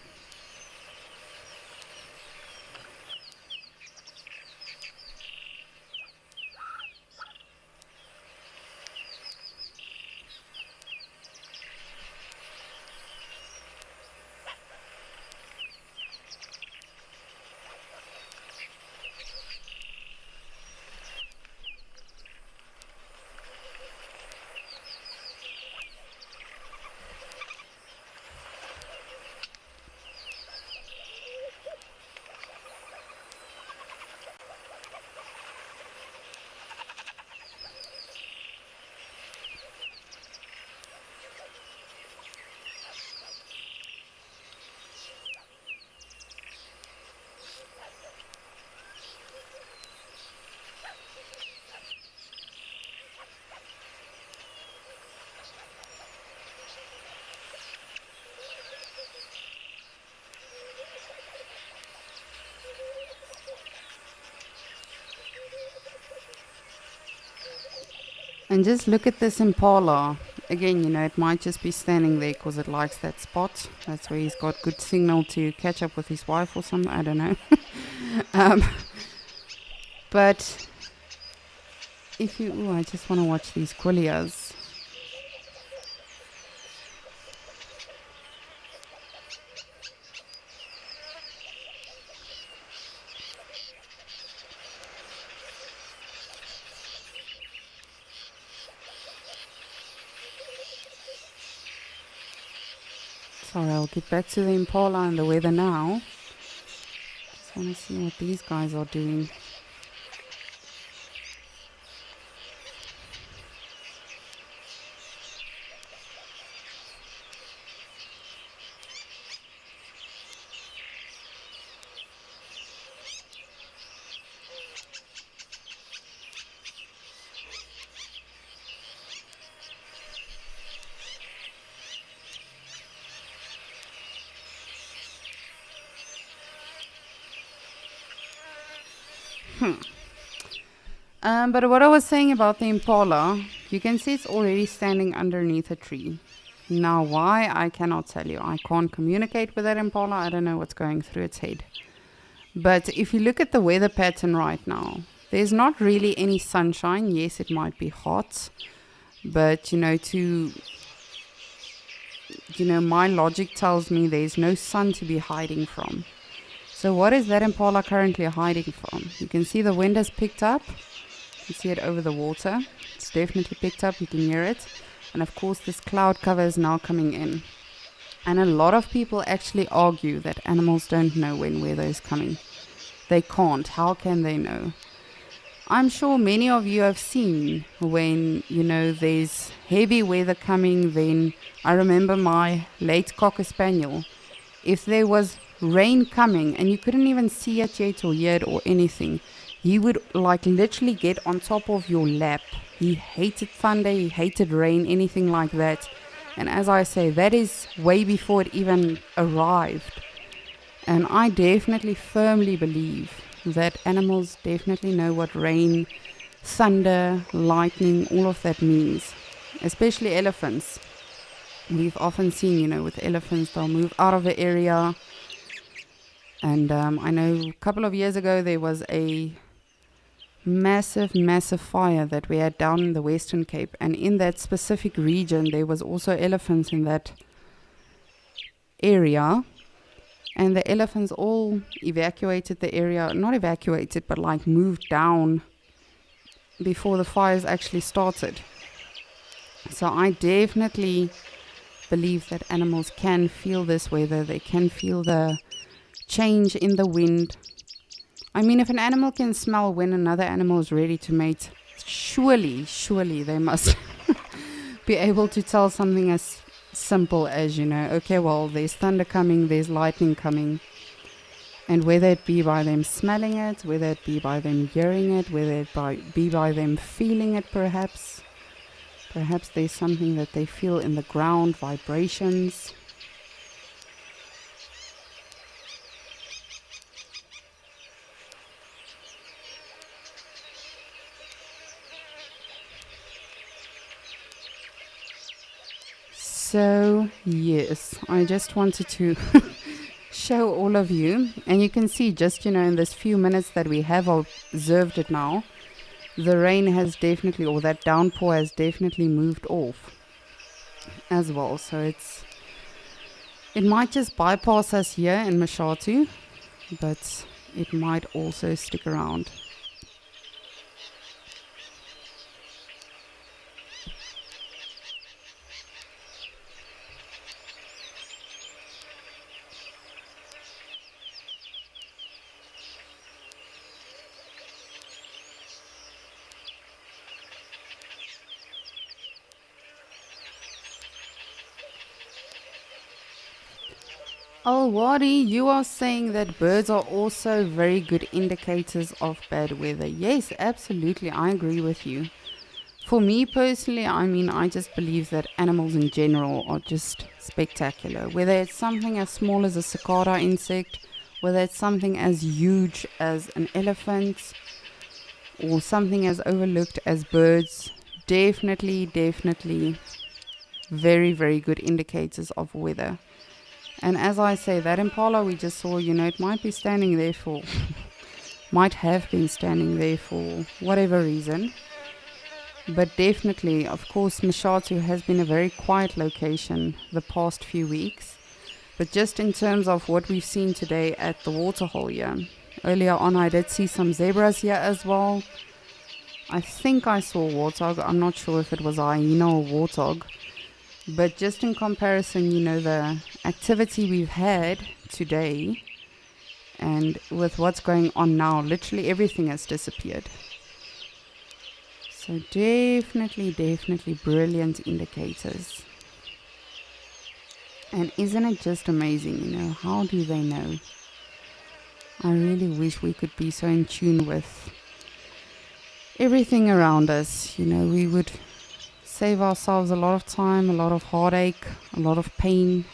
And just look at this impala. Again, you know, it might just be standing there because it likes that spot. That's where he's got good signal to catch up with his wife or something. I don't know. But if you... Ooh, I just want to watch these quillias. Sorry, I'll get back to the impala and the weather now. Just want to see what these guys are doing. But what I was saying about the impala, you can see it's already standing underneath a tree. Now, why? I cannot tell you. I can't communicate with that impala. I don't know what's going through its head. But if you look at the weather pattern right now, there's not really any sunshine. Yes, it might be hot, but my logic tells me there's no sun to be hiding from. So what is that impala currently hiding from? You can see the wind has picked up. You see it over the water. It's definitely picked up. You can hear it. And of course, this cloud cover is now coming in. And a lot of people actually argue that animals don't know when weather is coming. They can't. How can they know? I'm sure many of you have seen when, there's heavy weather coming. Then I remember my late Cocker Spaniel. If there was rain coming and you couldn't even see it yet or hear it or anything, he would literally get on top of your lap. He hated thunder, he hated rain, anything like that. And as I say, that is way before it even arrived. And I definitely firmly believe that animals definitely know what rain, thunder, lightning, all of that means. Especially elephants. We've often seen, with elephants, they'll move out of the area. And I know a couple of years ago there was a massive fire that we had down in the Western Cape, and in that specific region there was also elephants in that area, and the elephants all evacuated the area, not evacuated but moved down before the fires actually started. So I definitely believe that animals can feel this weather, they can feel the change in the wind. I mean, if an animal can smell when another animal is ready to mate, surely they must be able to tell something as simple as, okay, well, there's thunder coming, there's lightning coming. And whether it be by them smelling it, whether it be by them hearing it, whether it be by them feeling it perhaps there's something that they feel in the ground, vibrations. So yes, I just wanted to show all of you, and you can see just in this few minutes that we have observed it now, the rain has definitely, or that downpour has definitely moved off as well. So it might just bypass us here in Mashatu, but it might also stick around. Alwadi, you are saying that birds are also very good indicators of bad weather. Yes, absolutely, I agree with you. For me personally, I just believe that animals in general are just spectacular. Whether it's something as small as a cicada insect, whether it's something as huge as an elephant, or something as overlooked as birds, definitely very, very good indicators of weather. And as I say, that impala we just saw, it might be standing there for, might have been standing there for whatever reason. But definitely, of course, Mashatu has been a very quiet location the past few weeks. But just in terms of what we've seen today at the waterhole here, earlier on I did see some zebras here as well. I think I saw warthog. I'm not sure if it was a hyena or warthog. But just in comparison, the activity we've had today and with what's going on now, literally everything has disappeared. So definitely brilliant indicators. And isn't it just amazing, how do they know? I really wish we could be so in tune with everything around us. We would save ourselves a lot of time, a lot of heartache, a lot of pain,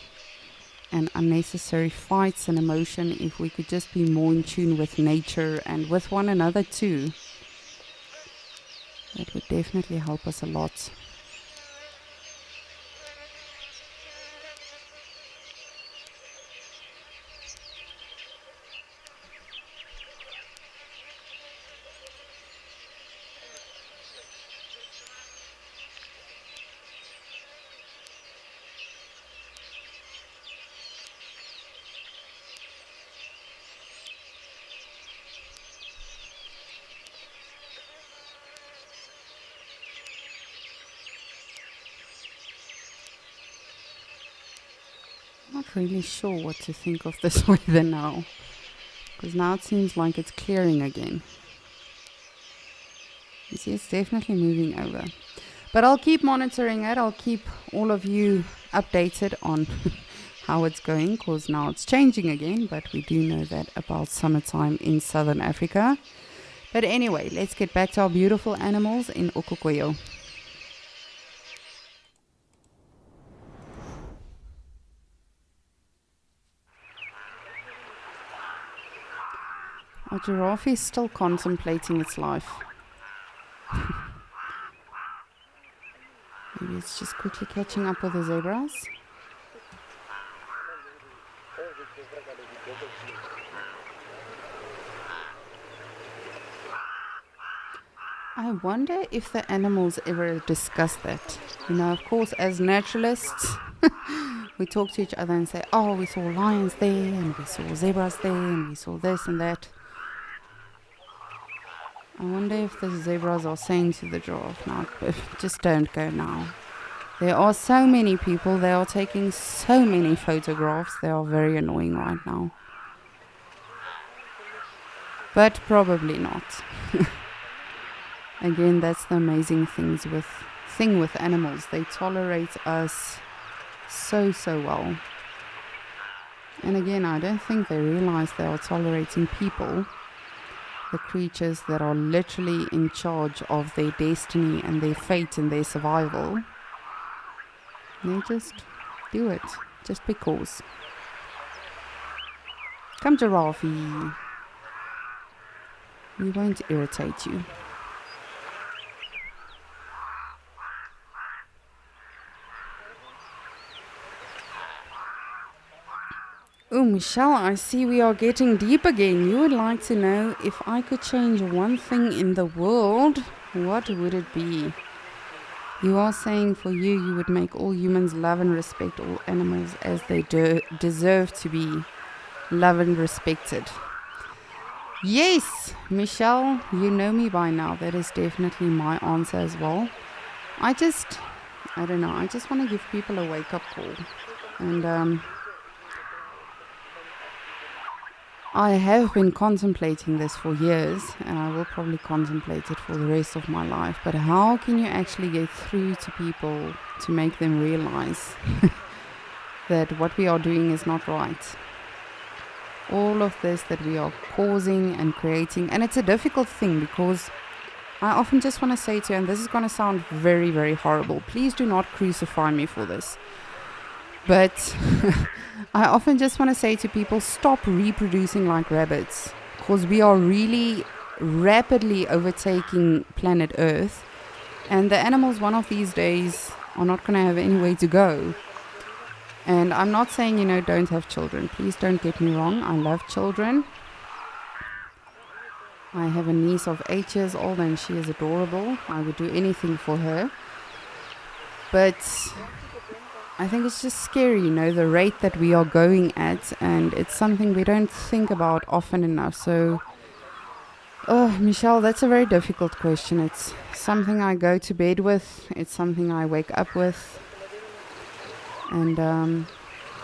and unnecessary fights and emotion if we could just be more in tune with nature and with one another too. That would definitely help us a lot. Not really sure what to think of this weather now, because now it seems like it's clearing again. You see, it's definitely moving over. But I'll keep monitoring it. I'll keep all of you updated on how it's going, because now it's changing again, but we do know that about summertime in Southern Africa. But anyway, let's get back to our beautiful animals in Okokoyo. Our giraffe is still contemplating its life. Maybe it's just quickly catching up with the zebras. I wonder if the animals ever discuss that. You know, of course, as naturalists, we talk to each other and say, oh, we saw lions there, and we saw zebras there, and we saw this and that. I wonder if the zebras are saying to the giraffe, now, just don't go now. There are so many people, they are taking so many photographs, they are very annoying right now. But probably not. Again, that's the amazing thing with animals. They tolerate us so well. And again, I don't think they realize they are tolerating people, the creatures that are literally in charge of their destiny and their fate and their survival. They just do it, just because. Come, giraffe. We won't irritate you. Oh, Michelle, I see we are getting deep again. You would like to know, if I could change one thing in the world, what would it be? You are saying for you would make all humans love and respect all animals as they deserve to be loved and respected. Yes, Michelle, you know me by now. That is definitely my answer as well. I don't know, I just want to give people a wake-up call. And I have been contemplating this for years, and I will probably contemplate it for the rest of my life. But how can you actually get through to people to make them realize that what we are doing is not right? All of this that we are causing and creating, and it's a difficult thing, because I often just want to say to you, and this is going to sound very, very horrible, please do not crucify me for this. But I often just want to say to people, stop reproducing like rabbits, because we are really rapidly overtaking planet Earth, and the animals one of these days are not going to have anywhere to go. And I'm not saying, don't have children. Please don't get me wrong. I love children. I have a niece of 8 years old, and she is adorable. I would do anything for her. But I think it's just scary, the rate that we are going at, and it's something we don't think about often enough. So, Michelle, that's a very difficult question. It's something I go to bed with. It's something I wake up with. And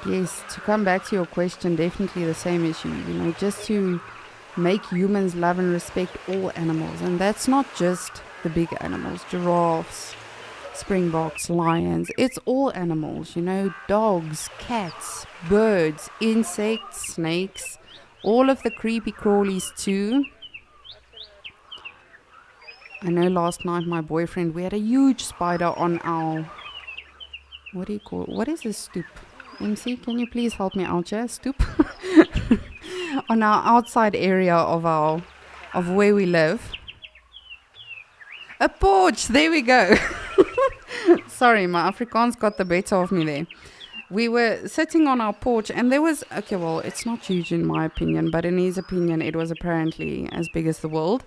yes, to come back to your question, definitely the same issue, just to make humans love and respect all animals. And that's not just the big animals, giraffes, springboks, lions. It's all animals, dogs, cats, birds, insects, snakes, all of the creepy crawlies too. I know last night my boyfriend, we had a huge spider on our, what is this stoop? MC, can you please help me out here? Stoop? On our outside area of where we live. A porch, there we go. Sorry, my Afrikaans got the better of me there. We were sitting on our porch, and there was, it's not huge in my opinion, but in his opinion it was apparently as big as the world.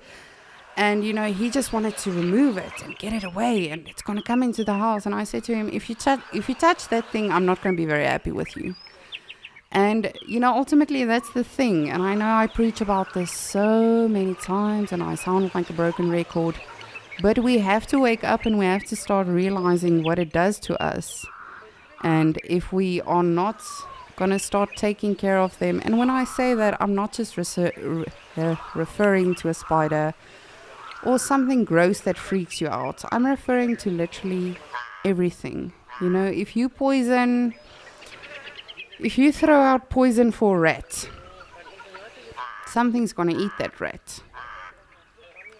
And, he just wanted to remove it and get it away, and it's going to come into the house. And I said to him, if you touch that thing, I'm not going to be very happy with you. And, ultimately that's the thing. And I know I preach about this so many times, and I sound like a broken record. But we have to wake up, and we have to start realizing what it does to us. And if we are not gonna start taking care of them. And when I say that, I'm not just referring to a spider or something gross that freaks you out. I'm referring to literally everything. You know, if you throw out poison for a rat, something's gonna eat that rat.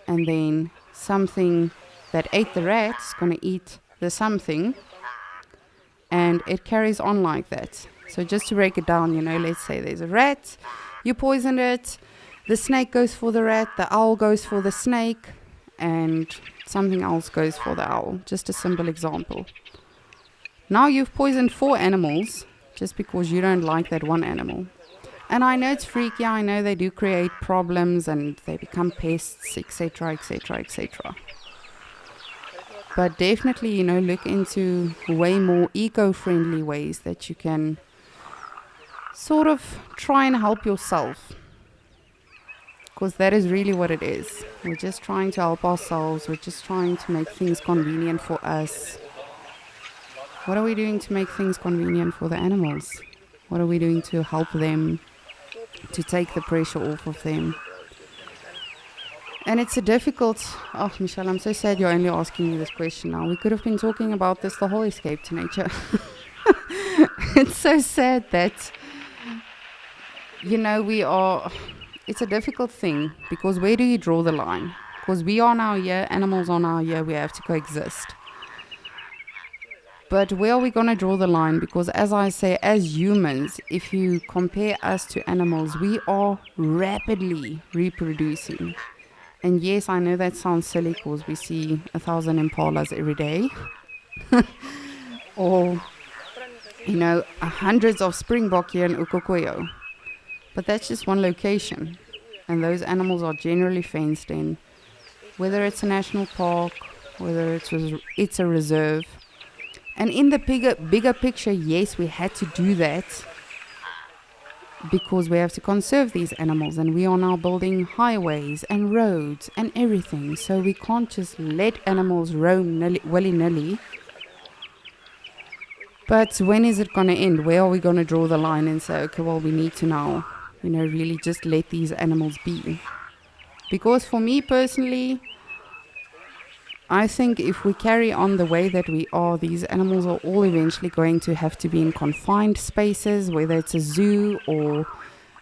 And then something that ate the rat is gonna eat the something, and it carries on like that. So just to break it down, you know, let's say there's a rat, you poisoned it, the snake goes for the rat, the owl goes for the snake, and something else goes for the owl. Just a simple example. Now you've poisoned 4 animals just because you don't like that one animal. And I know it's freaky, I know they do create problems and they become pests, etc., etc., etc. But definitely, you know, look into way more eco-friendly ways that you can sort of try and help yourself. Because that is really what it is. We're just trying to help ourselves. We're just trying to make things convenient for us. What are we doing to make things convenient for the animals? What are we doing to help them, to take the pressure off of them? And it's a difficult... Oh, Michelle, I'm so sad you're only asking me this question now. We could have been talking about this the whole Escape to Nature. It's so sad that, you know, it's a difficult thing, because where do you draw the line? Because we are now here, animals are now here, we have to coexist. But where are we going to draw the line? Because as I say, as humans, if you compare us to animals, we are rapidly reproducing. And yes, I know that sounds silly because we see 1,000 impalas every day. Or, you know, hundreds of springbok here in Ukokoyo. But that's just one location. And those animals are generally fenced in. Whether it's a national park, whether it's a reserve. And in the bigger picture, yes, we had to do that because we have to conserve these animals, and we are now building highways and roads and everything. So we can't just let animals roam willy-nilly. But when is it going to end? Where are we going to draw the line and say, okay, well, we need to now, you know, really just let these animals be? Because for me personally, I think if we carry on the way that we are, these animals are all eventually going to have to be in confined spaces, whether it's a zoo or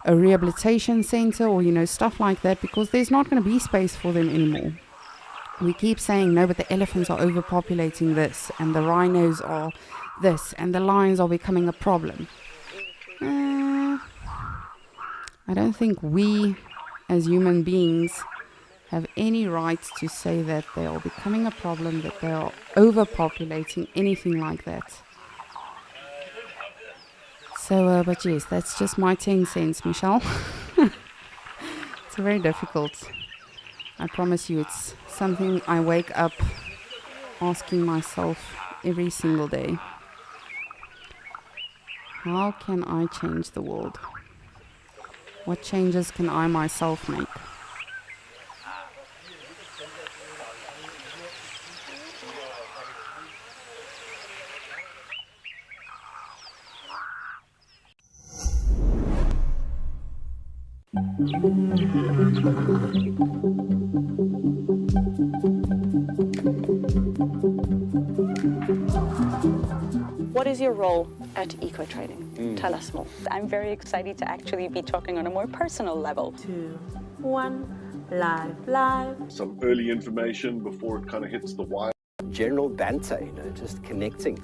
a rehabilitation center or, you know, stuff like that, because there's not going to be space for them anymore. We keep saying, no, but the elephants are overpopulating this, and the rhinos are this, and the lions are becoming a problem. I don't think we, as human beings, have any right to say that they are becoming a problem, that they are overpopulating, anything like that. So, but yes, that's just my 10 cents, Michelle. It's very difficult. I promise you, it's something I wake up asking myself every single day. How can I change the world? What changes can I myself make? What is your role at Eco Trading? Tell us more. I'm very excited to actually be talking on a more personal level. 2, 1, live. Some early information before it kind of hits the wild. General banter, you know, just connecting.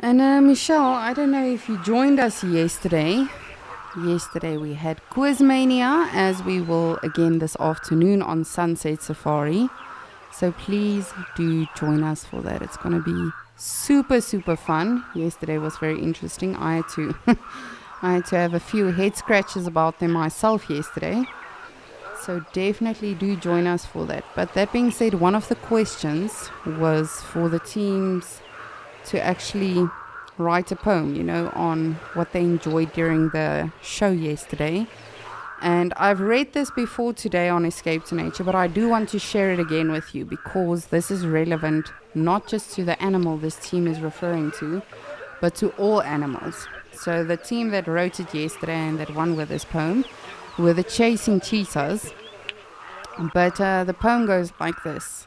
And Michelle, I don't know if you joined us yesterday. Yesterday we had Quizmania, as we will again this afternoon on Sunset Safari. So please do join us for that. It's going to be super, super fun. Yesterday was very interesting. I had to have a few head scratches about them myself yesterday. So definitely do join us for that. But that being said, one of the questions was for the teams to actually write a poem, on what they enjoyed during the show yesterday. And I've read this before today on Escape to Nature, but I do want to share it again with you because this is relevant not just to the animal this team is referring to, but to all animals. So the team that wrote it yesterday and that won with this poem were the Chasing Cheetahs. But the poem goes like this.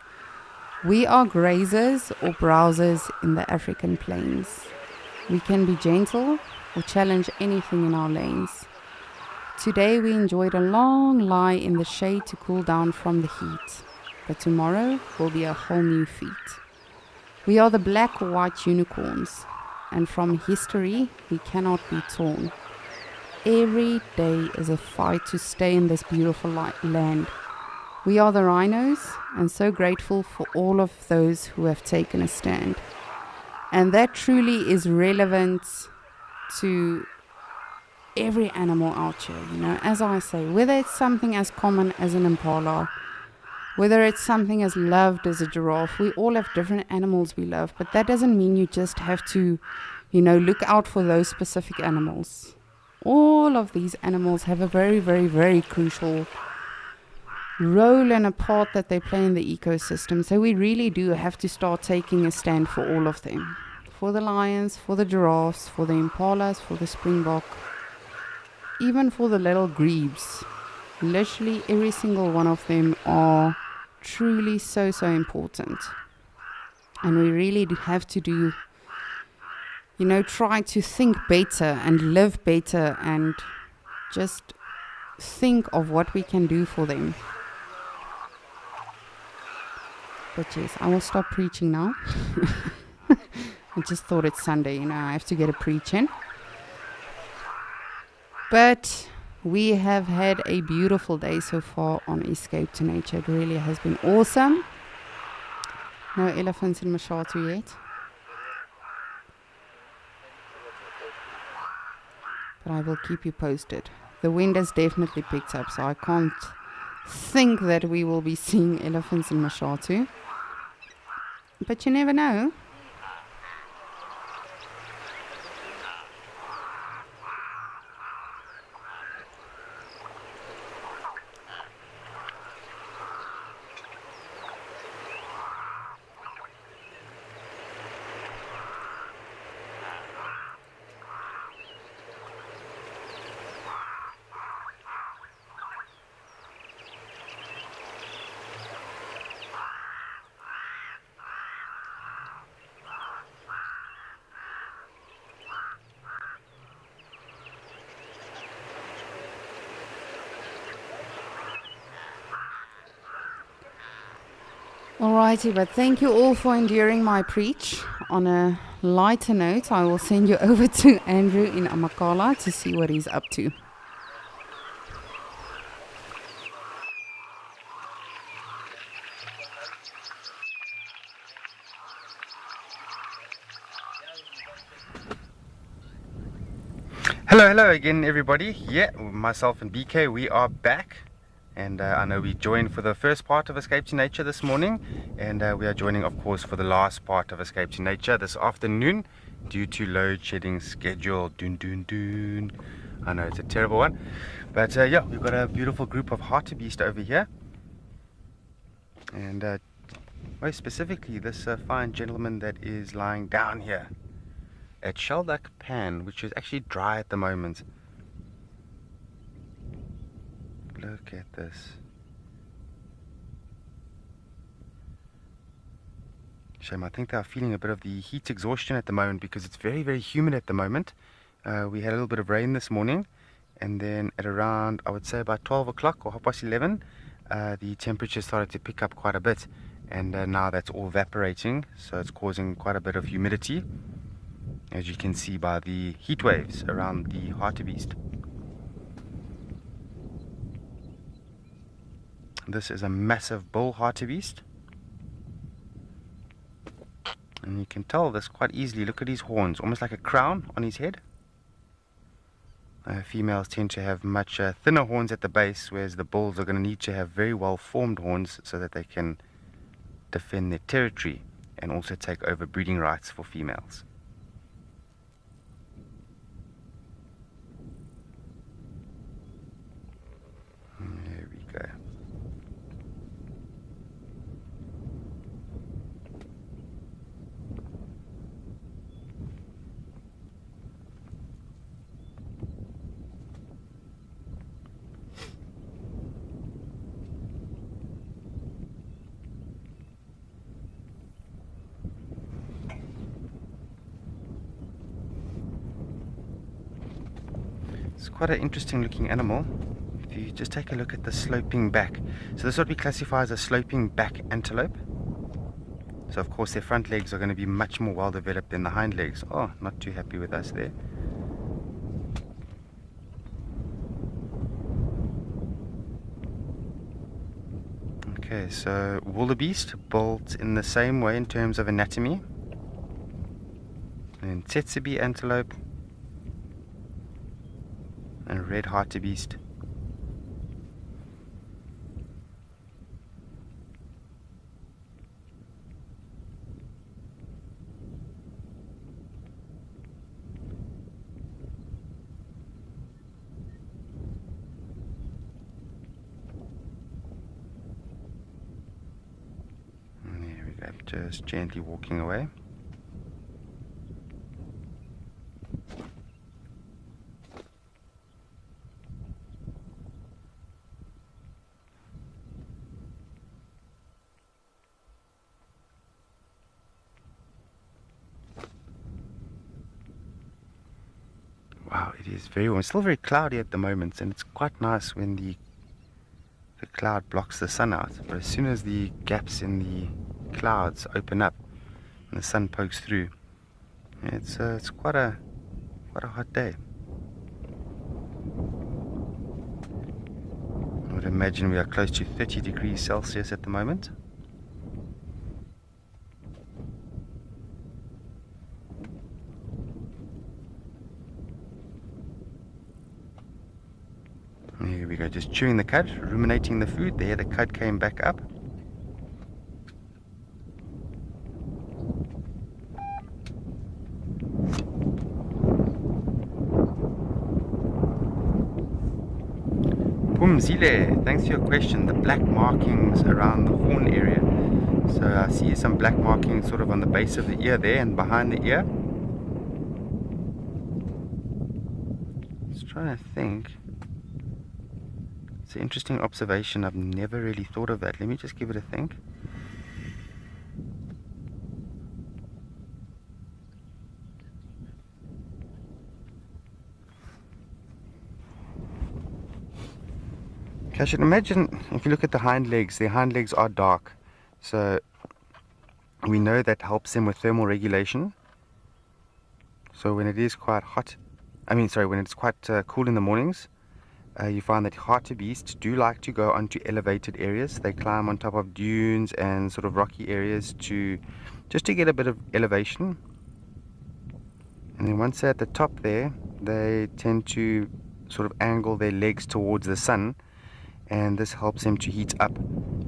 We are grazers or browsers in the African plains. We can be gentle or challenge anything in our lanes. Today we enjoyed a long lie in the shade to cool down from the heat. But tomorrow will be a whole new feat. We are the black or white unicorns, and from history we cannot be torn. Every day is a fight to stay in this beautiful land. We are the rhinos, and so grateful for all of those who have taken a stand. And that truly is relevant to every animal out here, as I say, whether it's something as common as an impala, whether it's something as loved as a giraffe. We all have different animals we love, but that doesn't mean you just have to, look out for those specific animals. All of these animals have a very, very, very crucial role and a part that they play in the ecosystem. So we really do have to start taking a stand for all of them. For the lions, for the giraffes, for the impalas, for the springbok, even for the little grebes. Literally every single one of them are truly so, so important. And we really do have to do, try to think better and live better and just think of what we can do for them. But yes, I will stop preaching now. I just thought it's Sunday, I have to get a preach in. But we have had a beautiful day so far on Escape to Nature. It really has been awesome. No elephants in Mashatu yet. But I will keep you posted. The wind has definitely picked up, so I can't think that we will be seeing elephants in Mashatu. But you never know. Alrighty, but thank you all for enduring my preach. On a lighter note, I will send you over to Andrew in Amakala to see what he's up to. Hello again, everybody. Yeah, myself and BK, we are back. And I know we joined for the first part of Escape to Nature this morning, and we are joining, of course, for the last part of Escape to Nature this afternoon due to load shedding schedule. Dun. I know it's a terrible one, but yeah, we've got a beautiful group of hartebeest over here, and most specifically this fine gentleman that is lying down here at Shelduck Pan, which is actually dry at the moment. Look at this. Shame, I think they are feeling a bit of the heat exhaustion at the moment because it's very, very humid at the moment. We had a little bit of rain this morning, and then at around, I would say about 12 o'clock or 11:30, the temperature started to pick up quite a bit, and now that's all evaporating, so it's causing quite a bit of humidity. as you can see by the heat waves around the hartebeest. This is a massive bull hartebeest, and you can tell this quite easily. Look at his horns, almost like a crown on his head. Females tend to have much thinner horns at the base, whereas the bulls are going to need to have very well formed horns so that they can defend their territory and also take over breeding rights for females. There we go. It's quite an interesting looking animal. If you just take a look at the sloping back. So this is what we classify as a sloping back antelope. So of course their front legs are going to be much more well developed than the hind legs. Oh, not too happy with us there. Okay, so wildebeest built in the same way in terms of anatomy. And tsetse antelope and red hartebeest. And there we go, just gently walking away. Wow, it is very warm. It's still very cloudy at the moment, and it's quite nice when the cloud blocks the sun out. But as soon as the gaps in the clouds open up and the sun pokes through, it's quite a hot day. I would imagine we are close to 30 degrees Celsius at the moment. Here we go, just chewing the cud, ruminating the food. There, the cud came back up. Pumzile, thanks for your question. The black markings around the horn area. So I see some black markings sort of on the base of the ear there and behind the ear. Just trying to think. It's an interesting observation. I've never really thought of that. Let me just give it a think. Okay, I should imagine if you look at the hind legs, their hind legs are dark. So we know that helps them with thermal regulation. So when it is quite hot, when it's quite cool in the mornings, you find that hartebeest do like to go onto elevated areas. They climb on top of dunes and sort of rocky areas just to get a bit of elevation. And then once they're at the top there, they tend to sort of angle their legs towards the sun, and this helps them to heat up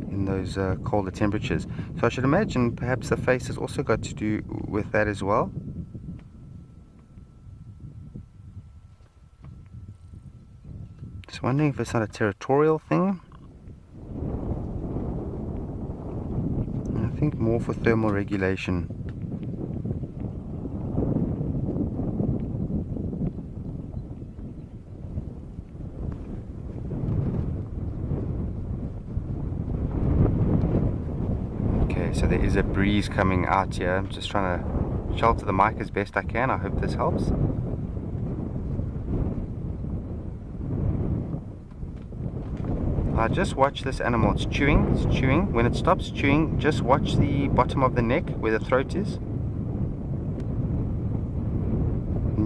in those colder temperatures. So I should imagine perhaps the face has also got to do with that as well. Just wondering if it's not a territorial thing. I think more for thermal regulation. Okay, so there is a breeze coming out here. I'm just trying to shelter the mic as best I can. I hope this helps. Now just watch this animal. It's chewing, it's chewing. When it stops chewing, just watch the bottom of the neck where the throat is.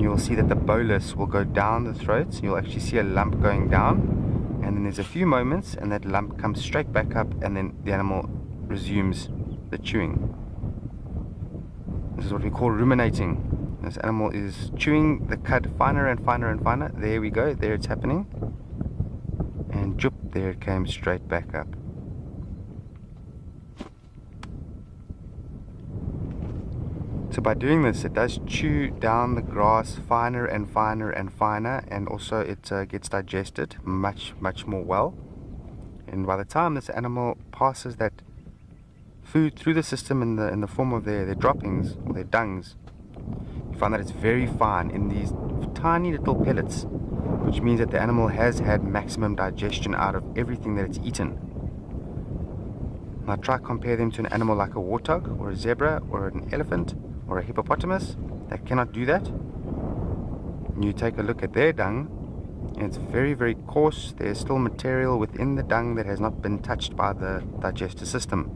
you'll see that the bolus will go down the throat. You'll actually see a lump going down, and then there's a few moments and that lump comes straight back up, and then the animal resumes the chewing. This is what we call ruminating. This animal is chewing the cud finer and finer and finer. There we go, there it's happening. And joop, there it came straight back up. So by doing this, it does chew down the grass finer and finer and finer, and also it gets digested much more well. And by the time this animal passes that food through the system in the form of their droppings or their dungs, you find that it's very fine in these tiny little pellets, which means that the animal has had maximum digestion out of everything that it's eaten. Now try compare them to an animal like a warthog or a zebra or an elephant or a hippopotamus that cannot do that. You take a look at their dung, and it's very coarse. There's still material within the dung that has not been touched by the digestive system.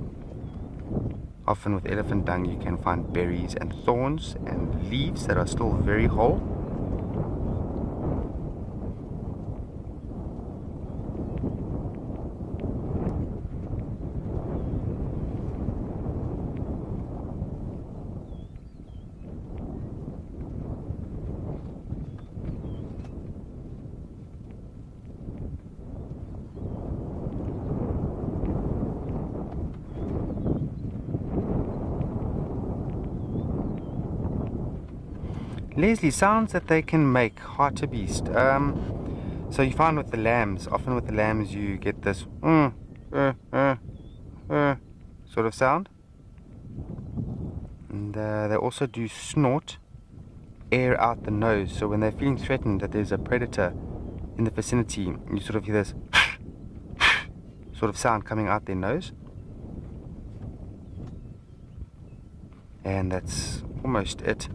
Often with elephant dung you can find berries and thorns and leaves that are still very whole. Leslie, sounds that they can make, hartebeest. So you find with the lambs, often with the lambs you get this sort of sound. And they also do snort air out the nose. So when they're feeling threatened that there's a predator in the vicinity, you sort of hear this sort of sound coming out their nose. And that's almost it.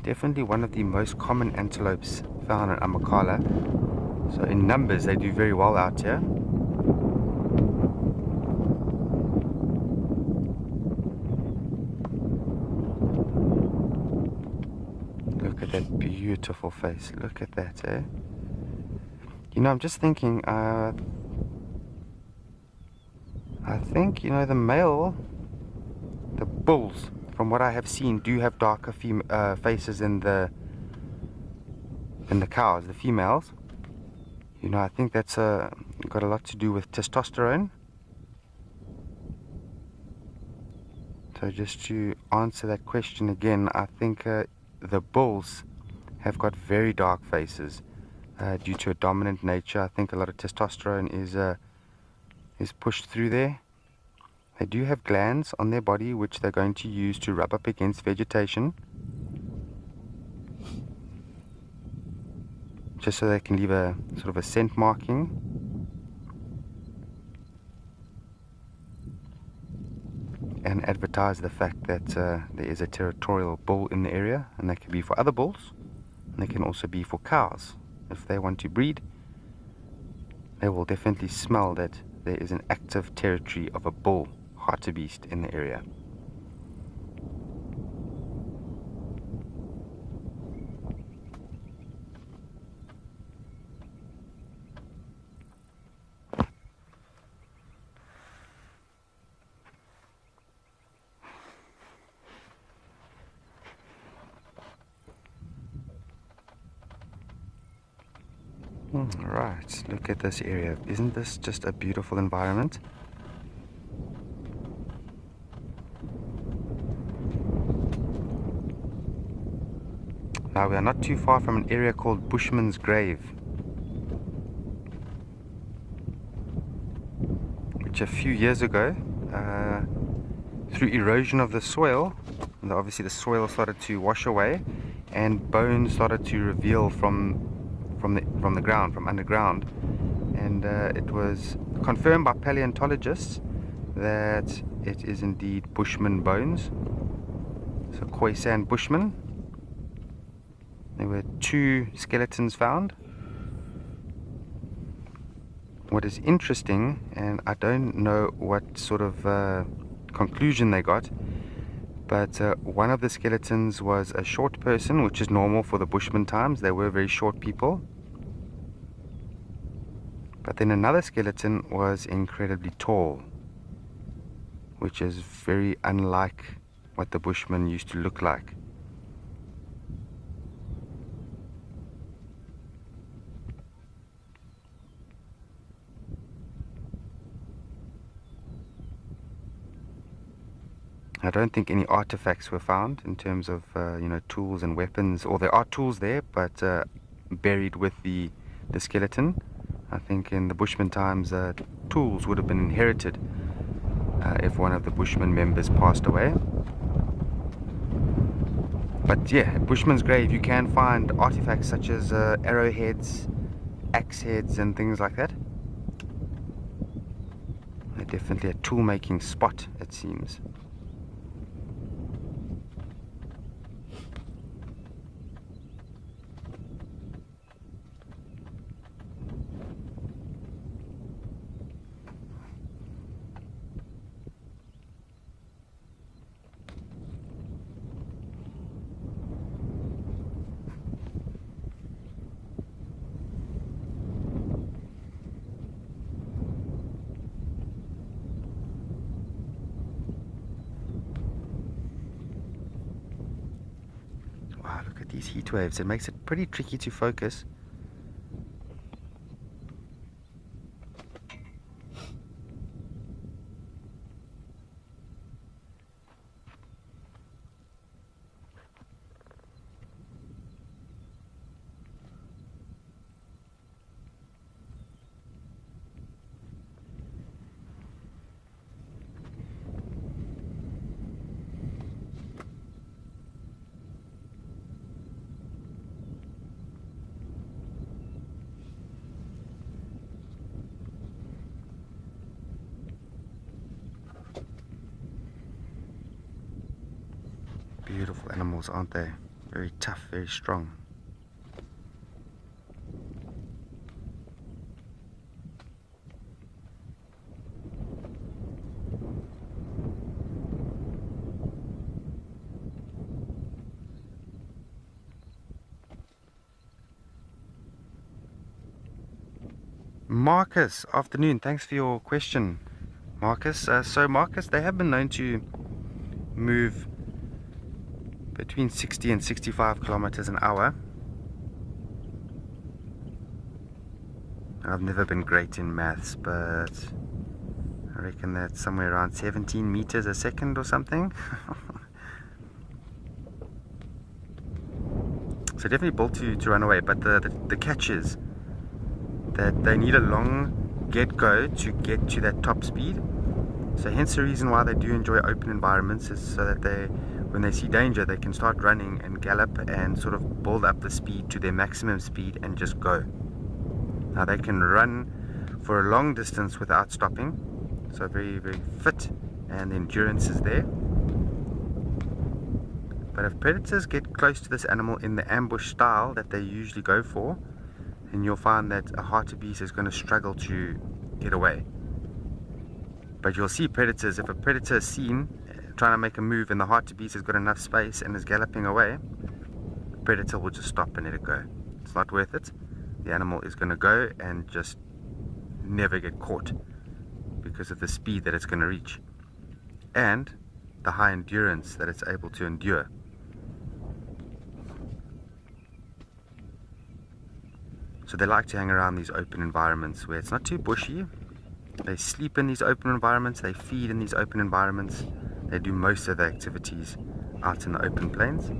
Definitely one of the most common antelopes found in Amakhala. So in numbers they do very well out here. Look at that beautiful face. Look at that, eh? You know, I'm just thinking, I think, you know, the male, the bulls, from what I have seen, do have darker faces than the cows, the females. You know, I think that's got a lot to do with testosterone. So just to answer that question again, I think the bulls have got very dark faces due to a dominant nature. I think a lot of testosterone is pushed through there. They do have glands on their body which they're going to use to rub up against vegetation, just so they can leave a sort of a scent marking, and advertise the fact that there is a territorial bull in the area, and that can be for other bulls, and they can also be for cows. If they want to breed, they will definitely smell that there is an active territory of a bull, hartebeest, in the area. Right, look at this area. Isn't this just a beautiful environment? Now we are not too far from an area called Bushman's Grave, which a few years ago, through erosion of the soil, and obviously the soil started to wash away and bones started to reveal from the ground, from underground, and and it was confirmed by paleontologists that it is indeed Bushman bones. So Khoisan Bushman. There were 2 skeletons found. What is interesting, and I don't know what sort of conclusion they got, but one of the skeletons was a short person, which is normal for the Bushman times. They were very short people. But then another skeleton was incredibly tall, which is very unlike what the Bushmen used to look like. I don't think any artifacts were found in terms of tools and weapons, or there are tools there, but buried with the skeleton. I think in the Bushman times, tools would have been inherited if one of the Bushman members passed away. But yeah, at Bushman's grave you can find artifacts such as arrowheads, axe heads and things like that. They're definitely a tool making spot, it seems. Wow, look at these heat waves. It makes it pretty tricky to focus. Beautiful animals, aren't they? Very tough, very strong. Marcus, afternoon. Thanks for your question, Marcus. So Marcus, they have been known to move between 60 and 65 kilometers an hour. I've never been great in maths, but I reckon that's somewhere around 17 meters a second or something. So definitely built to run away, but the catch is that they need a long get-go to get to that top speed. So hence the reason why they do enjoy open environments is so that when they see danger, they can start running and gallop and sort of build up the speed to their maximum speed and just go. Now they can run for a long distance without stopping, so very, very fit, and the endurance is there. But if predators get close to this animal in the ambush style that they usually go for, then you'll find that a hartebeest is going to struggle to get away. But you'll see predators, if a predator is seen trying to make a move and the hartebeest has got enough space and is galloping away, the predator will just stop and let it go. It's not worth it. The animal is going to go and just never get caught because of the speed that it's going to reach and the high endurance that it's able to endure. So they like to hang around these open environments where it's not too bushy. They sleep in these open environments, they feed in these open environments, they do most of their activities out in the open plains.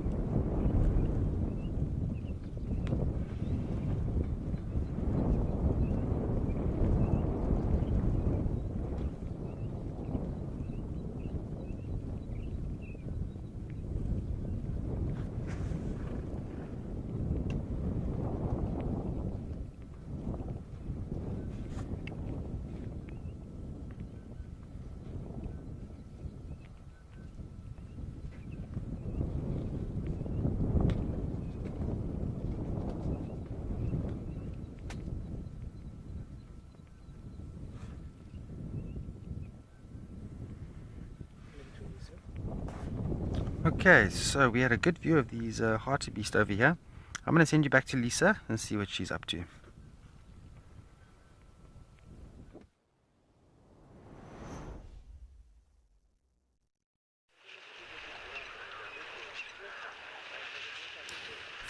Okay, so we had a good view of these hartebeest over here. I'm going to send you back to Lisa and see what she's up to.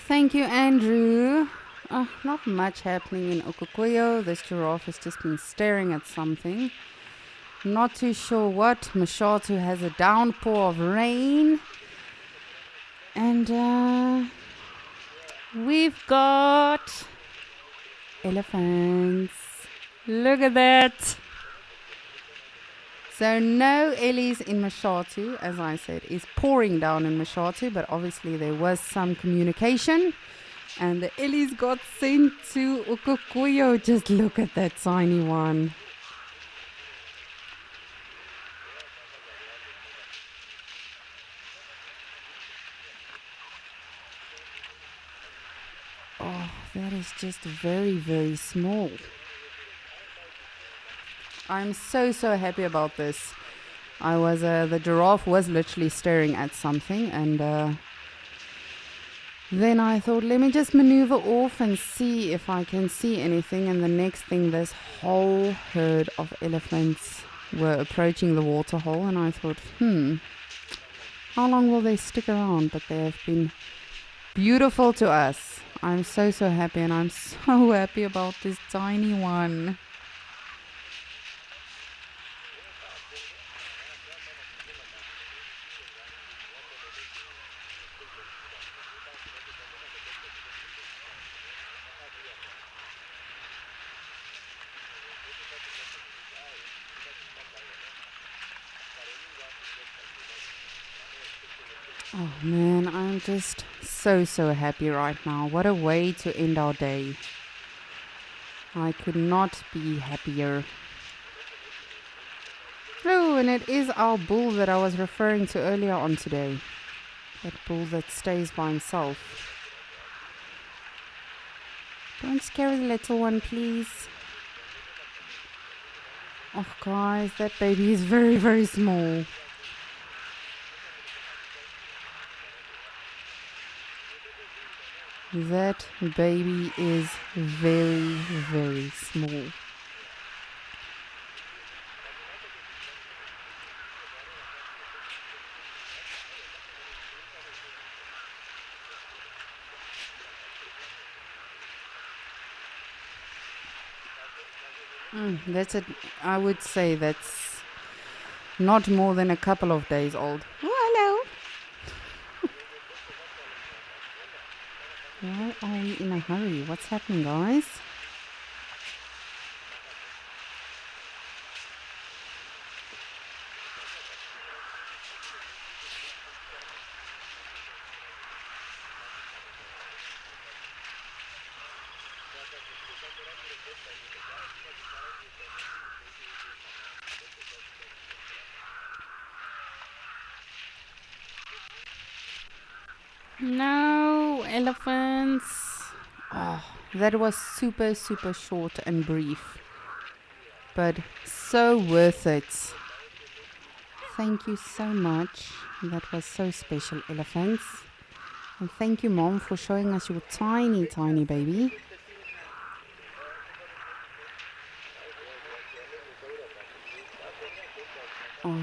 Thank you, Andrew. Not much happening in Okukuyo. This giraffe has just been staring at something. Not too sure what. Mashatu has a downpour of rain. And we've got elephants. Look at that. So no Ellies in Mashatu, as I said, is pouring down in Mashatu, but obviously there was some communication. And the Ellies got sent to Okukuyo. Just look at that tiny one. Oh, that is just very, very small. I'm so happy about this. The giraffe was literally staring at something, and then I thought, let me just maneuver off and see if I can see anything. And the next thing, this whole herd of elephants were approaching the waterhole, and I thought, how long will they stick around? But they have been beautiful to us. I'm so happy, and I'm so happy about this tiny one. Oh man, I'm just so happy right now. What a way to end our day. I could not be happier. Oh, and it is our bull that I was referring to earlier on today. That bull that stays by himself. Don't scare the little one, please. Oh guys, that baby is very small. That baby is very small. I would say that's not more than a couple of days old. Oh, hello. Why are we in a hurry? What's happening, guys? No, elephants. Oh, that was super short and brief. But so worth it. Thank you so much. That was so special, elephants. And thank you, Mom, for showing us your tiny baby. Oh.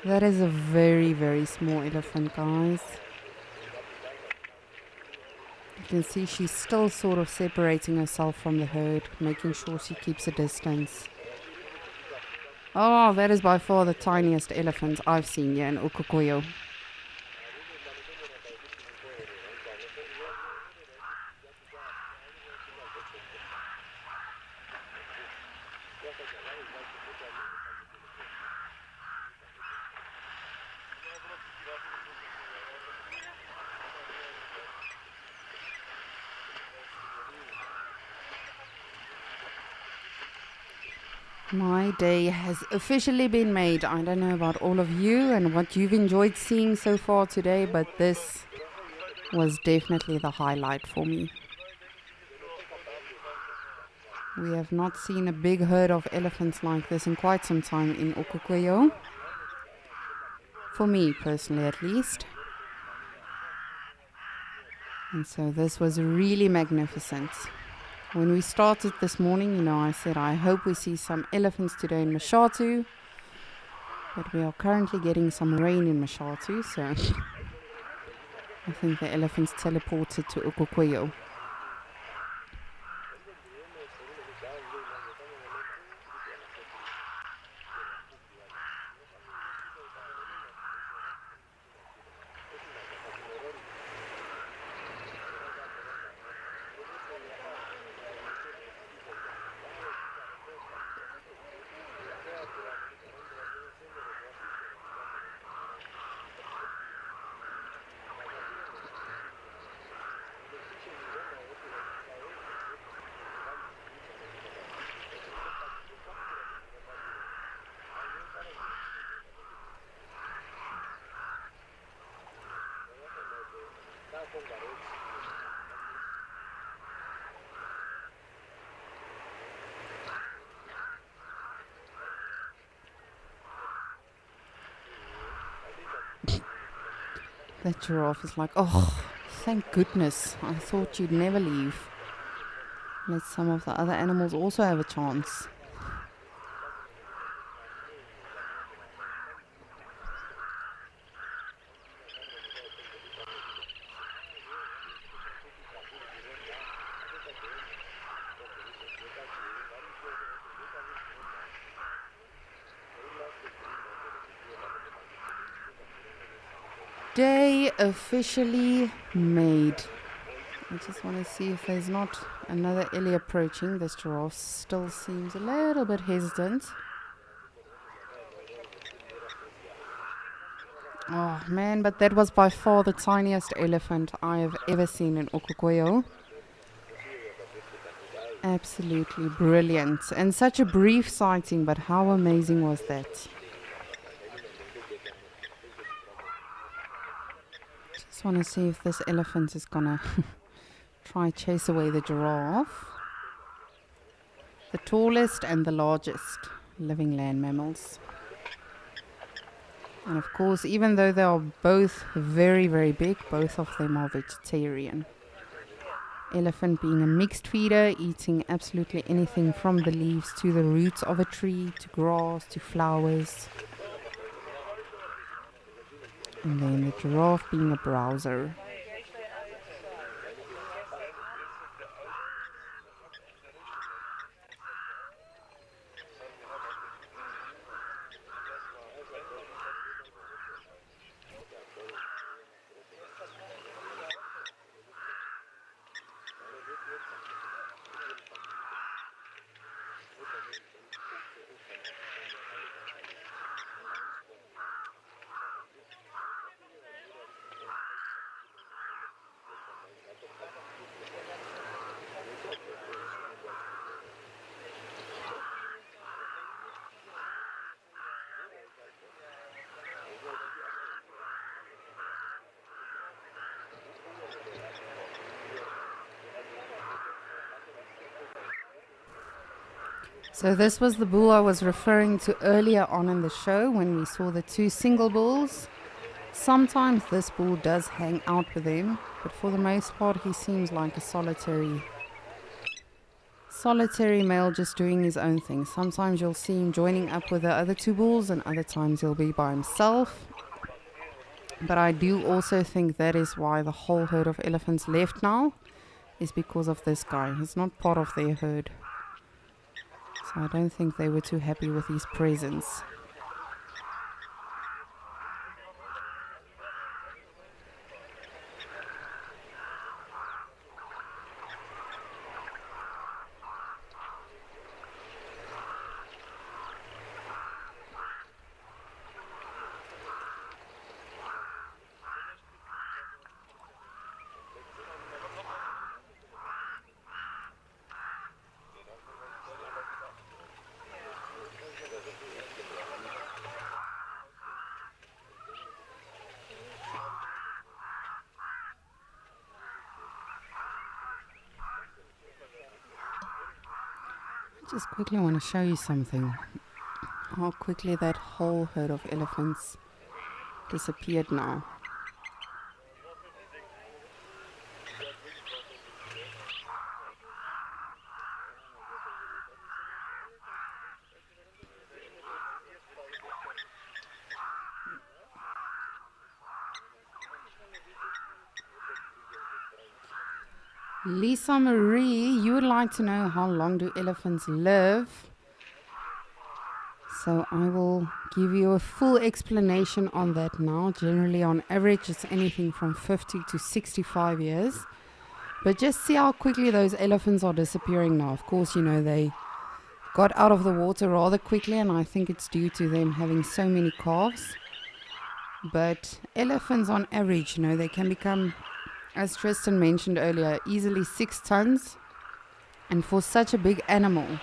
That is a very small elephant, guys. You can see she's still sort of separating herself from the herd, making sure she keeps a distance. Oh, that is by far the tiniest elephant I've seen here in Okukuyo. My day has officially been made. I don't know about all of you and what you've enjoyed seeing so far today, but this was definitely the highlight for me. We have not seen a big herd of elephants like this in quite some time in Okukuyo. For me personally, at least. And so this was really magnificent. When we started this morning, I said I hope we see some elephants today in Mashatu. But we are currently getting some rain in Mashatu, so I think the elephants teleported to Ukukweyo. That giraffe is like, oh, thank goodness. I thought you'd never leave. Let some of the other animals also have a chance. Day officially made. I just want to see if there's not another Ellie approaching. This giraffe still seems a little bit hesitant. Oh man, but that was by far the tiniest elephant I have ever seen in Ukukweyo. Absolutely brilliant. And such a brief sighting, but how amazing was that? Just want to see if this elephant is gonna try chase away the giraffe. The tallest and the largest living land mammals. And of course, even though they are both very, very big, both of them are vegetarian. Elephant being a mixed feeder, eating absolutely anything from the leaves to the roots of a tree, to grass, to flowers. And then the giraffe being a browser. So this was the bull I was referring to earlier on in the show when we saw the two single bulls. Sometimes this bull does hang out with them, but for the most part he seems like a solitary male just doing his own thing. Sometimes you'll see him joining up with the other two bulls and other times he'll be by himself. But I do also think that is why the whole herd of elephants left now, is because of this guy. He's not part of their herd. So I don't think they were too happy with his presence. Just quickly want to show you something. How quickly that whole herd of elephants disappeared now. Lisa Marie, you would like to know how long do elephants live? So I will give you a full explanation on that now. Generally, on average, it's anything from 50 to 65 years. But just see how quickly those elephants are disappearing now. Of course, you know, they got out of the water rather quickly, and I think it's due to them having so many calves. But elephants on average, you know, they can become, as Tristan mentioned earlier, easily 6 tons. And for such a big animal,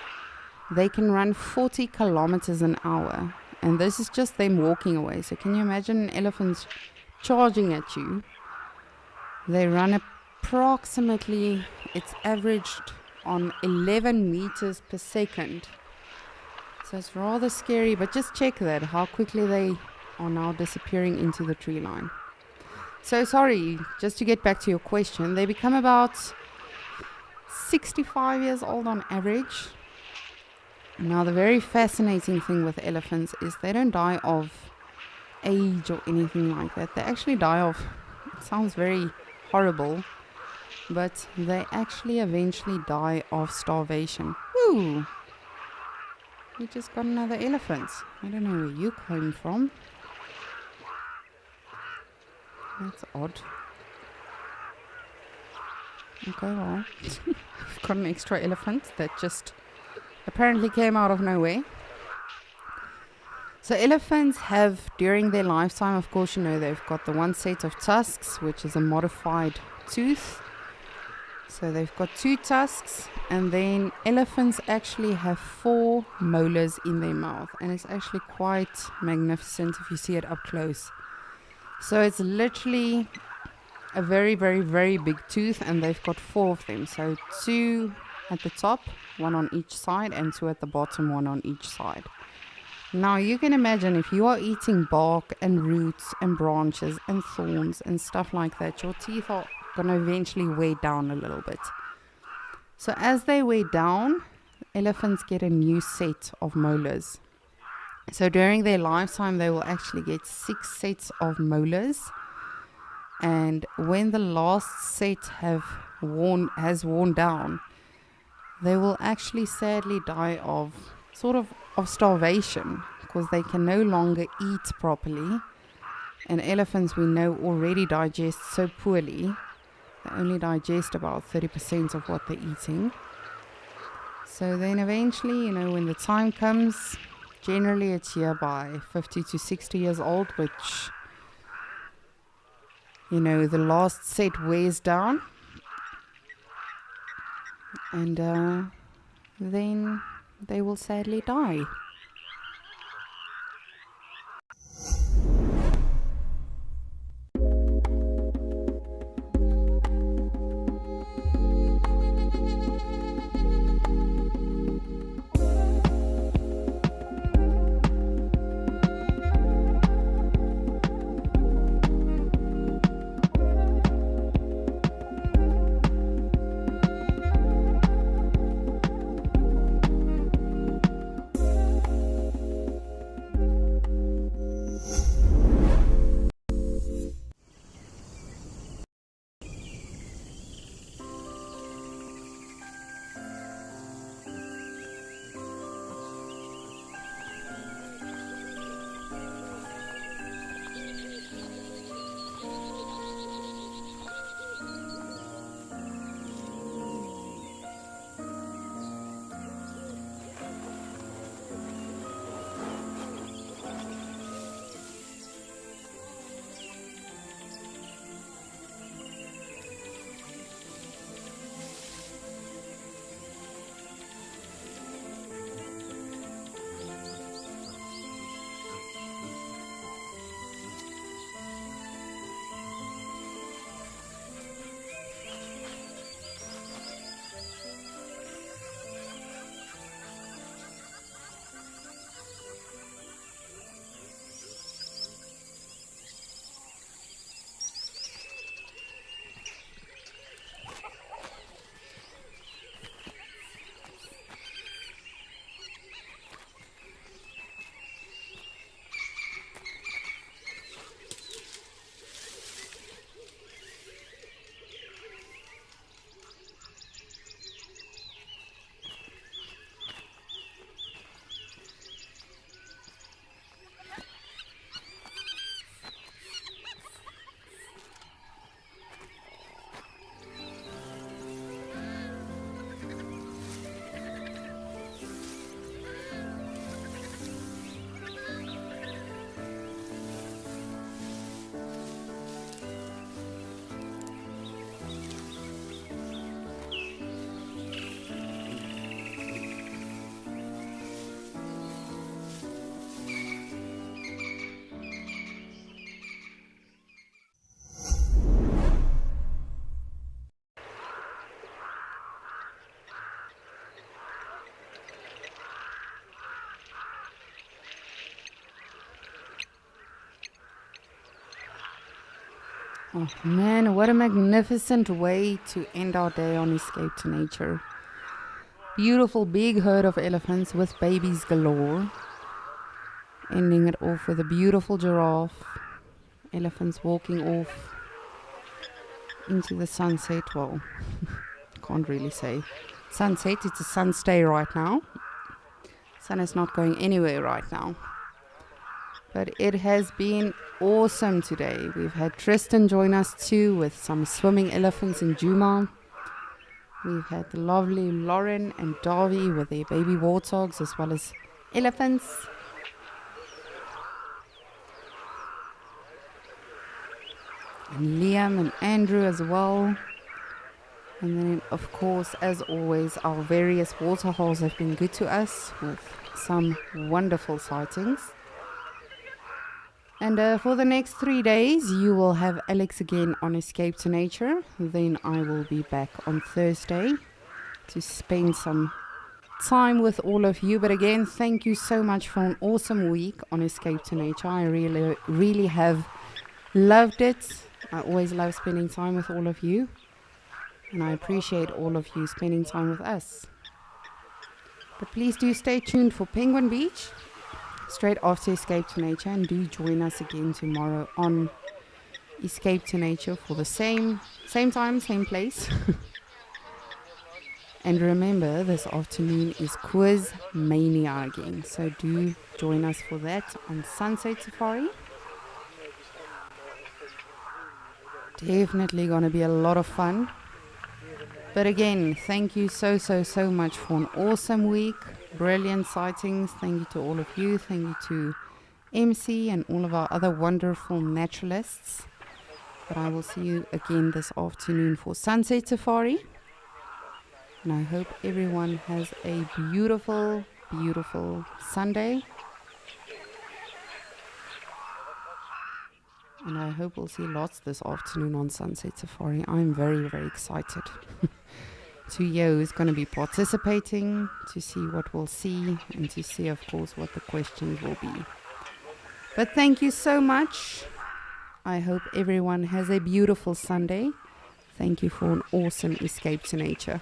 they can run 40 kilometers an hour. And this is just them walking away. So can you imagine an elephant charging at you? They run approximately, it's averaged on 11 meters per second. So it's rather scary, but just check that, how quickly they are now disappearing into the tree line. So sorry, just to get back to your question, they become about 65 years old on average. Now, the very fascinating thing with elephants is they don't die of age or anything like that. They actually die of, it sounds very horrible, but they actually eventually die of starvation. Woo! We just got another elephant. I don't know where you came from. That's odd. Okay, well, we've got an extra elephant that just apparently came out of nowhere. So elephants have, during their lifetime, of course, you know, they've got the one set of tusks, which is a modified tooth. So they've got 2 tusks, and then elephants actually have 4 molars in their mouth, and it's actually quite magnificent if you see it up close. So it's literally a very, very, very big tooth, and they've got 4 of them. So 2 at the top, 1 on each side, and 2 at the bottom, 1 on each side. Now you can imagine if you are eating bark and roots and branches and thorns and stuff like that, your teeth are going to eventually weigh down a little bit. So as they weigh down, elephants get a new set of molars. So during their lifetime, they will actually get 6 sets of molars. And when the last set has worn down, they will actually sadly die of starvation, because they can no longer eat properly. And elephants, we know, already digest so poorly. They only digest about 30% of what they're eating. So then eventually, you know, when the time comes, generally it's here by 50 to 60 years old, which, you know, the last set wears down. And then they will sadly die. Oh man, what a magnificent way to end our day on Escape to Nature. Beautiful big herd of elephants with babies galore. Ending it off with a beautiful giraffe. Elephants walking off into the sunset. Well, can't really say sunset, it's a sunstay right now. Sun is not going anywhere right now. But it has been awesome today. We've had Tristan join us too with some swimming elephants in Juma. We've had the lovely Lauren and Darby with their baby warthogs as well as elephants. And Liam and Andrew as well. And then, of course, as always, our various waterholes have been good to us with some wonderful sightings. And for the next 3 days, you will have Alex again on Escape to Nature. Then I will be back on Thursday to spend some time with all of you. But again, thank you so much for an awesome week on Escape to Nature. I really have loved it. I always love spending time with all of you. And I appreciate all of you spending time with us. But please do stay tuned for Penguin Beach straight after Escape to Nature, and do join us again tomorrow on Escape to Nature for the same time, same place. And remember, this afternoon is Quiz Mania again, so do join us for that on Sunset Safari. Definitely gonna be a lot of fun. But again, thank you so much for an awesome week. Brilliant sightings. Thank you to all of you. Thank you to MC and all of our other wonderful naturalists. But I will see you again this afternoon for Sunset Safari. And I hope everyone has a beautiful, beautiful Sunday. And I hope we'll see lots this afternoon on Sunset Safari. I'm very excited to hear who's going to be participating, to see what we'll see, and to see, of course, what the questions will be. But thank you so much. I hope everyone has a beautiful Sunday. Thank you for an awesome Escape to Nature.